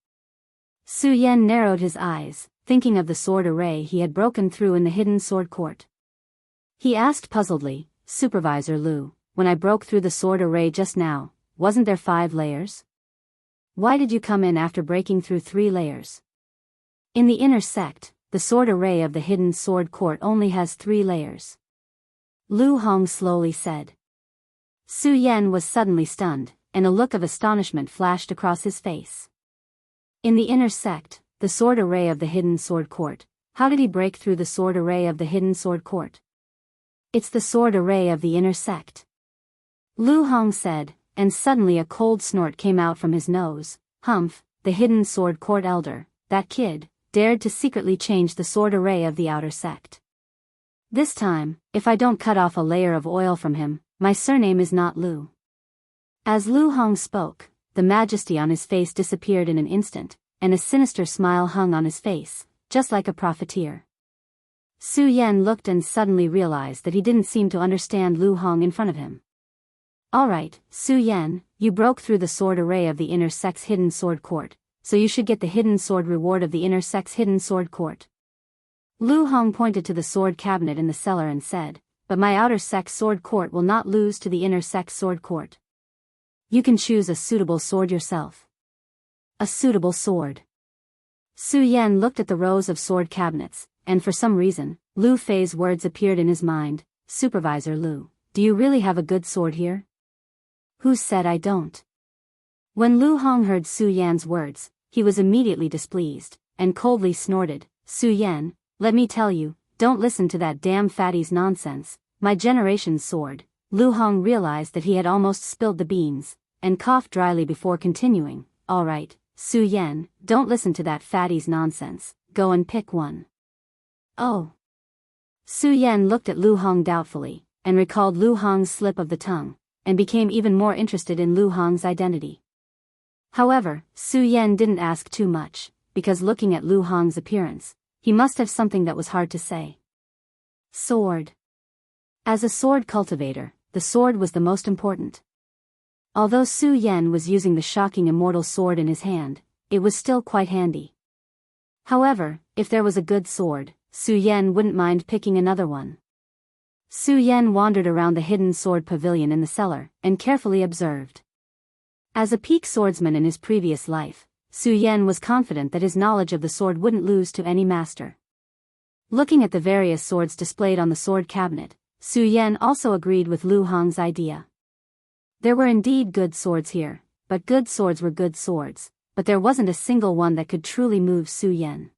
Su Yan narrowed his eyes, thinking of the sword array he had broken through in the hidden sword court. He asked puzzledly, Supervisor Lu, when I broke through the sword array just now, wasn't there 5 layers? Why did you come in after breaking through 3 layers? In the inner sect, the sword array of the hidden sword court only has 3 layers. Lu Hong slowly said. Su Yan was suddenly stunned, and a look of astonishment flashed across his face. In the inner sect, the sword array of the hidden sword court, how did he break through the sword array of the hidden sword court? It's the sword array of the inner sect. Lu Hong said, and suddenly a cold snort came out from his nose. Humph, the hidden sword court elder, that kid, dared to secretly change the sword array of the outer sect. This time, if I don't cut off a layer of oil from him, my surname is not Lu. As Lu Hong spoke, the majesty on his face disappeared in an instant, and a sinister smile hung on his face, just like a profiteer. Su Yan looked and suddenly realized that he didn't seem to understand Lu Hong in front of him. Alright, Su Yan, you broke through the sword array of the inner sect's hidden sword court, so you should get the hidden sword reward of the inner sect's hidden sword court. Lu Hong pointed to the sword cabinet in the cellar and said, but my outer sect's sword court will not lose to the inner sect's sword court. You can choose a suitable sword yourself. A suitable sword. Su Yan looked at the rows of sword cabinets, and for some reason, Lu Fei's words appeared in his mind. Supervisor Lu, do you really have a good sword here? Who said I don't? When Lu Hong heard Su Yan's words, he was immediately displeased, and coldly snorted, Su Yan, let me tell you, don't listen to that damn fatty's nonsense, my generation's sword. Lu Hong realized that he had almost spilled the beans, and coughed dryly before continuing, alright, Su Yan, don't listen to that fatty's nonsense, go and pick one. Oh. Su Yan looked at Lu Hong doubtfully, and recalled Lu Hong's slip of the tongue, and became even more interested in Lu Hong's identity. However, Su Yan didn't ask too much, because looking at Lu Hong's appearance, he must have something that was hard to say. Sword. As a sword cultivator, the sword was the most important. Although Su Yan was using the shocking immortal sword in his hand, it was still quite handy. However, if there was a good sword, Su Yan wouldn't mind picking another one. Su Yan wandered around the hidden sword pavilion in the cellar, and carefully observed. As a peak swordsman in his previous life, Su Yan was confident that his knowledge of the sword wouldn't lose to any master. Looking at the various swords displayed on the sword cabinet, Su Yan also agreed with Lu Hong's idea. There were indeed good swords here, but good swords were good swords, but there wasn't a single one that could truly move Su Yan.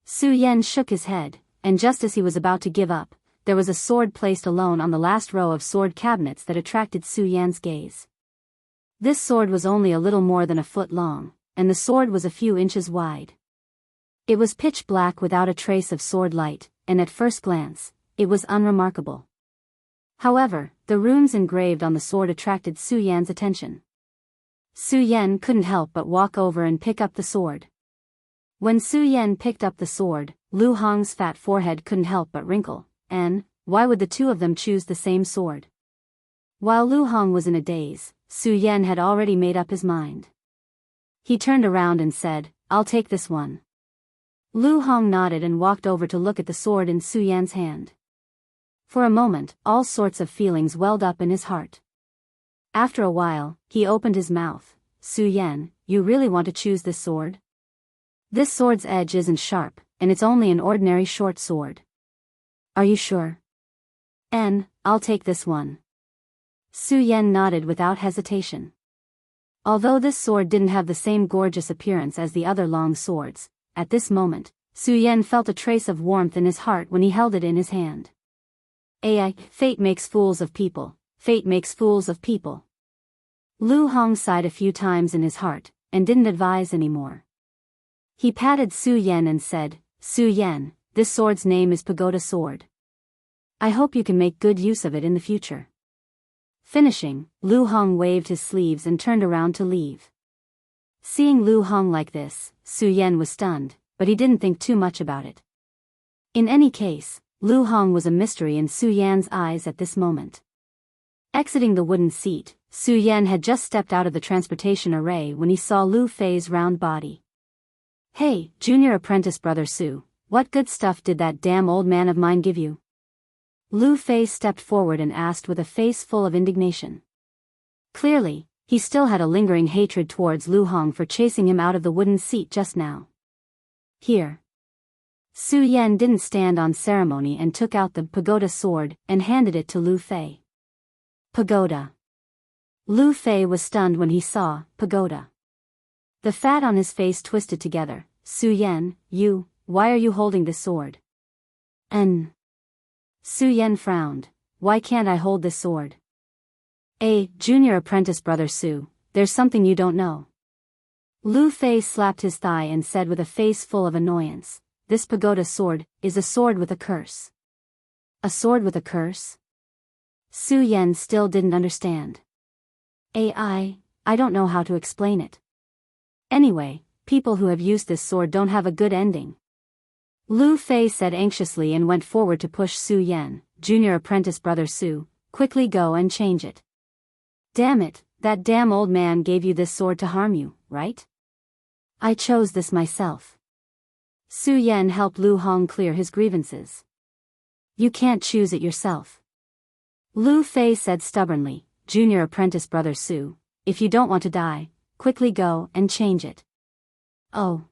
Su Yan shook his head, and just as he was about to give up, there was a sword placed alone on the last row of sword cabinets that attracted Su Yan's gaze. This sword was only a little more than a foot long, and the sword was a few inches wide. It was pitch black without a trace of sword light, and at first glance, it was unremarkable. However, the runes engraved on the sword attracted Su Yan's attention. Su Yan couldn't help but walk over and pick up the sword. When Su Yan picked up the sword, Lu Hong's fat forehead couldn't help but wrinkle. And, why would the two of them choose the same sword? While Lu Hong was in a daze, Su Yan had already made up his mind. He turned around and said, I'll take this one. Lu Hong nodded and walked over to look at the sword in Su Yan's hand. For a moment, all sorts of feelings welled up in his heart. After a while, he opened his mouth. Su Yan, you really want to choose this sword? This sword's edge isn't sharp, and it's only an ordinary short sword. Are you sure? I'll take this one. Su Yan nodded without hesitation. Although this sword didn't have the same gorgeous appearance as the other long swords, at this moment, Su Yan felt a trace of warmth in his heart when he held it in his hand. Fate makes fools of people, fate makes fools of people. Lu Hong sighed a few times in his heart, and didn't advise anymore. He patted Su Yan and said, Su Yan, this sword's name is Pagoda Sword. I hope you can make good use of it in the future. Finishing, Lu Hong waved his sleeves and turned around to leave. Seeing Lu Hong like this, Su Yan was stunned, but he didn't think too much about it. In any case, Lu Hong was a mystery in Su Yan's eyes at this moment. Exiting the wooden seat, Su Yan had just stepped out of the transportation array when he saw Lu Fei's round body. Hey, junior apprentice brother Su, what good stuff did that damn old man of mine give you? Lu Fei stepped forward and asked with a face full of indignation. Clearly, he still had a lingering hatred towards Lu Hong for chasing him out of the wooden seat just now. Here. Su Yan didn't stand on ceremony and took out the pagoda sword and handed it to Lu Fei. Pagoda. Lu Fei was stunned when he saw pagoda. The fat on his face twisted together. Su Yan, why are you holding this sword? Su Yan frowned. Why can't I hold this sword? Junior apprentice brother Su, there's something you don't know. Lu Fei slapped his thigh and said with a face full of annoyance, this pagoda sword is a sword with a curse. A sword with a curse? Su Yan still didn't understand. I don't know how to explain it. Anyway, people who have used this sword don't have a good ending. Lu Fei said anxiously and went forward to push Su Yan, junior apprentice brother Su, quickly go and change it. Damn it, that damn old man gave you this sword to harm you, right? I chose this myself. Su Yan helped Lu Hong clear his grievances. You can't choose it yourself. Lu Fei said stubbornly, junior apprentice brother Su, if you don't want to die, quickly go and change it. Oh.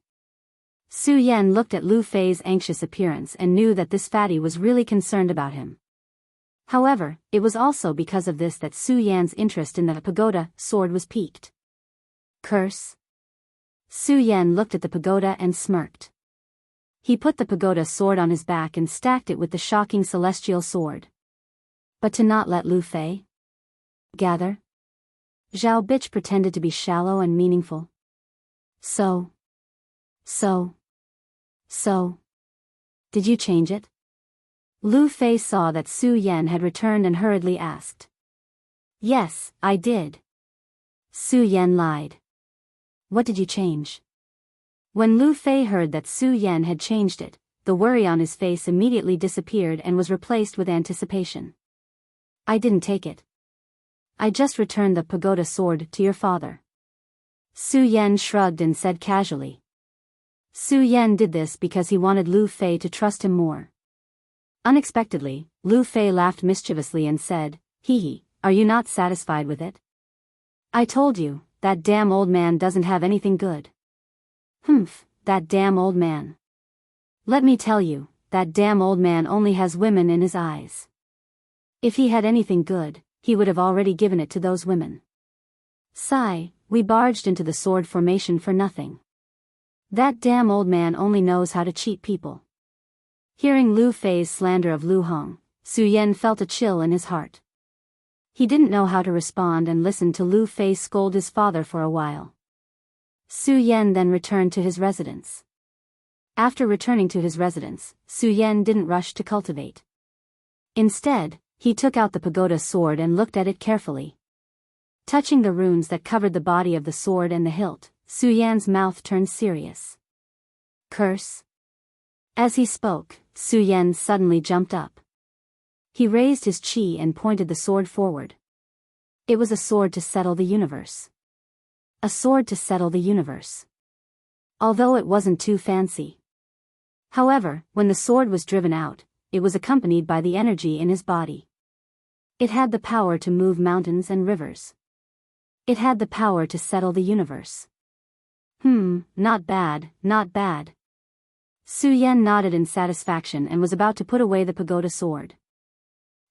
Su Yan looked at Lu Fei's anxious appearance and knew that this fatty was really concerned about him. However, it was also because of this that Su Yan's interest in the pagoda sword was piqued. Curse? Su Yan looked at the pagoda and smirked. He put the pagoda sword on his back and stacked it with the shocking celestial sword. But to not let Lu Fei gather? Zhao bitch pretended to be shallow and meaningful. So. Did you change it? Lu Fei saw that Su Yan had returned and hurriedly asked. Yes, I did. Su Yan lied. What did you change? When Lu Fei heard that Su Yan had changed it, the worry on his face immediately disappeared and was replaced with anticipation. I didn't take it. I just returned the pagoda sword to your father. Su Yan shrugged and said casually. Su Yan did this because he wanted Lu Fei to trust him more. Unexpectedly, Lu Fei laughed mischievously and said, hee, are you not satisfied with it? I told you, that damn old man doesn't have anything good. Humph, that damn old man. Let me tell you, that damn old man only has women in his eyes. If he had anything good, he would have already given it to those women. Sigh, we barged into the sword formation for nothing. That damn old man only knows how to cheat people. Hearing Lu Fei's slander of Lu Hong, Su Yan felt a chill in his heart. He didn't know how to respond and listened to Lu Fei scold his father for a while. Su Yan then returned to his residence. After returning to his residence, Su Yan didn't rush to cultivate. Instead, he took out the pagoda sword and looked at it carefully. Touching the runes that covered the body of the sword and the hilt, Su Yan's mouth turned serious. Curse? As he spoke, Su Yan suddenly jumped up. He raised his chi and pointed the sword forward. It was a sword to settle the universe. A sword to settle the universe. Although it wasn't too fancy. However, when the sword was driven out, it was accompanied by the energy in his body. It had the power to move mountains and rivers. It had the power to settle the universe. Not bad, not bad. Su Yan nodded in satisfaction and was about to put away the pagoda sword.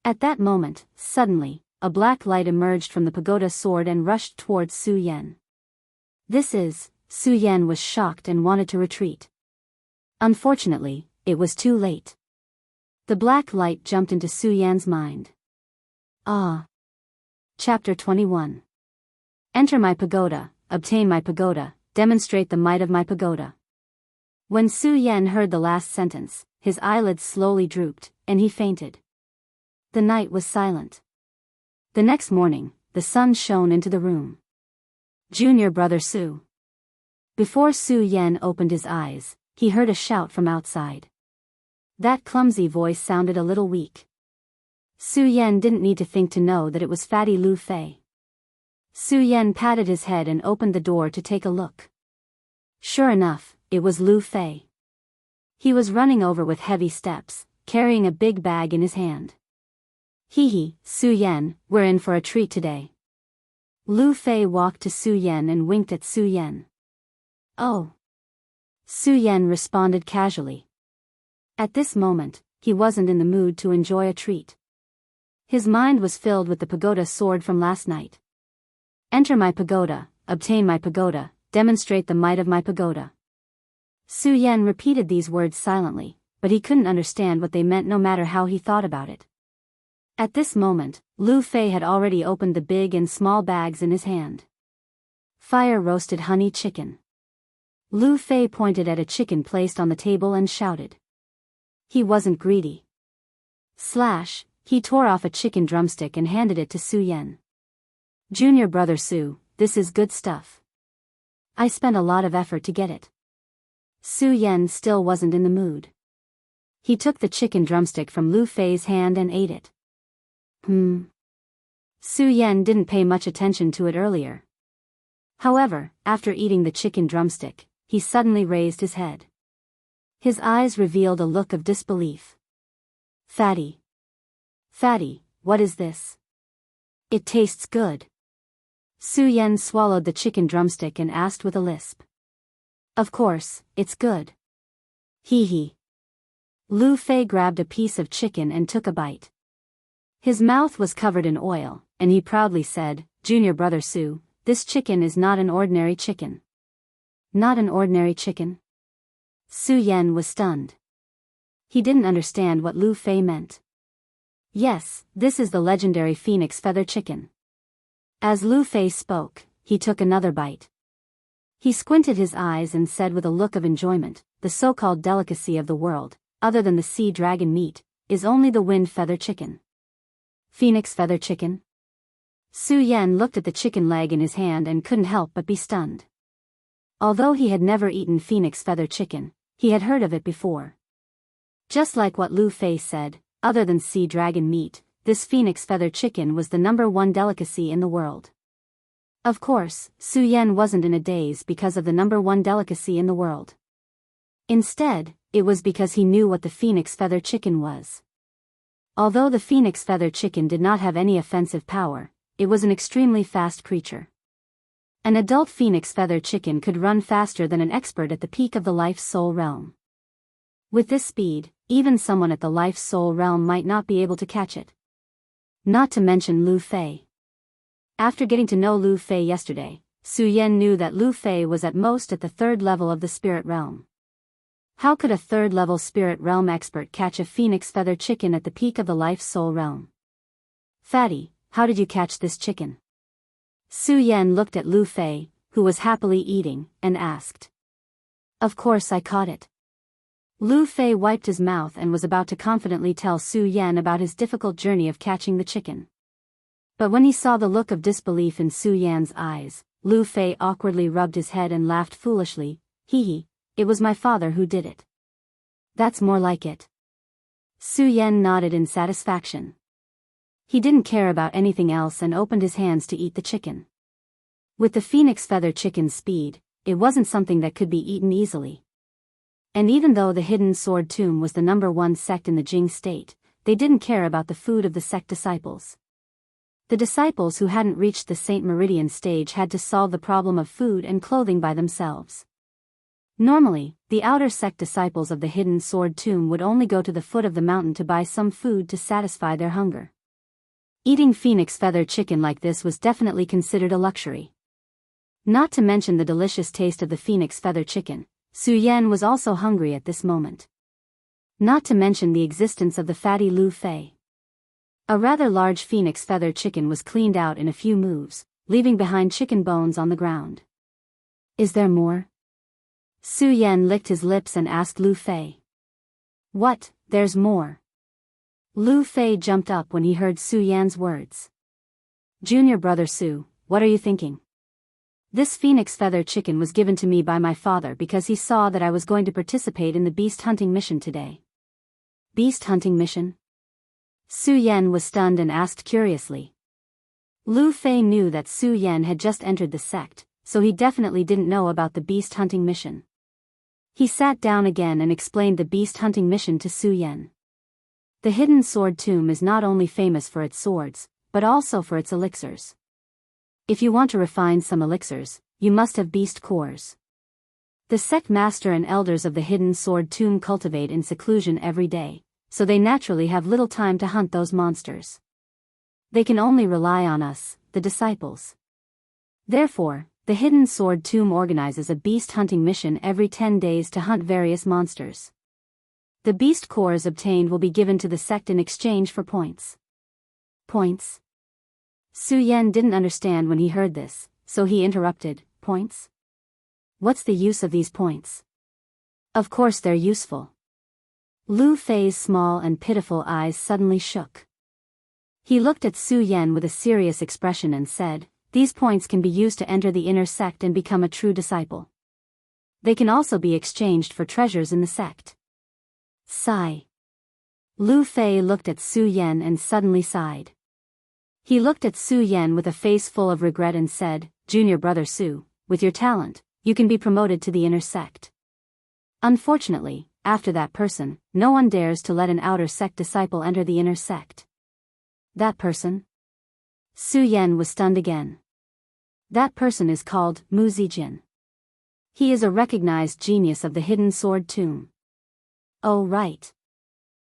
At that moment, suddenly, a black light emerged from the pagoda sword and rushed towards Su Yan. Su Yan was shocked and wanted to retreat. Unfortunately, it was too late. The black light jumped into Su Yan's mind. Ah. Chapter 21. Enter my pagoda, obtain my pagoda, demonstrate the might of my pagoda. When Su Yan heard the last sentence, his eyelids slowly drooped, and he fainted. The night was silent. The next morning, the sun shone into the room. Junior brother Su. Before Su Yan opened his eyes, he heard a shout from outside. That clumsy voice sounded a little weak. Su Yan didn't need to think to know that it was fatty Lu Fei. Su Yan patted his head and opened the door to take a look. Sure enough, it was Lu Fei. He was running over with heavy steps, carrying a big bag in his hand. Hee, Su Yan, we're in for a treat today. Lu Fei walked to Su Yan and winked at Su Yan. Oh. Su Yan responded casually. At this moment, he wasn't in the mood to enjoy a treat. His mind was filled with the pagoda sword from last night. Enter my pagoda, obtain my pagoda, demonstrate the might of my pagoda. Su Yan repeated these words silently, but he couldn't understand what they meant no matter how he thought about it. At this moment, Lu Fei had already opened the big and small bags in his hand. Fire-roasted honey chicken. Lu Fei pointed at a chicken placed on the table and shouted. He wasn't greedy. Slash, he tore off a chicken drumstick and handed it to Su Yan. Junior brother Su, this is good stuff. I spent a lot of effort to get it. Su Yan still wasn't in the mood. He took the chicken drumstick from Lu Fei's hand and ate it. Su Yan didn't pay much attention to it earlier. However, after eating the chicken drumstick, he suddenly raised his head. His eyes revealed a look of disbelief. Fatty, what is this? It tastes good. Su Yan swallowed the chicken drumstick and asked with a lisp. Of course, it's good. Hee. Lu Fei grabbed a piece of chicken and took a bite. His mouth was covered in oil, and he proudly said, Junior brother Su, this chicken is not an ordinary chicken. Not an ordinary chicken? Su Yan was stunned. He didn't understand what Lu Fei meant. Yes, this is the legendary phoenix feather chicken. As Lu Fei spoke, he took another bite. He squinted his eyes and said with a look of enjoyment, the so-called delicacy of the world, other than the sea dragon meat, is only the wind feather chicken. Phoenix feather chicken? Su Yan looked at the chicken leg in his hand and couldn't help but be stunned. Although he had never eaten phoenix feather chicken, he had heard of it before. Just like what Lu Fei said, other than sea dragon meat, this phoenix feather chicken was the #1 delicacy in the world. Of course, Su Yan wasn't in a daze because of the #1 delicacy in the world. Instead, it was because he knew what the phoenix feather chicken was. Although the phoenix feather chicken did not have any offensive power, it was an extremely fast creature. An adult phoenix feather chicken could run faster than an expert at the peak of the life-soul realm. With this speed, even someone at the life-soul realm might not be able to catch it. Not to mention Lu Fei. After getting to know Lu Fei yesterday, Su Yan knew that Lu Fei was at most at the 3rd level of the spirit realm. How could a 3rd level spirit realm expert catch a phoenix feather chicken at the peak of the life-soul realm? Fatty, how did you catch this chicken? Su Yan looked at Lu Fei, who was happily eating, and asked. Of course I caught it. Lu Fei wiped his mouth and was about to confidently tell Su Yan about his difficult journey of catching the chicken. But when he saw the look of disbelief in Su Yan's eyes, Lu Fei awkwardly rubbed his head and laughed foolishly. Hee, it was my father who did it. That's more like it. Su Yan nodded in satisfaction. He didn't care about anything else and opened his hands to eat the chicken. With the phoenix feather chicken's speed, it wasn't something that could be eaten easily. And even though the hidden sword tomb was the #1 sect in the Jing state, they didn't care about the food of the sect disciples. The disciples who hadn't reached the Saint Meridian stage had to solve the problem of food and clothing by themselves. Normally, the outer sect disciples of the hidden sword tomb would only go to the foot of the mountain to buy some food to satisfy their hunger. Eating phoenix feather chicken like this was definitely considered a luxury. Not to mention the delicious taste of the phoenix feather chicken, Su Yan was also hungry at this moment. Not to mention the existence of the fatty Lu Fei. A rather large phoenix feather chicken was cleaned out in a few moves, leaving behind chicken bones on the ground. Is there more? Su Yan licked his lips and asked Lu Fei. What, there's more? Lu Fei jumped up when he heard Su Yan's words. Junior brother Su, what are you thinking? This phoenix feather chicken was given to me by my father because he saw that I was going to participate in the beast hunting mission today. Beast hunting mission? Su Yan was stunned and asked curiously. Lu Fei knew that Su Yan had just entered the sect, so he definitely didn't know about the beast hunting mission. He sat down again and explained the beast hunting mission to Su Yan. The hidden sword tomb is not only famous for its swords, but also for its elixirs. If you want to refine some elixirs, you must have beast cores. The sect master and elders of the hidden sword tomb cultivate in seclusion every day, so they naturally have little time to hunt those monsters. They can only rely on us, the disciples. Therefore, the hidden sword tomb organizes a beast hunting mission every 10 days to hunt various monsters. The beast cores obtained will be given to the sect in exchange for points. Points? Su Yan didn't understand when he heard this, so he interrupted, points? What's the use of these points? Of course they're useful. Lu Fei's small and pitiful eyes suddenly shook. He looked at Su Yan with a serious expression and said, these points can be used to enter the inner sect and become a true disciple. They can also be exchanged for treasures in the sect. Sigh. Lu Fei looked at Su Yan and suddenly sighed. He looked at Su Yan with a face full of regret and said, Junior brother Su, with your talent, you can be promoted to the inner sect. Unfortunately, after that person, no one dares to let an outer sect disciple enter the inner sect. That person? Su Yan was stunned again. That person is called Mu Zijin. He is a recognized genius of the hidden sword tomb. Oh right.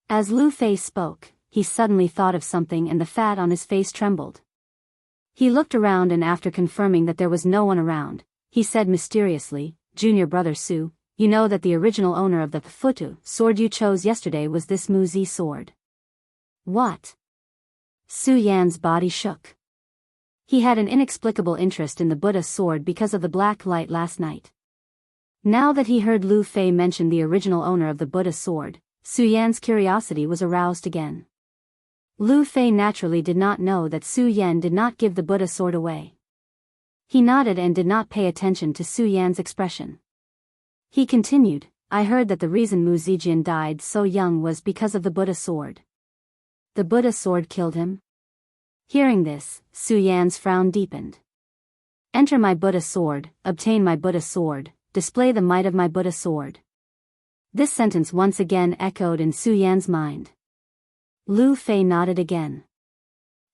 As Lu Fei spoke, he suddenly thought of something and the fat on his face trembled. He looked around and after confirming that there was no one around, he said mysteriously, Junior brother Su, you know that the original owner of the Perpetual sword you chose yesterday was this Mu Zi sword. What? Su Yan's body shook. He had an inexplicable interest in the Buddha sword because of the black light last night. Now that he heard Lu Fei mention the original owner of the Buddha sword, Su Yan's curiosity was aroused again. Lu Fei naturally did not know that Su Yan did not give the Buddha sword away. He nodded and did not pay attention to Su Yan's expression. He continued, I heard that the reason Mu Zijin died so young was because of the Buddha sword. The Buddha sword killed him? Hearing this, Su Yan's frown deepened. Enter my Buddha sword, obtain my Buddha sword, display the might of my Buddha sword. This sentence once again echoed in Su Yan's mind. Lu Fei nodded again.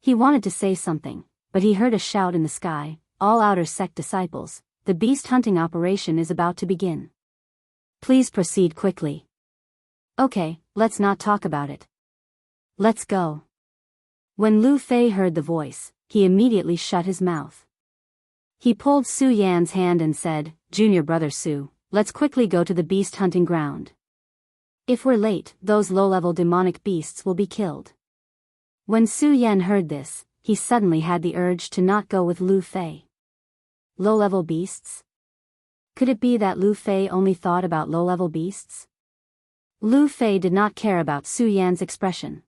He wanted to say something, but he heard a shout in the sky, all outer sect disciples, the beast hunting operation is about to begin. Please proceed quickly. Okay, let's not talk about it. Let's go. When Lu Fei heard the voice, he immediately shut his mouth. He pulled Su Yan's hand and said, Junior brother Su, let's quickly go to the beast hunting ground. If we're late, those low-level demonic beasts will be killed. When Su Yan heard this, he suddenly had the urge to not go with Lu Fei. Low-level beasts? Could it be that Lu Fei only thought about low-level beasts? Lu Fei did not care about Su Yan's expression.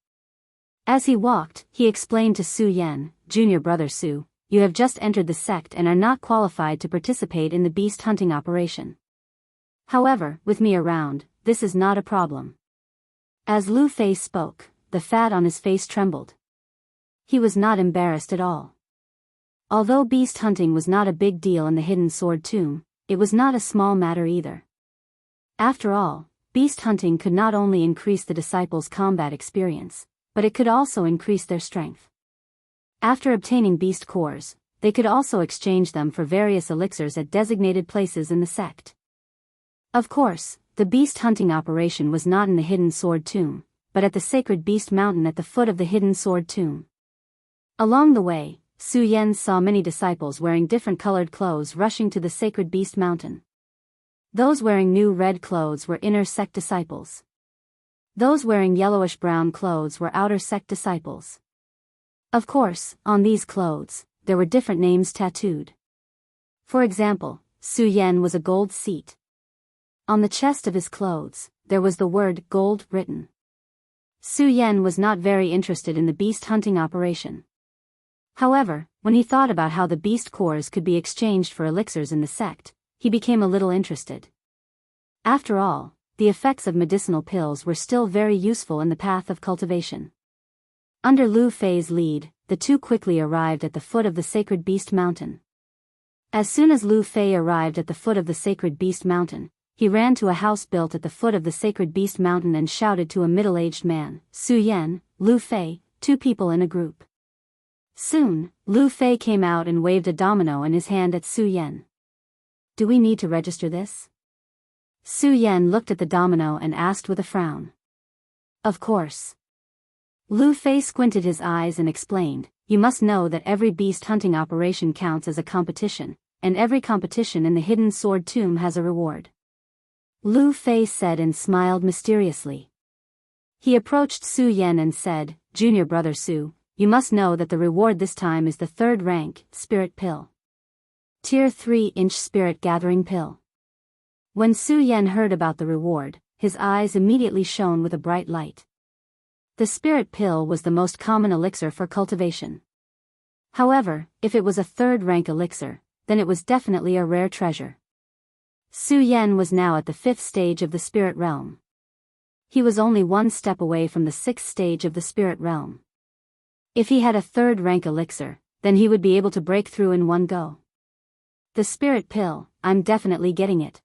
As he walked, he explained to Su Yan, Junior brother Su, you have just entered the sect and are not qualified to participate in the beast hunting operation. However, with me around, this is not a problem. As Lu Fei spoke, the fat on his face trembled. He was not embarrassed at all. Although beast hunting was not a big deal in the hidden sword tomb, it was not a small matter either. After all, beast hunting could not only increase the disciples' combat experience, but it could also increase their strength. After obtaining beast cores, they could also exchange them for various elixirs at designated places in the sect. Of course, the beast hunting operation was not in the hidden sword tomb, but at the sacred beast mountain at the foot of the hidden sword tomb. Along the way, Su Yan saw many disciples wearing different colored clothes rushing to the sacred beast mountain. Those wearing new red clothes were inner sect disciples. Those wearing yellowish-brown clothes were outer sect disciples. Of course, on these clothes, there were different names tattooed. For example, Su Yan was a gold seat. On the chest of his clothes, there was the word gold written. Su Yan was not very interested in the beast hunting operation. However, when he thought about how the beast cores could be exchanged for elixirs in the sect, he became a little interested. After all, the effects of medicinal pills were still very useful in the path of cultivation. Under Lu Fei's lead, the two quickly arrived at the foot of the sacred beast mountain. As soon as Lu Fei arrived at the foot of the sacred beast mountain, he ran to a house built at the foot of the sacred beast mountain and shouted to a middle-aged man, Su Yan, Lu Fei, two people in a group. Soon, Lu Fei came out and waved a domino in his hand at Su Yan. Do we need to register this? Su Yan looked at the domino and asked with a frown. Of course. Lu Fei squinted his eyes and explained, you must know that every beast hunting operation counts as a competition, and every competition in the hidden sword tomb has a reward. Lu Fei said and smiled mysteriously. He approached Su Yan and said, Junior brother Su, you must know that the reward this time is the 3rd rank, Spirit Pill. Tier 3-inch Spirit Gathering Pill. When Su Yan heard about the reward, his eyes immediately shone with a bright light. The Spirit Pill was the most common elixir for cultivation. However, if it was a 3rd rank elixir, then it was definitely a rare treasure. Su Yan was now at the 5th stage of the spirit realm. He was only one step away from the 6th stage of the spirit realm. If he had a 3rd rank elixir, then he would be able to break through in one go. The Spirit Pill, I'm definitely getting it.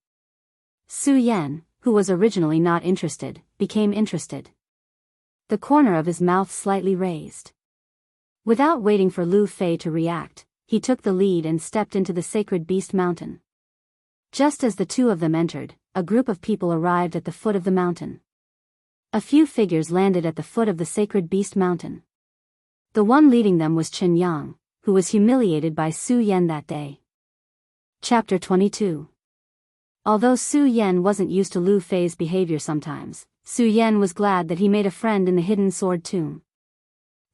Su Yan, who was originally not interested, became interested. The corner of his mouth slightly raised. Without waiting for Lu Fei to react, he took the lead and stepped into the sacred beast mountain. Just as the two of them entered, a group of people arrived at the foot of the mountain. A few figures landed at the foot of the sacred beast mountain. The one leading them was Chen Yang, who was humiliated by Su Yan that day. Chapter 22. Although Su Yan wasn't used to Lu Fei's behavior sometimes, Su Yan was glad that he made a friend in the hidden sword tomb.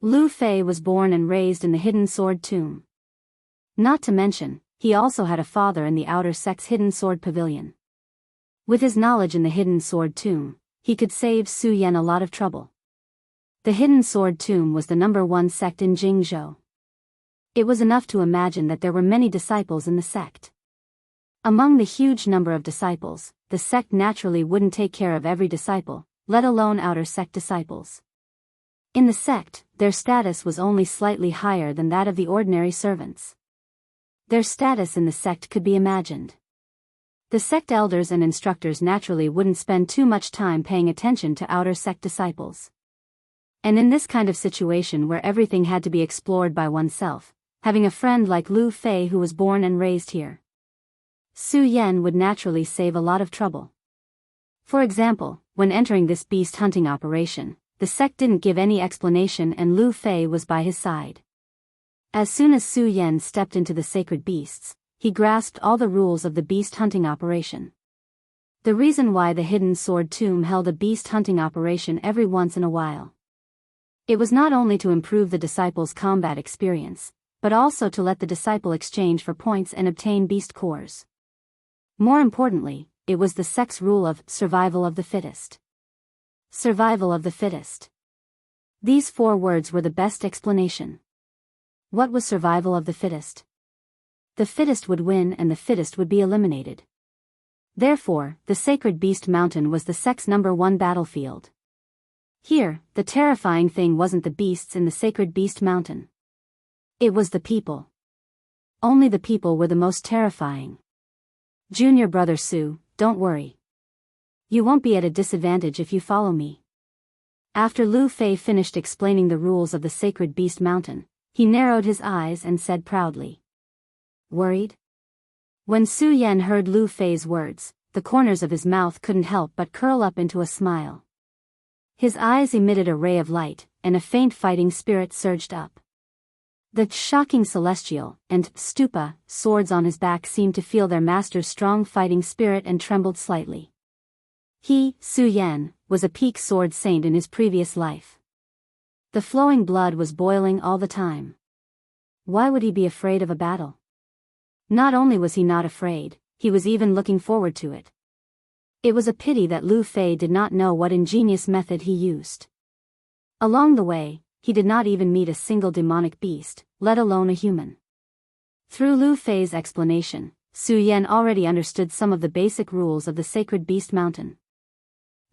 Lu Fei was born and raised in the hidden sword tomb. Not to mention, he also had a father in the outer sect's hidden sword pavilion. With his knowledge in the hidden sword tomb, he could save Su Yan a lot of trouble. The hidden sword tomb was the #1 sect in Jianghu. It was enough to imagine that there were many disciples in the sect. Among the huge number of disciples, the sect naturally wouldn't take care of every disciple, let alone outer sect disciples. In the sect, their status was only slightly higher than that of the ordinary servants. Their status in the sect could be imagined. The sect elders and instructors naturally wouldn't spend too much time paying attention to outer sect disciples. And in this kind of situation where everything had to be explored by oneself, having a friend like Lu Fei who was born and raised here, Su Yan would naturally save a lot of trouble. For example, when entering this beast hunting operation, the sect didn't give any explanation and Lu Fei was by his side. As soon as Su Yan stepped into the sacred beasts, he grasped all the rules of the beast hunting operation. The reason why the hidden sword tomb held a beast hunting operation every once in a while. It was not only to improve the disciples' combat experience, but also to let the disciple exchange for points and obtain beast cores. More importantly, it was the sect's rule of survival of the fittest. Survival of the fittest. These 4 words were the best explanation. What was survival of the fittest? The fittest would win and the fittest would be eliminated. Therefore, the sacred beast mountain was the sect's #1 battlefield. Here, the terrifying thing wasn't the beasts in the sacred beast mountain. It was the people. Only the people were the most terrifying. Junior brother Su, don't worry. You won't be at a disadvantage if you follow me. After Lu Fei finished explaining the rules of the sacred beast mountain, he narrowed his eyes and said proudly. Worried? When Su Yan heard Lu Fei's words, the corners of his mouth couldn't help but curl up into a smile. His eyes emitted a ray of light, and a faint fighting spirit surged up. The shocking celestial and stupa swords on his back seemed to feel their master's strong fighting spirit and trembled slightly. He, Su Yan, was a peak sword saint in his previous life. The flowing blood was boiling all the time. Why would he be afraid of a battle? Not only was he not afraid, he was even looking forward to it. It was a pity that Lu Fei did not know what ingenious method he used. Along the way, he did not even meet a single demonic beast, let alone a human. Through Lu Fei's explanation, Su Yan already understood some of the basic rules of the Sacred Beast Mountain.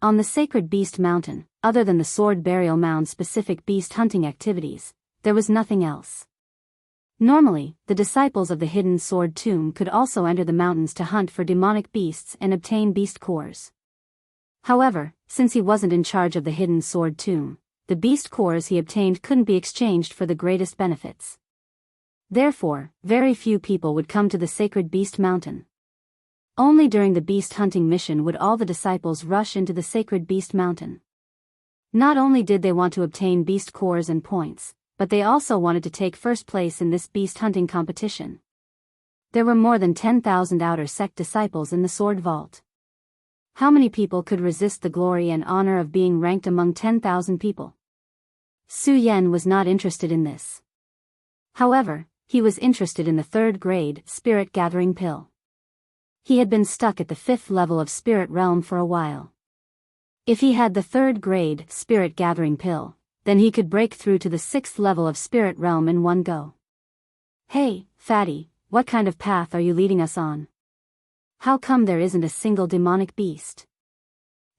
On the Sacred Beast Mountain, other than the Sword Burial Mound-specific beast hunting activities, there was nothing else. Normally, the disciples of the Hidden Sword Tomb could also enter the mountains to hunt for demonic beasts and obtain beast cores. However, since he wasn't in charge of the Hidden Sword Tomb, the beast cores he obtained couldn't be exchanged for the greatest benefits. Therefore, very few people would come to the Sacred Beast Mountain. Only during the beast hunting mission would all the disciples rush into the Sacred Beast Mountain. Not only did they want to obtain beast cores and points, but they also wanted to take first place in this beast hunting competition. There were more than 10,000 outer sect disciples in the Sword Vault. How many people could resist the glory and honor of being ranked among 10,000 people? Su Yan was not interested in this. However, he was interested in the third-grade spirit gathering pill. He had been stuck at the 5th level of spirit realm for a while. If he had the third-grade spirit gathering pill, then he could break through to the 6th level of spirit realm in one go. Hey, fatty, what kind of path are you leading us on? How come there isn't a single demonic beast?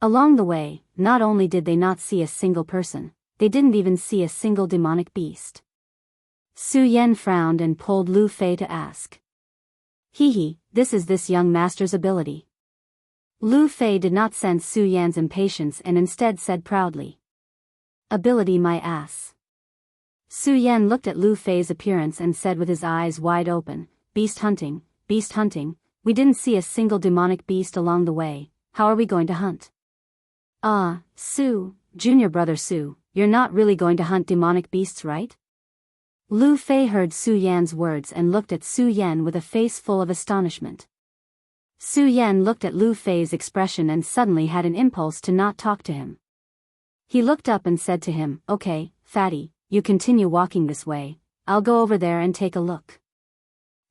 Along the way, not only did they not see a single person, they didn't even see a single demonic beast. Su Yan frowned and pulled Lu Fei to ask. This is this young master's ability. Lu Fei did not sense Su Yan's impatience and instead said proudly. Ability my ass. Su Yan looked at Lu Fei's appearance and said with his eyes wide open, beast hunting, we didn't see a single demonic beast along the way, how are we going to hunt? Su, junior brother Su, you're not really going to hunt demonic beasts, right? Lu Fei heard Su Yan's words and looked at Su Yan with a face full of astonishment. Su Yan looked at Lu Fei's expression and suddenly had an impulse to not talk to him. He looked up and said to him, okay, fatty, you continue walking this way, I'll go over there and take a look.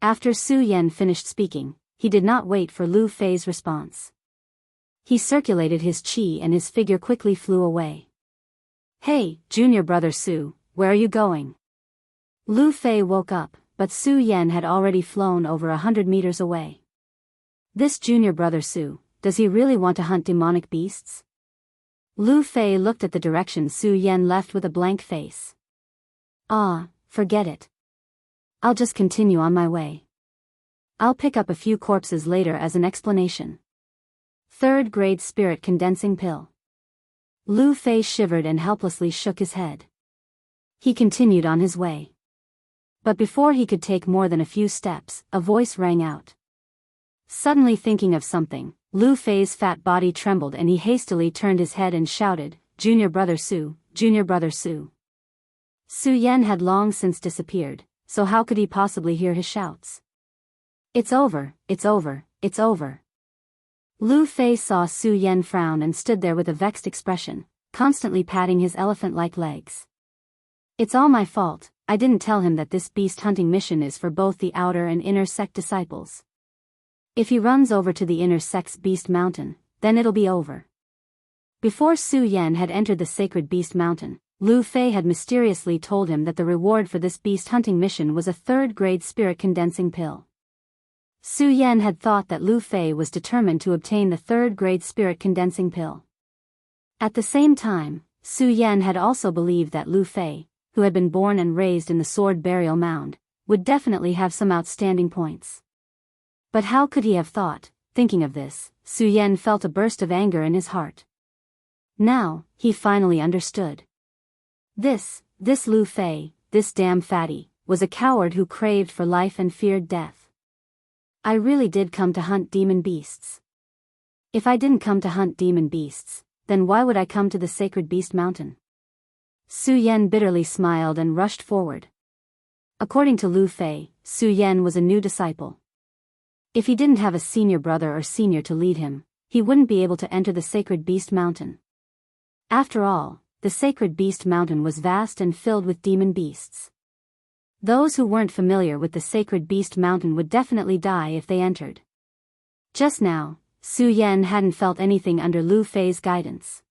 After Su Yan finished speaking, he did not wait for Lu Fei's response. He circulated his qi and his figure quickly flew away. Hey, junior brother Su, where are you going? Lu Fei woke up, but Su Yan had already flown over 100 meters away. This junior brother Su, does he really want to hunt demonic beasts? Lu Fei looked at the direction Su Yan left with a blank face. Forget it. I'll just continue on my way. I'll pick up a few corpses later as an explanation. Third-grade spirit condensing pill. Lu Fei shivered and helplessly shook his head. He continued on his way. But before he could take more than a few steps, a voice rang out. Suddenly thinking of something, Lu Fei's fat body trembled and he hastily turned his head and shouted, Junior brother Su, junior brother Su. Su Yan had long since disappeared, so how could he possibly hear his shouts? It's over, it's over, it's over. Lu Fei saw Su Yan frown and stood there with a vexed expression, constantly patting his elephant-like legs. It's all my fault, I didn't tell him that this beast hunting mission is for both the outer and inner sect disciples. If he runs over to the inner sect's beast mountain, then it'll be over. Before Su Yan had entered the sacred beast mountain, Lu Fei had mysteriously told him that the reward for this beast hunting mission was a third-grade spirit condensing pill. Su Yan had thought that Lu Fei was determined to obtain the third-grade spirit condensing pill. At the same time, Su Yan had also believed that Lu Fei, who had been born and raised in the sword burial mound, would definitely have some outstanding points. But how could he have thought? Thinking of this, Su Yan felt a burst of anger in his heart. Now, he finally understood. This Lu Fei, this damn fatty, was a coward who craved for life and feared death. I really did come to hunt demon beasts. If I didn't come to hunt demon beasts, then why would I come to the sacred beast mountain? Su Yan bitterly smiled and rushed forward. According to Lu Fei, Su Yan was a new disciple. If he didn't have a senior brother or senior to lead him, he wouldn't be able to enter the Sacred Beast Mountain. After all, the Sacred Beast Mountain was vast and filled with demon beasts. Those who weren't familiar with the Sacred Beast Mountain would definitely die if they entered. Just now, Su Yan hadn't felt anything under Lu Fei's guidance.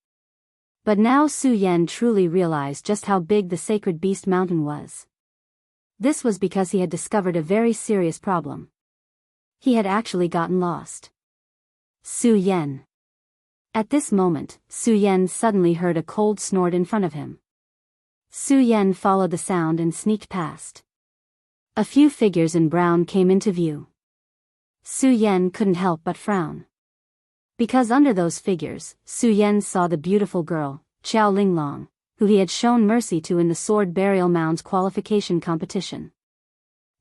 But now Su Yan truly realized just how big the Sacred Beast Mountain was. This was because he had discovered a very serious problem. He had actually gotten lost. Su Yan. At this moment, Su Yan suddenly heard a cold snort in front of him. Su Yan followed the sound and sneaked past. A few figures in brown came into view. Su Yan couldn't help but frown. Because under those figures, Su Yan saw the beautiful girl, Qiao Linglong, who he had shown mercy to in the Sword Burial Mound's qualification competition.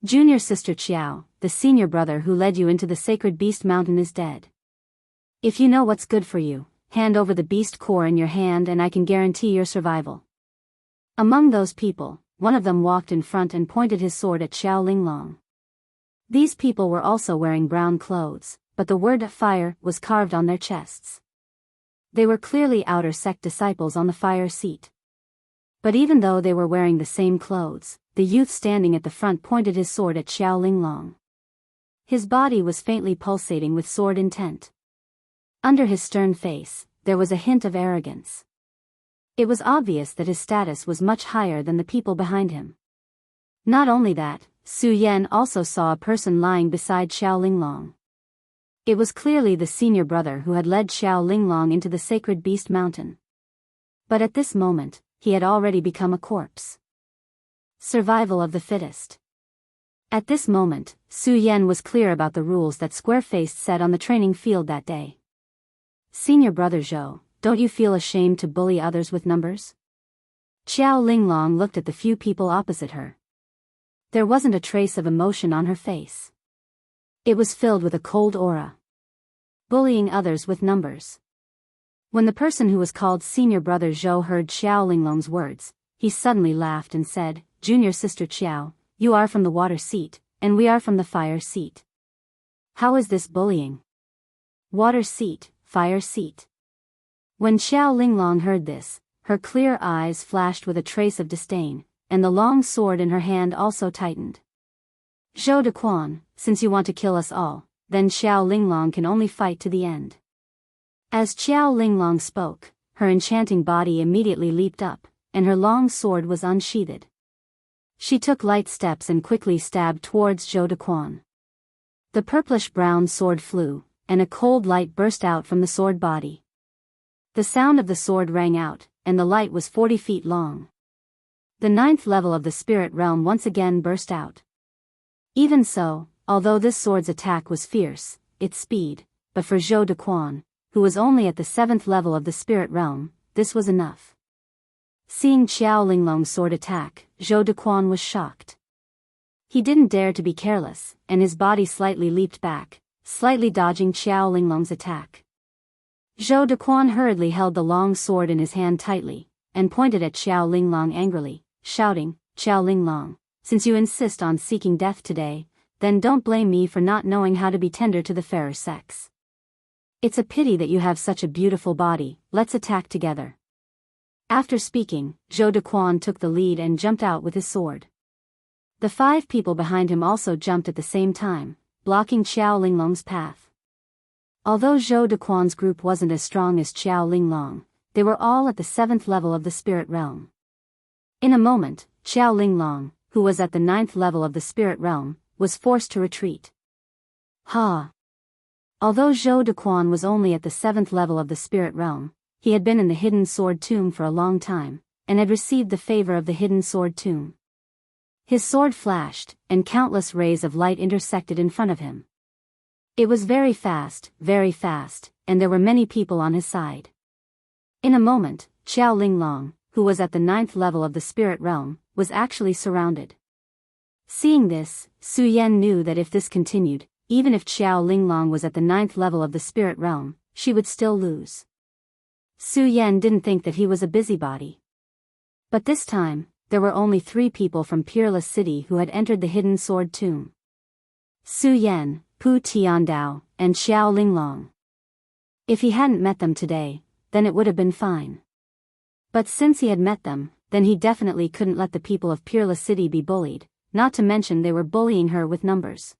Junior sister Qiao, the senior brother who led you into the Sacred Beast Mountain, is dead. If you know what's good for you, hand over the beast core in your hand and I can guarantee your survival. Among those people, one of them walked in front and pointed his sword at Qiao Linglong. These people were also wearing brown clothes, but the word fire was carved on their chests. They were clearly outer sect disciples on the fire seat. But even though they were wearing the same clothes, the youth standing at the front pointed his sword at Qiao Linglong. His body was faintly pulsating with sword intent. Under his stern face, there was a hint of arrogance. It was obvious that his status was much higher than the people behind him. Not only that, Su Yan also saw a person lying beside Qiao Linglong. It was clearly the senior brother who had led Qiao Linglong into the Sacred Beast Mountain. But at this moment, he had already become a corpse. Survival of the fittest. At this moment, Su Yan was clear about the rules that Square-Faced said on the training field that day. Senior brother Zhou, don't you feel ashamed to bully others with numbers? Qiao Linglong looked at the few people opposite her. There wasn't a trace of emotion on her face. It was filled with a cold aura. Bullying others with numbers. When the person who was called senior brother Zhou heard Qiao Linglong's words, he suddenly laughed and said, "Junior sister Qiao, you are from the water seat, and we are from the fire seat. How is this bullying? Water seat, fire seat." When Qiao Linglong heard this, her clear eyes flashed with a trace of disdain, and the long sword in her hand also tightened. "Zhou Dequan, since you want to kill us all, then Qiao Linglong can only fight to the end." As Qiao Linglong spoke, her enchanting body immediately leaped up, and her long sword was unsheathed. She took light steps and quickly stabbed towards Zhou Dequan. The purplish-brown sword flew, and a cold light burst out from the sword body. The sound of the sword rang out, and the light was 40 feet long. The 9th level of the spirit realm once again burst out. Even so, although this sword's attack was fierce, its speed, but for Zhou Dequan, who was only at the 7th level of the spirit realm, this was enough. Seeing Qiao Linglong's sword attack, Zhou Dequan was shocked. He didn't dare to be careless, and his body slightly leaped back, slightly dodging Qiao Linglong's attack. Zhou Dequan hurriedly held the long sword in his hand tightly, and pointed at Qiao Linglong angrily, shouting, "Qiao Linglong, since you insist on seeking death today, then don't blame me for not knowing how to be tender to the fairer sex. It's a pity that you have such a beautiful body, let's attack together." After speaking, Zhou Dequan took the lead and jumped out with his sword. The 5 people behind him also jumped at the same time, blocking Qiao Linglong's path. Although Zhou Dequan's group wasn't as strong as Qiao Linglong, they were all at the 7th level of the spirit realm. In a moment, Qiao Linglong, who was at the 9th level of the spirit realm, was forced to retreat. Ha! Although Zhou Dequan was only at the 7th level of the spirit realm, he had been in the hidden sword tomb for a long time, and had received the favor of the hidden sword tomb. His sword flashed, and countless rays of light intersected in front of him. It was very fast, and there were many people on his side. In a moment, Qiao Linglong, who was at the 9th level of the spirit realm, was actually surrounded. Seeing this, Su Yan knew that if this continued, even if Qiao Linglong was at the 9th level of the spirit realm, she would still lose. Su Yan didn't think that he was a busybody. But this time, there were only 3 people from Peerless City who had entered the hidden sword tomb: Su Yan, Pu Tiandao, and Xiao Linglong. If he hadn't met them today, then it would have been fine. But since he had met them, then he definitely couldn't let the people of Peerless City be bullied, not to mention they were bullying her with numbers.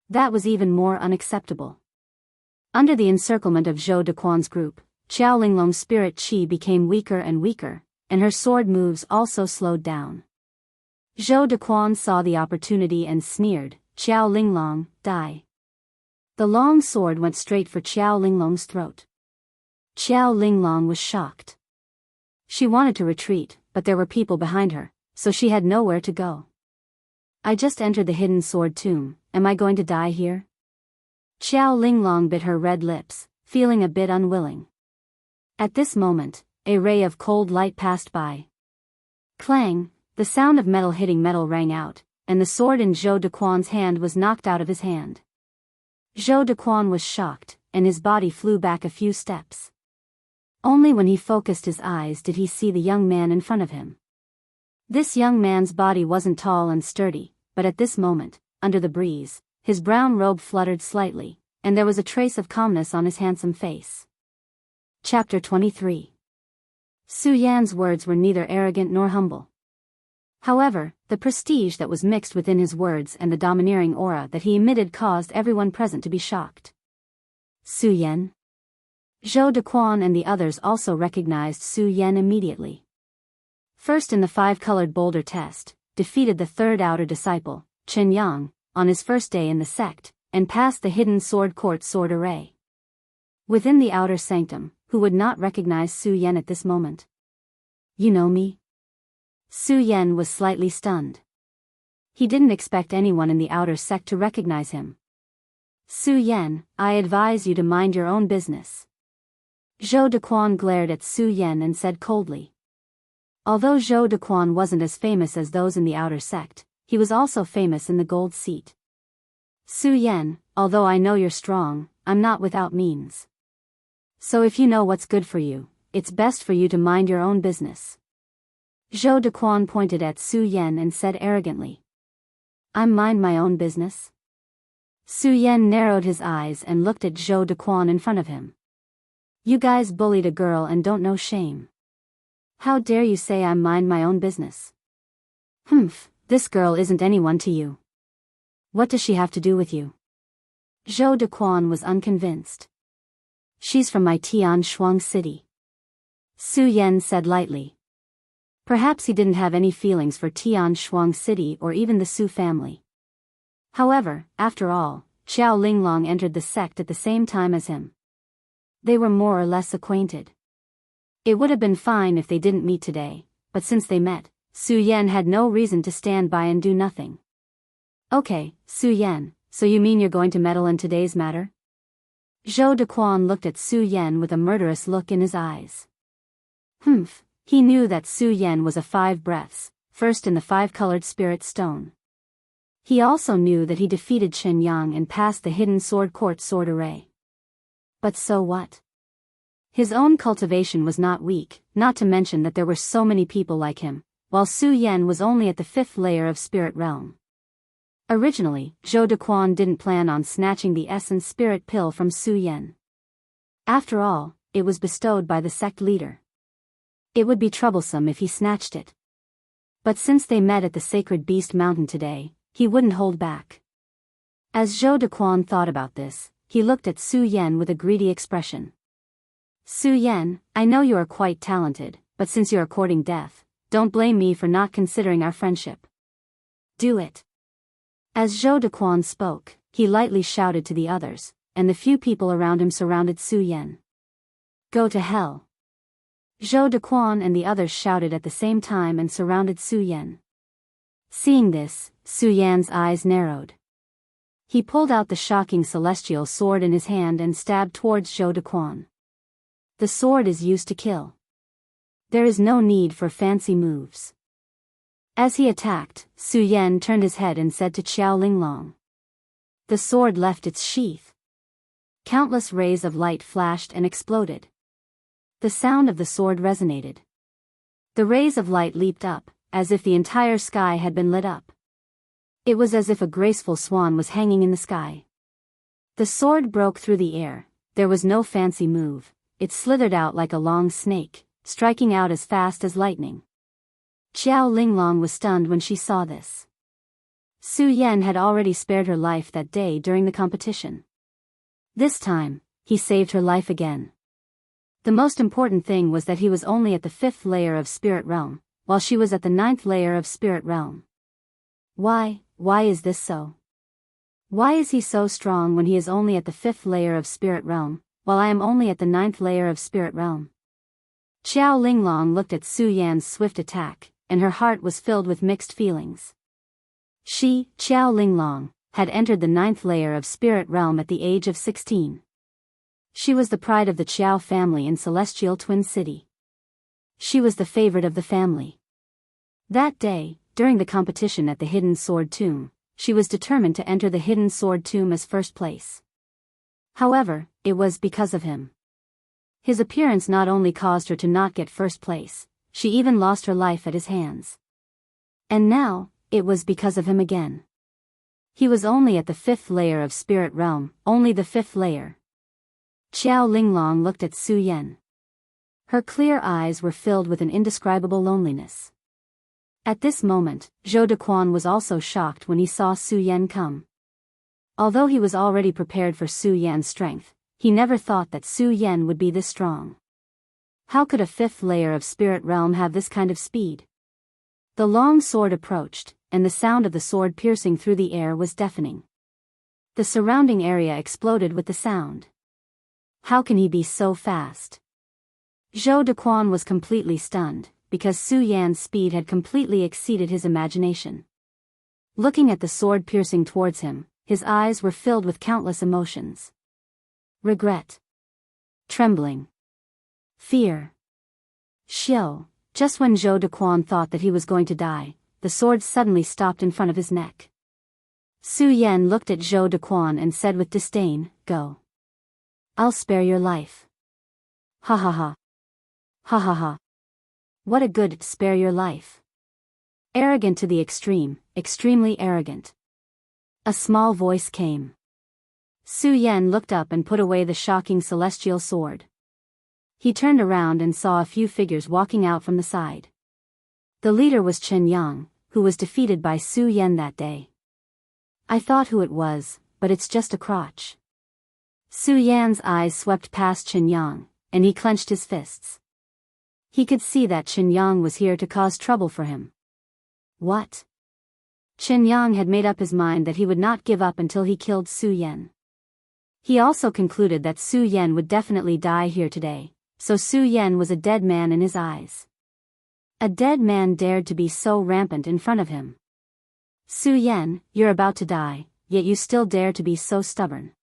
That was even more unacceptable. Under the encirclement of Zhou Dequan's group, Xiao Linglong's spirit chi became weaker and weaker, and her sword moves also slowed down. Zhou Dequan saw the opportunity and sneered, "Xiao Linglong, die." The long sword went straight for Xiao Linglong's throat. Xiao Linglong was shocked. She wanted to retreat, but there were people behind her, so she had nowhere to go. "I just entered the hidden sword tomb, am I going to die here?" Xiao Linglong bit her red lips, feeling a bit unwilling. At this moment, a ray of cold light passed by. Clang, the sound of metal hitting metal rang out, and the sword in Zhou Dequan's hand was knocked out of his hand. Zhou Dequan was shocked, and his body flew back a few steps. Only when he focused his eyes did he see the young man in front of him. This young man's body wasn't tall and sturdy, but at this moment, under the breeze, his brown robe fluttered slightly, and there was a trace of calmness on his handsome face. Chapter 23. Su Yan's words were neither arrogant nor humble. However, the prestige that was mixed within his words and the domineering aura that he emitted caused everyone present to be shocked. Su Yan? Zhou Dequan and the others also recognized Su Yan immediately. First in the 5-colored boulder test, defeated the 3rd outer disciple, Chen Yang, on his first day in the sect, and passed the hidden sword court sword array. Within the outer sanctum, who would not recognize Su Yan at this moment? "You know me?" Su Yan was slightly stunned. He didn't expect anyone in the outer sect to recognize him. "Su Yan, I advise you to mind your own business." Zhou Dequan glared at Su Yan and said coldly. Although Zhou Dequan wasn't as famous as those in the outer sect, he was also famous in the gold seat. "Su Yan, although I know you're strong, I'm not without means. So if you know what's good for you, it's best for you to mind your own business." Zhou Dequan pointed at Su Yan and said arrogantly. "I mind my own business?" Su Yan narrowed his eyes and looked at Zhou Dequan in front of him. "You guys bullied a girl and don't know shame. How dare you say I mind my own business? Humph, this girl isn't anyone to you. What does she have to do with you?" Zhou Dequan was unconvinced. "She's from my Tianshuang city," Su Yan said lightly. Perhaps he didn't have any feelings for Tianshuang city or even the Su family. However, after all, Xiao Linglong entered the sect at the same time as him. They were more or less acquainted. It would have been fine if they didn't meet today, but since they met, Su Yan had no reason to stand by and do nothing. "Okay, Su Yan, so you mean you're going to meddle in today's matter?" Zhou Dequan looked at Su Yan with a murderous look in his eyes. Humph, he knew that Su Yan was a 5 breaths, first in the 5-colored spirit stone. He also knew that he defeated Chen Yang and passed the hidden sword court sword array. But so what? His own cultivation was not weak, not to mention that there were so many people like him, while Su Yan was only at the 5th layer of spirit realm. Originally, Zhou Dequan didn't plan on snatching the essence spirit pill from Su Yan. After all, it was bestowed by the sect leader. It would be troublesome if he snatched it. But since they met at the Sacred Beast Mountain today, he wouldn't hold back. As Zhou Dequan thought about this, he looked at Su Yan with a greedy expression. "Su Yan, I know you are quite talented, but since you are courting death, don't blame me for not considering our friendship. Do it." As Zhou Dequan spoke, he lightly shouted to the others, and the few people around him surrounded Su Yan. "Go to hell." Zhou Dequan and the others shouted at the same time and surrounded Su Yan. Seeing this, Su Yan's eyes narrowed. He pulled out the shocking celestial sword in his hand and stabbed towards Zhou Dequan. The sword is used to kill. There is no need for fancy moves. As he attacked, Su Yan turned his head and said to Xiao Linglong. The sword left its sheath. Countless rays of light flashed and exploded. The sound of the sword resonated. The rays of light leaped up, as if the entire sky had been lit up. It was as if a graceful swan was hanging in the sky. The sword broke through the air. There was no fancy move. It slithered out like a long snake, striking out as fast as lightning. Xiao Linglong was stunned when she saw this. Su Yan had already spared her life that day during the competition. This time, he saved her life again. The most important thing was that he was only at the 5th layer of Spirit Realm, while she was at the 9th layer of Spirit Realm. Why is this so? Why is he so strong when he is only at the 5th layer of Spirit Realm, while I am only at the 9th layer of Spirit Realm? Xiao Linglong looked at Su Yan's swift attack, and her heart was filled with mixed feelings. She, Xiao Linglong, had entered the 9th layer of Spirit Realm at the age of 16. She was the pride of the Qiao family in Celestial Twin City. She was the favorite of the family. That day, during the competition at the Hidden Sword Tomb, she was determined to enter the Hidden Sword Tomb as first place. However, it was because of him. His appearance not only caused her to not get first place, she even lost her life at his hands. And now, it was because of him again. He was only at the 5th layer of Spirit Realm, only the 5th layer. Xiao Linglong looked at Su Yan. Her clear eyes were filled with an indescribable loneliness. At this moment, Zhou Dequan was also shocked when he saw Su Yan come. Although he was already prepared for Su Yan's strength, he never thought that Su Yan would be this strong. How could a 5th layer of Spirit Realm have this kind of speed? The long sword approached, and the sound of the sword piercing through the air was deafening. The surrounding area exploded with the sound. How can he be so fast? Zhou Dequan was completely stunned, because Su Yan's speed had completely exceeded his imagination. Looking at the sword piercing towards him, his eyes were filled with countless emotions. Regret. Trembling. Fear. Xiao. Just when Zhou Dequan thought that he was going to die, the sword suddenly stopped in front of his neck. Su Yan looked at Zhou Dequan and said with disdain, "Go. I'll spare your life." Ha ha ha. Ha ha ha. What a good spare your life. Arrogant to the extreme, extremely arrogant. A small voice came. Su Yan looked up and put away the shocking celestial sword. He turned around and saw a few figures walking out from the side. The leader was Chen Yang, who was defeated by Su Yan that day. I thought who it was, but it's just a crotch. Su Yan's eyes swept past Chen Yang, and he clenched his fists. He could see that Chen Yang was here to cause trouble for him. What? Chen Yang had made up his mind that he would not give up until he killed Su Yan. He also concluded that Su Yan would definitely die here today, so Su Yan was a dead man in his eyes. A dead man dared to be so rampant in front of him. Su Yan, you're about to die, yet you still dare to be so stubborn.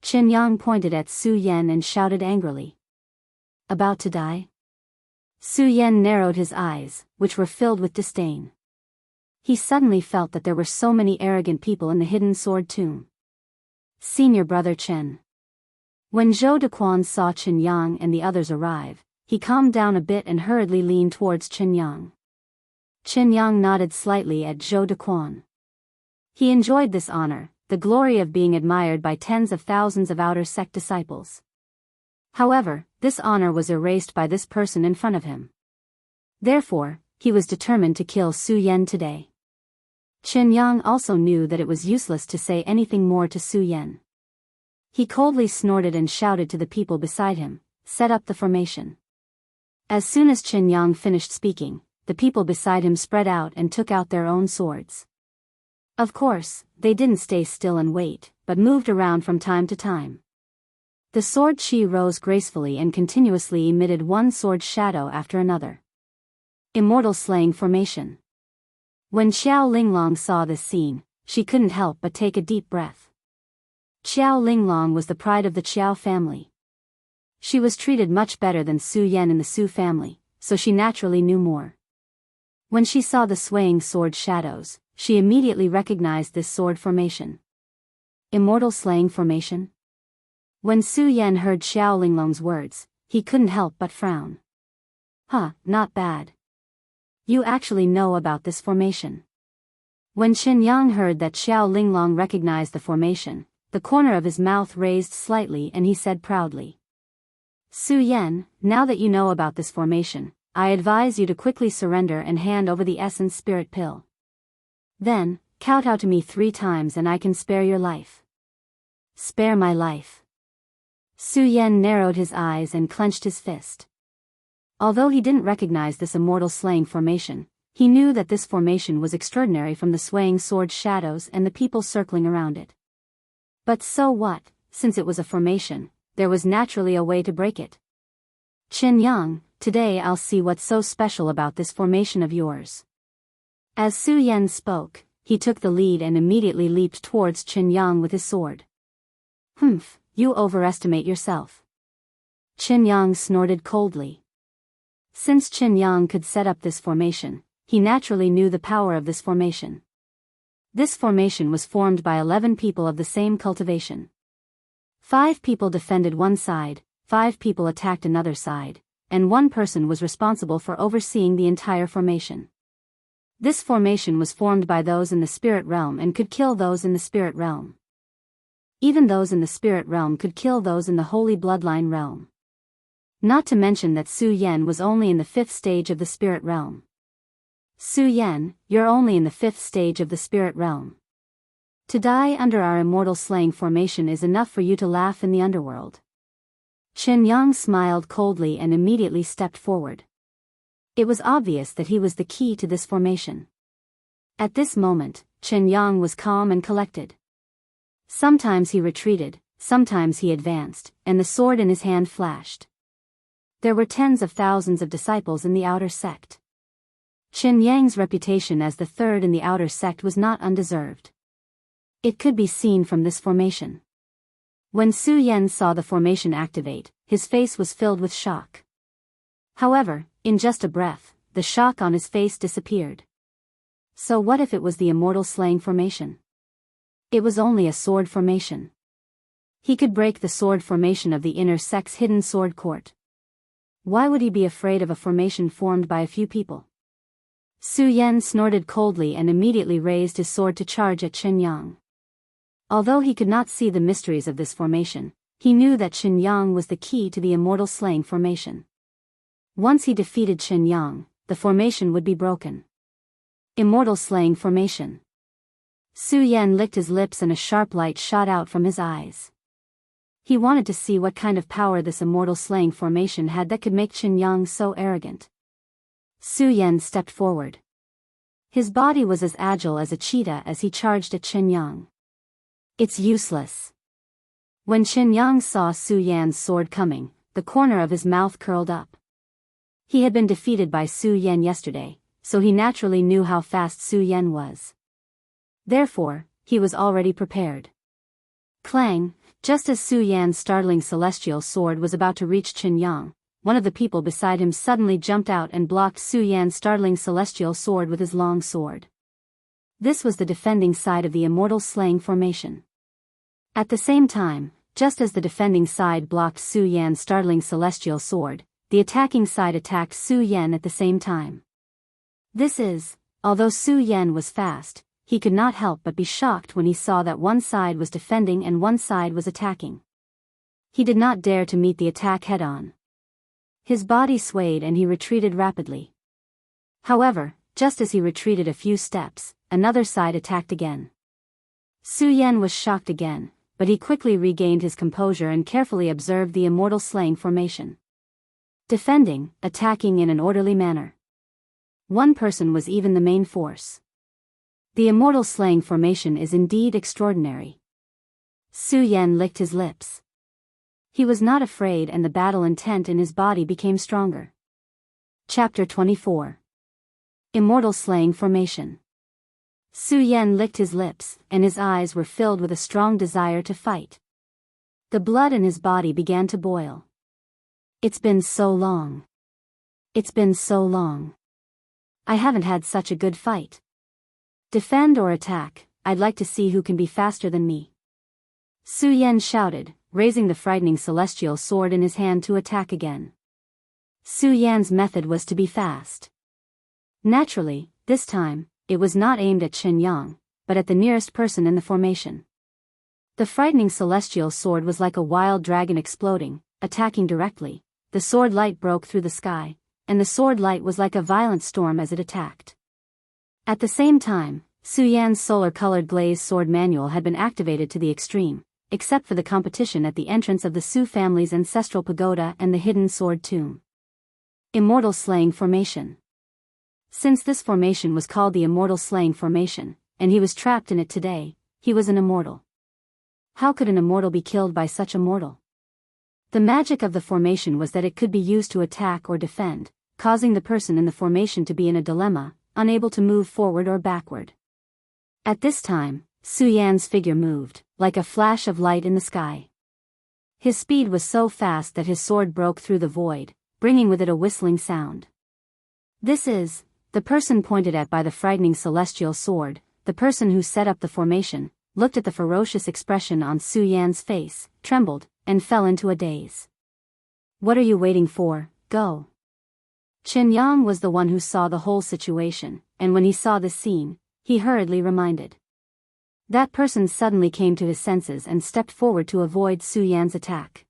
Chen Yang pointed at Su Yan and shouted angrily. About to die? Su Yan narrowed his eyes, which were filled with disdain. He suddenly felt that there were so many arrogant people in the Hidden Sword Tomb. Senior brother Chen. When Zhou Dequan saw Chen Yang and the others arrive, he calmed down a bit and hurriedly leaned towards Chen Yang. Chen Yang nodded slightly at Zhou Dequan. He enjoyed this honor, the glory of being admired by tens of thousands of outer sect disciples. However, this honor was erased by this person in front of him. Therefore, he was determined to kill Su Yan today. Chen Yang also knew that it was useless to say anything more to Su Yan. He coldly snorted and shouted to the people beside him, "Set up the formation." As soon as Chen Yang finished speaking, the people beside him spread out and took out their own swords. Of course, they didn't stay still and wait, but moved around from time to time. The sword chi rose gracefully and continuously emitted one sword shadow after another. Immortal slaying formation. When Xiao Linglong saw this scene, she couldn't help but take a deep breath. Xiao Linglong was the pride of the Qiao family. She was treated much better than Su Yan in the Su family, so she naturally knew more. When she saw the swaying sword shadows, she immediately recognized this sword formation. Immortal slaying formation? When Su Yan heard Xiao Linglong's words, he couldn't help but frown. Huh, not bad. You actually know about this formation. When Qin Yang heard that Xiao Linglong recognized the formation, the corner of his mouth raised slightly and he said proudly. Su Yan, now that you know about this formation, I advise you to quickly surrender and hand over the essence spirit pill. Then, kowtow to me 3 times and I can spare your life. Spare my life. Su Yan narrowed his eyes and clenched his fist. Although he didn't recognize this immortal slaying formation, he knew that this formation was extraordinary from the swaying sword shadows and the people circling around it. But so what, since it was a formation, there was naturally a way to break it. Qin Yang, today I'll see what's so special about this formation of yours. As Su Yan spoke, he took the lead and immediately leaped towards Qin Yang with his sword. Humph, you overestimate yourself. Qin Yang snorted coldly. Since Qin Yang could set up this formation, he naturally knew the power of this formation. This formation was formed by 11 people of the same cultivation. 5 people defended one side, 5 people attacked another side, and 1 person was responsible for overseeing the entire formation. This formation was formed by those in the spirit realm and could kill those in the spirit realm. Even those in the spirit realm could kill those in the holy bloodline realm. Not to mention that Su Yan was only in the 5th stage of the spirit realm. Su Yan, you're only in the 5th stage of the spirit realm. To die under our immortal slaying formation is enough for you to laugh in the underworld. Qin Yang smiled coldly and immediately stepped forward. It was obvious that he was the key to this formation. At this moment, Qin Yang was calm and collected. Sometimes he retreated, sometimes he advanced, and the sword in his hand flashed. There were tens of thousands of disciples in the outer sect. Qin Yang's reputation as the third in the outer sect was not undeserved. It could be seen from this formation. When Su Yan saw the formation activate, his face was filled with shock. However, in just a breath, the shock on his face disappeared. So what if it was the immortal slaying formation? It was only a sword formation. He could break the sword formation of the inner sect's hidden sword court. Why would he be afraid of a formation formed by a few people? Su Yan snorted coldly and immediately raised his sword to charge at Qin Yang. Although he could not see the mysteries of this formation, he knew that Qin Yang was the key to the immortal slaying formation. Once he defeated Qin Yang, the formation would be broken. Immortal slaying formation. Su Yan licked his lips and a sharp light shot out from his eyes. He wanted to see what kind of power this immortal slaying formation had that could make Qin Yang so arrogant. Su Yan stepped forward. His body was as agile as a cheetah as he charged at Qin Yang. It's useless. When Qin Yang saw Su Yan's sword coming, the corner of his mouth curled up. He had been defeated by Su Yan yesterday, so he naturally knew how fast Su Yan was. Therefore, he was already prepared. Clang, just as Su Yan's startling celestial sword was about to reach Qin Yang, one of the people beside him suddenly jumped out and blocked Su Yan's startling celestial sword with his long sword. This was the defending side of the immortal slaying formation. At the same time, just as the defending side blocked Su Yan's startling celestial sword, the attacking side attacked Su Yan at the same time. Although Su Yan was fast, he could not help but be shocked when he saw that one side was defending and one side was attacking. He did not dare to meet the attack head-on. His body swayed and he retreated rapidly. However, just as he retreated a few steps, another side attacked again. Su Yan was shocked again, but he quickly regained his composure and carefully observed the immortal slaying formation. Defending, attacking in an orderly manner. One person was even the main force. The immortal slaying formation is indeed extraordinary. Su Yan licked his lips. He was not afraid and the battle intent in his body became stronger. Chapter 24. Immortal Slaying Formation. Su Yan licked his lips, and his eyes were filled with a strong desire to fight. The blood in his body began to boil. It's been so long. It's been so long. I haven't had such a good fight. Defend or attack, I'd like to see who can be faster than me. Su Yan shouted, raising the frightening celestial sword in his hand to attack again. Su Yan's method was to be fast. Naturally, this time, it was not aimed at Chen Yang, but at the nearest person in the formation. The frightening celestial sword was like a wild dragon exploding, attacking directly. The sword light broke through the sky, and the sword light was like a violent storm as it attacked. At the same time, Su Yan's solar-colored glazed sword manual had been activated to the extreme, except for the competition at the entrance of the Su family's ancestral pagoda and the hidden sword tomb. Immortal Slaying Formation. Since this formation was called the Immortal Slaying Formation, and he was trapped in it today, he was an immortal. How could an immortal be killed by such a mortal? The magic of the formation was that it could be used to attack or defend, causing the person in the formation to be in a dilemma, unable to move forward or backward. At this time, Su Yan's figure moved, like a flash of light in the sky. His speed was so fast that his sword broke through the void, bringing with it a whistling sound. This is the person pointed at by the frightening celestial sword. The person who set up the formation looked at the ferocious expression on Su Yan's face, trembled, and fell into a daze. What are you waiting for? Go. Chen Yang was the one who saw the whole situation, and when he saw this scene, he hurriedly reminded. That person suddenly came to his senses and stepped forward to avoid Su Yan's attack.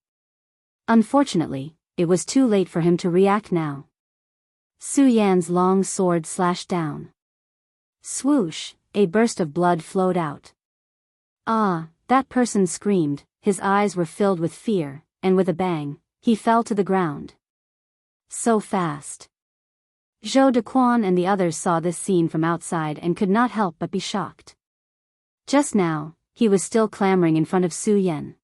Unfortunately, it was too late for him to react now. Su Yan's long sword slashed down. Swoosh, a burst of blood flowed out. Ah, that person screamed, his eyes were filled with fear, and with a bang, he fell to the ground. So fast. Zhou Dequan and the others saw this scene from outside and could not help but be shocked. Just now, he was still clamoring in front of Su Yan.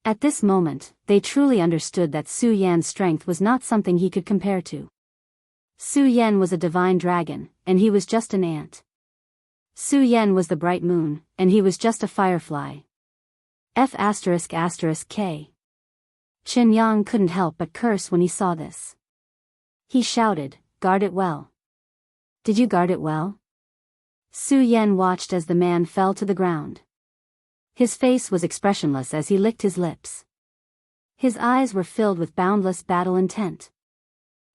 At this moment, they truly understood that Su Yan's strength was not something he could compare to. Su Yan was a divine dragon, and he was just an ant. Su Yan was the bright moon, and he was just a firefly. F***K. Chen Yang couldn't help but curse when he saw this. He shouted, "Guard it well." Did you guard it well? Su Yan watched as the man fell to the ground. His face was expressionless as he licked his lips. His eyes were filled with boundless battle intent.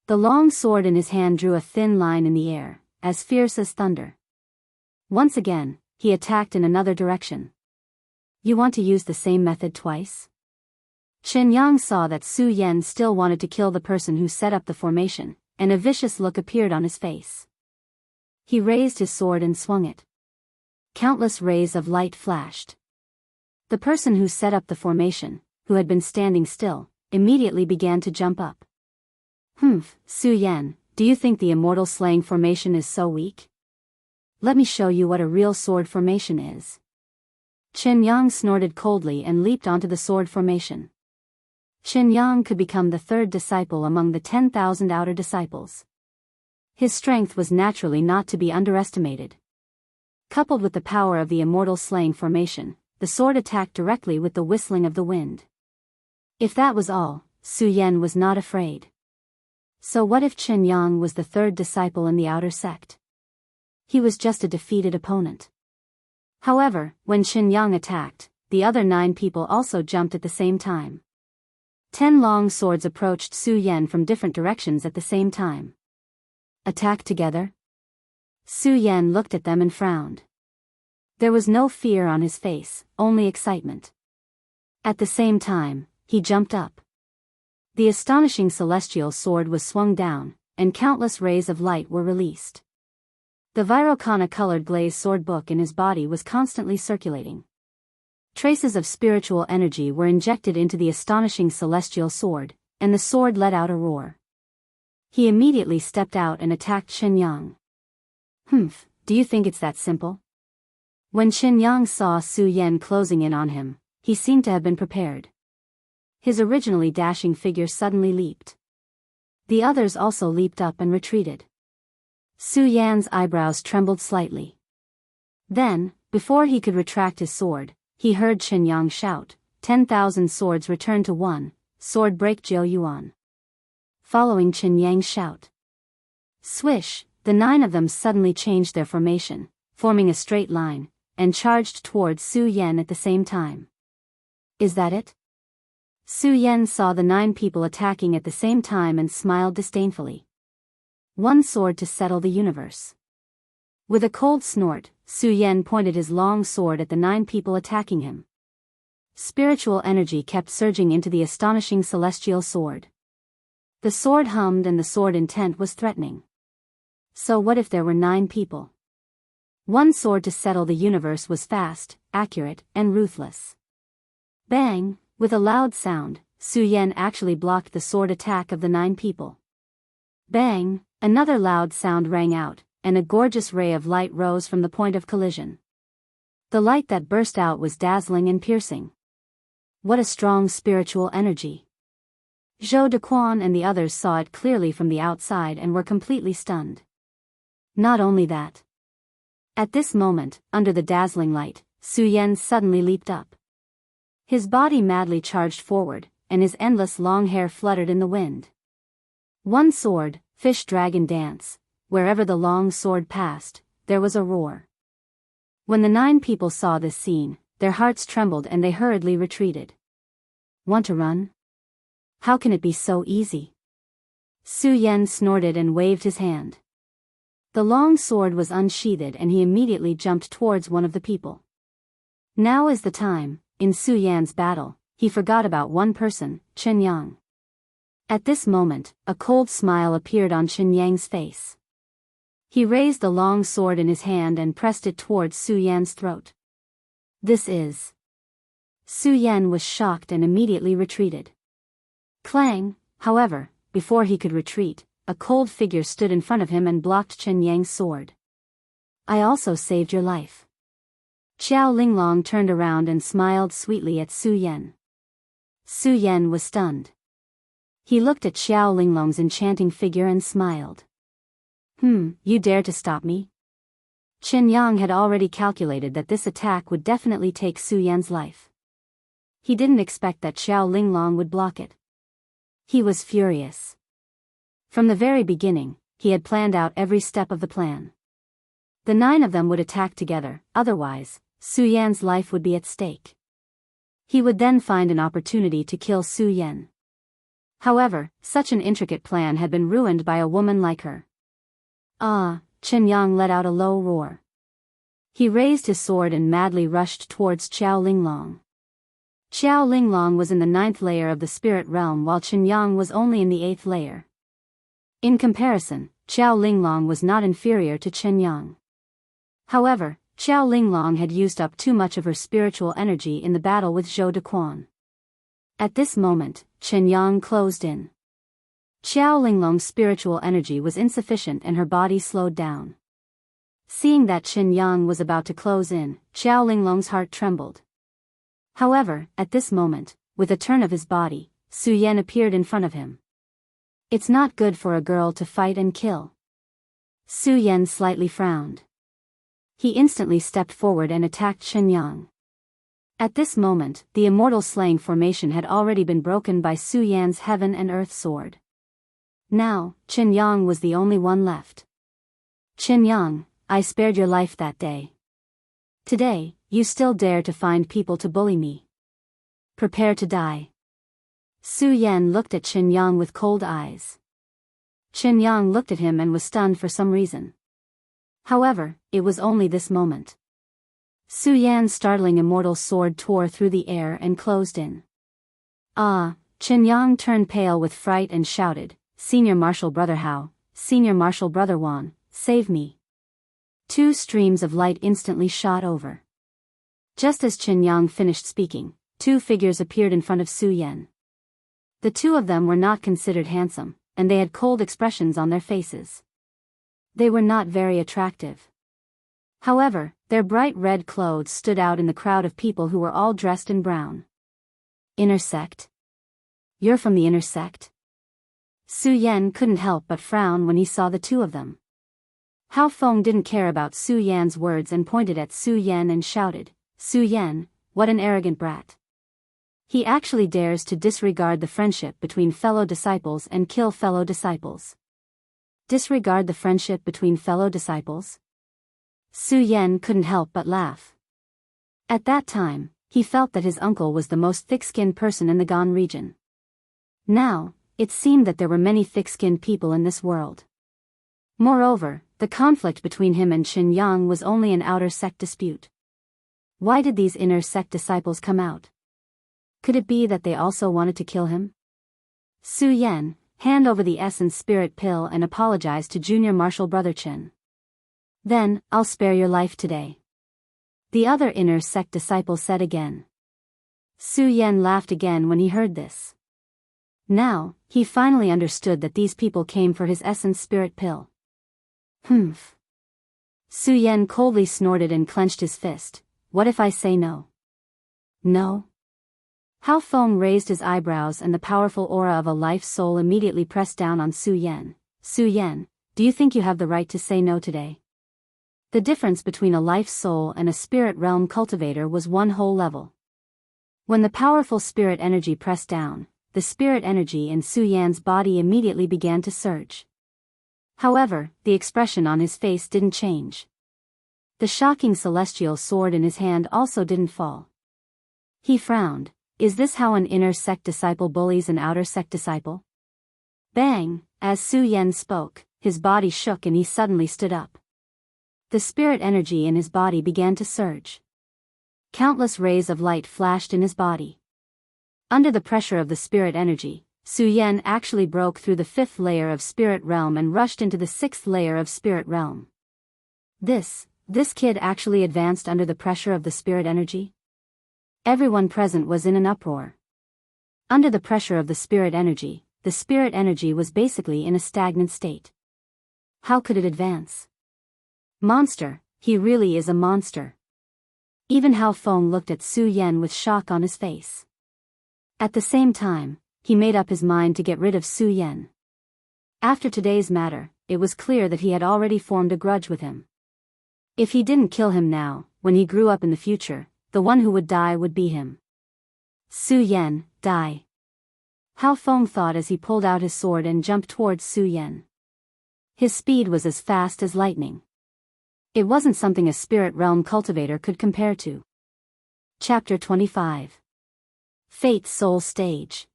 The long sword in his hand drew a thin line in the air, as fierce as thunder. Once again, he attacked in another direction. You want to use the same method twice? Chen Yang saw that Su Yan still wanted to kill the person who set up the formation, and a vicious look appeared on his face. He raised his sword and swung it. Countless rays of light flashed. The person who set up the formation, who had been standing still, immediately began to jump up. Su Yan, do you think the immortal slaying formation is so weak? Let me show you what a real sword formation is. Chen Yang snorted coldly and leaped onto the sword formation. Chen Yang could become the third disciple among the 10,000 outer disciples. His strength was naturally not to be underestimated. Coupled with the power of the immortal slaying formation, the sword attacked directly with the whistling of the wind. If that was all, Su Yan was not afraid. So what if Chen Yang was the third disciple in the outer sect? He was just a defeated opponent. However, when Chen Yang attacked, the other 9 people also jumped at the same time. 10 long swords approached Su Yan from different directions at the same time. Attack together? Su Yan looked at them and frowned. There was no fear on his face, only excitement. At the same time, he jumped up. The astonishing celestial sword was swung down, and countless rays of light were released. The Virokana-colored glazed sword book in his body was constantly circulating. Traces of spiritual energy were injected into the astonishing celestial sword, and the sword let out a roar. He immediately stepped out and attacked Chen Yang. Do you think it's that simple? When Chen Yang saw Su Yan closing in on him, he seemed to have been prepared. His originally dashing figure suddenly leaped. The others also leaped up and retreated. Su Yan's eyebrows trembled slightly. Then, before he could retract his sword, he heard Chen Yang shout, 10,000 swords return to one, sword break Jiao Yuan. Following Chen Yang's shout. Swish, the 9 of them suddenly changed their formation, forming a straight line, and charged towards Su Yan at the same time. Is that it? Su Yan saw the 9 people attacking at the same time and smiled disdainfully. One sword to settle the universe. With a cold snort, Su Yan pointed his long sword at the 9 people attacking him. Spiritual energy kept surging into the astonishing celestial sword. The sword hummed and the sword intent was threatening. So what if there were 9 people? One sword to settle the universe was fast, accurate, and ruthless. Bang! With a loud sound, Su Yan actually blocked the sword attack of the 9 people. Bang! Another loud sound rang out, and a gorgeous ray of light rose from the point of collision. The light that burst out was dazzling and piercing. What a strong spiritual energy! Zhou Dequan and the others saw it clearly from the outside and were completely stunned. Not only that. At this moment, under the dazzling light, Su Yan suddenly leaped up. His body madly charged forward, and his endless long hair fluttered in the wind. One sword, fish dragon dance, wherever the long sword passed, there was a roar. When the 9 people saw this scene, their hearts trembled and they hurriedly retreated. Want to run? How can it be so easy? Su Yan snorted and waved his hand. The long sword was unsheathed and he immediately jumped towards one of the people. Now is the time. In Su Yan's battle, he forgot about one person, Chen Yang. At this moment, a cold smile appeared on Chen Yang's face. He raised the long sword in his hand and pressed it towards Su Yan's throat. This is... Su Yan was shocked and immediately retreated. Clang! However, before he could retreat, a cold figure stood in front of him and blocked Chen Yang's sword. I also saved your life. Xiao Linglong turned around and smiled sweetly at Su Yan. Su Yan was stunned. He looked at Xiao Linglong's enchanting figure and smiled. You dare to stop me? Chen Yang had already calculated that this attack would definitely take Su Yan's life. He didn't expect that Xiao Linglong would block it. He was furious. From the very beginning, he had planned out every step of the plan. The 9 of them would attack together, otherwise, Su Yan's life would be at stake. He would then find an opportunity to kill Su Yan. However, such an intricate plan had been ruined by a woman like her. Chen Yang let out a low roar. He raised his sword and madly rushed towards Xiao Linglong. Xiao Linglong was in the 9th layer of the spirit realm while Chen Yang was only in the 8th layer. In comparison, Xiao Linglong was not inferior to Chen Yang. However, Xiao Linglong had used up too much of her spiritual energy in the battle with Zhou Dequan. At this moment, Chen Yang closed in. Xiao Linglong's spiritual energy was insufficient and her body slowed down. Seeing that Chen Yang was about to close in, Xiao Linglong's heart trembled. However, at this moment, with a turn of his body, Su Yan appeared in front of him. It's not good for a girl to fight and kill. Su Yan slightly frowned. He instantly stepped forward and attacked Chen Yang. At this moment, the immortal slaying formation had already been broken by Su Yan's heaven and earth sword. Now, Chen Yang was the only one left. Chen Yang, I spared your life that day. Today, you still dare to find people to bully me. Prepare to die. Su Yan looked at Chen Yang with cold eyes. Chen Yang looked at him and was stunned for some reason. However, it was only this moment. Su Yan's startling immortal sword tore through the air and closed in. Chen Yang turned pale with fright and shouted, Senior Marshal Brother Hao, Senior Marshal Brother Wan, save me. 2 streams of light instantly shot over. Just as Chen Yang finished speaking, 2 figures appeared in front of Su Yan. The 2 of them were not considered handsome, and they had cold expressions on their faces. They were not very attractive. However, their bright red clothes stood out in the crowd of people who were all dressed in brown. Inner sect? You're from the inner sect? Su Yan couldn't help but frown when he saw the 2 of them. Hao Feng didn't care about Su Yan's words and pointed at Su Yan and shouted, Su Yan, what an arrogant brat. He actually dares to disregard the friendship between fellow disciples and kill fellow disciples. Disregard the friendship between fellow disciples? Su Yan couldn't help but laugh. At that time, he felt that his uncle was the most thick-skinned person in the Gan region. Now, it seemed that there were many thick-skinned people in this world. Moreover, the conflict between him and Qin Yang was only an outer sect dispute. Why did these inner sect disciples come out? Could it be that they also wanted to kill him? Su Yan, hand over the essence spirit pill and apologize to Junior Marshal Brother Qin. Then, I'll spare your life today. The other inner sect disciple said again. Su Yan laughed again when he heard this. Now, he finally understood that these people came for his essence spirit pill. Humph. Su Yan coldly snorted and clenched his fist. What if I say no? No? Hao Feng raised his eyebrows and the powerful aura of a life soul immediately pressed down on Su Yan. Su Yan, do you think you have the right to say no today? The difference between a life soul and a spirit realm cultivator was one whole level. When the powerful spirit energy pressed down, the spirit energy in Su Yan's body immediately began to surge. However, the expression on his face didn't change. The shocking celestial sword in his hand also didn't fall. He frowned. Is this how an inner sect disciple bullies an outer sect disciple? Bang! As Su Yan spoke, his body shook and he suddenly stood up. The spirit energy in his body began to surge. Countless rays of light flashed in his body. Under the pressure of the spirit energy, Su Yan actually broke through the 5th layer of spirit realm and rushed into the 6th layer of spirit realm. This kid actually advanced under the pressure of the spirit energy? Everyone present was in an uproar. Under the pressure of the spirit energy was basically in a stagnant state. How could it advance? Monster, he really is a monster. Even Hao Feng looked at Su Yan with shock on his face. At the same time, he made up his mind to get rid of Su Yan. After today's matter, it was clear that he had already formed a grudge with him. If he didn't kill him now, when he grew up in the future, the one who would die would be him. Su Yan, die. Hao Feng thought as he pulled out his sword and jumped towards Su Yan. His speed was as fast as lightning. It wasn't something a spirit realm cultivator could compare to. Chapter 25. Fate Soul Stage.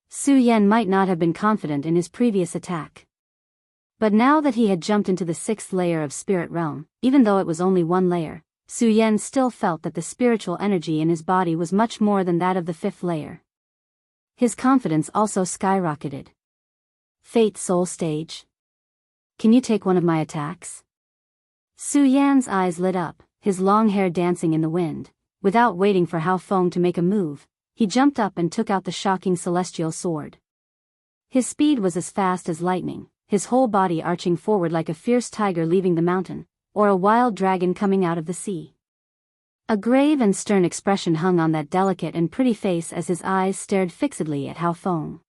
Su Yan might not have been confident in his previous attack. But now that he had jumped into the 6th layer of spirit realm, even though it was only one layer, Su Yan still felt that the spiritual energy in his body was much more than that of the 5th layer. His confidence also skyrocketed. Fate Soul Stage. Can you take one of my attacks? Su Yan's eyes lit up, his long hair dancing in the wind. Without waiting for Hao Feng to make a move, he jumped up and took out the shocking celestial sword. His speed was as fast as lightning, his whole body arching forward like a fierce tiger leaving the mountain, or a wild dragon coming out of the sea. A grave and stern expression hung on that delicate and pretty face as his eyes stared fixedly at Hao Feng.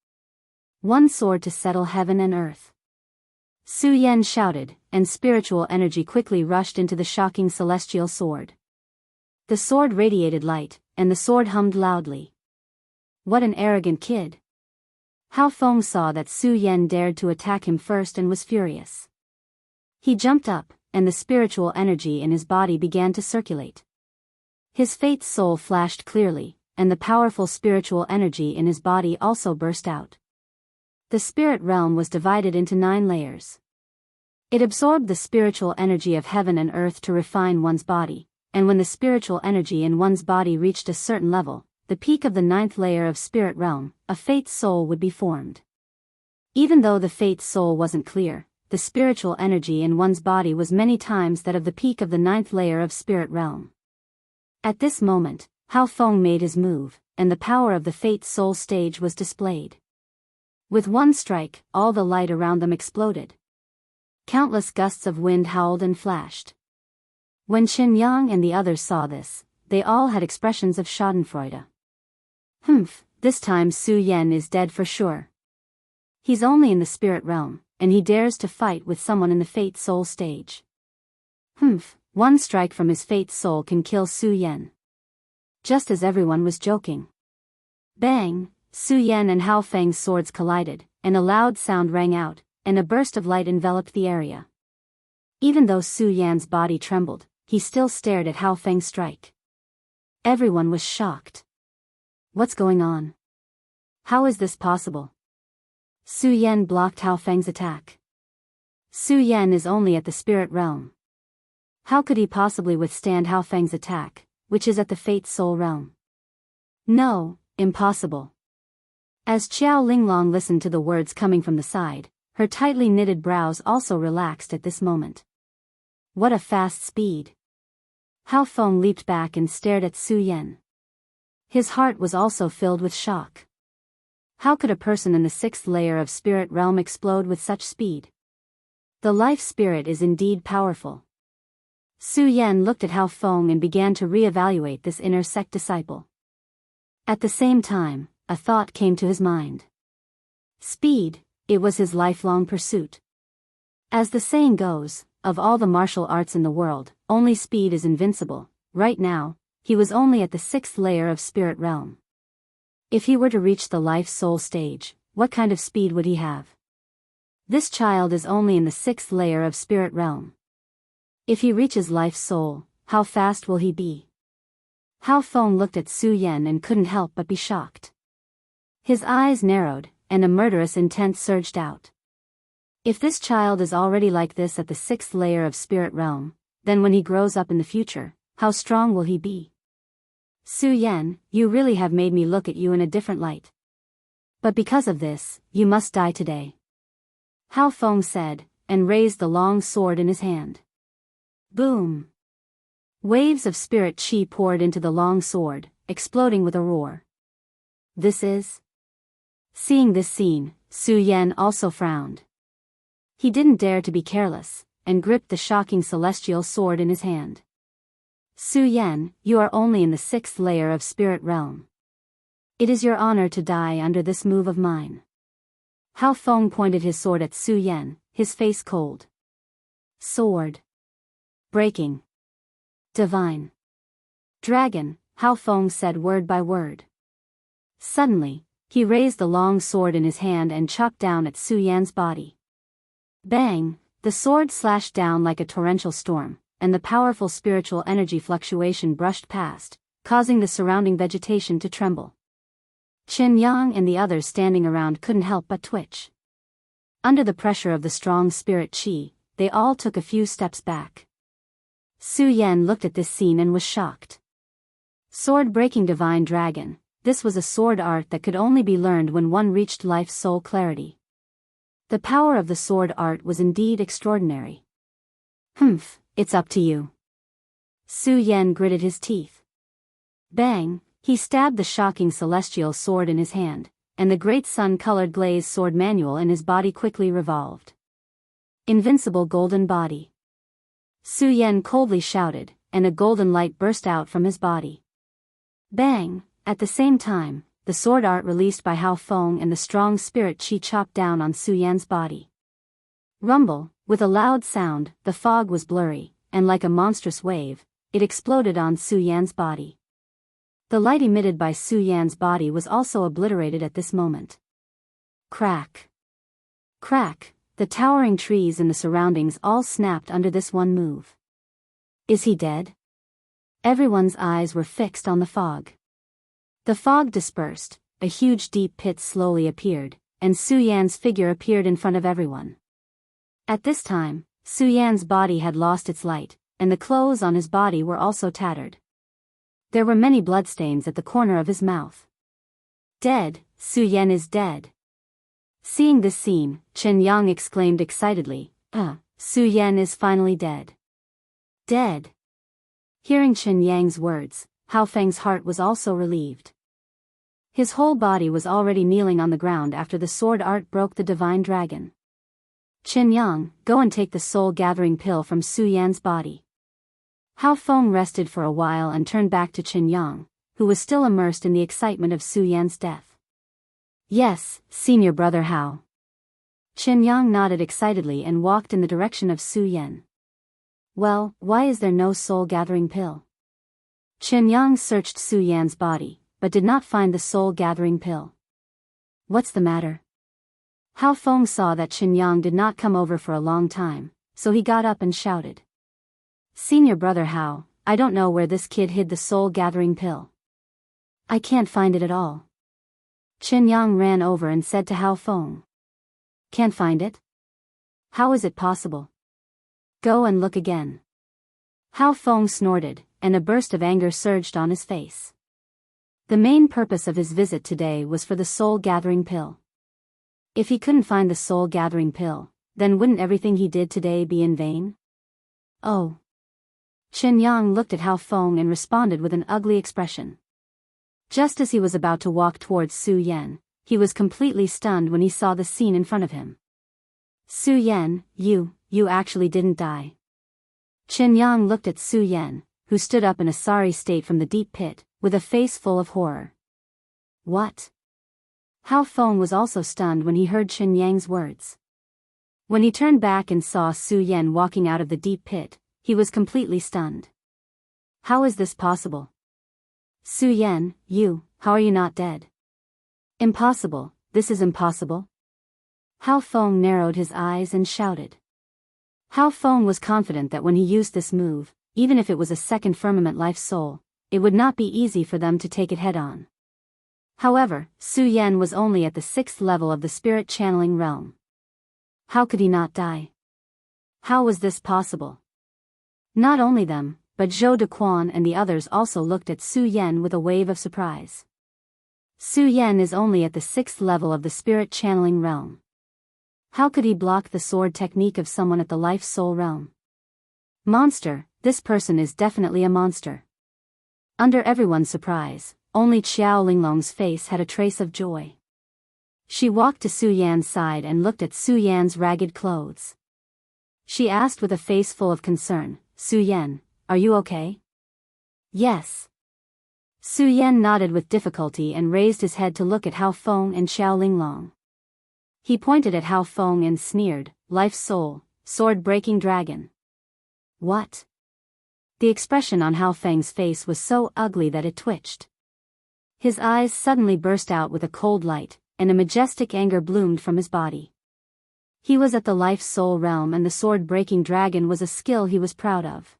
One sword to settle heaven and earth. Su Yan shouted, and spiritual energy quickly rushed into the shocking celestial sword. The sword radiated light, and the sword hummed loudly. What an arrogant kid! Hao Feng saw that Su Yan dared to attack him first and was furious. He jumped up, and the spiritual energy in his body began to circulate. His fate soul flashed clearly, and the powerful spiritual energy in his body also burst out. The spirit realm was divided into 9 layers. It absorbed the spiritual energy of heaven and earth to refine one's body, and when the spiritual energy in one's body reached a certain level, the peak of the 9th layer of spirit realm, a fate soul would be formed. Even though the fate soul wasn't clear, the spiritual energy in one's body was many times that of the peak of the 9th layer of spirit realm. At this moment, Hao Feng made his move, and the power of the fate soul stage was displayed. With one strike, all the light around them exploded. Countless gusts of wind howled and flashed. When Qin Yang and the others saw this, they all had expressions of schadenfreude. Humph, this time Su Yan is dead for sure. He's only in the spirit realm, and he dares to fight with someone in the fate soul stage. Humph, one strike from his fate soul can kill Su Yan. Just as everyone was joking. Bang! Su Yan and Hao Feng's swords collided, and a loud sound rang out, and a burst of light enveloped the area. Even though Su Yan's body trembled, he still stared at Hao Feng's strike. Everyone was shocked. What's going on? How is this possible? Su Yan blocked Hao Feng's attack. Su Yan is only at the spirit realm. How could he possibly withstand Hao Feng's attack, which is at the Fate Soul realm? No, impossible. As Qiao Linglong listened to the words coming from the side, her tightly knitted brows also relaxed at this moment. What a fast speed! Hao Feng leaped back and stared at Su Yan. His heart was also filled with shock. How could a person in the 6th layer of spirit realm explode with such speed? The life spirit is indeed powerful. Su Yan looked at Hao Feng and began to re-evaluate this inner sect disciple. At the same time, a thought came to his mind. Speed, it was his lifelong pursuit. As the saying goes, of all the martial arts in the world, only speed is invincible. Right now, he was only at the 6th layer of spirit realm. If he were to reach the life soul stage, what kind of speed would he have? This child is only in the 6th layer of spirit realm. If he reaches life soul, how fast will he be? Hao Feng looked at Su Yan and couldn't help but be shocked. His eyes narrowed, and a murderous intent surged out. If this child is already like this at the 6th layer of spirit realm, then when he grows up in the future, how strong will he be? Su Yan, you really have made me look at you in a different light. But because of this, you must die today. Hao Feng said, and raised the long sword in his hand. Boom! Waves of spirit chi poured into the long sword, exploding with a roar. This is... Seeing this scene, Su Yan also frowned. He didn't dare to be careless, and gripped the shocking celestial sword in his hand. Su Yan, you are only in the 6th layer of spirit realm. It is your honor to die under this move of mine. Hao Feng pointed his sword at Su Yan, his face cold. Sword. Breaking. Divine. Dragon, Hao Feng said word by word. Suddenly, he raised the long sword in his hand and chopped down at Su Yan's body. Bang! The sword slashed down like a torrential storm, and the powerful spiritual energy fluctuation brushed past, causing the surrounding vegetation to tremble. Qin Yang and the others standing around couldn't help but twitch. Under the pressure of the strong spirit chi, they all took a few steps back. Su Yan looked at this scene and was shocked. Sword-breaking divine dragon, this was a sword art that could only be learned when one reached life's soul clarity. The power of the sword art was indeed extraordinary. Humph, it's up to you. Su Yan gritted his teeth. Bang, he stabbed the shocking celestial sword in his hand, and the great sun-colored glazed sword manual in his body quickly revolved. Invincible golden body. Su Yan coldly shouted, and a golden light burst out from his body. Bang, at the same time, the sword art released by Hao Feng and the strong spirit chi chopped down on Su Yan's body. Rumble, with a loud sound, the fog was blurry, and like a monstrous wave, it exploded on Su Yan's body. The light emitted by Su Yan's body was also obliterated at this moment. Crack. Crack, the towering trees in the surroundings all snapped under this one move. Is he dead? Everyone's eyes were fixed on the fog. The fog dispersed, a huge deep pit slowly appeared, and Su Yan's figure appeared in front of everyone. At this time, Su Yan's body had lost its light, and the clothes on his body were also tattered. There were many bloodstains at the corner of his mouth. Dead, Su Yan is dead. Seeing this scene, Chen Yang exclaimed excitedly, Su Yan is finally dead. Dead. Hearing Chen Yang's words, Hao Feng's heart was also relieved. His whole body was already kneeling on the ground after the sword art broke the divine dragon. Chen Yang, go and take the soul-gathering pill from Su Yan's body. Hao Feng rested for a while and turned back to Chen Yang, who was still immersed in the excitement of Su Yan's death. Yes, senior brother Hao. Chen Yang nodded excitedly and walked in the direction of Su Yan. Well, why is there no soul-gathering pill? Chen Yang searched Su Yan's body, but did not find the soul-gathering pill. What's the matter? Hao Feng saw that Chen Yang did not come over for a long time, so he got up and shouted. Senior brother Hao, I don't know where this kid hid the soul-gathering pill. I can't find it at all. Chen Yang ran over and said to Hao Feng. Can't find it? How is it possible? Go and look again. Hao Feng snorted, and a burst of anger surged on his face. The main purpose of his visit today was for the soul-gathering pill. If he couldn't find the soul-gathering pill, then wouldn't everything he did today be in vain? Oh. Chen Yang looked at Hao Feng and responded with an ugly expression. Just as he was about to walk towards Su Yan, he was completely stunned when he saw the scene in front of him. Su Yan, you actually didn't die. Chen Yang looked at Su Yan, who stood up in a sorry state from the deep pit, with a face full of horror. What? Hao Feng was also stunned when he heard Chen Yang's words. When he turned back and saw Su Yan walking out of the deep pit, he was completely stunned. How is this possible? Su Yan, how are you not dead? Impossible, this is impossible. Hao Feng narrowed his eyes and shouted. Hao Feng was confident that when he used this move, even if it was a second firmament life soul, it would not be easy for them to take it head-on. However, Su Yan was only at the 6th level of the spirit channeling realm. How could he not die? How was this possible? Not only them, but Zhou Dequan and the others also looked at Su Yan with a wave of surprise. Su Yan is only at the 6th level of the spirit channeling realm. How could he block the sword technique of someone at the life soul realm? Monster, this person is definitely a monster. Under everyone's surprise, only Qiao Linglong's face had a trace of joy. She walked to Su Yan's side and looked at Su Yan's ragged clothes. She asked with a face full of concern, Su Yan, are you okay? Yes. Su Yan nodded with difficulty and raised his head to look at Hao Feng and Qiao Linglong. He pointed at Hao Feng and sneered, life soul, sword-breaking dragon. What? The expression on Hao Feng's face was so ugly that it twitched. His eyes suddenly burst out with a cold light, and a majestic anger bloomed from his body. He was at the life soul realm and the sword-breaking dragon was a skill he was proud of.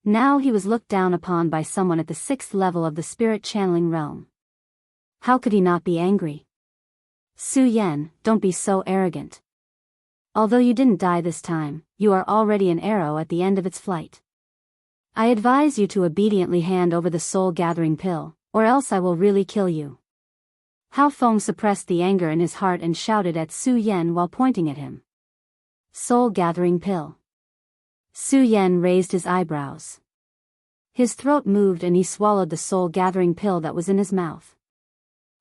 Now he was looked down upon by someone at the 6th level of the spirit channeling realm. How could he not be angry? Su Yan, don't be so arrogant. Although you didn't die this time, you are already an arrow at the end of its flight. I advise you to obediently hand over the soul-gathering pill, or else I will really kill you. Hao Feng suppressed the anger in his heart and shouted at Su Yan while pointing at him. Soul-gathering pill. Su Yan raised his eyebrows. His throat moved and he swallowed the soul-gathering pill that was in his mouth.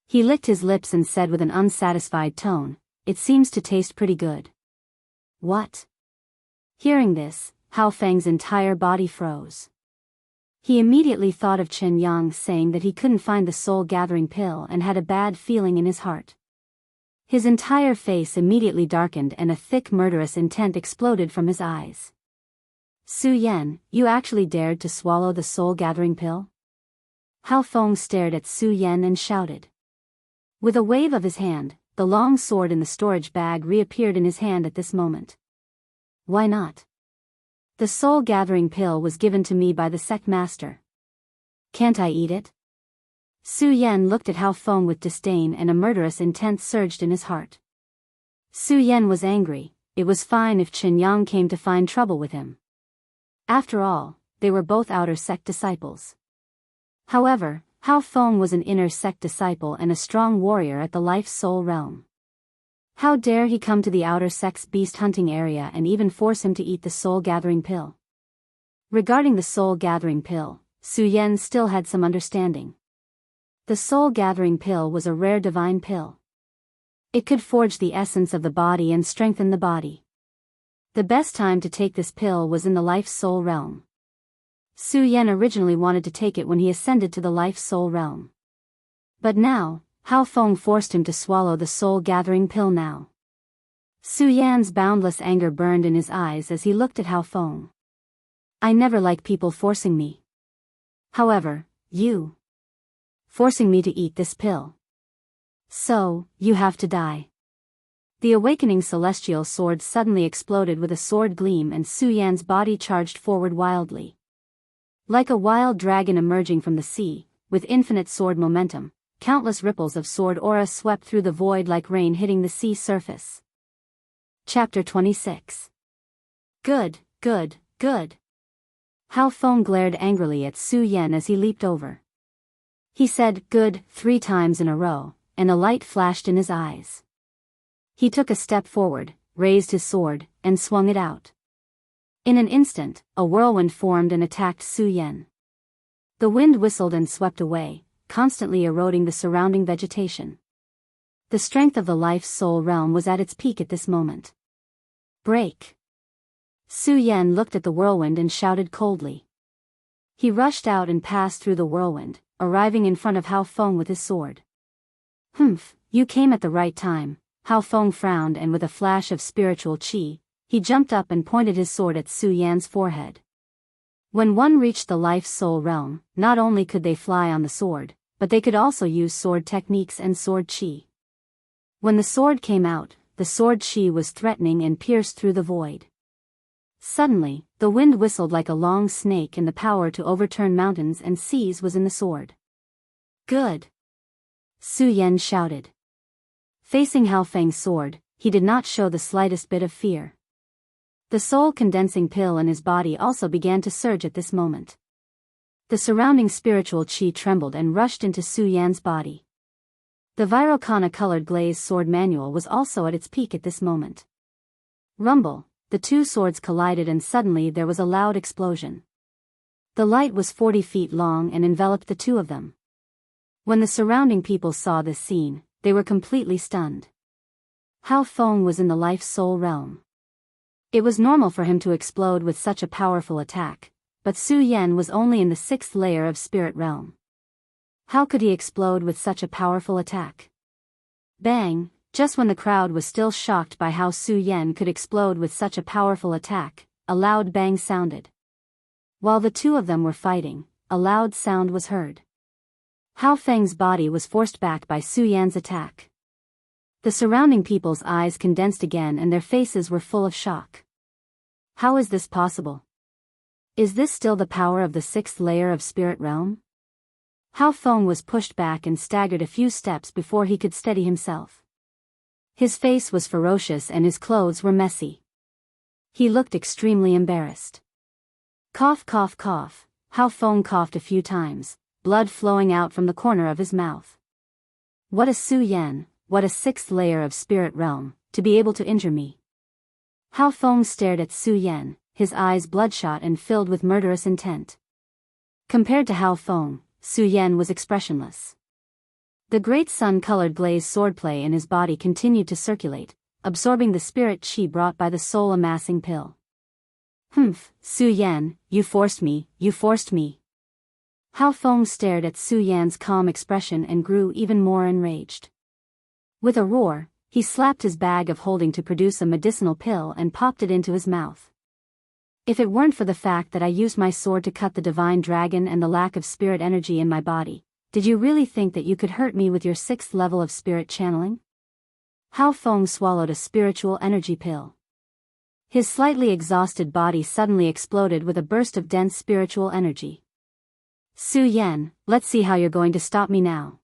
He licked his lips and said with an unsatisfied tone, it seems to taste pretty good. What? Hearing this, Hao Feng's entire body froze. He immediately thought of Chen Yang saying that he couldn't find the soul-gathering pill and had a bad feeling in his heart. His entire face immediately darkened and a thick murderous intent exploded from his eyes. Su Yan, you actually dared to swallow the soul-gathering pill? Hao Feng stared at Su Yan and shouted. With a wave of his hand, the long sword in the storage bag reappeared in his hand at this moment. Why not? The soul-gathering pill was given to me by the sect master. Can't I eat it? Su Yan looked at Hao Feng with disdain and a murderous intent surged in his heart. Su Yan was angry. It was fine if Chen Yang came to find trouble with him. After all, they were both outer sect disciples. However, Hao Feng was an inner sect disciple and a strong warrior at the life soul realm. How dare he come to the outer sect's beast hunting area and even force him to eat the soul-gathering pill? Regarding the soul-gathering pill, Su Yan still had some understanding. The soul-gathering pill was a rare divine pill. It could forge the essence of the body and strengthen the body. The best time to take this pill was in the life soul realm. Su Yan originally wanted to take it when he ascended to the life soul realm. But now, Hao Feng forced him to swallow the soul-gathering pill now. Su Yan's boundless anger burned in his eyes as he looked at Hao Feng. I never like people forcing me. However, you forcing me to eat this pill. So, you have to die. The awakening celestial sword suddenly exploded with a sword gleam and Su Yan's body charged forward wildly. Like a wild dragon emerging from the sea, with infinite sword momentum, countless ripples of sword aura swept through the void like rain hitting the sea surface. Chapter 26. Good, good, good. Hao Feng glared angrily at Su Yan as he leaped over. He said, "Good," 3 times in a row, and a light flashed in his eyes. He took a step forward, raised his sword, and swung it out. In an instant, a whirlwind formed and attacked Su Yan. The wind whistled and swept away, constantly eroding the surrounding vegetation. The strength of the life-soul realm was at its peak at this moment. Break! Su Yan looked at the whirlwind and shouted coldly. He rushed out and passed through the whirlwind, arriving in front of Hao Feng with his sword. "Humph, you came at the right time," Hao Feng frowned, and with a flash of spiritual qi, he jumped up and pointed his sword at Su Yan's forehead. When one reached the life-soul realm, not only could they fly on the sword, but they could also use sword techniques and sword qi. When the sword came out, the sword qi was threatening and pierced through the void. Suddenly, the wind whistled like a long snake, and the power to overturn mountains and seas was in the sword. "Good!" Su Yan shouted. Facing Hao Feng's sword, he did not show the slightest bit of fear. The soul-condensing pill in his body also began to surge at this moment. The surrounding spiritual qi trembled and rushed into Su Yan's body. The Virokana-colored glazed sword manual was also at its peak at this moment. Rumble! The 2 swords collided, and suddenly there was a loud explosion. The light was 40 feet long and enveloped the 2 of them. When the surrounding people saw this scene, they were completely stunned. Hao Feng was in the life-soul realm. It was normal for him to explode with such a powerful attack, but Su Yan was only in the 6th layer of spirit realm. How could he explode with such a powerful attack? Bang! Just when the crowd was still shocked by how Su Yan could explode with such a powerful attack, a loud bang sounded. While the 2 of them were fighting, a loud sound was heard. Hao Feng's body was forced back by Su Yan's attack. The surrounding people's eyes condensed again and their faces were full of shock. How is this possible? Is this still the power of the 6th layer of spirit realm? Hao Feng was pushed back and staggered a few steps before he could steady himself. His face was ferocious and his clothes were messy. He looked extremely embarrassed. Cough, cough, cough. Hao Feng coughed a few times, blood flowing out from the corner of his mouth. What a Su Yan, what a 6th layer of spirit realm, to be able to injure me. Hao Feng stared at Su Yan, his eyes bloodshot and filled with murderous intent. Compared to Hao Feng, Su Yan was expressionless. The great sun-colored glazed swordplay in his body continued to circulate, absorbing the spirit qi brought by the soul-amassing pill. "Humph, Su Yan, you forced me, you forced me." Hao Feng stared at Su Yan's calm expression and grew even more enraged. With a roar, he slapped his bag of holding to produce a medicinal pill and popped it into his mouth. "If it weren't for the fact that I used my sword to cut the divine dragon and the lack of spirit energy in my body, did you really think that you could hurt me with your 6th level of spirit channeling?" Hao Feng swallowed a spiritual energy pill. His slightly exhausted body suddenly exploded with a burst of dense spiritual energy. "Su Yan, let's see how you're going to stop me now."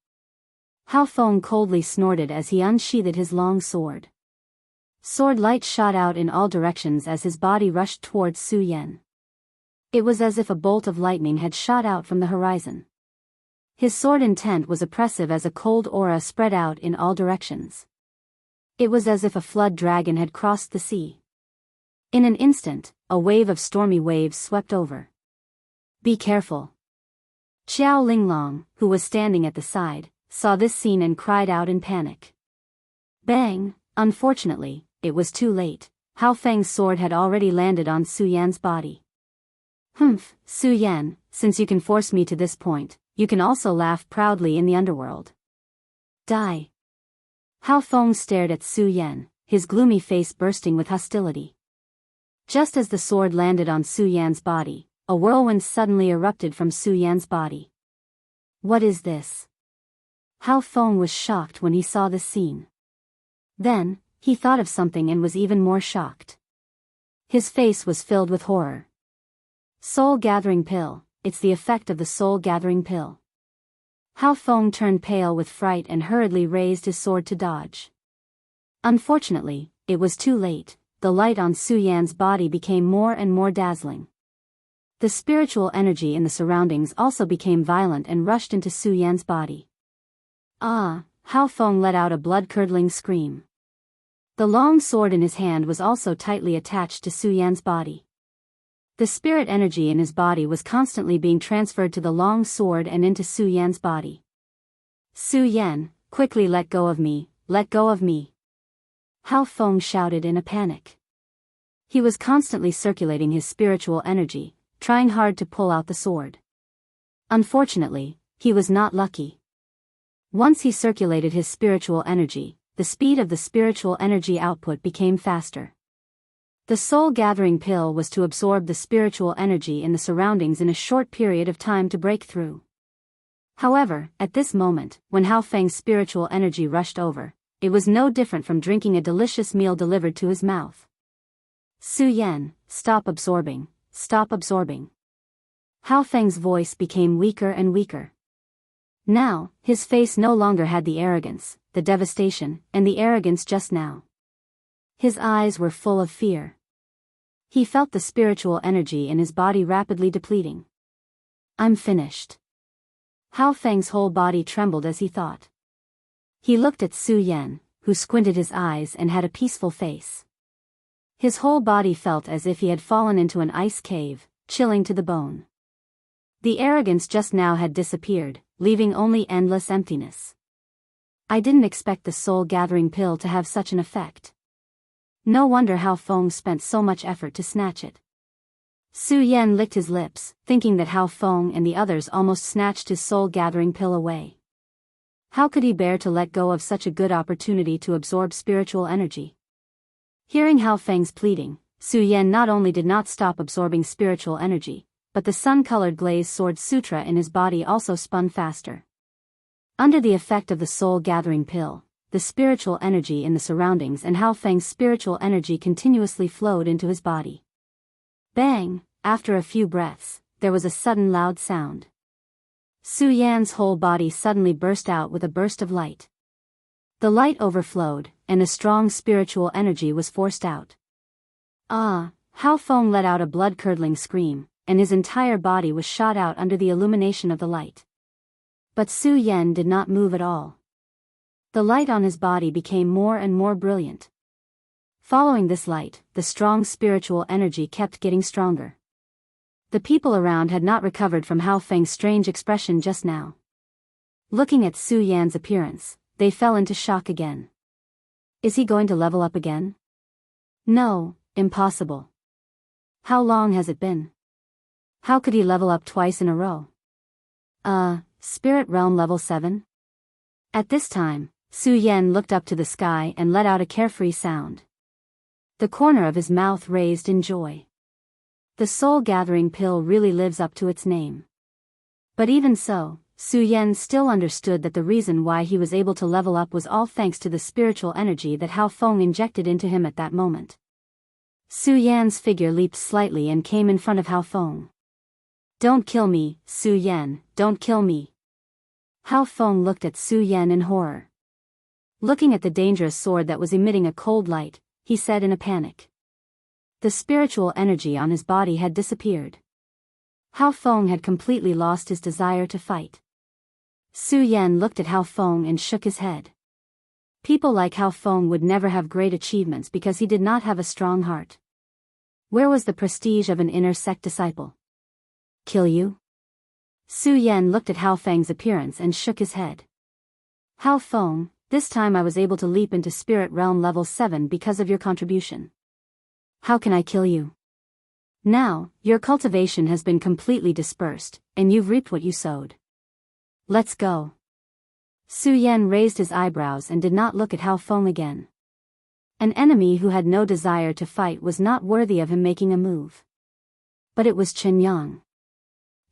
Hao Feng coldly snorted as he unsheathed his long sword. Sword light shot out in all directions as his body rushed towards Su Yan. It was as if a bolt of lightning had shot out from the horizon. His sword intent was oppressive as a cold aura spread out in all directions. It was as if a flood dragon had crossed the sea. In an instant, a wave of stormy waves swept over. "Be careful." Xiao Linglong, who was standing at the side, saw this scene and cried out in panic. Bang! Unfortunately, it was too late. Hao Feng's sword had already landed on Su Yan's body. "Humph, Su Yan, since you can force me to this point, you can also laugh proudly in the underworld. Die." Hao Feng stared at Su Yan, his gloomy face bursting with hostility. Just as the sword landed on Su Yan's body, a whirlwind suddenly erupted from Su Yan's body. "What is this?" Hao Feng was shocked when he saw this scene. Then, he thought of something and was even more shocked. His face was filled with horror. Soul-gathering pill, it's the effect of the soul-gathering pill. Hao Feng turned pale with fright and hurriedly raised his sword to dodge. Unfortunately, it was too late. The light on Su Yan's body became more and more dazzling. The spiritual energy in the surroundings also became violent and rushed into Su Yan's body. Ah! Hao Feng let out a blood-curdling scream. The long sword in his hand was also tightly attached to Su Yan's body. The spirit energy in his body was constantly being transferred to the long sword and into Su Yan's body. Su Yan, quickly let go of me, let go of me. Hao Feng shouted in a panic. He was constantly circulating his spiritual energy, trying hard to pull out the sword. Unfortunately, he was not lucky. Once he circulated his spiritual energy, the speed of the spiritual energy output became faster. The soul-gathering pill was to absorb the spiritual energy in the surroundings in a short period of time to break through. However, at this moment, when Hao Feng's spiritual energy rushed over, it was no different from drinking a delicious meal delivered to his mouth. Su Yan, stop absorbing, stop absorbing. Hao Feng's voice became weaker and weaker. Now, his face no longer had the arrogance, the devastation, and the arrogance just now. His eyes were full of fear. He felt the spiritual energy in his body rapidly depleting. I'm finished. Hao Feng's whole body trembled as he thought. He looked at Su Yan, who squinted his eyes and had a peaceful face. His whole body felt as if he had fallen into an ice cave, chilling to the bone. The arrogance just now had disappeared, leaving only endless emptiness. I didn't expect the soul-gathering pill to have such an effect. No wonder Hao Feng spent so much effort to snatch it. Su Yan licked his lips, thinking that Hao Feng and the others almost snatched his soul-gathering pill away. How could he bear to let go of such a good opportunity to absorb spiritual energy? Hearing Hao Feng's pleading, Su Yan not only did not stop absorbing spiritual energy, but the sun-colored glazed sword sutra in his body also spun faster. Under the effect of the soul-gathering pill, the spiritual energy in the surroundings and Hao Feng's spiritual energy continuously flowed into his body. Bang! After a few breaths, there was a sudden loud sound. Su Yan's whole body suddenly burst out with a burst of light. The light overflowed, and a strong spiritual energy was forced out. Ah! Hao Feng let out a blood-curdling scream, and his entire body was shot out under the illumination of the light. But Su Yan did not move at all. The light on his body became more and more brilliant. Following this light, the strong spiritual energy kept getting stronger. The people around had not recovered from Hao Feng's strange expression just now. Looking at Su Yan's appearance, they fell into shock again. Is he going to level up again? No, impossible. How long has it been? How could he level up twice in a row? Spirit Realm level 7? At this time, Su Yan looked up to the sky and let out a carefree sound. The corner of his mouth raised in joy. The soul-gathering pill really lives up to its name. But even so, Su Yan still understood that the reason why he was able to level up was all thanks to the spiritual energy that Hao Feng injected into him at that moment. Su Yan's figure leaped slightly and came in front of Hao Feng. Don't kill me, Su Yan, don't kill me. Hao Feng looked at Su Yan in horror. Looking at the dangerous sword that was emitting a cold light, he said in a panic. The spiritual energy on his body had disappeared. Hao Feng had completely lost his desire to fight. Su Yan looked at Hao Feng and shook his head. People like Hao Feng would never have great achievements because he did not have a strong heart. Where was the prestige of an inner sect disciple? Kill you? Su Yan looked at Hao Feng's appearance and shook his head. Hao Feng, this time I was able to leap into Spirit Realm level 7 because of your contribution. How can I kill you? Now, your cultivation has been completely dispersed, and you've reaped what you sowed. Let's go. Su Yan raised his eyebrows and did not look at Hao Feng again. An enemy who had no desire to fight was not worthy of him making a move. But it was Chen Yang.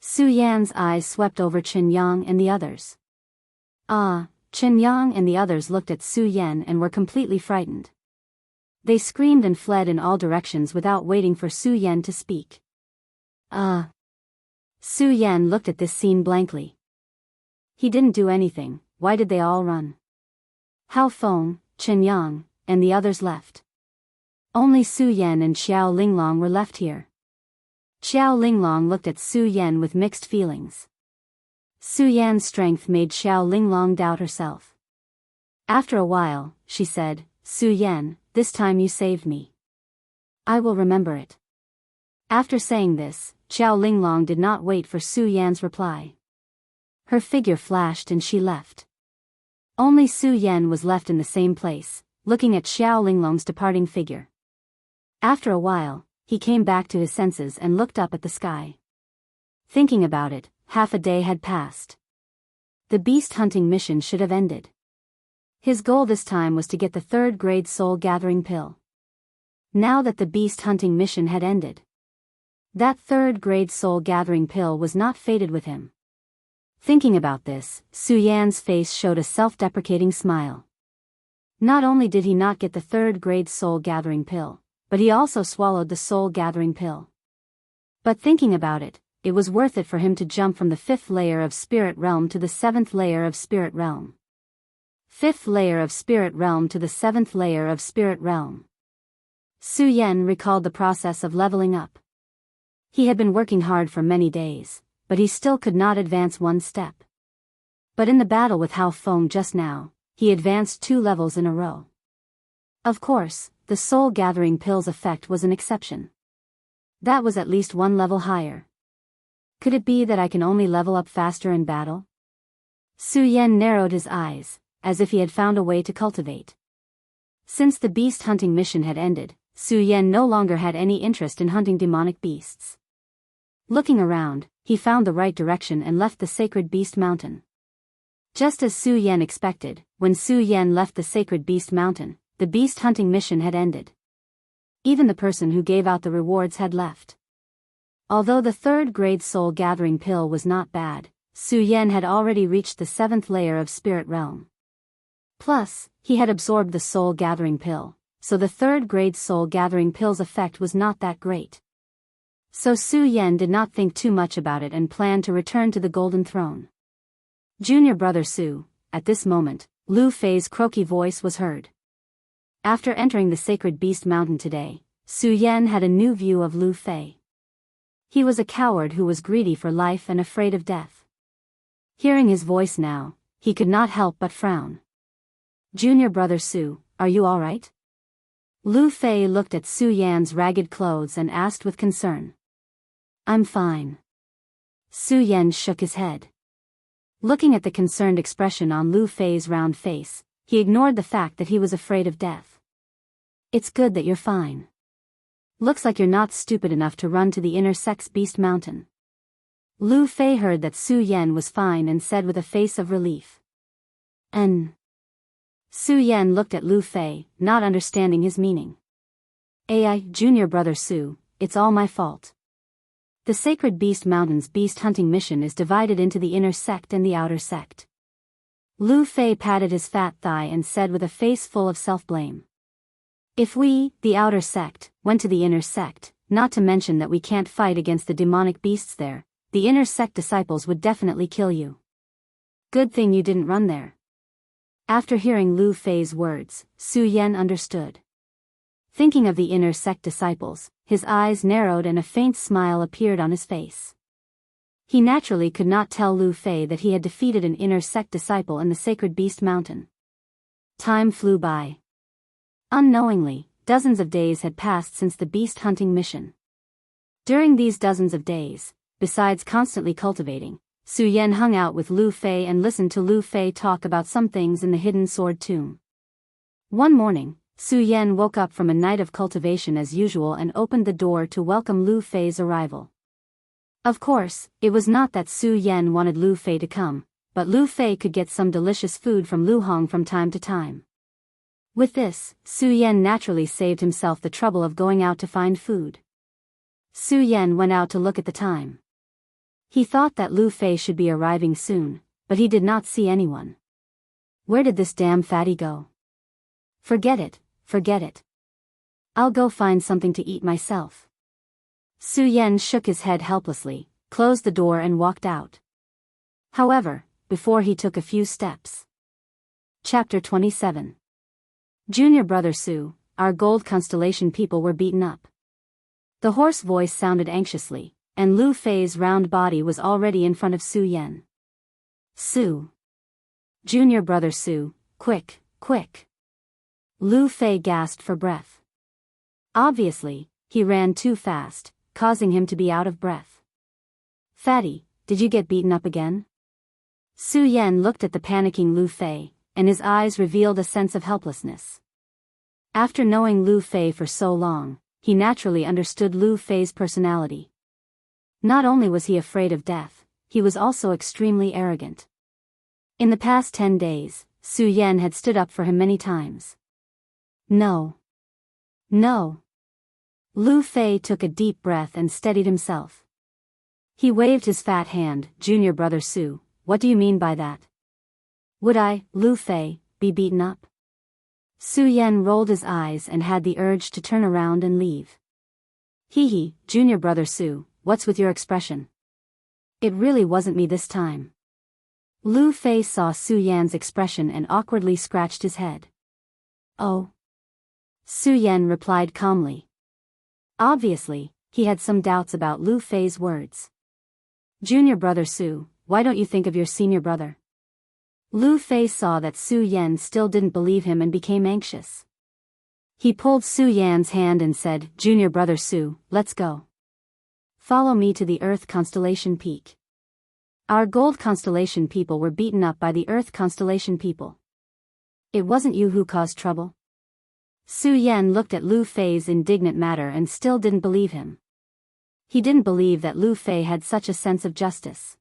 Su Yan's eyes swept over Chen Yang and the others. Chen Yang and the others looked at Su Yan and were completely frightened. They screamed and fled in all directions without waiting for Su Yan to speak. Su Yan looked at this scene blankly. He didn't do anything, why did they all run? Hao Feng, Chen Yang, and the others left. Only Su Yan and Xiao Linglong were left here. Xiao Linglong looked at Su Yan with mixed feelings. Su Yan's strength made Xiao Linglong doubt herself. After a while, she said, "Su Yan, this time you saved me. I will remember it." After saying this, Xiao Linglong did not wait for Su Yan's reply. Her figure flashed and she left. Only Su Yan was left in the same place, looking at Xiao Linglong's departing figure. After a while, he came back to his senses and looked up at the sky. Thinking about it, half a day had passed. The beast hunting mission should have ended. His goal this time was to get the 3rd grade soul gathering pill. Now that the beast hunting mission had ended, that 3rd grade soul gathering pill was not fated with him. Thinking about this, Su Yan's face showed a self-deprecating smile. Not only did he not get the 3rd grade soul gathering pill, but he also swallowed the soul gathering pill. But thinking about it, it was worth it for him to jump from the 5th layer of spirit realm to the 7th layer of spirit realm. 5th layer of spirit realm to the 7th layer of spirit realm. Su Yan recalled the process of leveling up. He had been working hard for many days, but he still could not advance one step. But in the battle with Hao Feng just now, he advanced 2 levels in a row. Of course, the soul gathering pill's effect was an exception. That was at least 1 level higher. Could it be that I can only level up faster in battle? Su Yan narrowed his eyes, as if he had found a way to cultivate. Since the beast hunting mission had ended, Su Yan no longer had any interest in hunting demonic beasts. Looking around, he found the right direction and left the sacred beast mountain. Just as Su Yan expected, when Su Yan left the sacred beast mountain, the beast hunting mission had ended. Even the person who gave out the rewards had left. Although the 3rd grade soul gathering pill was not bad, Su Yan had already reached the 7th layer of spirit realm. Plus, he had absorbed the soul gathering pill, so the 3rd grade soul gathering pill's effect was not that great. So Su Yan did not think too much about it and planned to return to the Golden Throne. Junior brother Su, at this moment, Lu Fei's croaky voice was heard. After entering the sacred beast mountain today, Su Yan had a new view of Lu Fei. He was a coward who was greedy for life and afraid of death. Hearing his voice now, he could not help but frown. "Junior brother Su, are you all right?" Lu Fei looked at Su Yan's ragged clothes and asked with concern. "I'm fine." Su Yan shook his head. Looking at the concerned expression on Lu Fei's round face, he ignored the fact that he was afraid of death. "It's good that you're fine. Looks like you're not stupid enough to run to the inner sex beast mountain." Lu Fei heard that Su Yan was fine and said with a face of relief. Su Yan looked at Lu Fei, not understanding his meaning. Junior brother Su, it's all my fault. The Sacred Beast Mountain's beast hunting mission is divided into the inner sect and the outer sect. Lu Fei patted his fat thigh and said with a face full of self-blame. "If we, the outer sect, went to the inner sect, not to mention that we can't fight against the demonic beasts there, the inner sect disciples would definitely kill you. Good thing you didn't run there." After hearing Lu Fei's words, Su Yan understood. Thinking of the inner sect disciples, his eyes narrowed and a faint smile appeared on his face. He naturally could not tell Lu Fei that he had defeated an inner sect disciple in the Sacred Beast Mountain. Time flew by. Unknowingly, dozens of days had passed since the beast hunting mission. During these dozens of days, besides constantly cultivating, Su Yan hung out with Lu Fei and listened to Lu Fei talk about some things in the hidden sword tomb. One morning, Su Yan woke up from a night of cultivation as usual and opened the door to welcome Lu Fei's arrival. Of course, it was not that Su Yan wanted Lu Fei to come, but Lu Fei could get some delicious food from Lu Hong from time to time. With this, Su Yan naturally saved himself the trouble of going out to find food. Su Yan went out to look at the time. He thought that Lu Fei should be arriving soon, but he did not see anyone. Where did this damn fatty go? Forget it. I'll go find something to eat myself. Su Yan shook his head helplessly, closed the door and walked out. However, before he took a few steps. Chapter 27. Junior brother Su, our gold constellation people were beaten up. The hoarse voice sounded anxiously, and Lu Fei's round body was already in front of Su Yan. Su. Junior brother Su, quick, quick. Lu Fei gasped for breath. Obviously, he ran too fast, causing him to be out of breath. Fatty, did you get beaten up again? Su Yan looked at the panicking Lu Fei, and his eyes revealed a sense of helplessness. After knowing Lu Fei for so long, he naturally understood Lu Fei's personality. Not only was he afraid of death, he was also extremely arrogant. In the past 10 days, Su Yan had stood up for him many times. No. No. Lu Fei took a deep breath and steadied himself. He waved his fat hand. Junior brother Su, what do you mean by that? Would I, Lu Fei, be beaten up? Su Yan rolled his eyes and had the urge to turn around and leave. Hee, junior brother Su, what's with your expression? It really wasn't me this time. Lu Fei saw Su Yan's expression and awkwardly scratched his head. Oh. Su Yan replied calmly. Obviously, he had some doubts about Lu Fei's words. Junior brother Su, why don't you think of your senior brother? Lu Fei saw that Su Yan still didn't believe him and became anxious. He pulled Su Yan's hand and said, Junior brother Su, let's go. Follow me to the Earth constellation peak. Our gold constellation people were beaten up by the Earth constellation people. It wasn't you who caused trouble? Su Yan looked at Lu Fei's indignant manner and still didn't believe him. He didn't believe that Lu Fei had such a sense of justice.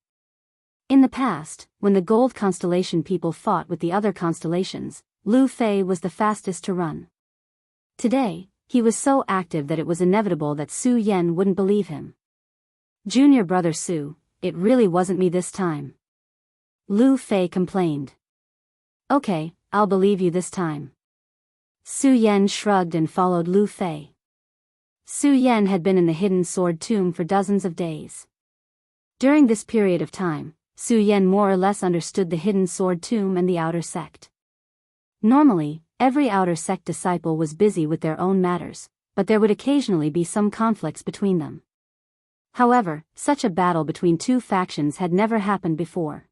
In the past, when the gold constellation people fought with the other constellations, Lu Fei was the fastest to run. Today, he was so active that it was inevitable that Su Yan wouldn't believe him. Junior brother Su, it really wasn't me this time. Lu Fei complained. Okay, I'll believe you this time. Su Yan shrugged and followed Lu Fei. Su Yan had been in the hidden sword tomb for dozens of days. During this period of time, Su Yan more or less understood the hidden sword tomb and the outer sect. Normally, every outer sect disciple was busy with their own matters, but there would occasionally be some conflicts between them. However, such a battle between two factions had never happened before.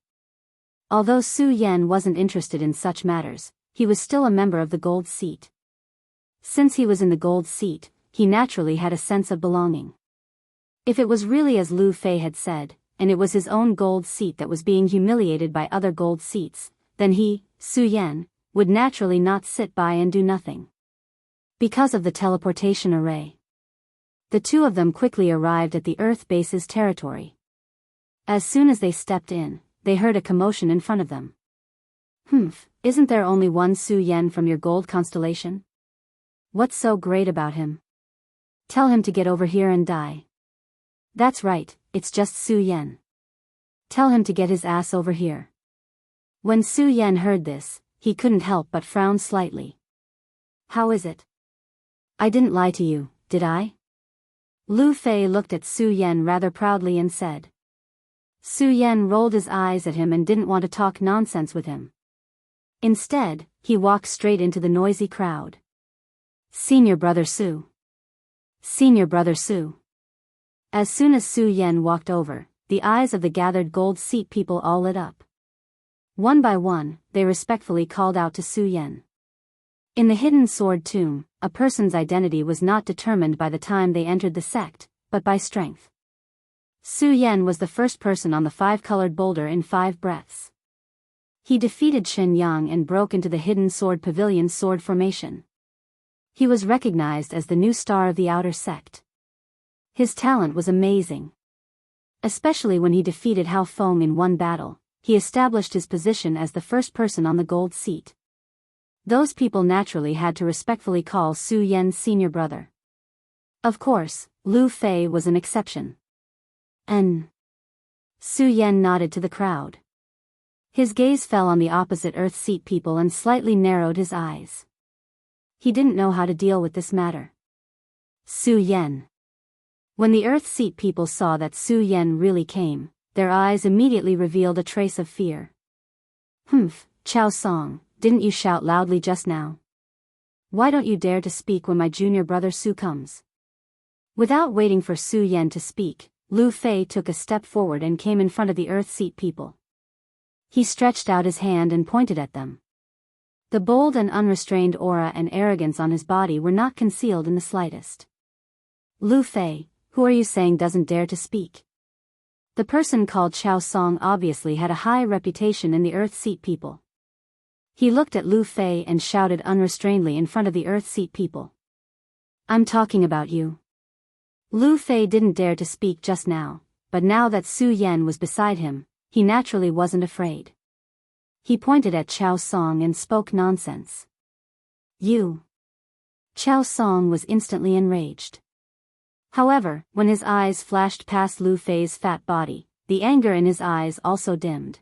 Although Su Yan wasn't interested in such matters, he was still a member of the gold seat. Since he was in the gold seat, he naturally had a sense of belonging. If it was really as Lu Fei had said, and it was his own gold seat that was being humiliated by other gold seats, then he, Su Yan, would naturally not sit by and do nothing. Because of the teleportation array. The two of them quickly arrived at the Earth base's territory. As soon as they stepped in, they heard a commotion in front of them. Isn't there only one Su Yan from your gold constellation? What's so great about him? Tell him to get over here and die. That's right, it's just Su Yan. Tell him to get his ass over here. When Su Yan heard this, he couldn't help but frown slightly. How is it? I didn't lie to you, did I? Lu Fei looked at Su Yan rather proudly and said. Su Yan rolled his eyes at him and didn't want to talk nonsense with him. Instead, he walked straight into the noisy crowd. Senior brother Su. Senior brother Su. As soon as Su Yan walked over, the eyes of the gathered gold seat people all lit up. One by one, they respectfully called out to Su Yan. In the hidden sword tomb, a person's identity was not determined by the time they entered the sect, but by strength. Su Yan was the first person on the 5-colored boulder in 5 breaths. He defeated Shen Yang and broke into the hidden sword pavilion's sword formation. He was recognized as the new star of the outer sect. His talent was amazing. Especially when he defeated Hao Feng in one battle, he established his position as the first person on the gold seat. Those people naturally had to respectfully call Su Yan's senior brother. Of course, Lu Fei was an exception. Su Yan nodded to the crowd. His gaze fell on the opposite Earth seat people and slightly narrowed his eyes. He didn't know how to deal with this matter. Su Yan. When the Earth seat people saw that Su Yan really came, their eyes immediately revealed a trace of fear. Chao Song, didn't you shout loudly just now? Why don't you dare to speak when my junior brother Su comes? Without waiting for Su Yan to speak, Lu Fei took a step forward and came in front of the Earth Seat people. He stretched out his hand and pointed at them. The bold and unrestrained aura and arrogance on his body were not concealed in the slightest. Lu Fei, who are you saying doesn't dare to speak? The person called Chao Song obviously had a high reputation in the Earth Seat people. He looked at Lu Fei and shouted unrestrainedly in front of the Earth Seat people. I'm talking about you. Lu Fei didn't dare to speak just now, but now that Su Yan was beside him, he naturally wasn't afraid. He pointed at Chao Song and spoke nonsense. You. Chao Song was instantly enraged. However, when his eyes flashed past Lu Fei's fat body, the anger in his eyes also dimmed.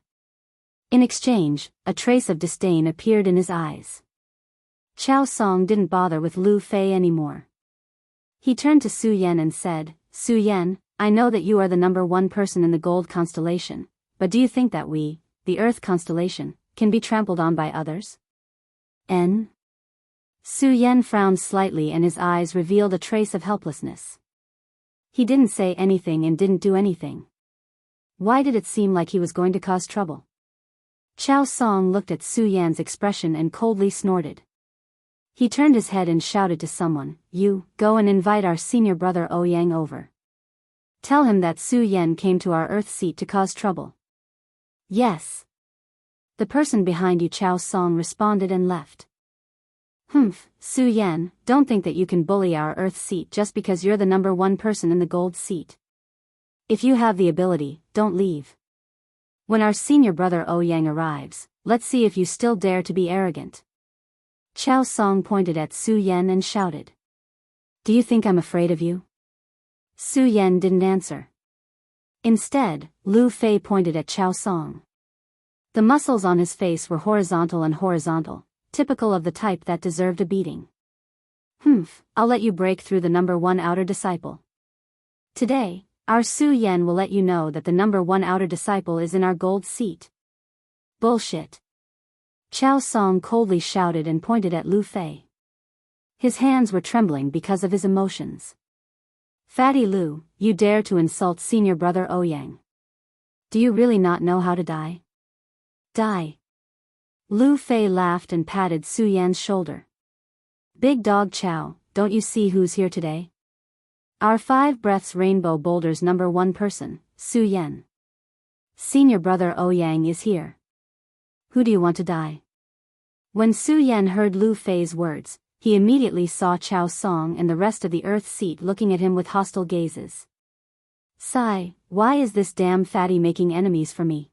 In exchange, a trace of disdain appeared in his eyes. Chao Song didn't bother with Lu Fei anymore. He turned to Su Yan and said, Su Yan, I know that you are the number one person in the gold constellation, but do you think that we, the Earth constellation, can be trampled on by others? N? Su Yan frowned slightly and his eyes revealed a trace of helplessness. He didn't say anything and didn't do anything. Why did it seem like he was going to cause trouble? Chao Song looked at Su Yan's expression and coldly snorted. He turned his head and shouted to someone, You, go and invite our senior brother Ouyang over. Tell him that Su Yan came to our Earth Seat to cause trouble. Yes. The person behind you Chao Song responded and left. Humph, Su Yan, don't think that you can bully our Earth Seat just because you're the number one person in the gold seat. If you have the ability, don't leave. When our senior brother Ouyang arrives, let's see if you still dare to be arrogant. Chao Song pointed at Su Yan and shouted. Do you think I'm afraid of you? Su Yan didn't answer. Instead, Lu Fei pointed at Chao Song. The muscles on his face were horizontal, typical of the type that deserved a beating. Humph, I'll let you break through the number one outer disciple. Today, our Su Yan will let you know that the number one outer disciple is in our gold seat. Bullshit. Chao Song coldly shouted and pointed at Lu Fei. His hands were trembling because of his emotions. Fatty Lu, you dare to insult senior brother Ouyang. Do you really not know how to die? Die. Lu Fei laughed and patted Su Yan's shoulder. Big dog Chao, don't you see who's here today? Our 5 breaths rainbow boulders number one person, Su Yan. Senior brother Ouyang is here. Who do you want to die? When Su Yan heard Lu Fei's words, he immediately saw Chao Song and the rest of the Earth Seat looking at him with hostile gazes. Sigh, why is this damn fatty making enemies for me?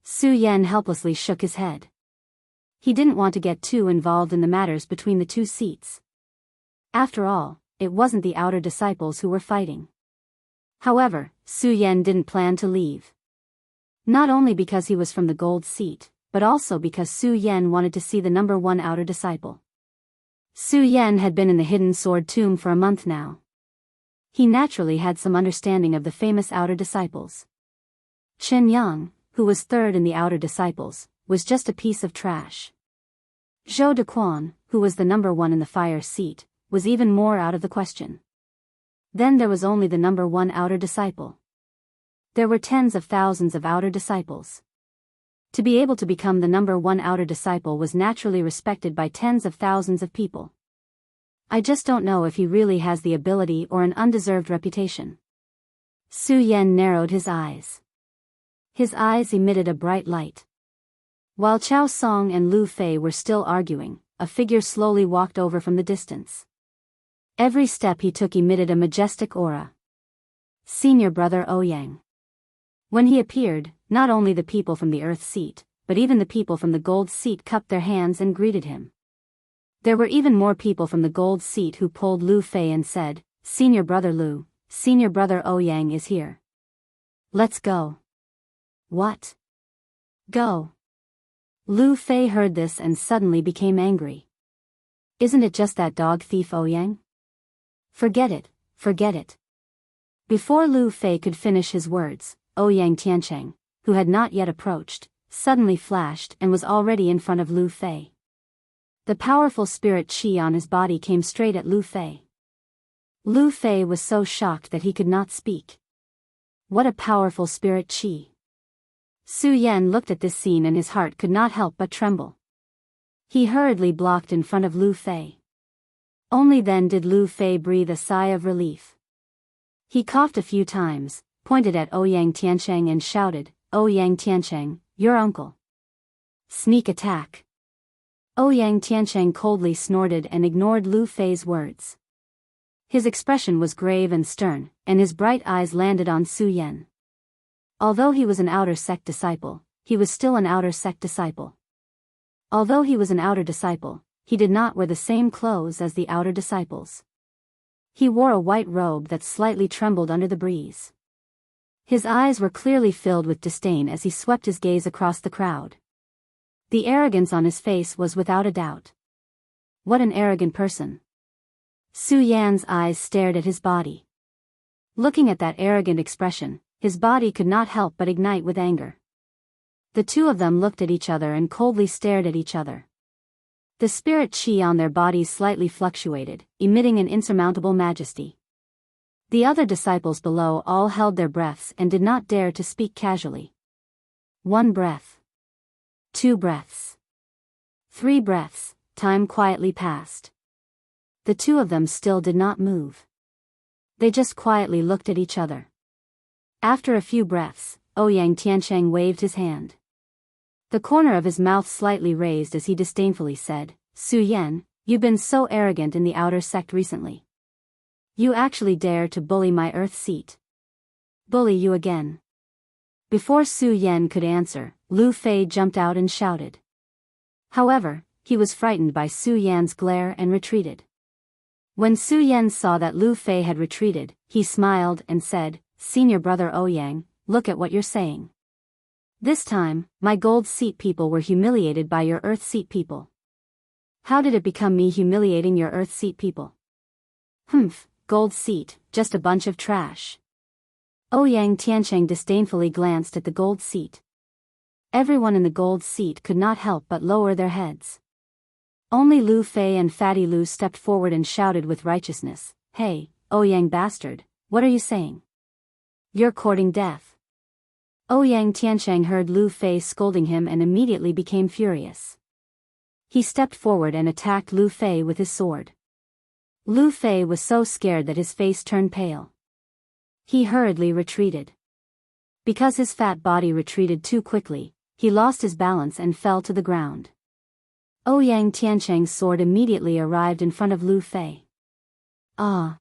Su Yan helplessly shook his head. He didn't want to get too involved in the matters between the two seats. After all, it wasn't the outer disciples who were fighting. However, Su Yan didn't plan to leave. Not only because he was from the gold seat, but also because Su Yan wanted to see the number one outer disciple. Su Yan had been in the hidden sword tomb for a month now. He naturally had some understanding of the famous outer disciples. Chen Yang, who was third in the outer disciples, was just a piece of trash. Zhou Dequan, who was the number one in the fire seat, was even more out of the question. Then there was only the number one outer disciple. There were tens of thousands of outer disciples. To be able to become the number one outer disciple was naturally respected by tens of thousands of people. I just don't know if he really has the ability or an undeserved reputation. Su Yan narrowed his eyes. His eyes emitted a bright light. While Chao Song and Lu Fei were still arguing, a figure slowly walked over from the distance. Every step he took emitted a majestic aura. Senior brother Ouyang. When he appeared, not only the people from the Earth Seat, but even the people from the Gold Seat cupped their hands and greeted him. There were even more people from the Gold Seat who pulled Lu Fei and said, Senior brother Lu, Senior brother Ouyang is here. Let's go. What? Go. Lu Fei heard this and suddenly became angry. Isn't it just that dog thief Ouyang? Forget it, forget it. Before Lu Fei could finish his words, Ouyang Tiancheng, who had not yet approached, suddenly flashed and was already in front of Lu Fei. The powerful spirit chi on his body came straight at Lu Fei. Lu Fei was so shocked that he could not speak. What a powerful spirit chi! Su Yan looked at this scene and his heart could not help but tremble. He hurriedly blocked in front of Lu Fei. Only then did Lu Fei breathe a sigh of relief. He coughed a few times, pointed at Ouyang Tiancheng and shouted, "Ouyang Tiancheng, your uncle." Sneak attack. Ouyang Tiancheng coldly snorted and ignored Lu Fei's words. His expression was grave and stern, and his bright eyes landed on Su Yan. Although he was an outer sect disciple, he was still an outer sect disciple. Although he was an outer disciple, he did not wear the same clothes as the outer disciples. He wore a white robe that slightly trembled under the breeze. His eyes were clearly filled with disdain as he swept his gaze across the crowd. The arrogance on his face was without a doubt. What an arrogant person. Su Yan's eyes stared at his body. Looking at that arrogant expression, his body could not help but ignite with anger. The two of them looked at each other and coldly stared at each other. The spirit chi on their bodies slightly fluctuated, emitting an insurmountable majesty. The other disciples below all held their breaths and did not dare to speak casually. 1 breath. 2 breaths. 3 breaths, time quietly passed. The two of them still did not move. They just quietly looked at each other. After a few breaths, Ouyang Tiancheng waved his hand. The corner of his mouth slightly raised as he disdainfully said, "Su Yan, you've been so arrogant in the outer sect recently. You actually dare to bully my earth seat. Bully you again." Before Su Yan could answer, Lu Fei jumped out and shouted. However, he was frightened by Su Yan's glare and retreated. When Su Yan saw that Lu Fei had retreated, he smiled and said, "Senior brother Ouyang, look at what you're saying. This time, my gold seat people were humiliated by your earth seat people. How did it become me humiliating your earth seat people?" "Humph, gold seat, just a bunch of trash." Ouyang Tiancheng disdainfully glanced at the gold seat. Everyone in the gold seat could not help but lower their heads. Only Lu Fei and Fatty Lu stepped forward and shouted with righteousness, "Hey, Ouyang bastard, what are you saying? You're courting death." Ouyang Tiancheng heard Lu Fei scolding him and immediately became furious. He stepped forward and attacked Lu Fei with his sword. Lu Fei was so scared that his face turned pale. He hurriedly retreated. Because his fat body retreated too quickly, he lost his balance and fell to the ground. Ouyang Tiancheng's sword immediately arrived in front of Lu Fei. "Ah!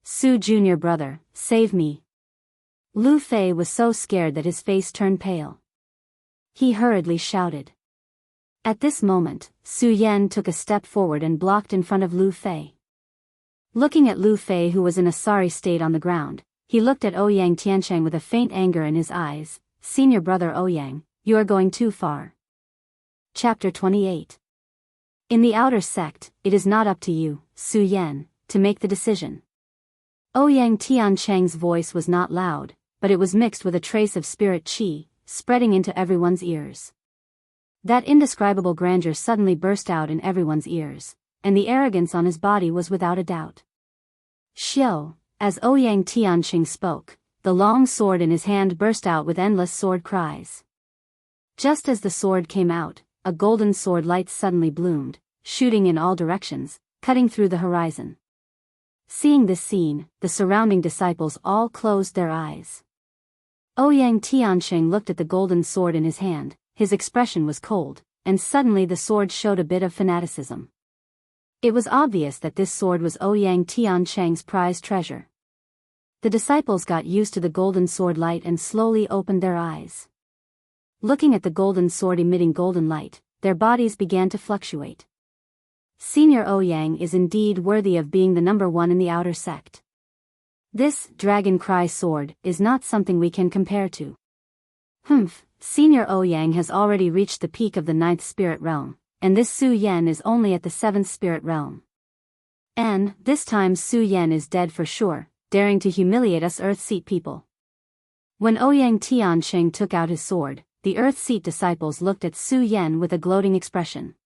Su junior brother, save me." Lu Fei was so scared that his face turned pale. He hurriedly shouted. At this moment, Su Yan took a step forward and blocked in front of Lu Fei. Looking at Lu Fei, who was in a sorry state on the ground, he looked at Ouyang Tiancheng with a faint anger in his eyes. "Senior brother Ouyang, you are going too far." Chapter 28. In the outer sect, it is not up to you, Su Yan, to make the decision. Ouyang Tiancheng's voice was not loud, but it was mixed with a trace of spirit chi, spreading into everyone's ears. That indescribable grandeur suddenly burst out in everyone's ears, and the arrogance on his body was without a doubt. "Xiao," as Ouyang Tiancheng spoke, the long sword in his hand burst out with endless sword cries. Just as the sword came out, a golden sword light suddenly bloomed, shooting in all directions, cutting through the horizon. Seeing this scene, the surrounding disciples all closed their eyes. Ouyang Tiancheng looked at the golden sword in his hand, his expression was cold, and suddenly the sword showed a bit of fanaticism. It was obvious that this sword was Ouyang Tiancheng's prized treasure. The disciples got used to the golden sword light and slowly opened their eyes. Looking at the golden sword emitting golden light, their bodies began to fluctuate. Senior Ouyang is indeed worthy of being the number one in the outer sect. This dragon cry sword is not something we can compare to. Humph, Senior Ouyang has already reached the peak of the 9th spirit realm, and this Su Yan is only at the 7th spirit realm. And, this time Su Yan is dead for sure, daring to humiliate us Earth Seat people. When Ouyang Tiancheng took out his sword, the Earth Seat disciples looked at Su Yan with a gloating expression.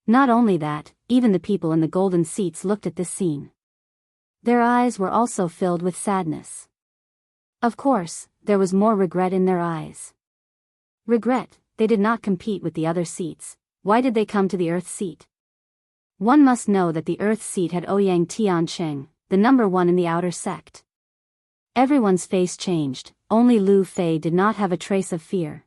Not only that, even the people in the golden seats looked at this scene. Their eyes were also filled with sadness. Of course, there was more regret in their eyes. Regret, they did not compete with the other seats. Why did they come to the earth seat? One must know that the earth seat had Ouyang Tiancheng, the number one in the outer sect. Everyone's face changed, only Lu Fei did not have a trace of fear.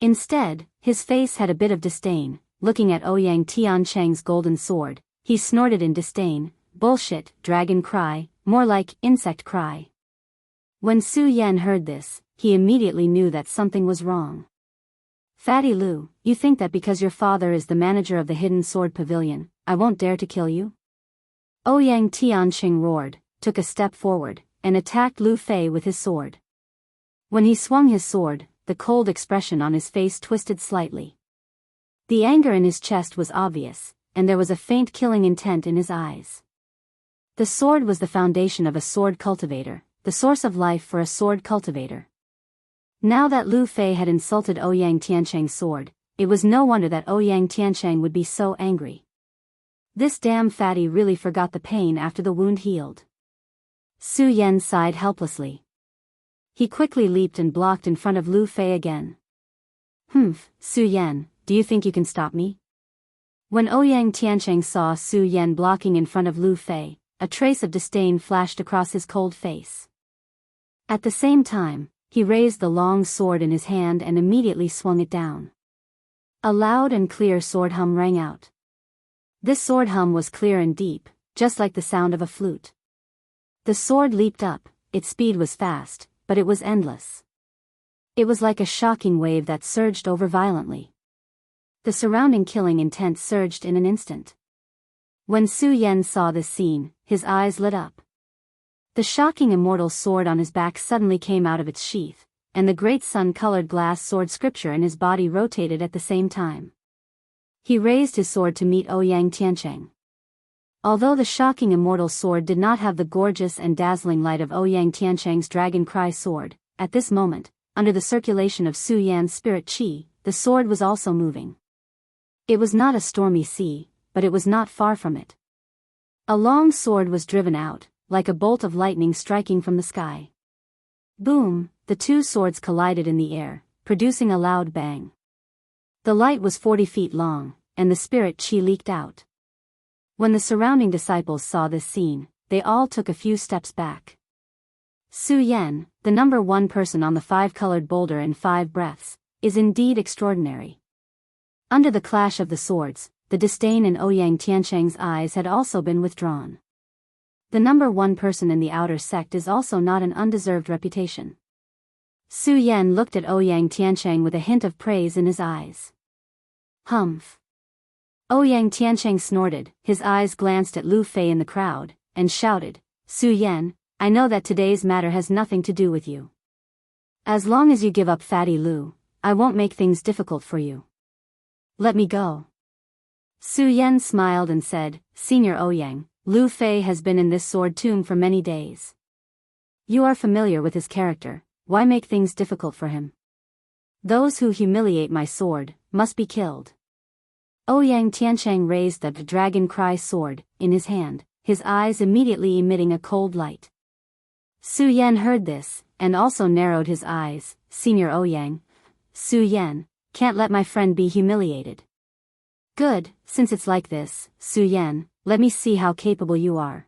Instead, his face had a bit of disdain. Looking at Ouyang Tiancheng's golden sword, he snorted in disdain, "Bullshit, dragon cry, more like insect cry." When Su Yan heard this, he immediately knew that something was wrong. "Fatty Lu, you think that because your father is the manager of the Hidden Sword Pavilion, I won't dare to kill you?" Ouyang Tiancheng roared, took a step forward, and attacked Lu Fei with his sword. When he swung his sword, the cold expression on his face twisted slightly. The anger in his chest was obvious, and there was a faint killing intent in his eyes. The sword was the foundation of a sword cultivator, the source of life for a sword cultivator. Now that Lu Fei had insulted Ouyang Tiancheng's sword, it was no wonder that Ouyang Tiancheng would be so angry. This damn fatty really forgot the pain after the wound healed. Su Yan sighed helplessly. He quickly leaped and blocked in front of Lu Fei again. "Humph, Su Yan, do you think you can stop me?" When Ouyang Tiancheng saw Su Yan blocking in front of Lu Fei, a trace of disdain flashed across his cold face. At the same time, he raised the long sword in his hand and immediately swung it down. A loud and clear sword hum rang out. This sword hum was clear and deep, just like the sound of a flute. The sword leaped up, its speed was fast, but it was endless. It was like a shocking wave that surged over violently. The surrounding killing intent surged in an instant. When Su Yan saw this scene, his eyes lit up. The shocking immortal sword on his back suddenly came out of its sheath, and the great sun-colored glass sword scripture in his body rotated at the same time. He raised his sword to meet Ouyang Tiancheng. Although the shocking immortal sword did not have the gorgeous and dazzling light of Ouyang Tiancheng's dragon cry sword, at this moment, under the circulation of Su Yan's spirit qi, the sword was also moving. It was not a stormy sea, but it was not far from it. A long sword was driven out, like a bolt of lightning striking from the sky. Boom, the two swords collided in the air, producing a loud bang. The light was 40 feet long, and the spirit qi leaked out. When the surrounding disciples saw this scene, they all took a few steps back. Su Yan, the number one person on the five-colored boulder in 5 breaths, is indeed extraordinary. Under the clash of the swords, the disdain in Ouyang Tiancheng's eyes had also been withdrawn. The number one person in the outer sect is also not an undeserved reputation. Su Yan looked at Ouyang Tiancheng with a hint of praise in his eyes. "Humph." Ouyang Tiancheng snorted, his eyes glanced at Lu Fei in the crowd, and shouted, "Su Yan, I know that today's matter has nothing to do with you. As long as you give up Fatty Lu, I won't make things difficult for you. Let me go." Su Yan smiled and said, "Senior Ouyang, Lu Fei has been in this sword tomb for many days. You are familiar with his character, why make things difficult for him? Those who humiliate my sword, must be killed." Ouyang Tiancheng raised the dragon cry sword, in his hand, his eyes immediately emitting a cold light. Su Yan heard this, and also narrowed his eyes. "Senior Ouyang, Su Yan, can't let my friend be humiliated." "Good, since it's like this, Su Yan, let me see how capable you are."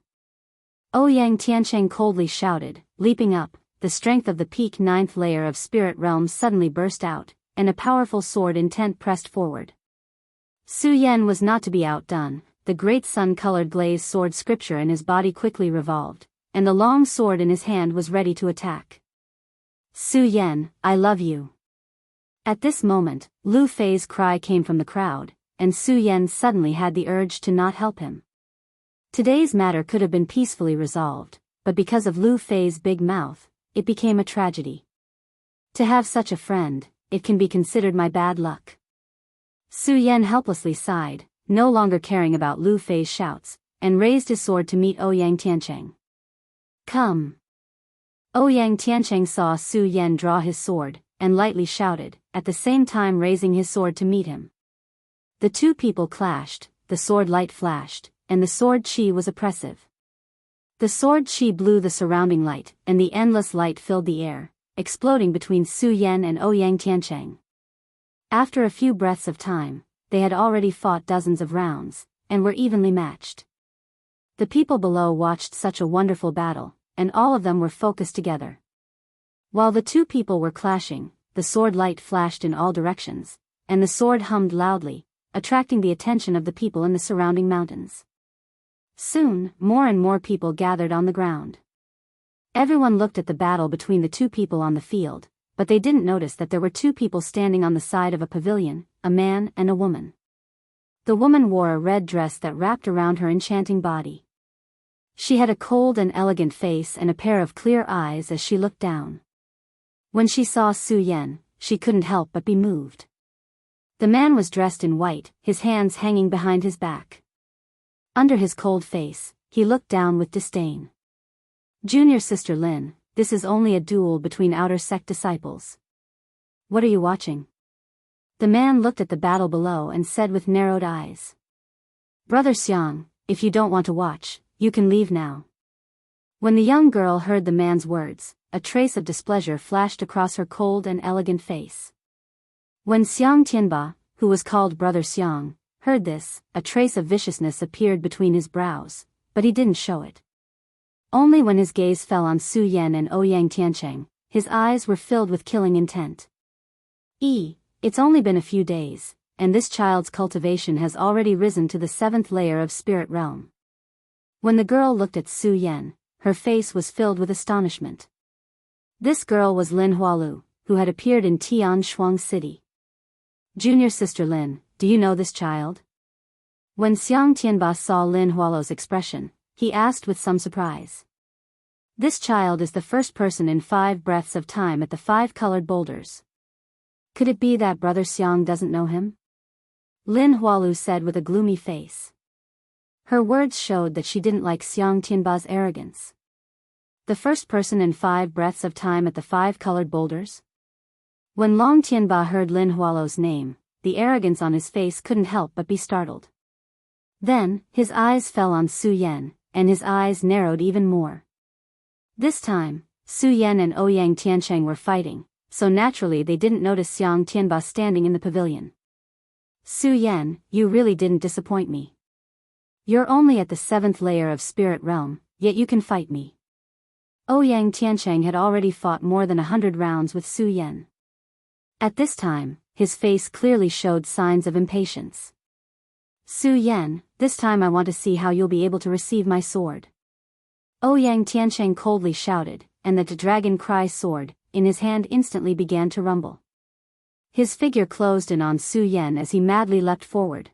Ouyang Tiancheng coldly shouted, leaping up, the strength of the peak 9th layer of spirit realms suddenly burst out, and a powerful sword intent pressed forward. Su Yan was not to be outdone, the great sun-colored glazed sword scripture in his body quickly revolved, and the long sword in his hand was ready to attack. "Su Yan, I love you." At this moment, Lu Fei's cry came from the crowd, and Su Yan suddenly had the urge to not help him. Today's matter could have been peacefully resolved, but because of Lu Fei's big mouth, it became a tragedy. To have such a friend, it can be considered my bad luck. Su Yan helplessly sighed, no longer caring about Lu Fei's shouts, and raised his sword to meet Ouyang Tiancheng. "Come." Ouyang Tiancheng saw Su Yan draw his sword, and lightly shouted, at the same time raising his sword to meet him. The two people clashed, the sword light flashed, and the sword chi was oppressive. The sword chi blew the surrounding light, and the endless light filled the air, exploding between Su Yan and Ouyang Tiancheng. After a few breaths of time, they had already fought dozens of rounds, and were evenly matched. The people below watched such a wonderful battle, and all of them were focused together. While the two people were clashing, the sword light flashed in all directions, and the sword hummed loudly, attracting the attention of the people in the surrounding mountains. Soon, more and more people gathered on the ground. Everyone looked at the battle between the two people on the field, but they didn't notice that there were two people standing on the side of a pavilion, a man and a woman. The woman wore a red dress that wrapped around her enchanting body. She had a cold and elegant face and a pair of clear eyes as she looked down. When she saw Su Yan, she couldn't help but be moved. The man was dressed in white, his hands hanging behind his back. Under his cold face, he looked down with disdain. "Junior Sister Lin, this is only a duel between outer sect disciples. What are you watching?" The man looked at the battle below and said with narrowed eyes. "Brother Xiang, if you don't want to watch, you can leave now." When the young girl heard the man's words, a trace of displeasure flashed across her cold and elegant face. When Xiang Tianba, who was called Brother Xiang, heard this, a trace of viciousness appeared between his brows, but he didn't show it. Only when his gaze fell on Su Yan and Ouyang Tiancheng, his eyes were filled with killing intent. It's only been a few days, and this child's cultivation has already risen to the 7th layer of spirit realm. When the girl looked at Su Yan, her face was filled with astonishment. This girl was Lin Hualu, who had appeared in Tianshuang City. "Junior Sister Lin, do you know this child?" When Xiang Tianba saw Lin Hualu's expression, he asked with some surprise. "This child is the first person in 5 breaths of time at the 5 colored boulders. Could it be that Brother Xiang doesn't know him?" Lin Hualu said with a gloomy face. Her words showed that she didn't like Xiang Tianba's arrogance. The first person in 5 breaths of time at the 5 colored boulders? When Long Tianba heard Lin Hualu's name, the arrogance on his face couldn't help but be startled. Then, his eyes fell on Su Yan, and his eyes narrowed even more. This time, Su Yan and Ouyang Tiancheng were fighting, so naturally they didn't notice Xiang Tianba standing in the pavilion. "Su Yan, you really didn't disappoint me. You're only at the 7th layer of spirit realm, yet you can fight me." Ouyang Tiancheng had already fought more than 100 rounds with Su Yan. At this time, his face clearly showed signs of impatience. "Su Yan, this time I want to see how you'll be able to receive my sword." Ouyang Tiancheng coldly shouted, and the dragon cry sword, in his hand instantly began to rumble. His figure closed in on Su Yan as he madly leapt forward.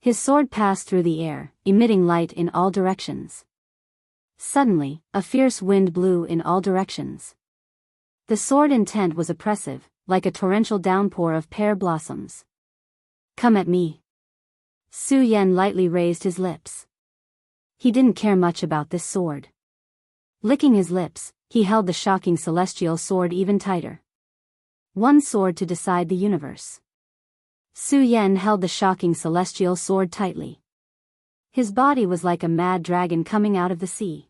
His sword passed through the air, emitting light in all directions. Suddenly, a fierce wind blew in all directions. The sword intent was oppressive, like a torrential downpour of pear blossoms. "Come at me." Su Yan lightly raised his lips. He didn't care much about this sword. Licking his lips, he held the shocking celestial sword even tighter. One sword to decide the universe. Su Yan held the shocking celestial sword tightly. His body was like a mad dragon coming out of the sea.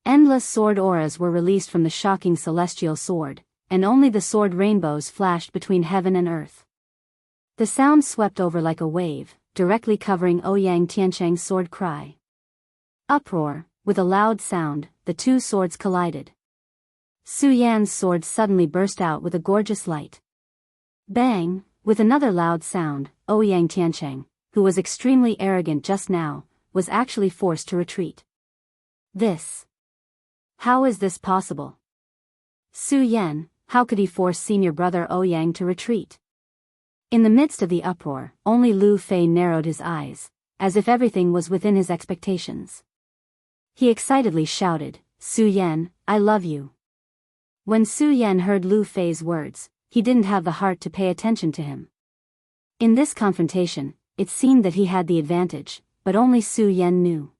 Endless sword auras were released from the shocking celestial sword, and only the sword rainbows flashed between heaven and earth. The sound swept over like a wave, directly covering Ouyang Tiancheng's sword cry. Uproar, with a loud sound, the two swords collided. Su Yan's sword suddenly burst out with a gorgeous light. Bang, with another loud sound, Ouyang Tiancheng, who was extremely arrogant just now, was actually forced to retreat. How is this possible? Su Yan, how could he force senior brother Ouyang to retreat? In the midst of the uproar, only Lu Fei narrowed his eyes, as if everything was within his expectations. He excitedly shouted, "Su Yan, I love you." When Su Yan heard Lu Fei's words, he didn't have the heart to pay attention to him. In this confrontation, it seemed that he had the advantage, but only Su Yan knew.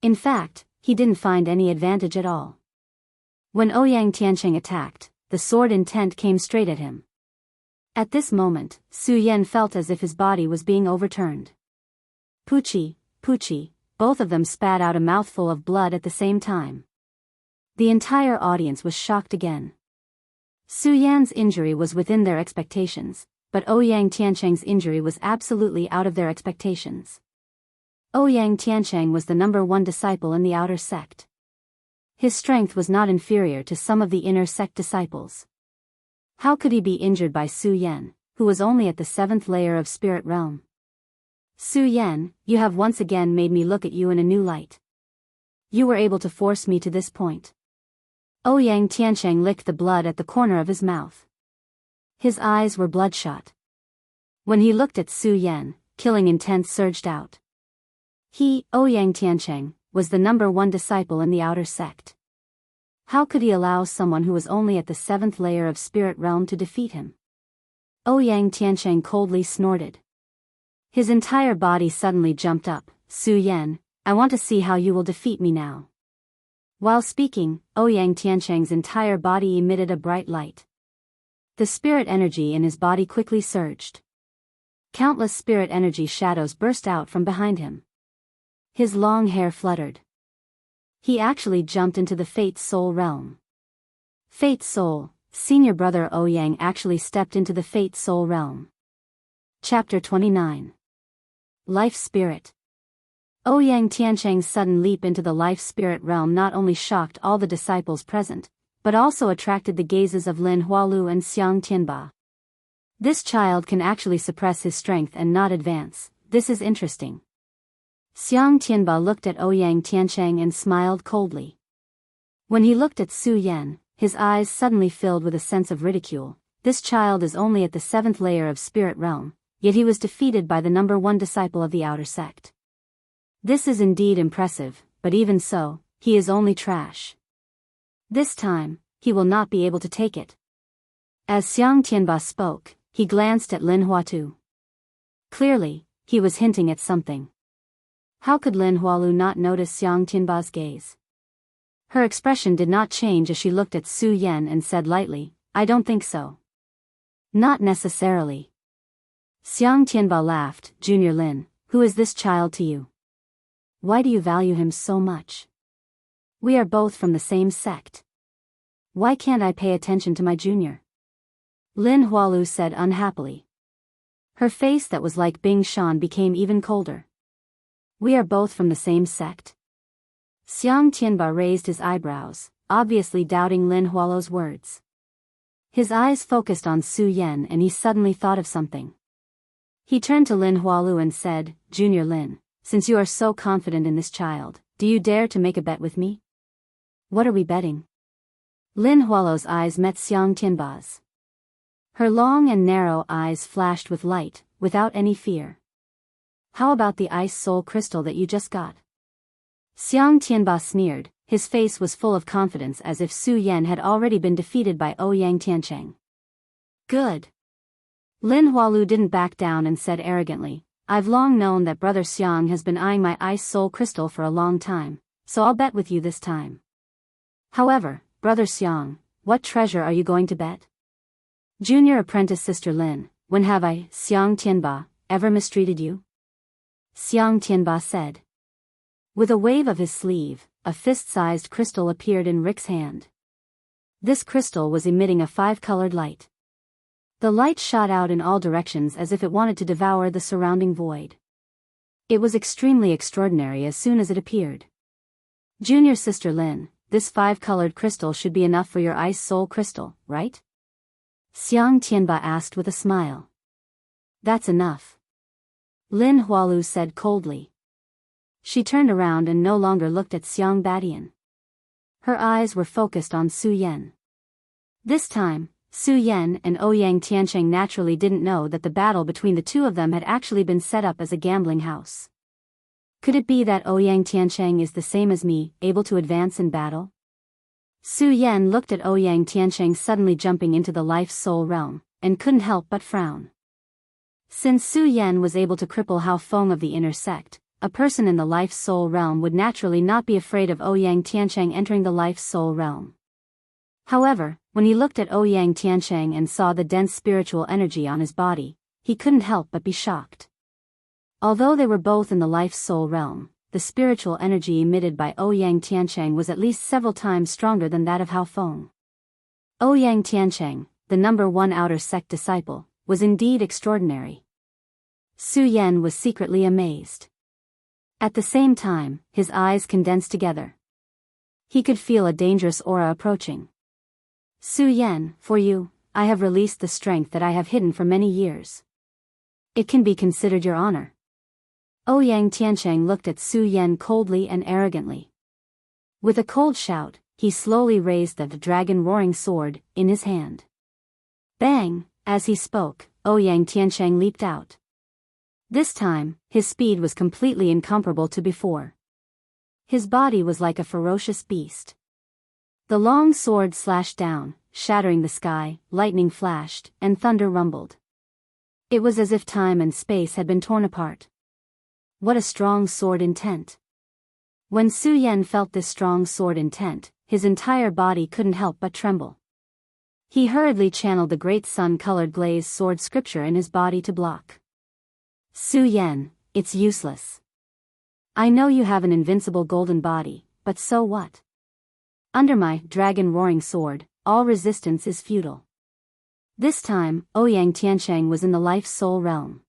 In fact, he didn't find any advantage at all. When Ouyang Tiancheng attacked, the sword intent came straight at him. At this moment, Su Yan felt as if his body was being overturned. Poochie, Poochie, both of them spat out a mouthful of blood at the same time. The entire audience was shocked again. Su Yan's injury was within their expectations, but Ouyang Tiancheng's injury was absolutely out of their expectations. Ouyang Tiancheng was the #1 disciple in the outer sect. His strength was not inferior to some of the inner sect disciples. How could he be injured by Su Yan, who was only at the 7th layer of spirit realm? Su Yan, you have once again made me look at you in a new light. You were able to force me to this point. Ouyang Tiancheng licked the blood at the corner of his mouth. His eyes were bloodshot. When he looked at Su Yan, killing intent surged out. He, Ouyang Tiancheng, was the #1 disciple in the outer sect. How could he allow someone who was only at the 7th layer of spirit realm to defeat him? Ouyang Tiancheng coldly snorted. His entire body suddenly jumped up. Su Yan, I want to see how you will defeat me now. While speaking, Ouyang Tiancheng's entire body emitted a bright light. The spirit energy in his body quickly surged. Countless spirit energy shadows burst out from behind him. His long hair fluttered. He actually jumped into the Fate Soul realm. Fate Soul, senior brother Ouyang actually stepped into the Fate Soul realm. Chapter 29. Life Spirit. Ouyang Tiancheng's sudden leap into the life spirit realm not only shocked all the disciples present, but also attracted the gazes of Lin Hualu and Xiang Tianba. This child can actually suppress his strength and not advance. This is interesting. Xiang Tianba looked at Ouyang Tiancheng and smiled coldly. When he looked at Su Yan, his eyes suddenly filled with a sense of ridicule. This child is only at the 7th layer of spirit realm, yet he was defeated by the #1 disciple of the outer sect. This is indeed impressive, but even so, he is only trash. This time, he will not be able to take it. As Xiang Tianba spoke, he glanced at Lin Huatu. Clearly, he was hinting at something. How could Lin Hualu not notice Xiang Tianba's gaze? Her expression did not change as she looked at Su Yan and said lightly, I don't think so. Not necessarily. Xiang Tianba laughed. Junior Lin, who is this child to you? Why do you value him so much? We are both from the same sect. Why can't I pay attention to my junior? Lin Hualu said unhappily. Her face that was like Bing Shan became even colder. We are both from the same sect? Xiang Tianba raised his eyebrows, obviously doubting Lin Hualu's words. His eyes focused on Su Yan and he suddenly thought of something. He turned to Lin Hualu and said, Junior Lin, since you are so confident in this child, do you dare to make a bet with me? What are we betting? Lin Hualu's eyes met Xiang Tianba's. Her long and narrow eyes flashed with light, without any fear. How about the ice soul crystal that you just got? Xiang Tianba sneered. His face was full of confidence as if Su Yan had already been defeated by Ouyang Tiancheng. Good. Lin Hualu didn't back down and said arrogantly, I've long known that Brother Xiang has been eyeing my ice soul crystal for a long time, so I'll bet with you this time. However, Brother Xiang, what treasure are you going to bet? Junior apprentice Sister Lin, when have I, Xiang Tianba, ever mistreated you? Xiang Tianba said. With a wave of his sleeve, a fist-sized crystal appeared in Rick's hand. This crystal was emitting a 5-colored light. The light shot out in all directions as if it wanted to devour the surrounding void. It was extremely extraordinary as soon as it appeared. Junior Sister Lin, this 5-colored crystal should be enough for your ice soul crystal, right? Xiang Tianba asked with a smile. That's enough. Lin Hualu said coldly. She turned around and no longer looked at Xiang Badian. Her eyes were focused on Su Yan. This time, Su Yan and Ouyang Tiancheng naturally didn't know that the battle between the two of them had actually been set up as a gambling house. Could it be that Ouyang Tiancheng is the same as me, able to advance in battle? Su Yan looked at Ouyang Tiancheng suddenly jumping into the life-soul realm, and couldn't help but frown. Since Su Yan was able to cripple Hao Feng of the inner sect, a person in the life-soul realm would naturally not be afraid of Ouyang Tiancheng entering the life-soul realm. However, when he looked at Ouyang Tiancheng and saw the dense spiritual energy on his body, he couldn't help but be shocked. Although they were both in the life-soul realm, the spiritual energy emitted by Ouyang Tiancheng was at least several times stronger than that of Hao Feng. Ouyang Tiancheng, the number 1 outer sect disciple, was indeed extraordinary. Su Yan was secretly amazed. At the same time, his eyes condensed together. He could feel a dangerous aura approaching. Su Yan, for you, I have released the strength that I have hidden for many years. It can be considered your honor. Ouyang Tiancheng looked at Su Yan coldly and arrogantly. With a cold shout, he slowly raised the dragon roaring sword in his hand. Bang! As he spoke, Ouyang Tiancheng leaped out. This time, his speed was completely incomparable to before. His body was like a ferocious beast. The long sword slashed down, shattering the sky, lightning flashed, and thunder rumbled. It was as if time and space had been torn apart. What a strong sword intent! When Su Yan felt this strong sword intent, his entire body couldn't help but tremble. He hurriedly channeled the great sun-colored glazed sword scripture in his body to block. Su Yan, it's useless. I know you have an invincible golden body, but so what? Under my dragon roaring sword, all resistance is futile. This time, Ouyang Tiancheng was in the life-soul realm.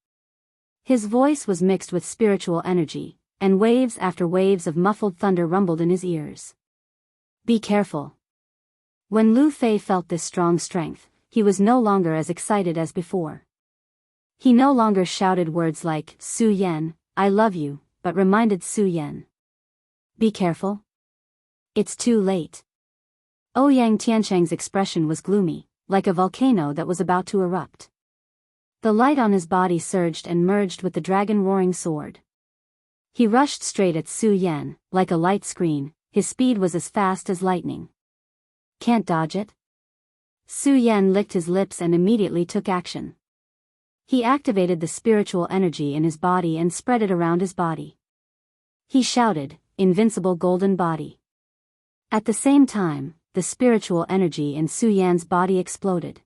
His voice was mixed with spiritual energy, and waves after waves of muffled thunder rumbled in his ears. Be careful. When Lu Fei felt this strong strength, he was no longer as excited as before. He no longer shouted words like, Su Yan, I love you, but reminded Su Yan. Be careful. It's too late. Ouyang Tiancheng's expression was gloomy, like a volcano that was about to erupt. The light on his body surged and merged with the dragon roaring sword. He rushed straight at Su Yan, like a light screen. His speed was as fast as lightning. Can't dodge it? Su Yan licked his lips and immediately took action. He activated the spiritual energy in his body and spread it around his body. He shouted, Invincible golden body. At the same time, the spiritual energy in Su Yan's body exploded.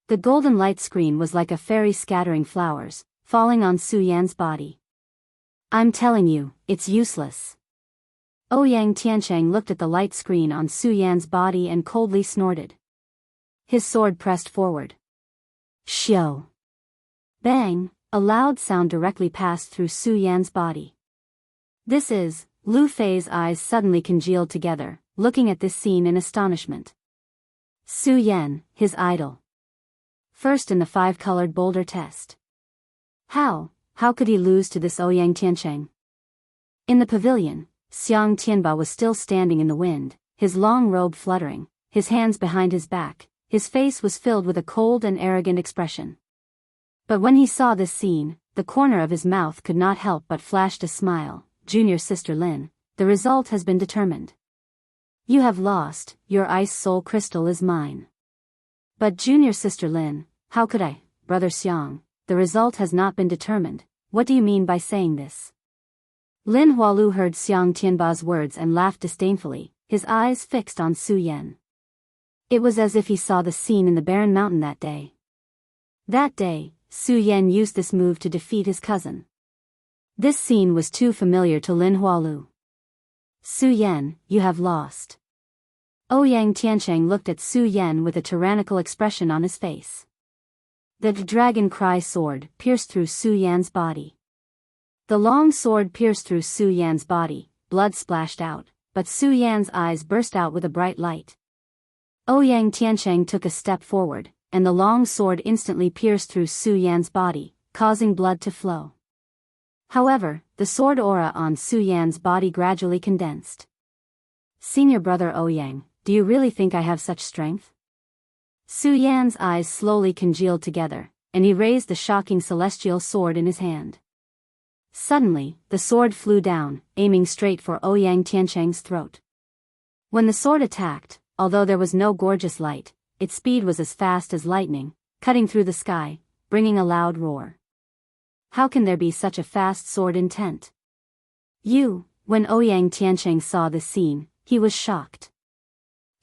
The golden light screen was like a fairy scattering flowers, falling on Su Yan's body. I'm telling you, it's useless. Ouyang Tiancheng looked at the light screen on Su Yan's body and coldly snorted. His sword pressed forward. Shio! Bang! A loud sound directly passed through Su Yan's body. This is, Lu Fei's eyes suddenly congealed together, looking at this scene in astonishment. Su Yan, his idol. First in the 5-colored boulder test. How could he lose to this Ouyang Tiancheng? In the pavilion, Xiang Tianba was still standing in the wind, his long robe fluttering, his hands behind his back. His face was filled with a cold and arrogant expression. But when he saw this scene, the corner of his mouth could not help but flashed a smile. Junior Sister Lin, the result has been determined. You have lost, your ice soul crystal is mine. But Junior Sister Lin, how could I, Brother Xiang, the result has not been determined. What do you mean by saying this? Lin Hualu heard Xiang Tianba's words and laughed disdainfully, his eyes fixed on Su Yan. It was as if he saw the scene in the barren mountain that day. That day, Su Yan used this move to defeat his cousin. This scene was too familiar to Lin Hualu. Su Yan, you have lost. Ouyang Tiancheng looked at Su Yan with a tyrannical expression on his face. The dragon cry sword pierced through Su Yan's body. The long sword pierced through Su Yan's body, blood splashed out, but Su Yan's eyes burst out with a bright light. Ouyang Tiancheng took a step forward, and the long sword instantly pierced through Su Yan's body, causing blood to flow. However, the sword aura on Su Yan's body gradually condensed. Senior brother Ouyang, do you really think I have such strength? Su Yan's eyes slowly congealed together, and he raised the shocking celestial sword in his hand. Suddenly, the sword flew down, aiming straight for Ouyang Tiancheng's throat. When the sword attacked, although there was no gorgeous light, its speed was as fast as lightning, cutting through the sky, bringing a loud roar. How can there be such a fast sword intent? When Ouyang Tiancheng saw this scene, he was shocked.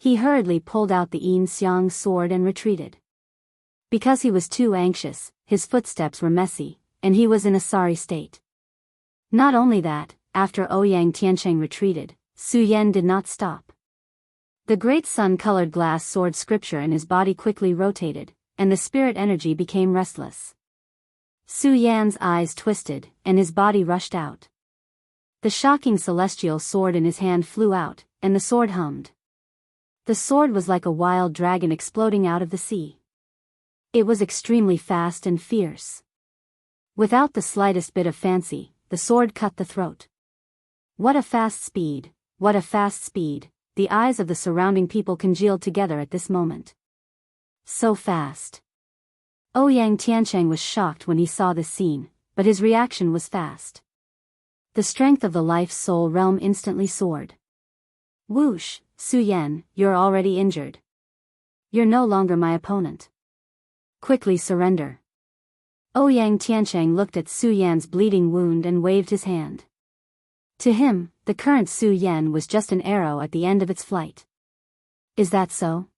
He hurriedly pulled out the Yin Xiang sword and retreated. Because he was too anxious, his footsteps were messy, and he was in a sorry state. Not only that, after Ouyang Tiancheng retreated, Su Yan did not stop. The great sun-colored glass sword scripture in his body quickly rotated, and the spirit energy became restless. Su Yan's eyes twisted, and his body rushed out. The shocking celestial sword in his hand flew out, and the sword hummed. The sword was like a wild dragon exploding out of the sea. It was extremely fast and fierce. Without the slightest bit of fancy, the sword cut the throat. What a fast speed, what a fast speed, the eyes of the surrounding people congealed together at this moment. So fast. Ouyang Tiancheng was shocked when he saw this scene, but his reaction was fast. The strength of the life-soul realm instantly soared. Whoosh, Su Yan, you're already injured. You're no longer my opponent. Quickly surrender. Ouyang Tiancheng looked at Su Yan's bleeding wound and waved his hand. To him, the current Su Yan was just an arrow at the end of its flight. Is that so?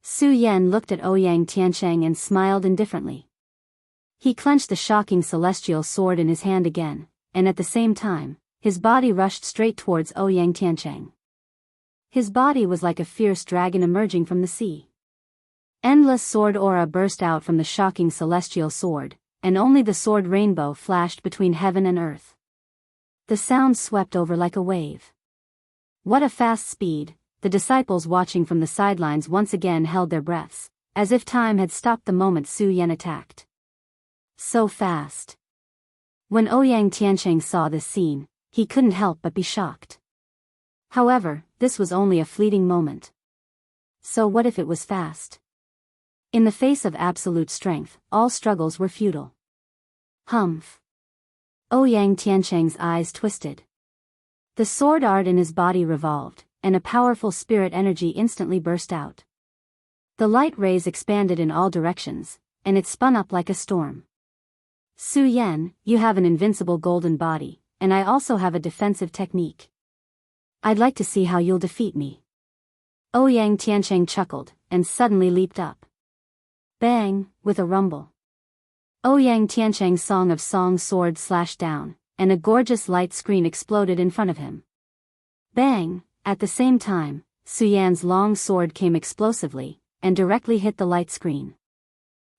Su Yan looked at Ouyang Tiancheng and smiled indifferently. He clenched the shocking celestial sword in his hand again, and at the same time, his body rushed straight towards Ouyang Tiancheng. His body was like a fierce dragon emerging from the sea. Endless sword aura burst out from the shocking celestial sword, and only the sword rainbow flashed between heaven and earth. The sound swept over like a wave. What a fast speed! The disciples watching from the sidelines once again held their breaths, as if time had stopped the moment Su Yan attacked. So fast. When Ouyang Tiancheng saw this scene, he couldn't help but be shocked. However, this was only a fleeting moment. So what if it was fast? In the face of absolute strength, all struggles were futile. Humph. Ouyang Tiancheng's eyes twisted. The sword art in his body revolved, and a powerful spirit energy instantly burst out. The light rays expanded in all directions, and it spun up like a storm. Su Yan, you have an invincible golden body, and I also have a defensive technique. I'd like to see how you'll defeat me. Ouyang Tiancheng chuckled, and suddenly leaped up. Bang, with a rumble. Ouyang Tiancheng's Song of Songs sword slashed down, and a gorgeous light screen exploded in front of him. Bang! At the same time, Su Yan's long sword came explosively, and directly hit the light screen.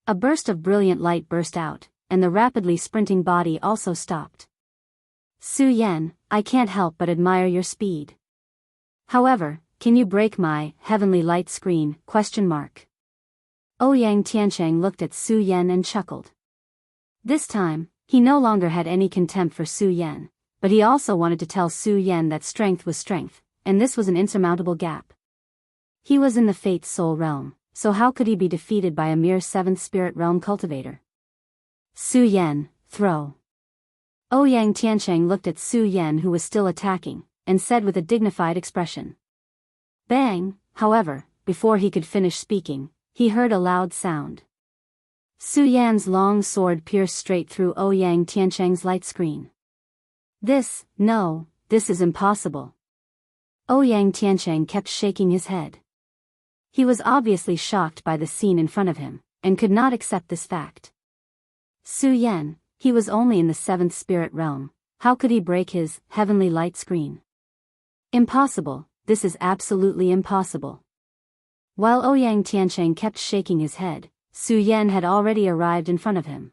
A burst of brilliant light burst out, and the rapidly sprinting body also stopped. Su Yan, I can't help but admire your speed. However, can you break my heavenly light screen? Ouyang Tiancheng looked at Su Yan and chuckled. This time, he no longer had any contempt for Su Yan, but he also wanted to tell Su Yan that strength was strength, and this was an insurmountable gap. He was in the Fate Soul realm, so how could he be defeated by a mere 7th Spirit realm cultivator? Su Yan, throw. Ouyang Tiancheng looked at Su Yan, who was still attacking, and said with a dignified expression. Bang! However, before he could finish speaking, he heard a loud sound. Su Yan's long sword pierced straight through Ouyang Tiancheng's light screen. This is impossible. Ouyang Tiancheng kept shaking his head. He was obviously shocked by the scene in front of him, and could not accept this fact. Su Yan, he was only in the 7th Spirit realm, how could he break his heavenly light screen? Impossible, this is absolutely impossible. While Ouyang Tiancheng kept shaking his head, Su Yan had already arrived in front of him.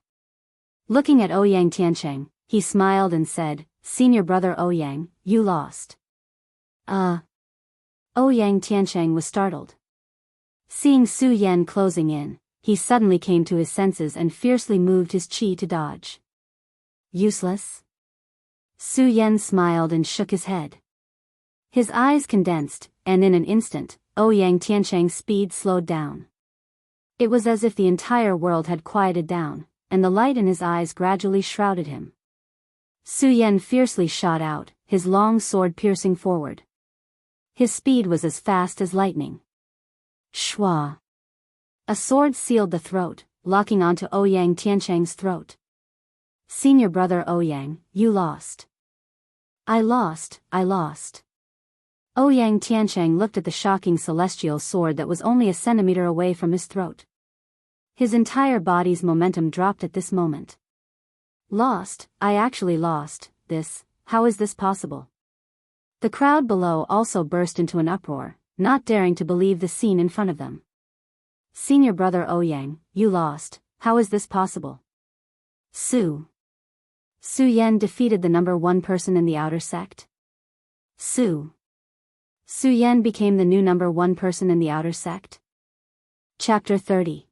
Looking at Ouyang Tiancheng, he smiled and said, Senior brother Ouyang, you lost. Ouyang Tiancheng was startled. Seeing Su Yan closing in, he suddenly came to his senses and fiercely moved his chi to dodge. Useless? Su Yan smiled and shook his head. His eyes condensed, and in an instant, Ouyang Tiancheng's speed slowed down. It was as if the entire world had quieted down, and the light in his eyes gradually shrouded him. Su Yan fiercely shot out, his long sword piercing forward. His speed was as fast as lightning. Shwa! A sword sealed the throat, locking onto Ouyang Tiancheng's throat. Senior brother Ouyang, you lost. I lost. Ouyang Tiancheng looked at the shocking celestial sword that was only a centimeter away from his throat. His entire body's momentum dropped at this moment. Lost, I actually lost, this, how is this possible? The crowd below also burst into an uproar, not daring to believe the scene in front of them. Senior brother Ouyang, you lost, how is this possible? Su Yan defeated the number 1 person in the outer sect? Su Yan became the new number 1 person in the outer sect? Chapter 30.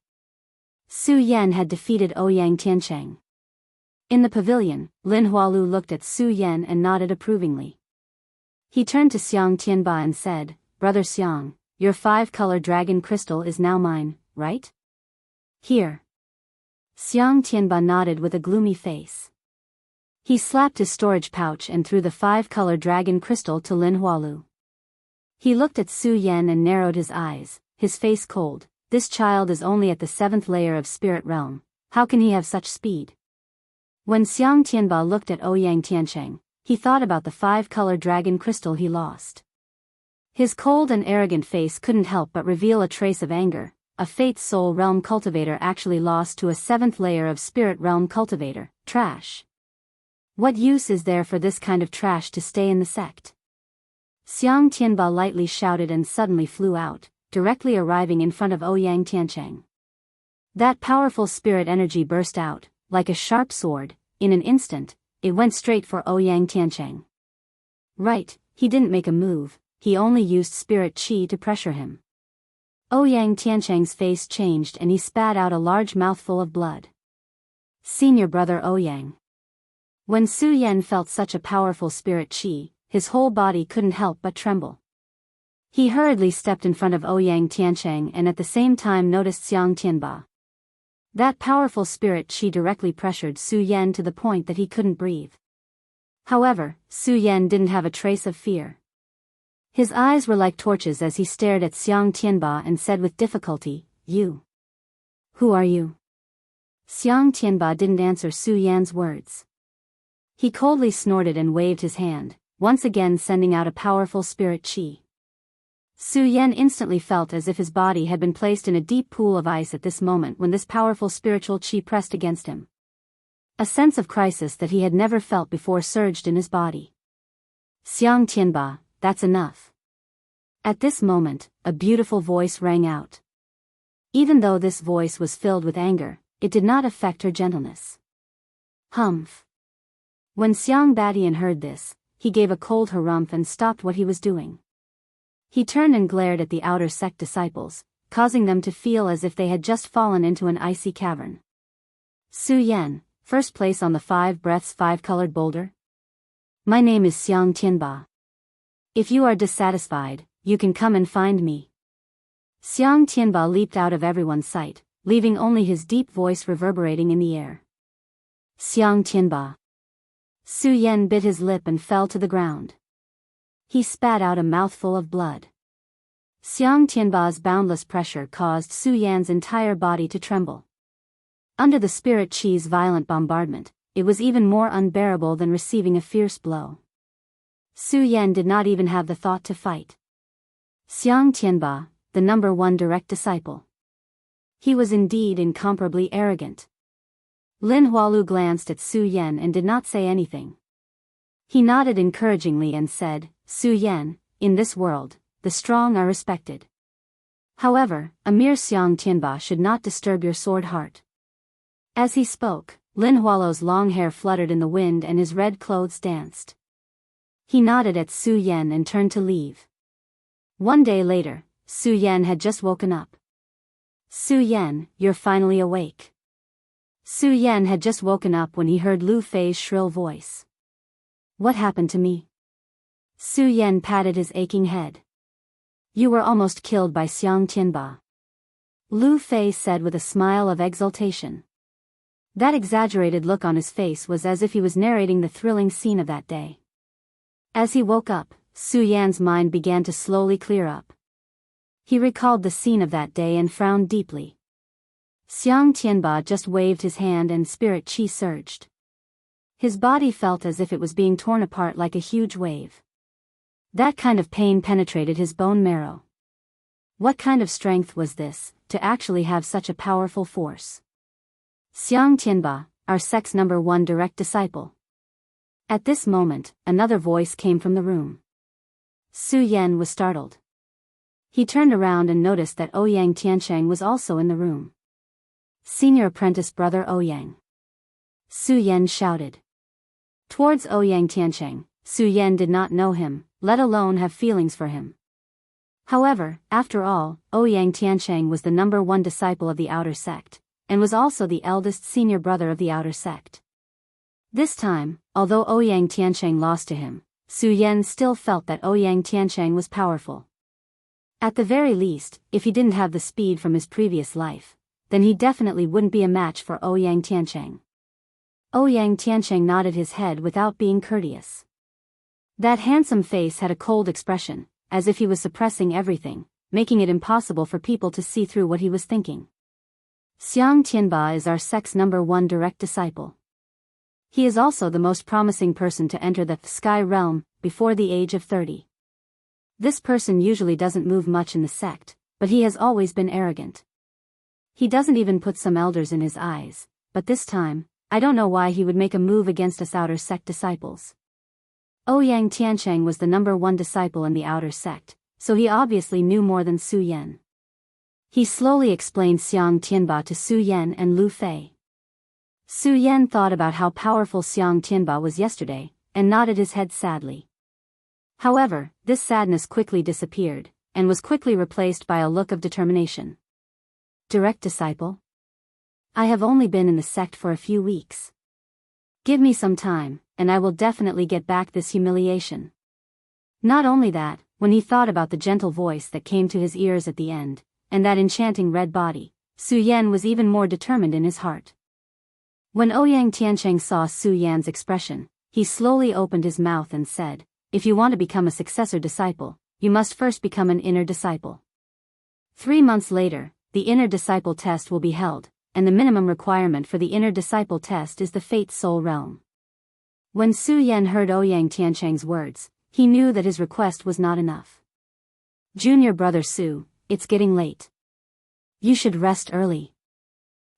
Su Yan had defeated Ouyang Tiancheng. In the pavilion, Lin Hualu looked at Su Yan and nodded approvingly. He turned to Xiang Tianba and said, Brother Xiang, your 5-color dragon crystal is now mine, right? Here. Xiang Tianba nodded with a gloomy face. He slapped his storage pouch and threw the 5-color dragon crystal to Lin Hualu. He looked at Su Yan and narrowed his eyes, his face cold. This child is only at the 7th layer of spirit realm, how can he have such speed? When Xiang Tianba looked at Ouyang Tiancheng, he thought about the 5-color dragon crystal he lost. His cold and arrogant face couldn't help but reveal a trace of anger. A Fate's Soul Realm cultivator actually lost to a 7th layer of Spirit Realm cultivator, trash. What use is there for this kind of trash to stay in the sect? Xiang Tianba lightly shouted and suddenly flew out, directly arriving in front of Ouyang Tiancheng. That powerful spirit energy burst out, like a sharp sword. In an instant, it went straight for Ouyang Tiancheng. Right, he didn't make a move, he only used spirit chi to pressure him. Ouyang Tiancheng's face changed and he spat out a large mouthful of blood. Senior brother Ouyang. When Su Yan felt such a powerful spirit chi, his whole body couldn't help but tremble. He hurriedly stepped in front of Ouyang Tiancheng and at the same time noticed Xiang Tianba. That powerful spirit chi directly pressured Su Yan to the point that he couldn't breathe. However, Su Yan didn't have a trace of fear. His eyes were like torches as he stared at Xiang Tianba and said with difficulty, You. Who are you? Xiang Tianba didn't answer Su Yan's words. He coldly snorted and waved his hand, once again sending out a powerful spirit chi. Su Yan instantly felt as if his body had been placed in a deep pool of ice at this moment when this powerful spiritual chi pressed against him. A sense of crisis that he had never felt before surged in his body. Xiang Tianba, that's enough. At this moment, a beautiful voice rang out. Even though this voice was filled with anger, it did not affect her gentleness. Humph. When Xiang Badian heard this, he gave a cold harumph and stopped what he was doing. He turned and glared at the outer sect disciples, causing them to feel as if they had just fallen into an icy cavern. Su Yan, first place on the 5 breaths 5-colored boulder? My name is Xiang Tianba. If you are dissatisfied, you can come and find me. Xiang Tianba leaped out of everyone's sight, leaving only his deep voice reverberating in the air. Xiang Tianba. Su Yan bit his lip and fell to the ground. He spat out a mouthful of blood. Xiang Tianba's boundless pressure caused Su Yan's entire body to tremble. Under the spirit chi's violent bombardment, it was even more unbearable than receiving a fierce blow. Su Yan did not even have the thought to fight. Xiang Tianba, the number 1 direct disciple. He was indeed incomparably arrogant. Lin Hualu glanced at Su Yan and did not say anything. He nodded encouragingly and said, Su Yan, in this world, the strong are respected. However, a mere Xiang Tianba should not disturb your sword heart. As he spoke, Lin Hualu's long hair fluttered in the wind and his red clothes danced. He nodded at Su Yan and turned to leave. One day later, Su Yan had just woken up. Su Yan, you're finally awake. Su Yan had just woken up when he heard Lu Fei's shrill voice. What happened to me? Su Yan patted his aching head. You were almost killed by Xiang Tianba. Lu Fei said with a smile of exultation. That exaggerated look on his face was as if he was narrating the thrilling scene of that day. As he woke up, Su Yan's mind began to slowly clear up. He recalled the scene of that day and frowned deeply. Xiang Tianba just waved his hand and spirit chi surged. His body felt as if it was being torn apart like a huge wave. That kind of pain penetrated his bone marrow. What kind of strength was this, to actually have such a powerful force? Xiang Tianba, our sect's #1 direct disciple. At this moment, another voice came from the room. Su Yan was startled. He turned around and noticed that Ouyang Tiancheng was also in the room. Senior apprentice brother Ouyang. Su Yan shouted. Towards Ouyang Tiancheng, Su Yan did not know him, let alone have feelings for him. However, after all, Ouyang Tiancheng was the #1 disciple of the outer sect, and was also the eldest senior brother of the outer sect. This time, although Ouyang Tiancheng lost to him, Su Yan still felt that Ouyang Tiancheng was powerful. At the very least, if he didn't have the speed from his previous life, then he definitely wouldn't be a match for Ouyang Tiancheng. Ouyang Tiancheng nodded his head without being courteous. That handsome face had a cold expression, as if he was suppressing everything, making it impossible for people to see through what he was thinking. Xiang Tianba is our sect's #1 direct disciple. He is also the most promising person to enter the sky realm before the age of 30. This person usually doesn't move much in the sect, but he has always been arrogant. He doesn't even put some elders in his eyes, but this time, I don't know why he would make a move against us outer sect disciples. Ouyang Tiancheng was the #1 disciple in the outer sect, so he obviously knew more than Su Yan. He slowly explained Xiang Tianba to Su Yan and Lu Fei. Su Yan thought about how powerful Xiang Tianba was yesterday, and nodded his head sadly. However, this sadness quickly disappeared, and was quickly replaced by a look of determination. Direct disciple? I have only been in the sect for a few weeks. Give me some time, and I will definitely get back this humiliation. Not only that, when he thought about the gentle voice that came to his ears at the end, and that enchanting red body, Su Yan was even more determined in his heart. When Ouyang Tiancheng saw Su Yan's expression, he slowly opened his mouth and said, if you want to become a successor disciple, you must first become an inner disciple. 3 months later, the inner disciple test will be held, and the minimum requirement for the inner disciple test is the Fate Soul Realm. When Su Yan heard Ouyang Tiancheng's words, he knew that his request was not enough. Junior brother Su, it's getting late. You should rest early.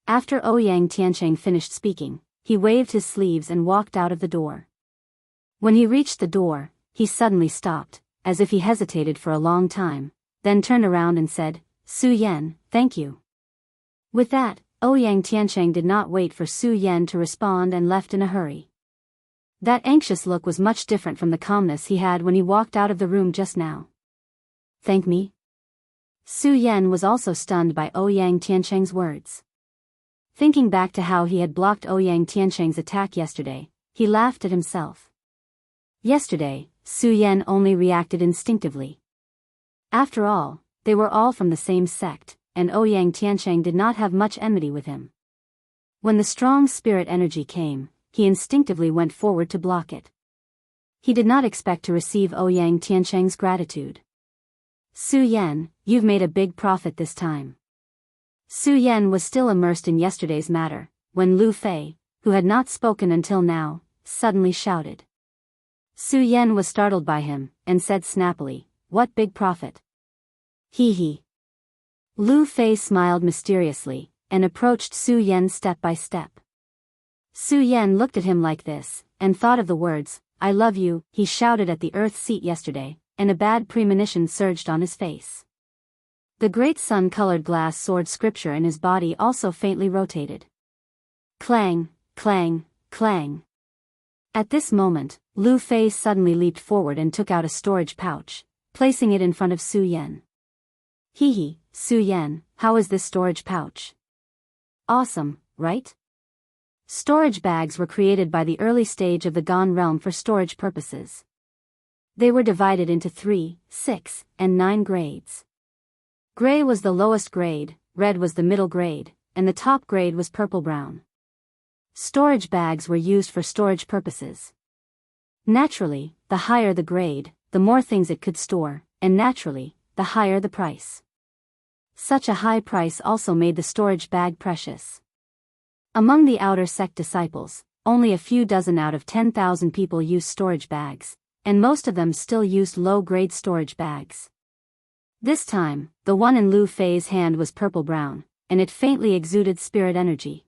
After Ouyang Tiancheng finished speaking, he waved his sleeves and walked out of the door. When he reached the door, he suddenly stopped, as if he hesitated for a long time, then turned around and said, Su Yan, thank you. With that, Ouyang Tiancheng did not wait for Su Yan to respond and left in a hurry. That anxious look was much different from the calmness he had when he walked out of the room just now. Thank me? Su Yan was also stunned by Ouyang Tiancheng's words. Thinking back to how he had blocked Ouyang Tiancheng's attack yesterday, he laughed at himself. Yesterday, Su Yan only reacted instinctively. After all, they were all from the same sect, and Ouyang Tiancheng did not have much enmity with him. When the strong spirit energy came, he instinctively went forward to block it. He did not expect to receive Ouyang Tiancheng's gratitude. Su Yan, you've made a big profit this time. Su Yan was still immersed in yesterday's matter, when Lu Fei, who had not spoken until now, suddenly shouted. Su Yan was startled by him, and said snappily, what big profit? Hee hee. Lu Fei smiled mysteriously, and approached Su Yan step by step. Su Yan looked at him like this, and thought of the words, I love you, he shouted at the earth seat yesterday, and a bad premonition surged on his face. The great sun-colored glass sword scripture in his body also faintly rotated. Clang, clang, clang. At this moment, Lu Fei suddenly leaped forward and took out a storage pouch, placing it in front of Su Yan. Hee hee, Su Yan, how is this storage pouch? Awesome, right? Storage bags were created by the early stage of the Gone realm for storage purposes. They were divided into 3, 6, and 9 grades. Gray was the lowest grade, red was the middle grade, and the top grade was purple-brown. Storage bags were used for storage purposes. Naturally, the higher the grade, the more things it could store, and naturally, the higher the price. Such a high price also made the storage bag precious. Among the outer sect disciples, only a few dozen out of 10,000 people use storage bags, and most of them still used low-grade storage bags. This time, the one in Lu Fei's hand was purple-brown, and it faintly exuded spirit energy.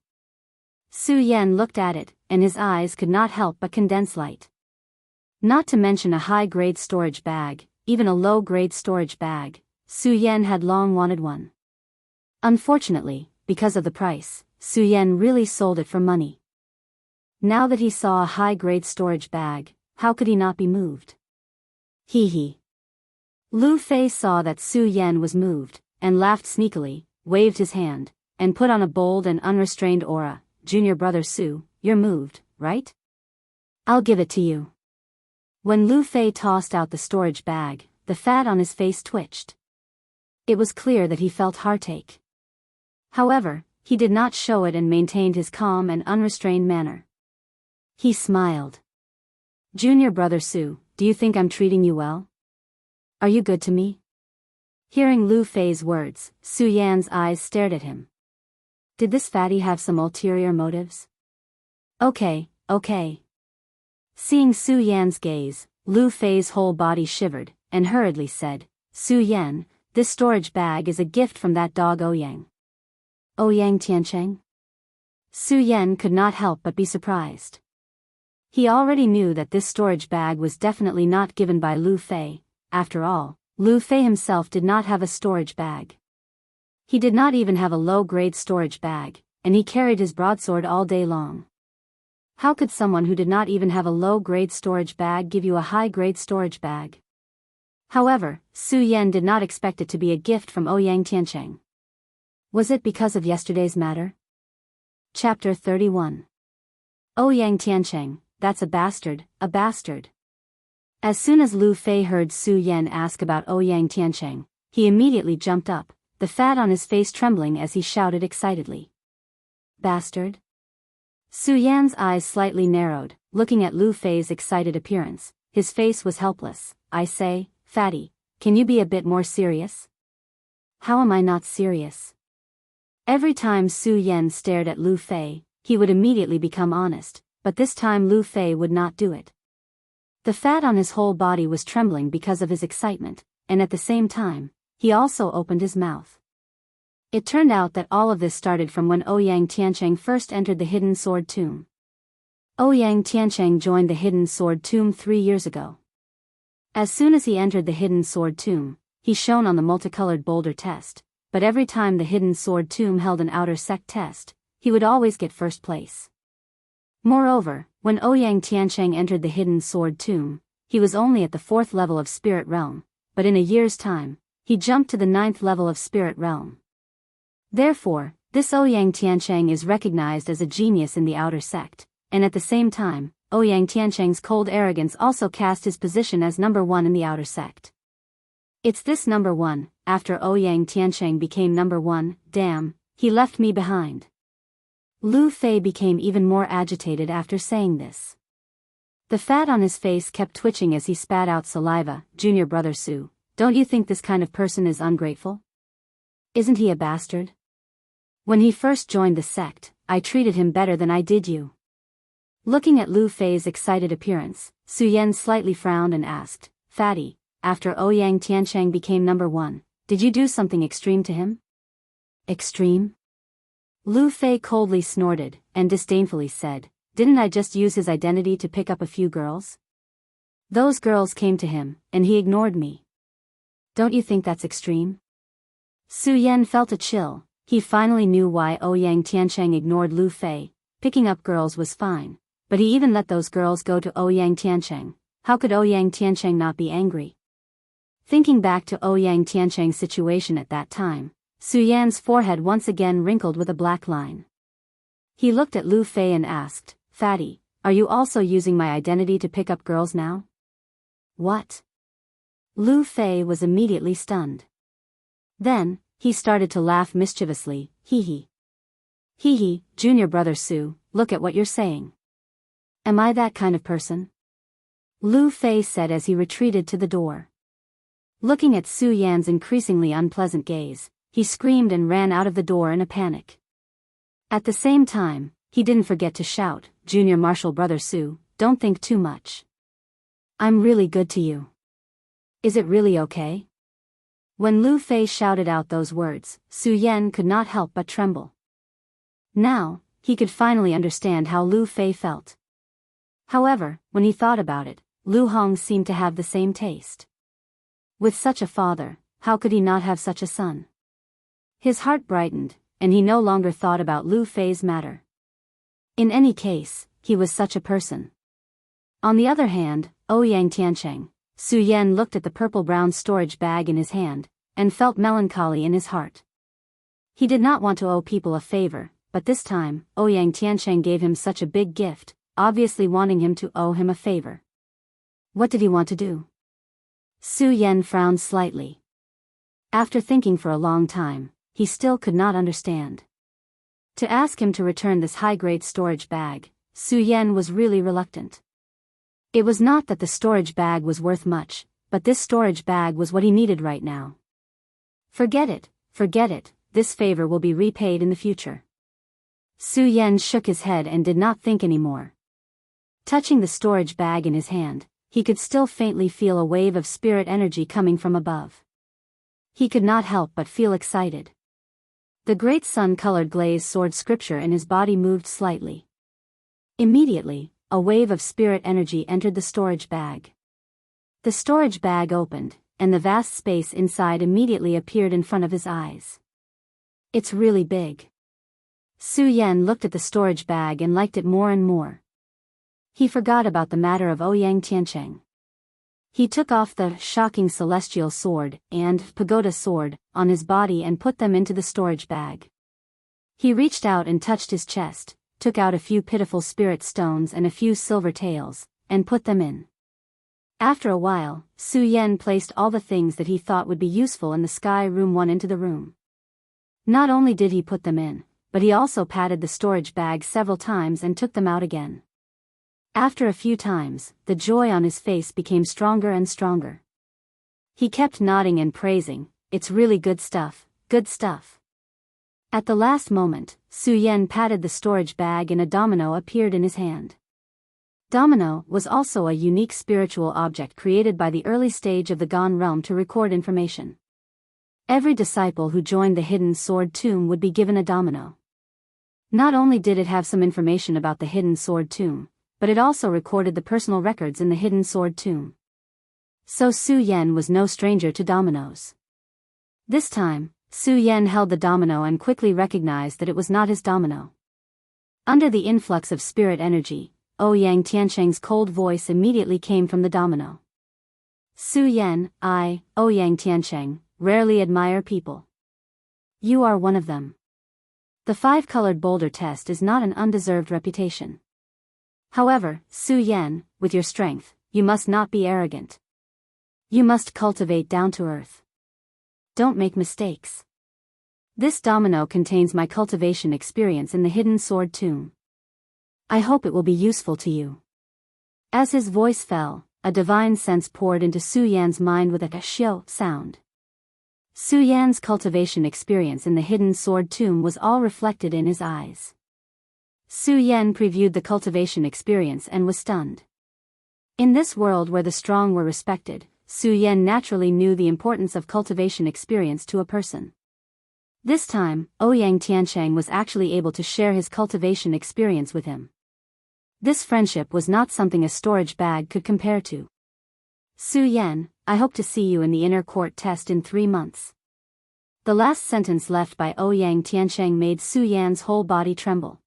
Su Yan looked at it, and his eyes could not help but condense light. Not to mention a high-grade storage bag, even a low-grade storage bag, Su Yan had long wanted one. Unfortunately, because of the price, Su Yan really sold it for money. Now that he saw a high-grade storage bag, how could he not be moved? Hee. Lu Fei saw that Su Yan was moved, and laughed sneakily, waved his hand, and put on a bold and unrestrained aura. Junior brother Su, you're moved, right? I'll give it to you. When Lu Fei tossed out the storage bag, the fat on his face twitched. It was clear that he felt heartache. However, he did not show it and maintained his calm and unrestrained manner. He smiled. Junior brother Su, do you think I'm treating you well? Are you good to me? Hearing Lu Fei's words, Su Yan's eyes stared at him. Did this fatty have some ulterior motives? Okay. Seeing Su Yan's gaze, Lu Fei's whole body shivered, and hurriedly said, Su Yan, this storage bag is a gift from that dog Ouyang. Ouyang Tiancheng? Su Yan could not help but be surprised. He already knew that this storage bag was definitely not given by Lu Fei. After all, Lu Fei himself did not have a storage bag. He did not even have a low-grade storage bag, and he carried his broadsword all day long. How could someone who did not even have a low-grade storage bag give you a high-grade storage bag? However, Su Yan did not expect it to be a gift from Ouyang Tiancheng. Was it because of yesterday's matter? Chapter 31. Ouyang Tiancheng, that's a bastard, a bastard. As soon as Lu Fei heard Su Yan ask about Ouyang Tiancheng, he immediately jumped up, the fat on his face trembling as he shouted excitedly. Bastard? Su Yan's eyes slightly narrowed, looking at Lu Fei's excited appearance. His face was helpless. I say, fatty, can you be a bit more serious? How am I not serious? Every time Su Yan stared at Lu Fei, he would immediately become honest, but this time Lu Fei would not do it. The fat on his whole body was trembling because of his excitement, and at the same time, he also opened his mouth. It turned out that all of this started from when Ouyang Tiancheng first entered the Hidden Sword Tomb. Ouyang Tiancheng joined the Hidden Sword Tomb 3 years ago. As soon as he entered the Hidden Sword Tomb, he shone on the multicolored boulder test, but every time the Hidden Sword Tomb held an outer sect test, he would always get first place. Moreover, when Ouyang Tiancheng entered the Hidden Sword Tomb, he was only at the 4th level of Spirit Realm, but in a year's time, he jumped to the 9th level of Spirit Realm. Therefore, this Ouyang Tiancheng is recognized as a genius in the outer sect, and at the same time, Ouyang Tiancheng's cold arrogance also cast his position as number 1 in the outer sect. It's this number 1, after Ouyang Tiancheng became number 1, damn, he left me behind. Lu Fei became even more agitated after saying this. The fat on his face kept twitching as he spat out saliva. Junior brother Su, don't you think this kind of person is ungrateful? Isn't he a bastard? When he first joined the sect, I treated him better than I did you. Looking at Lu Fei's excited appearance, Su Yan slightly frowned and asked, Fatty, after Ouyang Tiancheng became number 1, did you do something extreme to him? Extreme? Lu Fei coldly snorted, and disdainfully said, didn't I just use his identity to pick up a few girls? Those girls came to him, and he ignored me. Don't you think that's extreme? Su Yan felt a chill. He finally knew why Ouyang Tiancheng ignored Lu Fei. Picking up girls was fine, but he even let those girls go to Ouyang Tiancheng. How could Ouyang Tiancheng not be angry? Thinking back to Ouyang Tiancheng's situation at that time, Su Yan's forehead once again wrinkled with a black line. He looked at Lu Fei and asked, Fatty, are you also using my identity to pick up girls now? What? Lu Fei was immediately stunned. Then, he started to laugh mischievously. Hee hee, junior brother Su, look at what you're saying. Am I that kind of person? Lu Fei said as he retreated to the door. Looking at Su Yan's increasingly unpleasant gaze, he screamed and ran out of the door in a panic. At the same time, he didn't forget to shout, Junior Martial brother Su, don't think too much. I'm really good to you. Is it really okay? When Lu Fei shouted out those words, Su Yan could not help but tremble. Now, he could finally understand how Lu Fei felt. However, when he thought about it, Lu Hong seemed to have the same taste. With such a father, how could he not have such a son? His heart brightened, and he no longer thought about Lu Fei's matter. In any case, he was such a person. On the other hand, Ouyang Tiancheng, Su Yan looked at the purple-brown storage bag in his hand, and felt melancholy in his heart. He did not want to owe people a favor, but this time, Ouyang Tiancheng gave him such a big gift, obviously wanting him to owe him a favor. What did he want to do? Su Yan frowned slightly. After thinking for a long time, he still could not understand. To ask him to return this high-grade storage bag, Su Yan was really reluctant. It was not that the storage bag was worth much, but this storage bag was what he needed right now. Forget it, this favor will be repaid in the future. Su Yan shook his head and did not think anymore. Touching the storage bag in his hand, he could still faintly feel a wave of spirit energy coming from above. He could not help but feel excited. The great sun-colored glazed sword scripture in his body moved slightly. Immediately, a wave of spirit energy entered the storage bag. The storage bag opened, and the vast space inside immediately appeared in front of his eyes. It's really big. Su Yan looked at the storage bag and liked it more and more. He forgot about the matter of Ouyang Tiancheng. He took off the shocking celestial sword and pagoda sword on his body and put them into the storage bag. He reached out and touched his chest, took out a few pitiful spirit stones and a few silver taels, and put them in. After a while, Su Yan placed all the things that he thought would be useful in the sky room one into the room. Not only did he put them in, but he also patted the storage bag several times and took them out again. After a few times, the joy on his face became stronger and stronger. He kept nodding and praising, "It's really good stuff, good stuff." At the last moment, Su Yan patted the storage bag and a domino appeared in his hand. Domino was also a unique spiritual object created by the early stage of the Gone realm to record information. Every disciple who joined the hidden sword tomb would be given a domino. Not only did it have some information about the hidden sword tomb, but it also recorded the personal records in the hidden sword tomb. So Su Yan was no stranger to dominoes. This time, Su Yan held the domino and quickly recognized that it was not his domino. Under the influx of spirit energy, Ouyang Tiancheng's cold voice immediately came from the domino. "Su Yan, I, Ouyang Tiancheng, rarely admire people. You are one of them. The five-colored boulder test is not an undeserved reputation. However, Su Yan, with your strength, you must not be arrogant. You must cultivate down-to-earth. Don't make mistakes. This domino contains my cultivation experience in the hidden sword tomb. I hope it will be useful to you." As his voice fell, a divine sense poured into Su Yan's mind with a xiao sound. Su Yan's cultivation experience in the hidden sword tomb was all reflected in his eyes. Su Yan previewed the cultivation experience and was stunned. In this world where the strong were respected, Su Yan naturally knew the importance of cultivation experience to a person. This time, Ouyang Tiancheng was actually able to share his cultivation experience with him. This friendship was not something a storage bag could compare to. "Su Yan, I hope to see you in the inner court test in 3 months." The last sentence left by Ouyang Tiancheng made Su Yan's whole body tremble.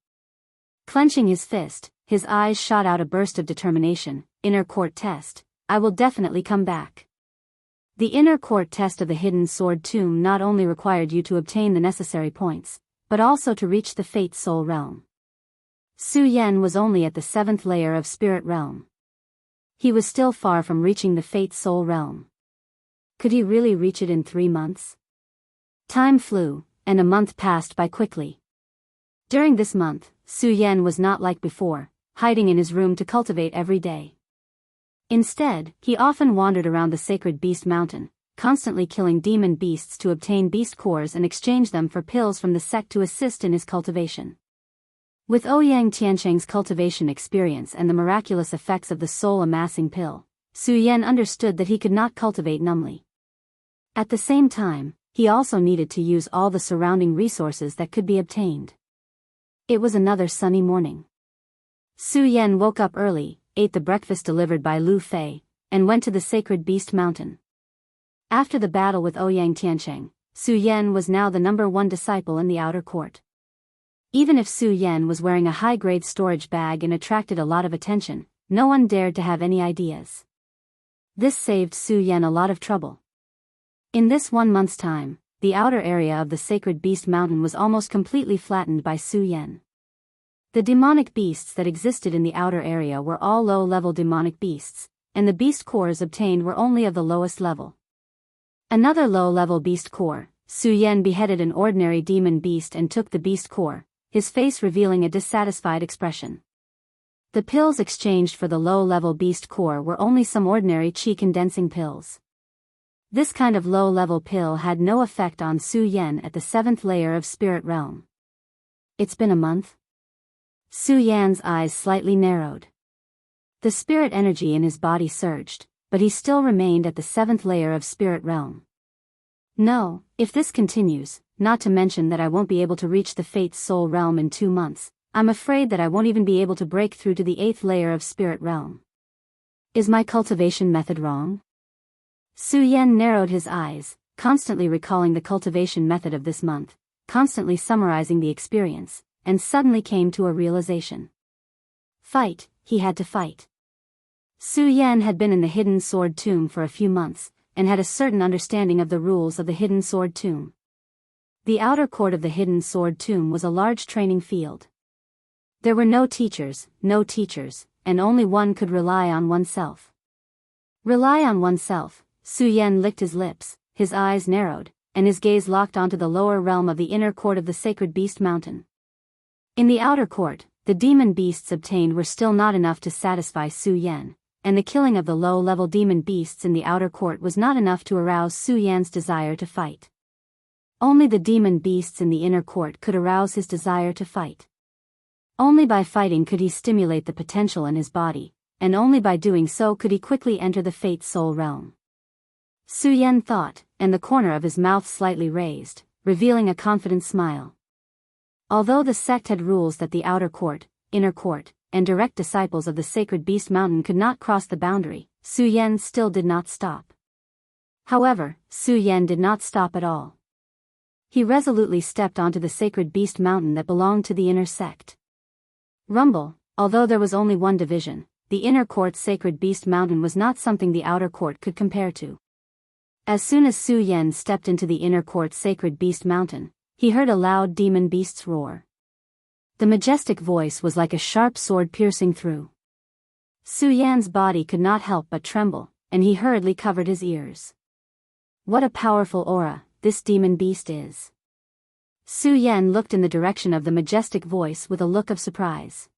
Clenching his fist, his eyes shot out a burst of determination. "Inner court test, I will definitely come back." The inner court test of the hidden sword tomb not only required you to obtain the necessary points, but also to reach the Fate Soul realm. Su Yan was only at the 7th layer of Spirit realm. He was still far from reaching the Fate Soul realm. Could he really reach it in 3 months? Time flew, and a month passed by quickly. During this month, Su Yan was not like before, hiding in his room to cultivate every day. Instead, he often wandered around the sacred beast mountain, constantly killing demon beasts to obtain beast cores and exchange them for pills from the sect to assist in his cultivation. With Ouyang Tiancheng's cultivation experience and the miraculous effects of the soul amassing pill, Su Yan understood that he could not cultivate numbly. At the same time, he also needed to use all the surrounding resources that could be obtained. It was another sunny morning. Su Yan woke up early, ate the breakfast delivered by Lu Fei, and went to the sacred beast mountain. After the battle with Ouyang Tiancheng, Su Yan was now the #1 disciple in the outer court. Even if Su Yan was wearing a high-grade storage bag and attracted a lot of attention, no one dared to have any ideas. This saved Su Yan a lot of trouble. In this 1 month's time, the outer area of the sacred beast mountain was almost completely flattened by Su Yan. The demonic beasts that existed in the outer area were all low-level demonic beasts, and the beast cores obtained were only of the lowest level. Another low-level beast core, Su Yan beheaded an ordinary demon beast and took the beast core, his face revealing a dissatisfied expression. The pills exchanged for the low-level beast core were only some ordinary qi-condensing pills. This kind of low-level pill had no effect on Su Yan at the 7th layer of spirit realm. It's been a month? Su Yan's eyes slightly narrowed. The spirit energy in his body surged, but he still remained at the 7th layer of spirit realm. No, if this continues, not to mention that I won't be able to reach the Fate's soul realm in 2 months, I'm afraid that I won't even be able to break through to the 8th layer of spirit realm. Is my cultivation method wrong? Su Yan narrowed his eyes, constantly recalling the cultivation method of this month, constantly summarizing the experience, and suddenly came to a realization. Fight, he had to fight. Su Yan had been in the Hidden Sword Tomb for a few months, and had a certain understanding of the rules of the Hidden Sword Tomb. The outer court of the Hidden Sword Tomb was a large training field. There were no teachers, and only one could rely on oneself. Rely on oneself. Su Yan licked his lips, his eyes narrowed, and his gaze locked onto the lower realm of the inner court of the sacred beast mountain. In the outer court, the demon beasts obtained were still not enough to satisfy Su Yan, and the killing of the low-level demon beasts in the outer court was not enough to arouse Su Yan's desire to fight. Only the demon beasts in the inner court could arouse his desire to fight. Only by fighting could he stimulate the potential in his body, and only by doing so could he quickly enter the Fate's soul realm. Su Yan thought, and the corner of his mouth slightly raised, revealing a confident smile. Although the sect had rules that the outer court, inner court, and direct disciples of the sacred beast mountain could not cross the boundary, Su Yan still did not stop. However, Su Yan did not stop at all. He resolutely stepped onto the sacred beast mountain that belonged to the inner sect. Rumble, although there was only one division, the inner court's sacred beast mountain was not something the outer court could compare to. As soon as Su Yan stepped into the inner court's sacred beast mountain, he heard a loud demon beast's roar. The majestic voice was like a sharp sword piercing through. Su Yan's body could not help but tremble, and he hurriedly covered his ears. What a powerful aura this demon beast is. Su Yan looked in the direction of the majestic voice with a look of surprise.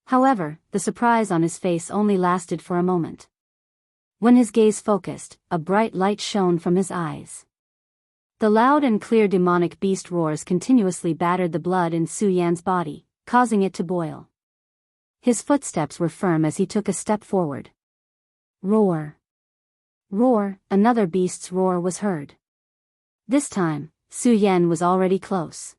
However, the surprise on his face only lasted for a moment. When his gaze focused, a bright light shone from his eyes. The loud and clear demonic beast roars continuously battered the blood in Su Yan's body, causing it to boil. His footsteps were firm as he took a step forward. Roar! Roar! Another beast's roar was heard. This time, Su Yan was already close.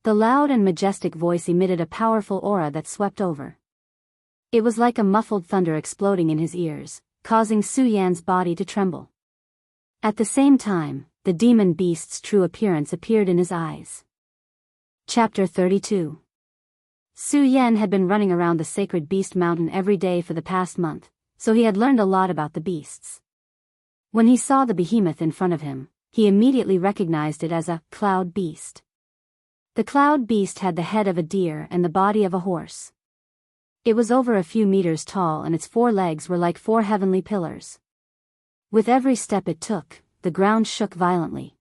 The loud and majestic voice emitted a powerful aura that swept over. It was like a muffled thunder exploding in his ears, causing Su Yan's body to tremble. At the same time, the demon beast's true appearance appeared in his eyes. Chapter 32. Su Yan had been running around the sacred beast mountain every day for the past month, so he had learned a lot about the beasts. When he saw the behemoth in front of him, he immediately recognized it as a cloud beast. The cloud beast had the head of a deer and the body of a horse. It was over a few meters tall and its 4 legs were like 4 heavenly pillars. With every step it took, the ground shook violently.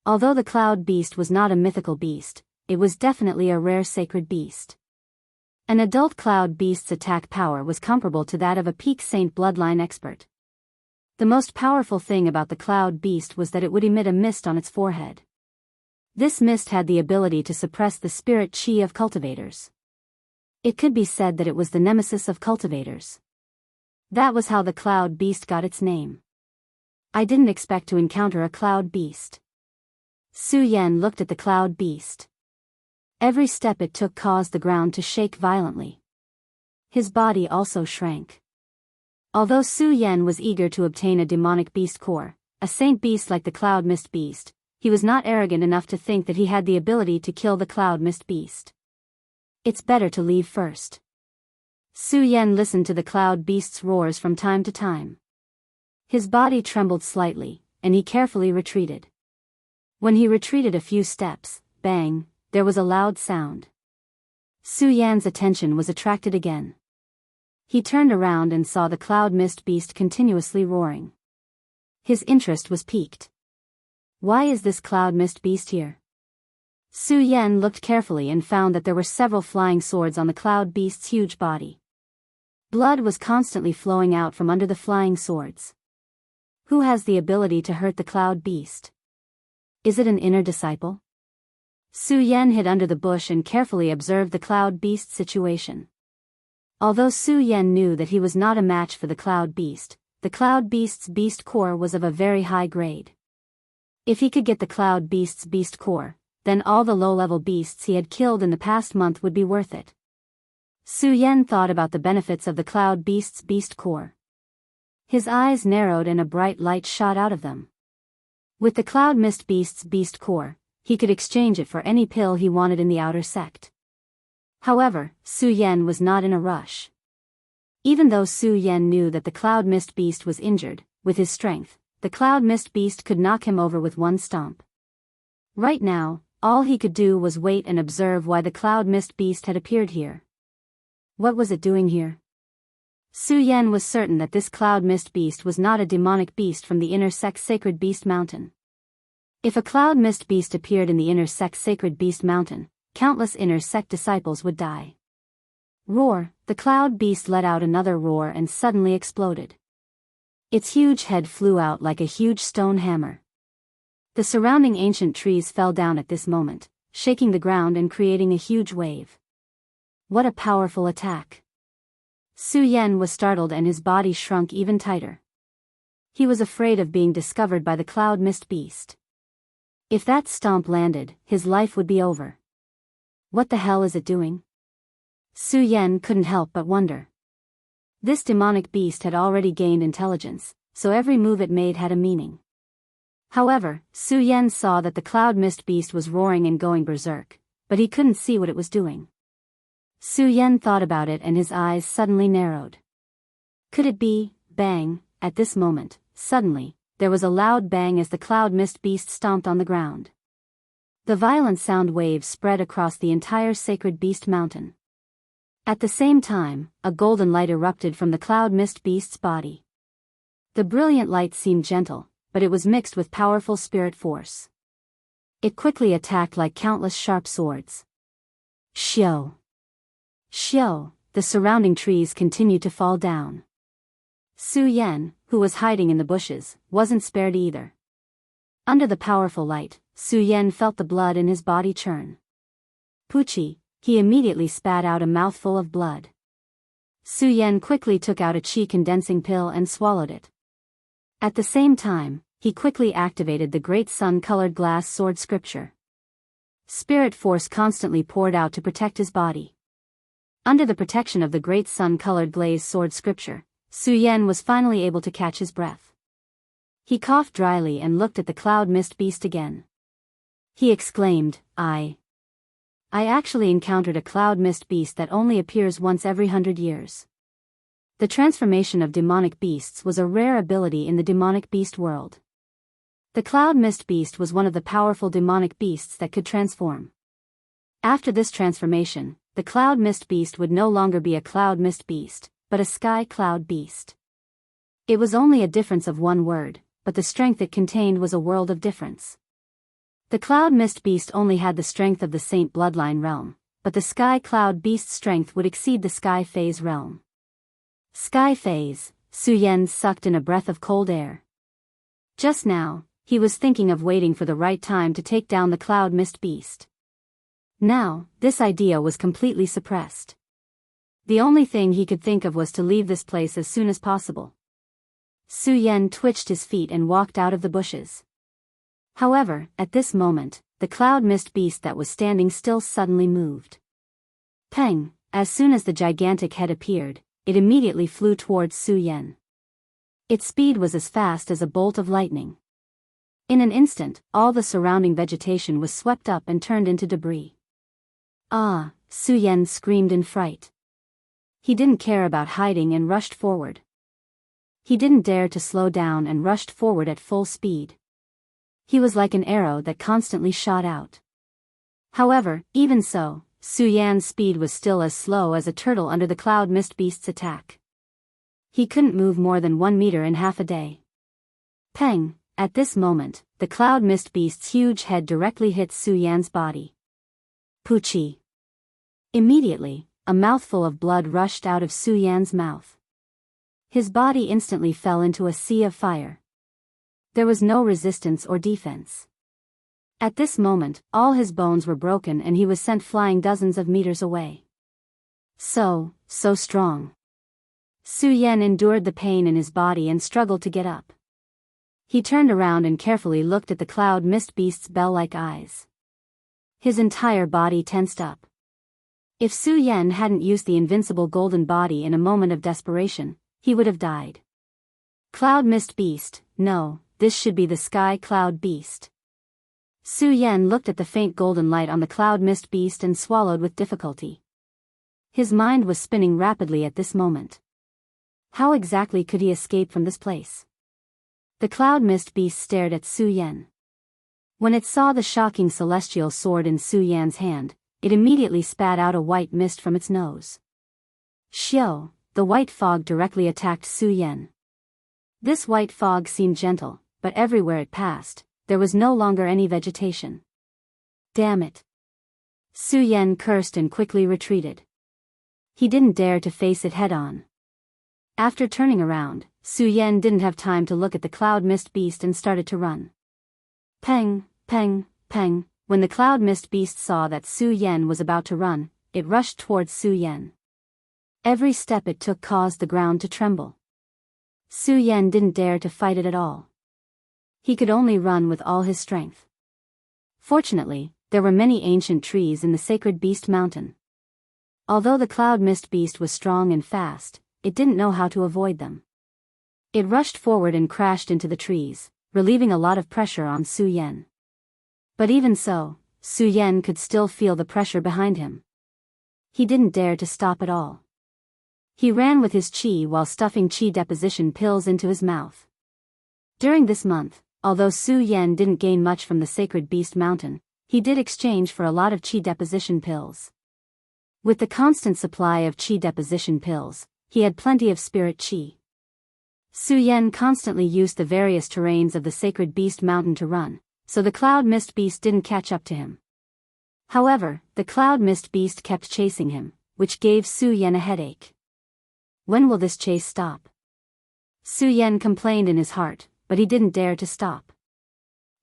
Although the cloud beast was not a mythical beast, it was definitely a rare sacred beast. An adult cloud beast's attack power was comparable to that of a peak saint bloodline expert. The most powerful thing about the cloud beast was that it would emit a mist on its forehead. This mist had the ability to suppress the spirit chi of cultivators. It could be said that it was the nemesis of cultivators. That was how the cloud beast got its name. I didn't expect to encounter a cloud beast. Su Yan looked at the cloud beast. Every step it took caused the ground to shake violently. His body also shrank. Although Su Yan was eager to obtain a demonic beast core, a saint beast like the cloud mist beast, he was not arrogant enough to think that he had the ability to kill the cloud mist beast. It's better to leave first. Su Yan listened to the cloud beast's roars from time to time. His body trembled slightly, and he carefully retreated. When he retreated a few steps, bang, there was a loud sound. Su Yan's attention was attracted again. He turned around and saw the cloud mist beast continuously roaring. His interest was piqued. Why is this cloud mist beast here? Su Yan looked carefully and found that there were several flying swords on the cloud beast's huge body. Blood was constantly flowing out from under the flying swords. Who has the ability to hurt the cloud beast? Is it an inner disciple? Su Yan hid under the bush and carefully observed the cloud beast's situation. Although Su Yan knew that he was not a match for the cloud beast's beast core was of a very high grade. If he could get the cloud beast's beast core, then all the low-level beasts he had killed in the past month would be worth it. Su Yan thought about the benefits of the cloud beast's beast core. His eyes narrowed and a bright light shot out of them. With the cloud mist beast's beast core, he could exchange it for any pill he wanted in the outer sect. However, Su Yan was not in a rush. Even though Su Yan knew that the cloud mist beast was injured, with his strength, the cloud mist beast could knock him over with one stomp. Right now, all he could do was wait and observe why the cloud mist beast had appeared here. What was it doing here? Su Yan was certain that this cloud mist beast was not a demonic beast from the inner sect Sacred Beast Mountain. If a cloud mist beast appeared in the inner sect Sacred Beast Mountain, countless inner sect disciples would die. Roar! The cloud beast let out another roar and suddenly exploded. Its huge head flew out like a huge stone hammer. The surrounding ancient trees fell down at this moment, shaking the ground and creating a huge wave. What a powerful attack! Su Yan was startled and his body shrunk even tighter. He was afraid of being discovered by the cloud mist beast. If that stomp landed, his life would be over. What the hell is it doing? Su Yan couldn't help but wonder. This demonic beast had already gained intelligence, so every move it made had a meaning. However, Su Yan saw that the cloud mist beast was roaring and going berserk, but he couldn't see what it was doing. Su Yan thought about it and his eyes suddenly narrowed. Could it be, bang, at this moment, suddenly, there was a loud bang as the cloud mist beast stomped on the ground. The violent sound waves spread across the entire Sacred Beast Mountain. At the same time, a golden light erupted from the cloud mist beast's body. The brilliant light seemed gentle, but it was mixed with powerful spirit force. It quickly attacked like countless sharp swords. Xiao! Xiao! The surrounding trees continued to fall down. Su Yan, who was hiding in the bushes, wasn't spared either. Under the powerful light, Su Yan felt the blood in his body churn. Puchi! He immediately spat out a mouthful of blood. Su Yan quickly took out a qi condensing pill and swallowed it. At the same time, he quickly activated the great sun-colored glass sword scripture. Spirit force constantly poured out to protect his body. Under the protection of the great sun-colored glazed sword scripture, Su Yan was finally able to catch his breath. He coughed dryly and looked at the cloud mist beast again. He exclaimed, I actually encountered a cloud mist beast that only appears once every 100 years. The transformation of demonic beasts was a rare ability in the demonic beast world. The cloud mist beast was one of the powerful demonic beasts that could transform. After this transformation, the cloud mist beast would no longer be a cloud mist beast, but a sky cloud beast. It was only a difference of one word, but the strength it contained was a world of difference. The cloud mist beast only had the strength of the saint bloodline realm, but the sky cloud beast's strength would exceed the sky phase realm. Sky phase, Su Yan sucked in a breath of cold air. Just now, he was thinking of waiting for the right time to take down the cloud mist beast. Now, this idea was completely suppressed. The only thing he could think of was to leave this place as soon as possible. Su Yan twitched his feet and walked out of the bushes. However, at this moment, the cloud mist beast that was standing still suddenly moved. Peng! As soon as the gigantic head appeared, it immediately flew towards Su Yan. Its speed was as fast as a bolt of lightning. In an instant, all the surrounding vegetation was swept up and turned into debris. Ah! Su Yan screamed in fright. He didn't care about hiding and rushed forward. He didn't dare to slow down and rushed forward at full speed. He was like an arrow that constantly shot out. However, even so, Su Yan's speed was still as slow as a turtle under the cloud mist beast's attack. He couldn't move more than 1 meter in half a day. Peng! At this moment, the cloud mist beast's huge head directly hit Su Yan's body. Puchi! Immediately, a mouthful of blood rushed out of Su Yan's mouth. His body instantly fell into a sea of fire. There was no resistance or defense. At this moment, all his bones were broken and he was sent flying dozens of meters away. So strong. Su Yan endured the pain in his body and struggled to get up. He turned around and carefully looked at the cloud mist beast's bell-like eyes. His entire body tensed up. If Su Yan hadn't used the invincible golden body in a moment of desperation, he would have died. Cloud mist beast, no, this should be the sky cloud beast. Su Yan looked at the faint golden light on the cloud mist beast and swallowed with difficulty. His mind was spinning rapidly at this moment. How exactly could he escape from this place? The cloud mist beast stared at Su Yan. When it saw the shocking celestial sword in Su Yan's hand, it immediately spat out a white mist from its nose. Xiao! The white fog directly attacked Su Yan. This white fog seemed gentle, but everywhere it passed, there was no longer any vegetation. Damn it! Su Yan cursed and quickly retreated. He didn't dare to face it head-on. After turning around, Su Yan didn't have time to look at the cloud mist beast and started to run. Peng, peng, peng! When the cloud mist beast saw that Su Yan was about to run, it rushed towards Su Yan. Every step it took caused the ground to tremble. Su Yan didn't dare to fight it at all. He could only run with all his strength. Fortunately, there were many ancient trees in the sacred beast mountain. Although the cloud mist beast was strong and fast, it didn't know how to avoid them. It rushed forward and crashed into the trees, relieving a lot of pressure on Su Yan. But even so, Su Yan could still feel the pressure behind him. He didn't dare to stop at all. He ran with his qi while stuffing qi deposition pills into his mouth. During this month, although Su Yan didn't gain much from the sacred beast mountain, he did exchange for a lot of qi deposition pills. With the constant supply of qi deposition pills, he had plenty of spirit qi. Su Yan constantly used the various terrains of the sacred beast mountain to run, so the cloud mist beast didn't catch up to him. However, the cloud mist beast kept chasing him, which gave Su Yan a headache. When will this chase stop? Su Yan complained in his heart, but he didn't dare to stop.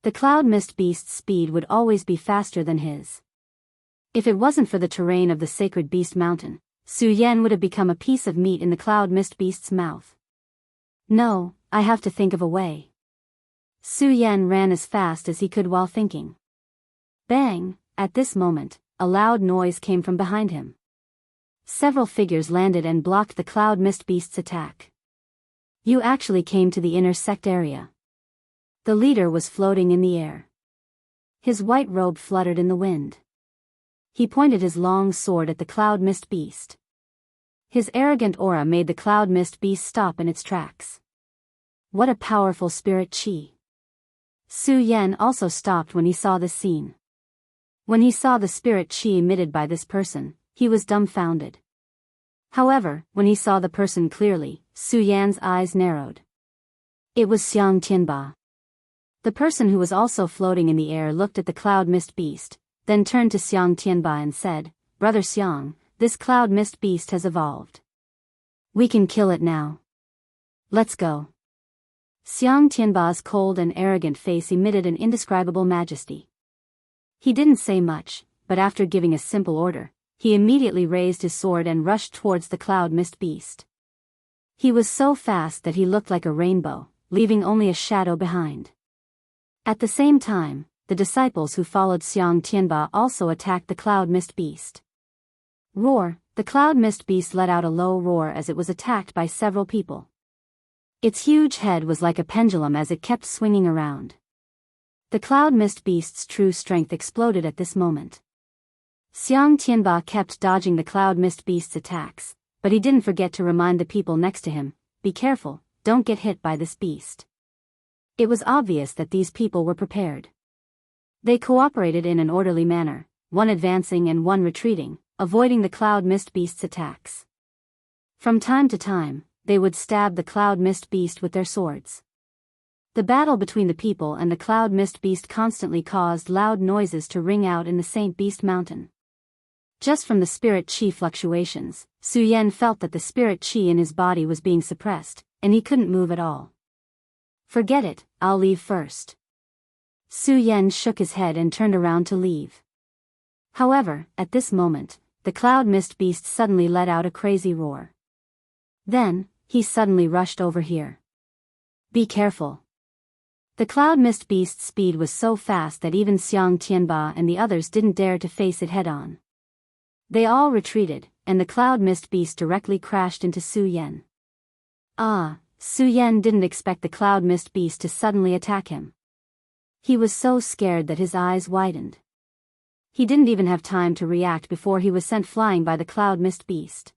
The cloud mist beast's speed would always be faster than his. If it wasn't for the terrain of the sacred beast mountain, Su Yan would have become a piece of meat in the cloud mist beast's mouth. No, I have to think of a way. Su Yan ran as fast as he could while thinking. Bang! At this moment, a loud noise came from behind him. Several figures landed and blocked the cloud mist beast's attack. You actually came to the inner sect area. The leader was floating in the air. His white robe fluttered in the wind. He pointed his long sword at the cloud mist beast. His arrogant aura made the cloud mist beast stop in its tracks. What a powerful spirit qi! Su Yan also stopped when he saw this scene. When he saw the spirit qi emitted by this person, he was dumbfounded. However, when he saw the person clearly, Su Yan's eyes narrowed. It was Xiang Tianba. The person who was also floating in the air looked at the cloud mist beast, then turned to Xiang Tianba and said, "Brother Xiang, this cloud mist beast has evolved. We can kill it now. Let's go." Xiang Tianba's cold and arrogant face emitted an indescribable majesty. He didn't say much, but after giving a simple order, he immediately raised his sword and rushed towards the cloud mist beast. He was so fast that he looked like a rainbow, leaving only a shadow behind. At the same time, the disciples who followed Xiang Tianba also attacked the cloud mist beast. Roar! The cloud mist beast let out a low roar as it was attacked by several people. Its huge head was like a pendulum as it kept swinging around. The cloud mist beast's true strength exploded at this moment. Xiang Tianba kept dodging the cloud mist beast's attacks, but he didn't forget to remind the people next to him, "Be careful, don't get hit by this beast." It was obvious that these people were prepared. They cooperated in an orderly manner, one advancing and one retreating, avoiding the cloud mist beast's attacks. From time to time, they would stab the cloud mist beast with their swords. The battle between the people and the cloud mist beast constantly caused loud noises to ring out in the Saint Beast Mountain. Just from the spirit chi fluctuations, Su Yan felt that the spirit chi in his body was being suppressed, and he couldn't move at all. "Forget it, I'll leave first." Su Yan shook his head and turned around to leave. However, at this moment, the cloud mist beast suddenly let out a crazy roar. Then, he suddenly rushed over here. "Be careful." The cloud mist beast's speed was so fast that even Xiang Tianba and the others didn't dare to face it head-on. They all retreated, and the cloud mist beast directly crashed into Su Yan. Su Yan didn't expect the cloud mist beast to suddenly attack him. He was so scared that his eyes widened. He didn't even have time to react before he was sent flying by the cloud mist beast.